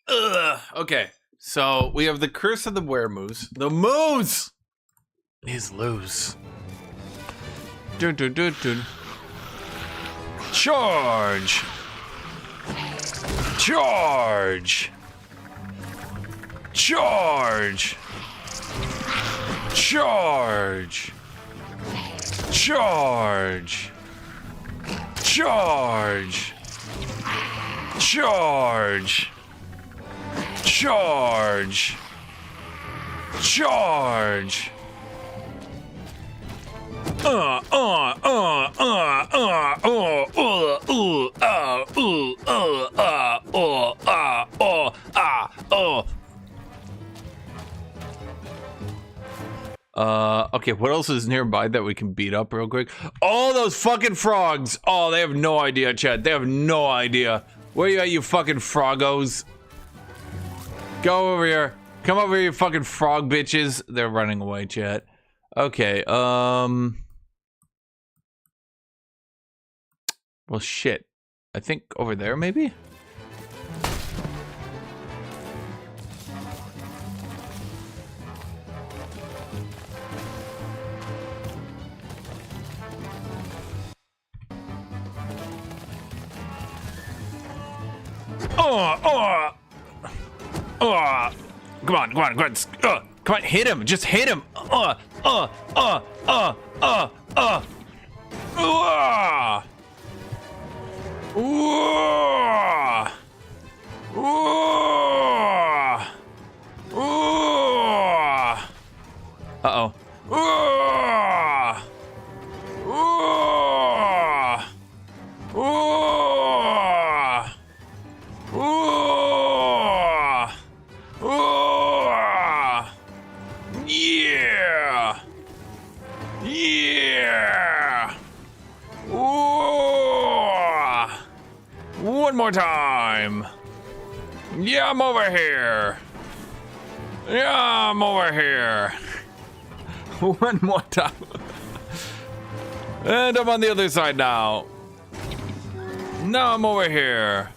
A: Ugh. Okay, so we have the curse of the weremoose. The moose is loose. Dun, dun, dun, dun. Charge! Charge! Charge! Charge! Charge! Charge! Charge! Charge! Charge! Okay, what else is nearby that we can beat up real quick? All those fucking frogs! Oh, they have no idea, Chad. They have no idea. Where you at, you fucking froggos? Go over here. Come over here, you fucking frog bitches. They're running away, Chad. Okay, Well, shit. I think over there, maybe? Come on, come on, come on. Come on, hit him. Just hit him. Uh-oh. Yeah! Yeah! One more time. Yeah, I'm over here. Yeah, I'm over here. One more time. And I'm on the other side now. Now I'm over here.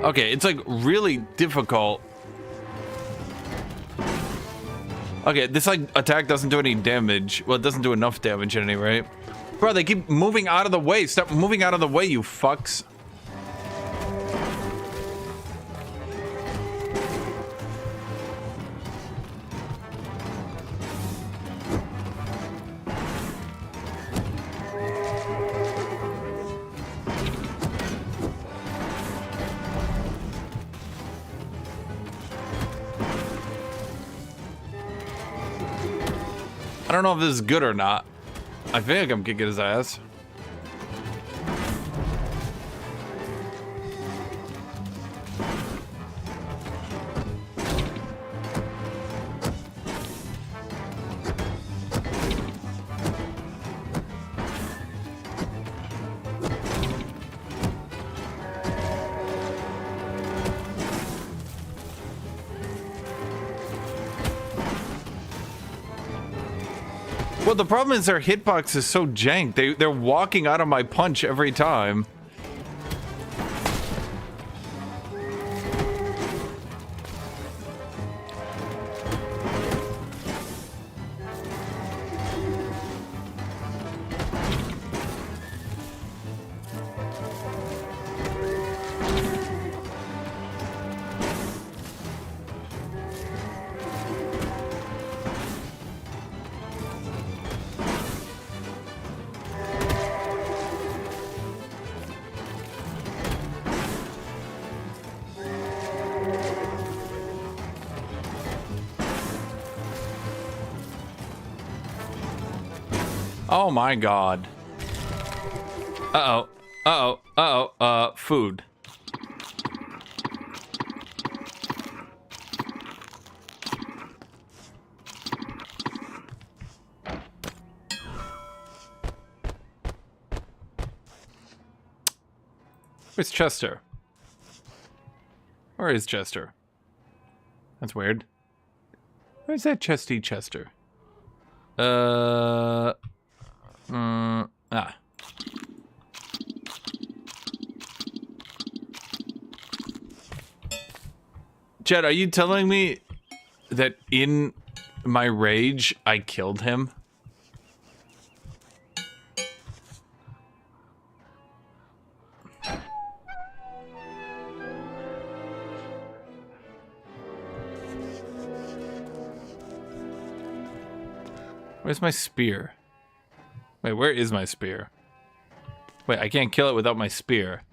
A: Okay, it's like really difficult. Okay, this like attack doesn't do any damage. Well, it doesn't do enough damage at any rate. Bro, they keep moving out of the way. Stop moving out of the way, you fucks. I don't know if this is good or not. I think I'm kicking his ass. Well, the problem is their hitbox is so jank. They're walking out of my punch every time. Oh my god. Uh-oh. Uh-oh. Uh-oh. Food. Where's Chester? Where is Chester? That's weird. Where's that chesty Chester? Jed, are you telling me that in my rage I killed him? Where's my spear? Wait, where is my spear? Wait, I can't kill it without my spear.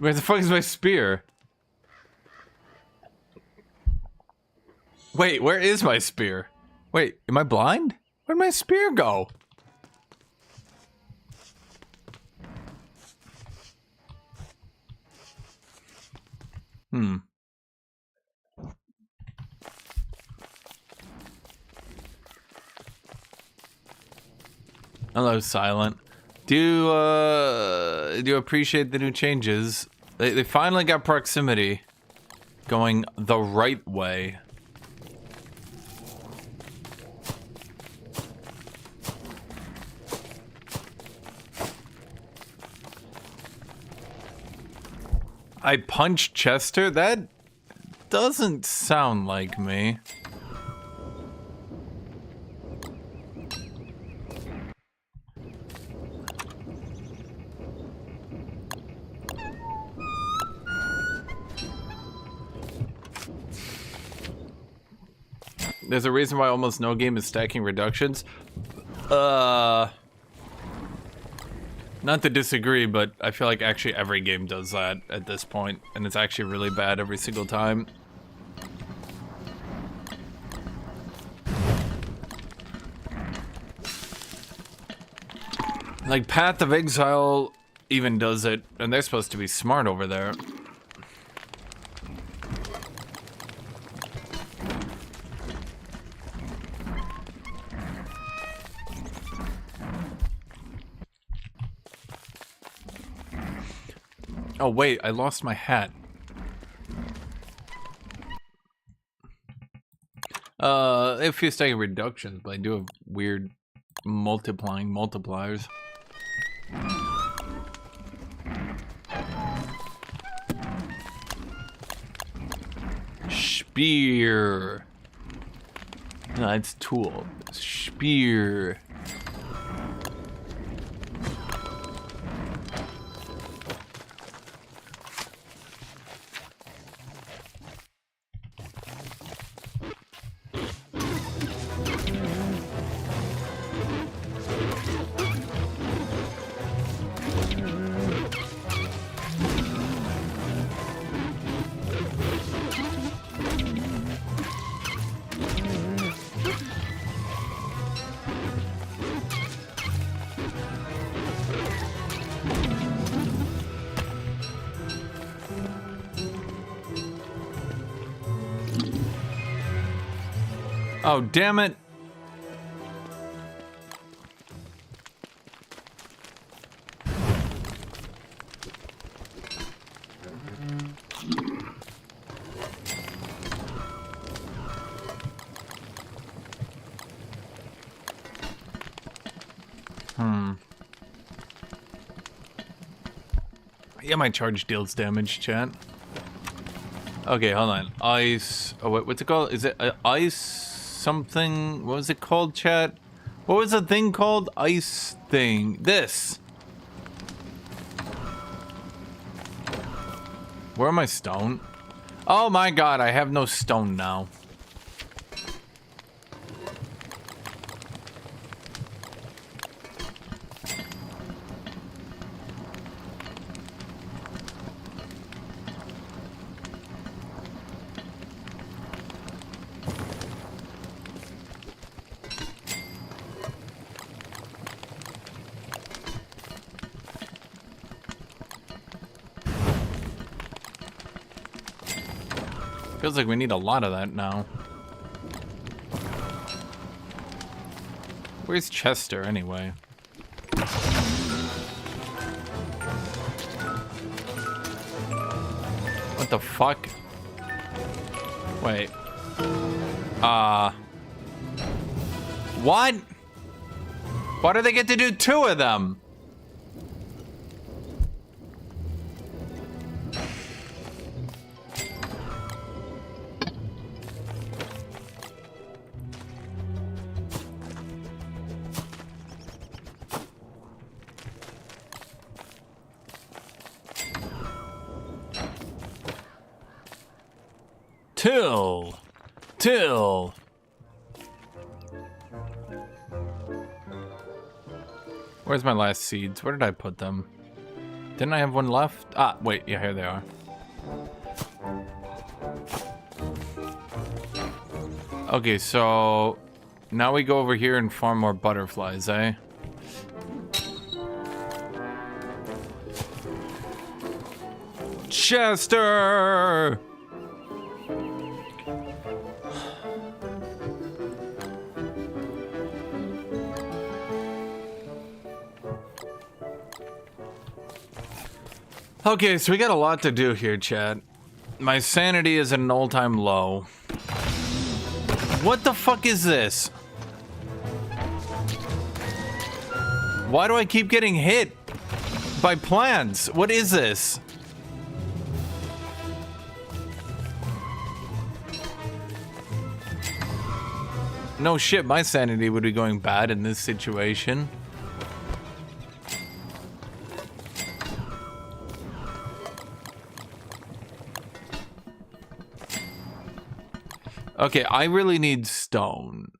A: Where the fuck is my spear? Wait, where is my spear? Wait, am I blind? Where'd my spear go? Hello, Silent. Do you appreciate the new changes? They finally got proximity going the right way. I punched Chester? That doesn't sound like me. There's a reason why almost no game is stacking reductions. Not to disagree, but I feel like actually every game does that at this point, and it's actually really bad every single time. Like Path of Exile even does it, and they're supposed to be smart over there. Oh wait, I lost my hat. A few stacking reductions, but I do have weird multiplying multipliers. Spear. No, it's tool. Spear. Oh, damn it. Yeah, my charge deals damage, chat. Okay, hold on. Ice. Oh, wait, what's it called? Is it ice something? What was it called, chat? What was the thing called? Ice thing. This. Where am I stone? Oh my god, I have no stone now. Feels like we need a lot of that now. Where's Chester, anyway? What the fuck? Wait. What? Why do they get to do two of them? Till. Where's my last seeds? Where did I put them? Didn't I have one left? Ah, wait, yeah, here they are. Okay, so now we go over here and farm more butterflies, eh? Chester! Okay, so we got a lot to do here, chat. My sanity is at an all-time low. What the fuck is this? Why do I keep getting hit by plants? What is this? No shit, my sanity would be going bad in this situation. Okay, I really need stone.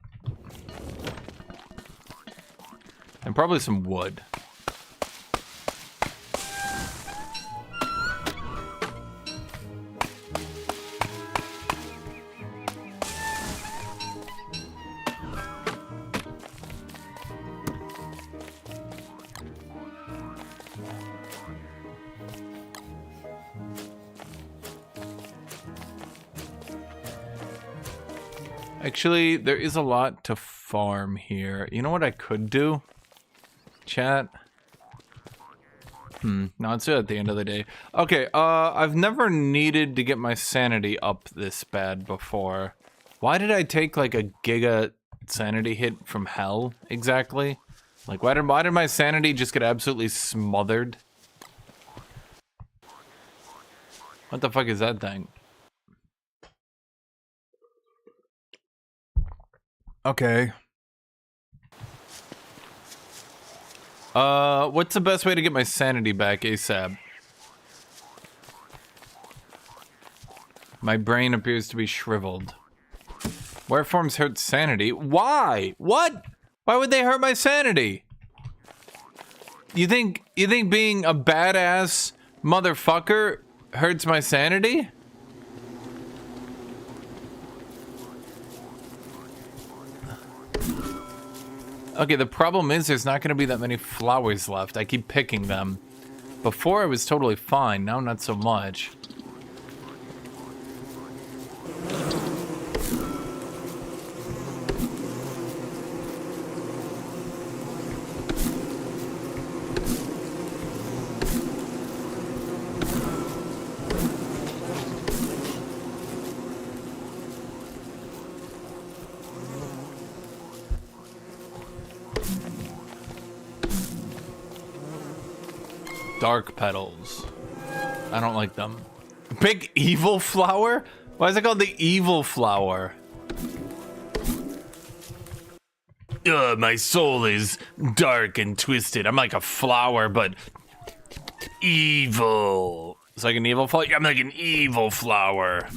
A: And probably some wood. Actually, there is a lot to farm here. You know what I could do? Chat? No, it's at the end of the day. Okay, I've never needed to get my sanity up this bad before. Why did I take like a giga sanity hit from hell, exactly? Like, why did my sanity just get absolutely smothered? What the fuck is that thing? Okay. What's the best way to get my sanity back ASAP? My brain appears to be shriveled. Where forms hurt sanity? Why? What? Why would they hurt my sanity? You think being a badass motherfucker hurts my sanity? Okay, the problem is there's not going to be that many flowers left. I keep picking them. Before I was totally fine, now not so much. Dark petals. I don't like them. Big evil flower? Why is it called the evil flower? My soul is dark and twisted. I'm like a flower, but evil. It's like an evil flower? I'm like an evil flower.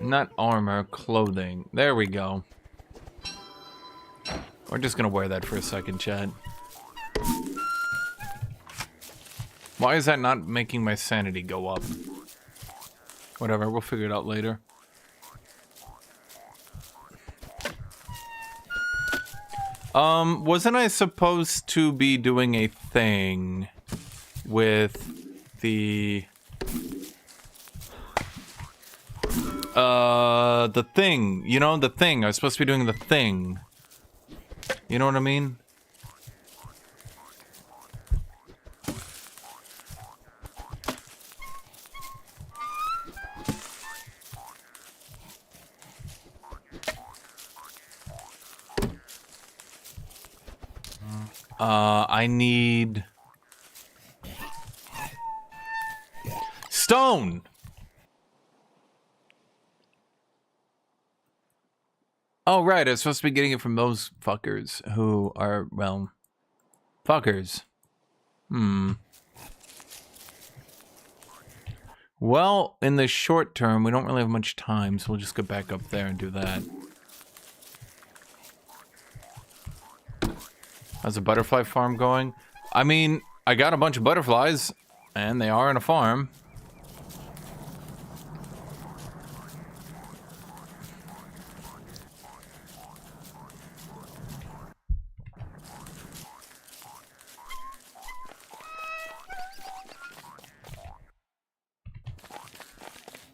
A: Not armor, clothing. There we go. We're just gonna wear that for a second, chat. Why is that not making my sanity go up? Whatever, we'll figure it out later. Wasn't I supposed to be doing a thing with the thing, you know, the thing. I was supposed to be doing the thing. You know what I mean? I need stone. Oh, right, I was supposed to be getting it from those fuckers who are, well, fuckers. Well, in the short term, we don't really have much time, so we'll just go back up there and do that. How's the butterfly farm going? I mean, I got a bunch of butterflies, and they are in a farm.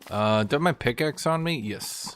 A: Do I have my pickaxe on me? Yes.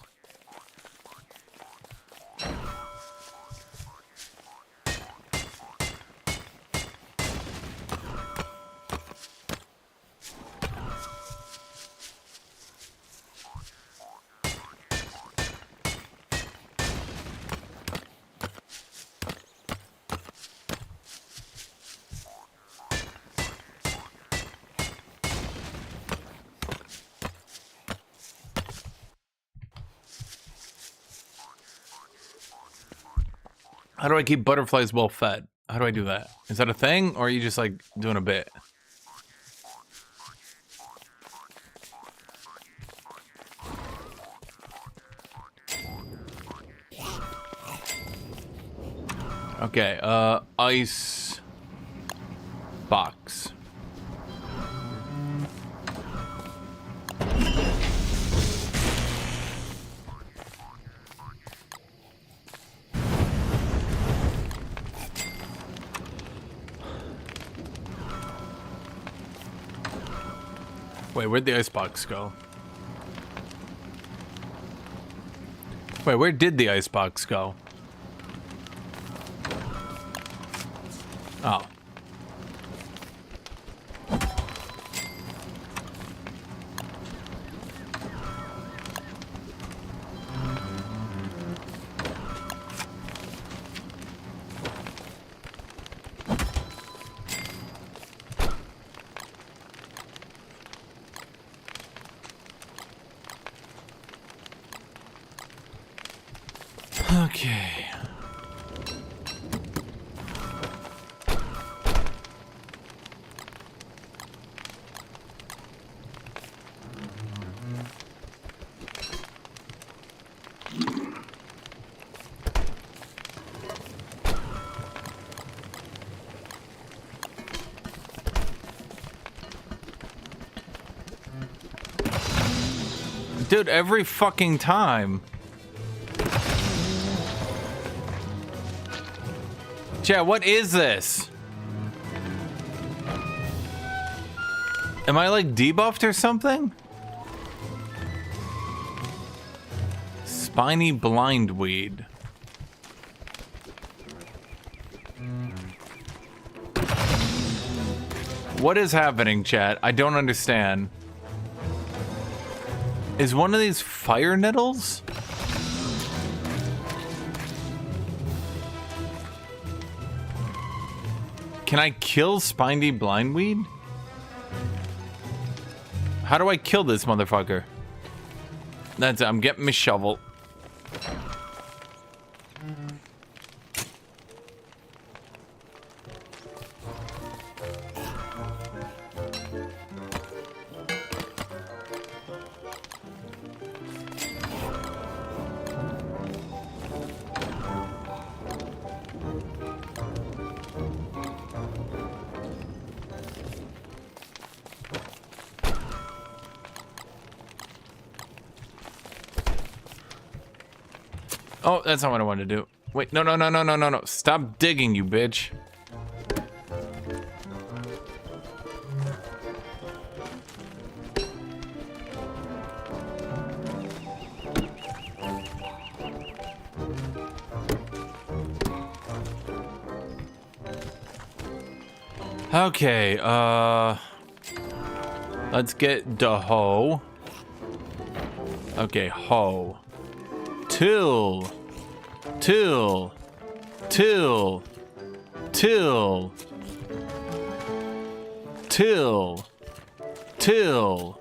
A: How do I keep butterflies well fed? How do I do that? Is that a thing, or are you just like doing a bit? Okay, ice box. Wait, where'd the icebox go? Wait, where did the icebox go? Oh. Okay. Dude, every fucking time. Chat, what is this? Am I like debuffed or something? Spiny blindweed. What is happening, chat? I don't understand. Is one of these fire nettles? Can I kill spiny blindweed? How do I kill this motherfucker? That's it. I'm getting my shovel. Oh, that's not what I wanted to do. Wait, no, no, no, no, no, no, no. Stop digging, you bitch. Okay, let's get the hoe. Okay, hoe. Till. Till. Till. Till. Till. Till.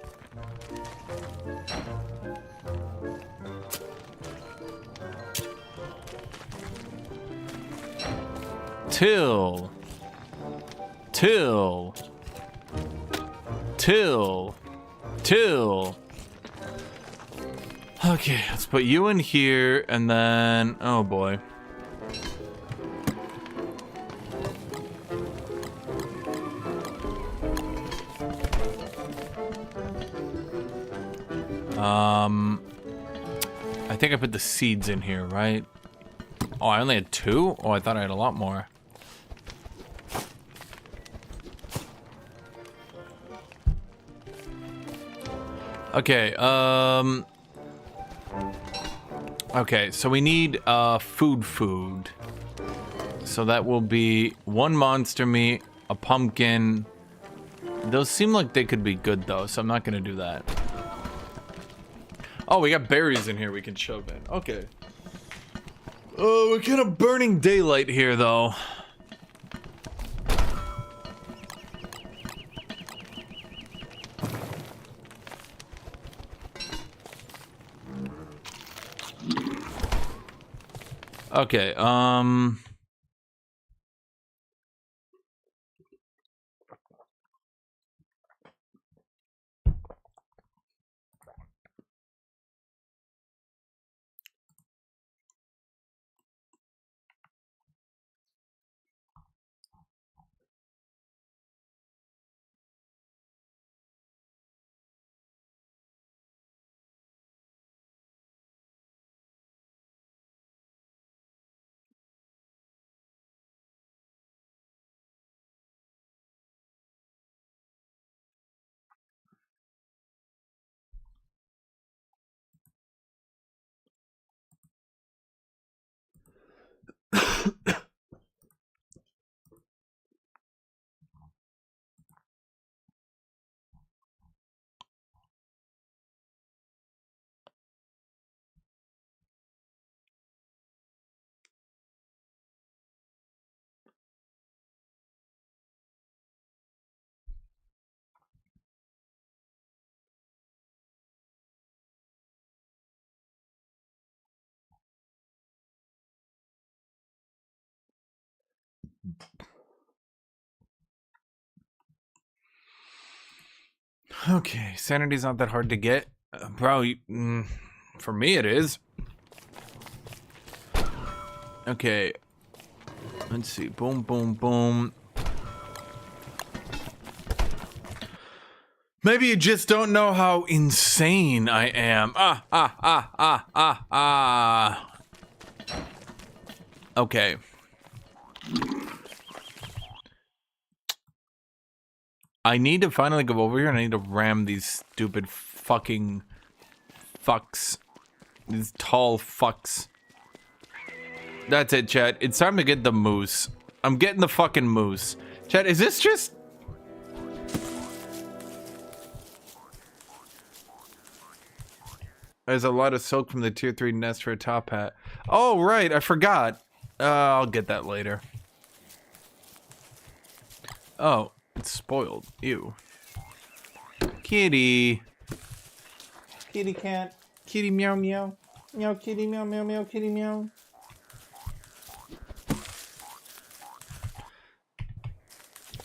A: Till. Till. Till. Till. Okay, let's put you in here, and then... Oh, boy. I think I put the seeds in here, right? Oh, I only had 2? Oh, I thought I had a lot more. Okay, okay, so we need food. So that will be 1 monster meat, a pumpkin. Those seem like they could be good though, so I'm not gonna do that. Oh, we got berries in here we can shove in. Okay. Oh, we're kind of burning daylight here though. Okay, Okay, sanity's not that hard to get. Bro, for me it is. Okay. Let's see. Boom, boom, boom. Maybe you just don't know how insane I am. Okay. I need to finally go over here and I need to ram these stupid fucking fucks. These tall fucks. That's it, chat. It's time to get the moose. I'm getting the fucking moose. Chat, is this just... There's a lot of silk from the tier 3 nest for a top hat. Oh, right. I forgot. I'll get that later. Oh, it's spoiled. Ew. Kitty. Kitty cat. Kitty meow meow. Meow kitty meow meow meow kitty meow.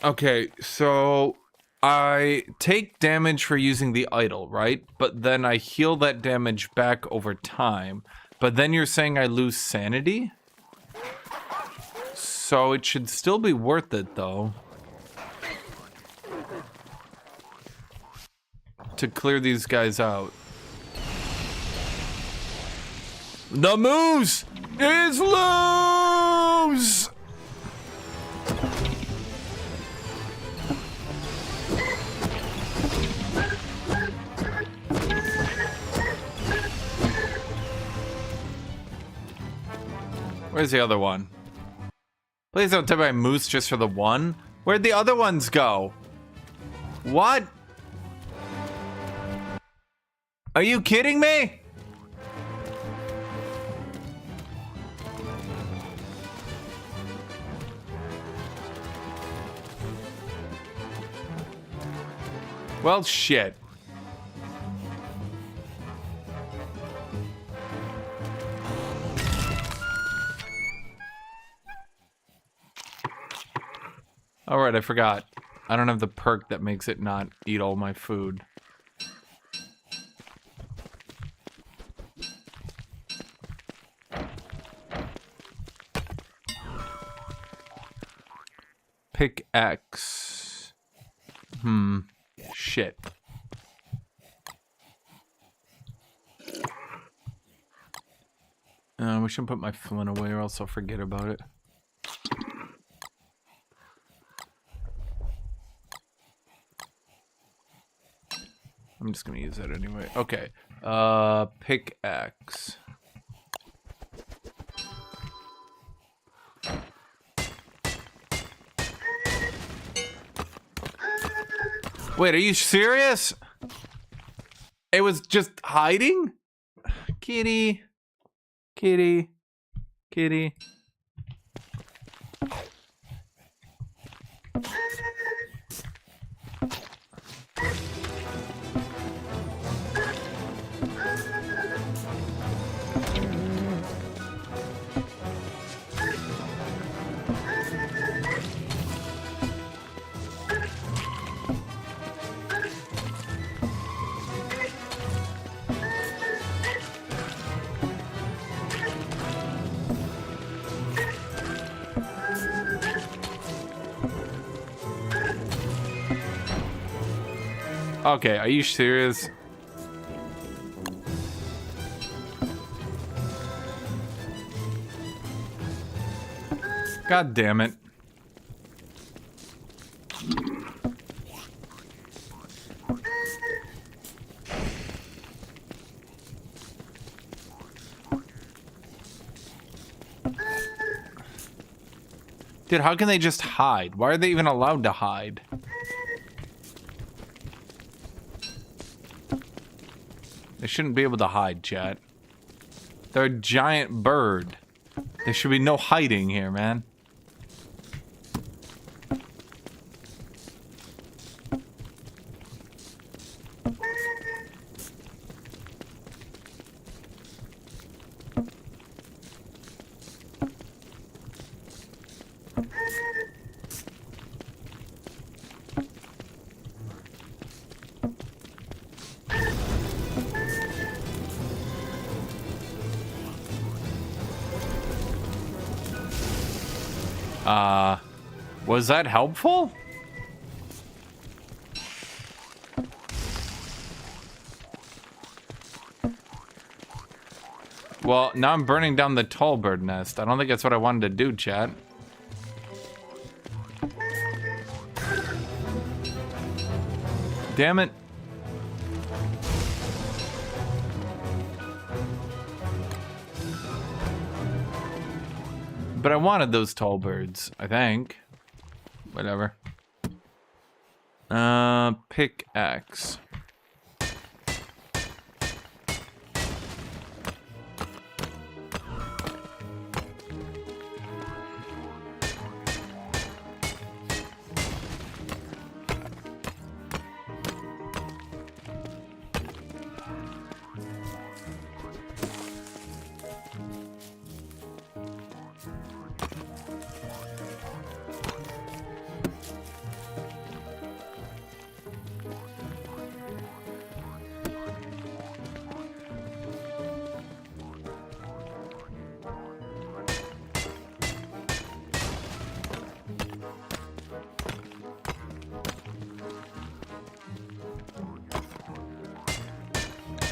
A: Okay, so I take damage for using the idol, right? But then I heal that damage back over time. But then you're saying I lose sanity? So it should still be worth it, though. To clear these guys out. The moose is loose! Where's the other one? Please don't tell me I moose just for the one. Where'd the other ones go? What? Are you kidding me? Well, shit. Alright, I forgot. I don't have the perk that makes it not eat all my food. Pickaxe. Shit. We shouldn't put my flint away or else I'll forget about it. I'm just gonna use that anyway. Okay. Pickaxe. Wait, are you serious? It was just hiding? Kitty. Kitty. Kitty. Okay, are you serious? God damn it. Dude, how can they just hide? Why are they even allowed to hide? They shouldn't be able to hide, chat. They're a giant bird. There should be no hiding here, man. Was that helpful? Well, now I'm burning down the tall bird nest. I don't think that's what I wanted to do, chat. Damn it. But I wanted those tall birds, I think. Whatever. Pickaxe.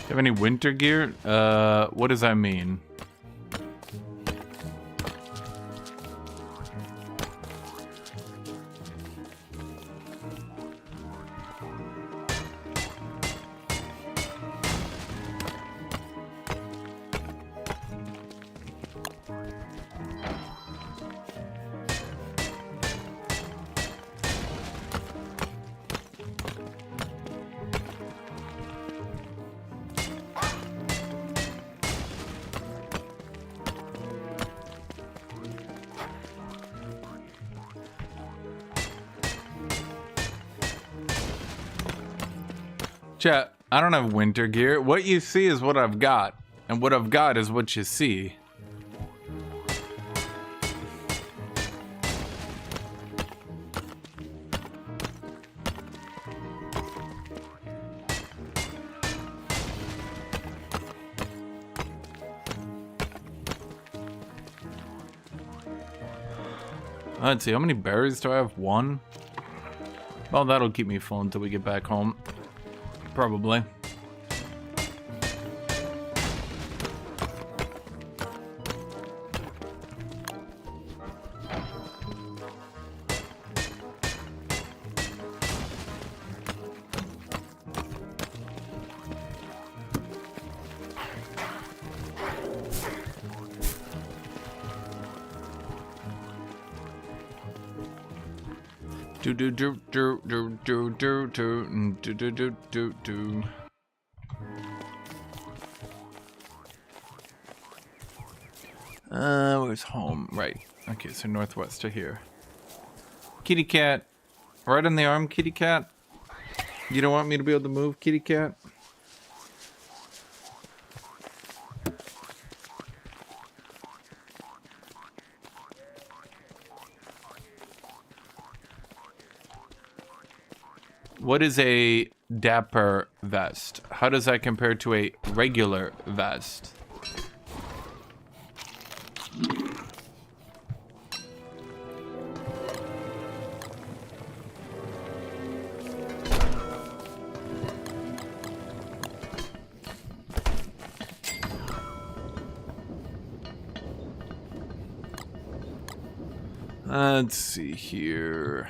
A: Have any winter gear? What does that mean? Chat, I don't have winter gear. What you see is what I've got. And what I've got is what you see. Let's see, how many berries do I have? One? Well, that'll keep me full until we get back home. Probably. Where's home? Right. Okay, so northwest to here. Kitty cat. Right on the arm, kitty cat. You don't want me to be able to move, kitty cat? What is a dapper vest? How does that compare to a regular vest? Let's see here.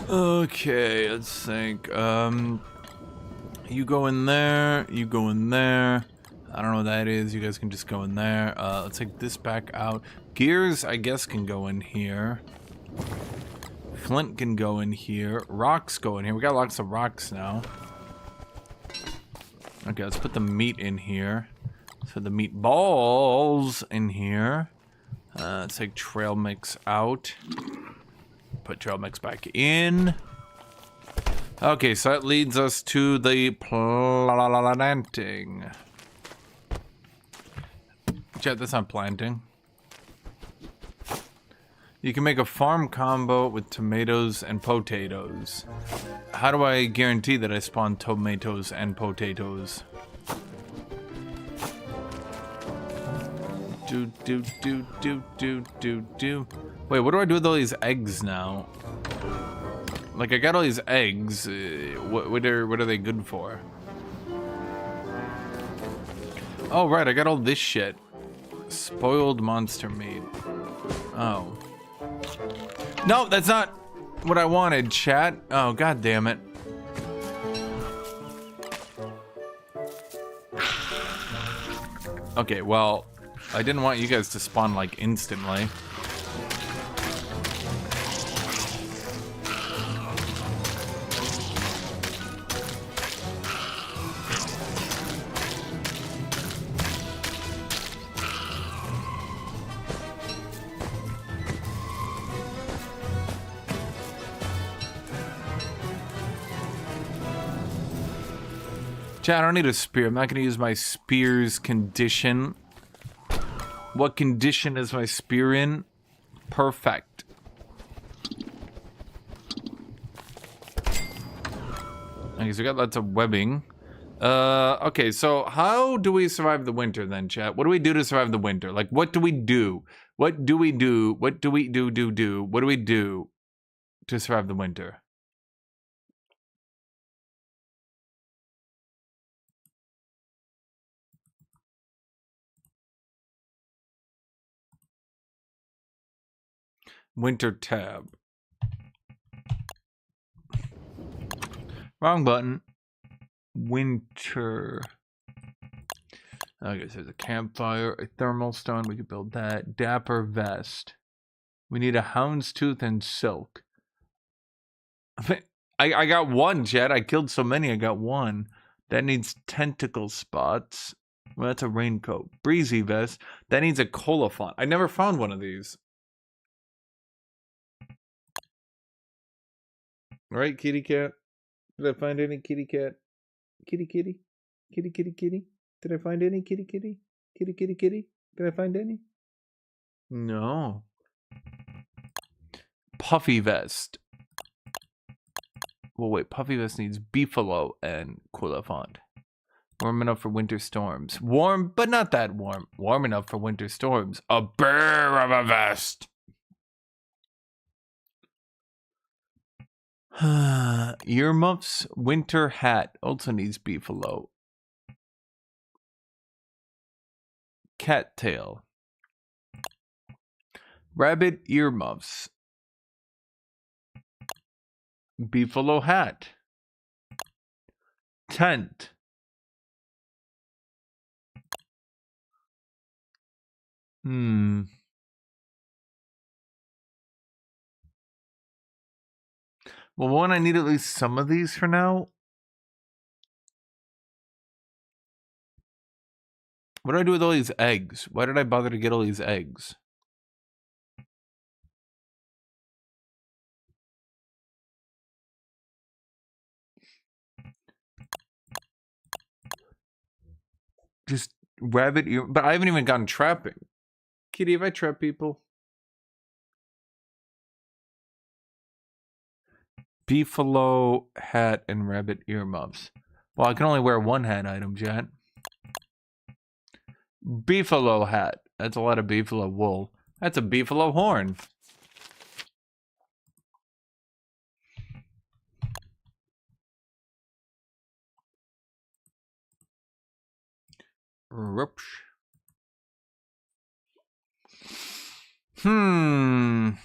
A: Okay, let's think. You go in there, you go in there. I don't know what that is. You guys can just go in there. Let's take this back out. Gears, I guess, can go in here. Flint can go in here. Rocks go in here. We got lots of rocks now. Okay, let's put the meat in here. So the meatballs in here. Let's take trail mix out. Put trail mix back in. Okay, so that leads us to the planting. Chat, that's not planting. You can make a farm combo with tomatoes and potatoes. How do I guarantee that I spawn tomatoes and potatoes? Do. Wait, what do I do with all these eggs now? Like, I got all these eggs. What are they good for? Oh, right, I got all this shit. Spoiled monster meat. Oh. No, that's not what I wanted, chat. Oh, god damn it. Okay, well, I didn't want you guys to spawn, like, instantly. Chat, I don't need a spear. I'm not going to use my spear's condition. What condition is my spear in? Perfect. Okay, so we got lots of webbing. Okay, so how do we survive the winter then, chat? What do we do to survive the winter? Like, what do we do? What do we do? What do we do? What do we do to survive the winter? Winter tab. Wrong button. Winter. Okay, so there's a campfire, a thermal stone. We could build that. Dapper vest. We need a houndstooth and silk. I got one, Jet. I killed so many. I got one. That needs tentacle spots. Well, that's a raincoat. Breezy vest. That needs a colophon. I never found one of these. Right, kitty cat? Did I find any kitty cat? Kitty kitty? Kitty kitty kitty? Did I find any kitty kitty? Kitty kitty kitty? Did I find any? No. Puffy vest. Well, wait, puffy vest needs beefalo and colophon. Warm enough for winter storms. Warm, but not that warm. Warm enough for winter storms. A bear of a vest. Earmuffs, winter hat also needs beefalo. Cattail. Rabbit earmuffs. Beefalo hat. Tent. Well, won't I need at least some of these for now? What do I do with all these eggs? Why did I bother to get all these eggs? Just rabbit ear, but I haven't even gone trapping. Kitty, have I trapped people? Beefalo hat and rabbit earmuffs. Well, I can only wear one hat item, Jet. Beefalo hat. That's a lot of beefalo wool. That's a beefalo horn. Rupsh. Dude,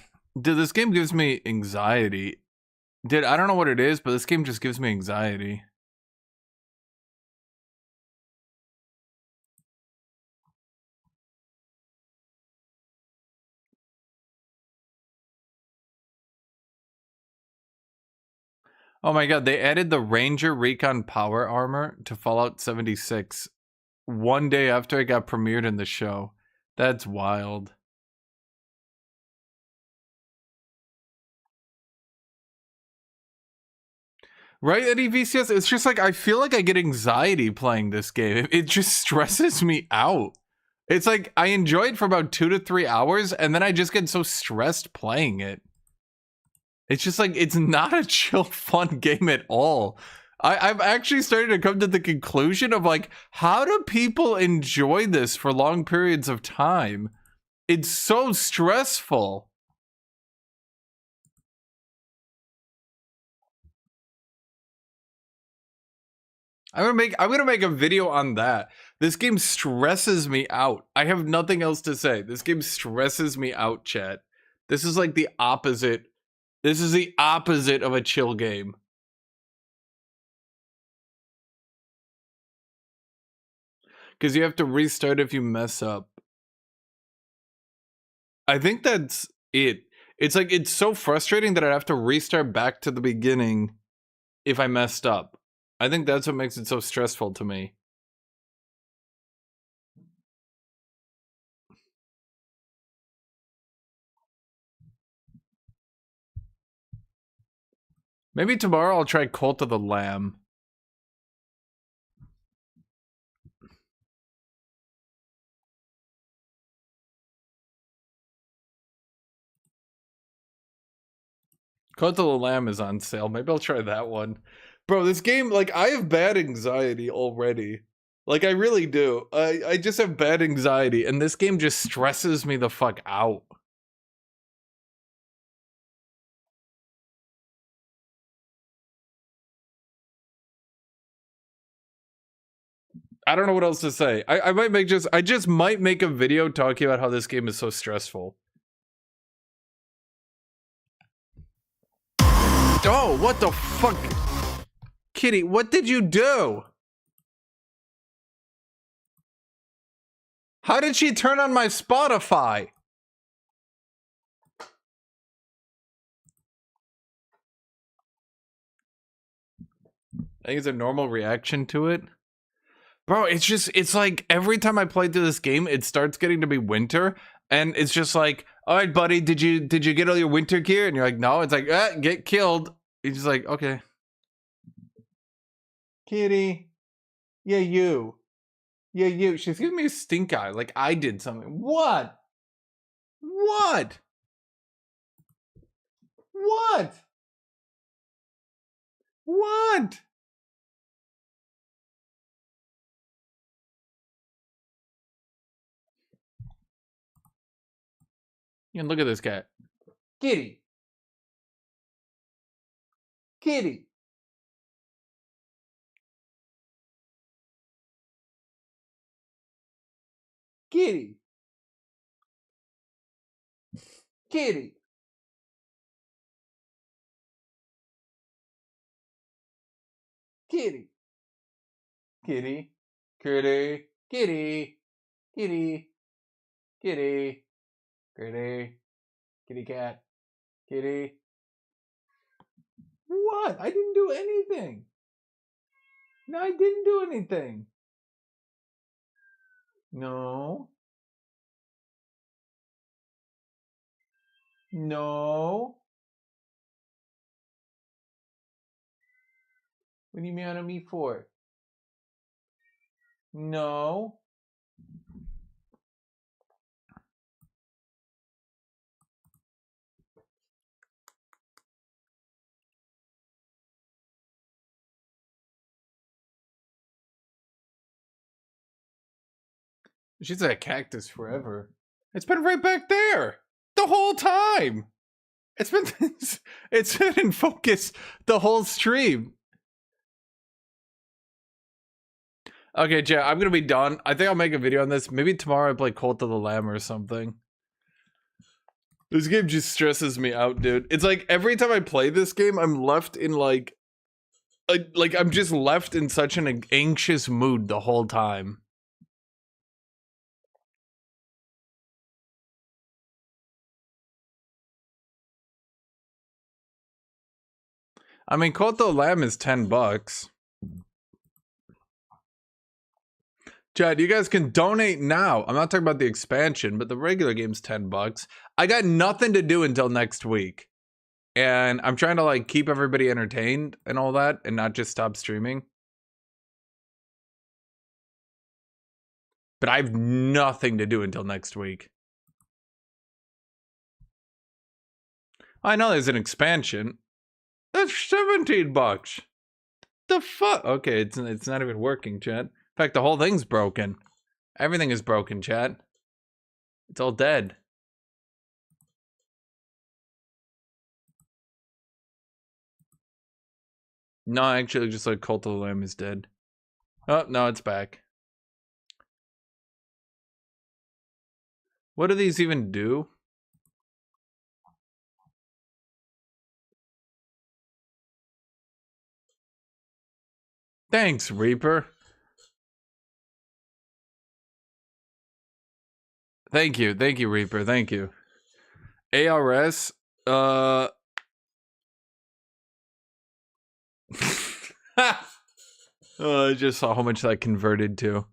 A: this game gives me anxiety. Dude, I don't know what it is, but this game just gives me anxiety. Oh my god, they added the Ranger Recon Power Armor to Fallout 76 one day after it got premiered in the show. That's wild. Right, Eddie VCS? It's just like, I feel like I get anxiety playing this game. It just stresses me out. It's like I enjoy it for about 2 to 3 hours, and then I just get so stressed playing it. It's just like, it's not a chill, fun game at all. I've actually started to come to the conclusion of like, how do people enjoy this for long periods of time? It's so stressful. I'm gonna make a video on that. This game stresses me out. I have nothing else to say. This game stresses me out, chat. This is like the opposite. This is the opposite of a chill game. Because you have to restart if you mess up. I think that's it. It's like, it's so frustrating that I'd have to restart back to the beginning if I messed up. I think that's what makes it so stressful to me. Maybe tomorrow I'll try Cult of the Lamb. Cult of the Lamb is on sale. Maybe I'll try that one. Bro, this game, like, I have bad anxiety already. Like, I really do. I just have bad anxiety, and this game just stresses me the fuck out. I don't know what else to say. I might make I just might make a video talking about how this game is so stressful. Oh, what the fuck? Kitty, what did you do? How did she turn on my Spotify? I think it's a normal reaction to it. Bro, it's like every time I play through this game, it starts getting to be winter, and it's just like, all right, buddy, did you get all your winter gear? And you're like, no. It's like, get killed. He's just like, okay. Kitty. Yeah, you. Yeah, you. She's giving me a stink eye, like I did something. What? What? What? What? And look at this cat. Kitty. Kitty. Kitty. Kitty. Kitty. Kitty. Kitty. Kitty. Kitty. Kitty. Kitty. Kitty cat. Kitty. What? I didn't do anything. No, I didn't do anything. No. No. What are you mad at me for? No. She's had a cactus forever. It's been right back there the whole time. It's been it's been in focus the whole stream. Okay, chat, I'm gonna be done. I think I'll make a video on this. Maybe tomorrow I play Cult of the Lamb or something. This game just stresses me out, dude. It's like every time I play this game, I'm left in like I'm just left in such an anxious mood the whole time. I mean, Cult of the Lamb is $10. Chad, you guys can donate now. I'm not talking about the expansion, but the regular game's $10. I got nothing to do until next week. And I'm trying to like keep everybody entertained and all that and not just stop streaming. But I have nothing to do until next week. I know there's an expansion. That's $17. The fuck? Okay, it's not even working, chat. In fact, the whole thing's broken. Everything is broken, chat. It's all dead. No, actually, just like Cult of the Lamb is dead. Oh, no, it's back. What do these even do? Thanks, Reaper. Thank you, Reaper. Thank you. ARS. I just saw how much that converted to.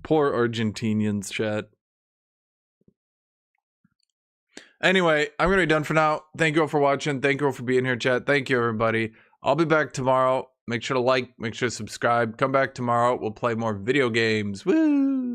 A: Poor Argentinians, chat. Anyway, I'm gonna be done for now. Thank you all for watching. Thank you all for being here, chat. Thank you, everybody. I'll be back tomorrow. Make sure to like, make sure to subscribe. Come back tomorrow. We'll play more video games. Woo!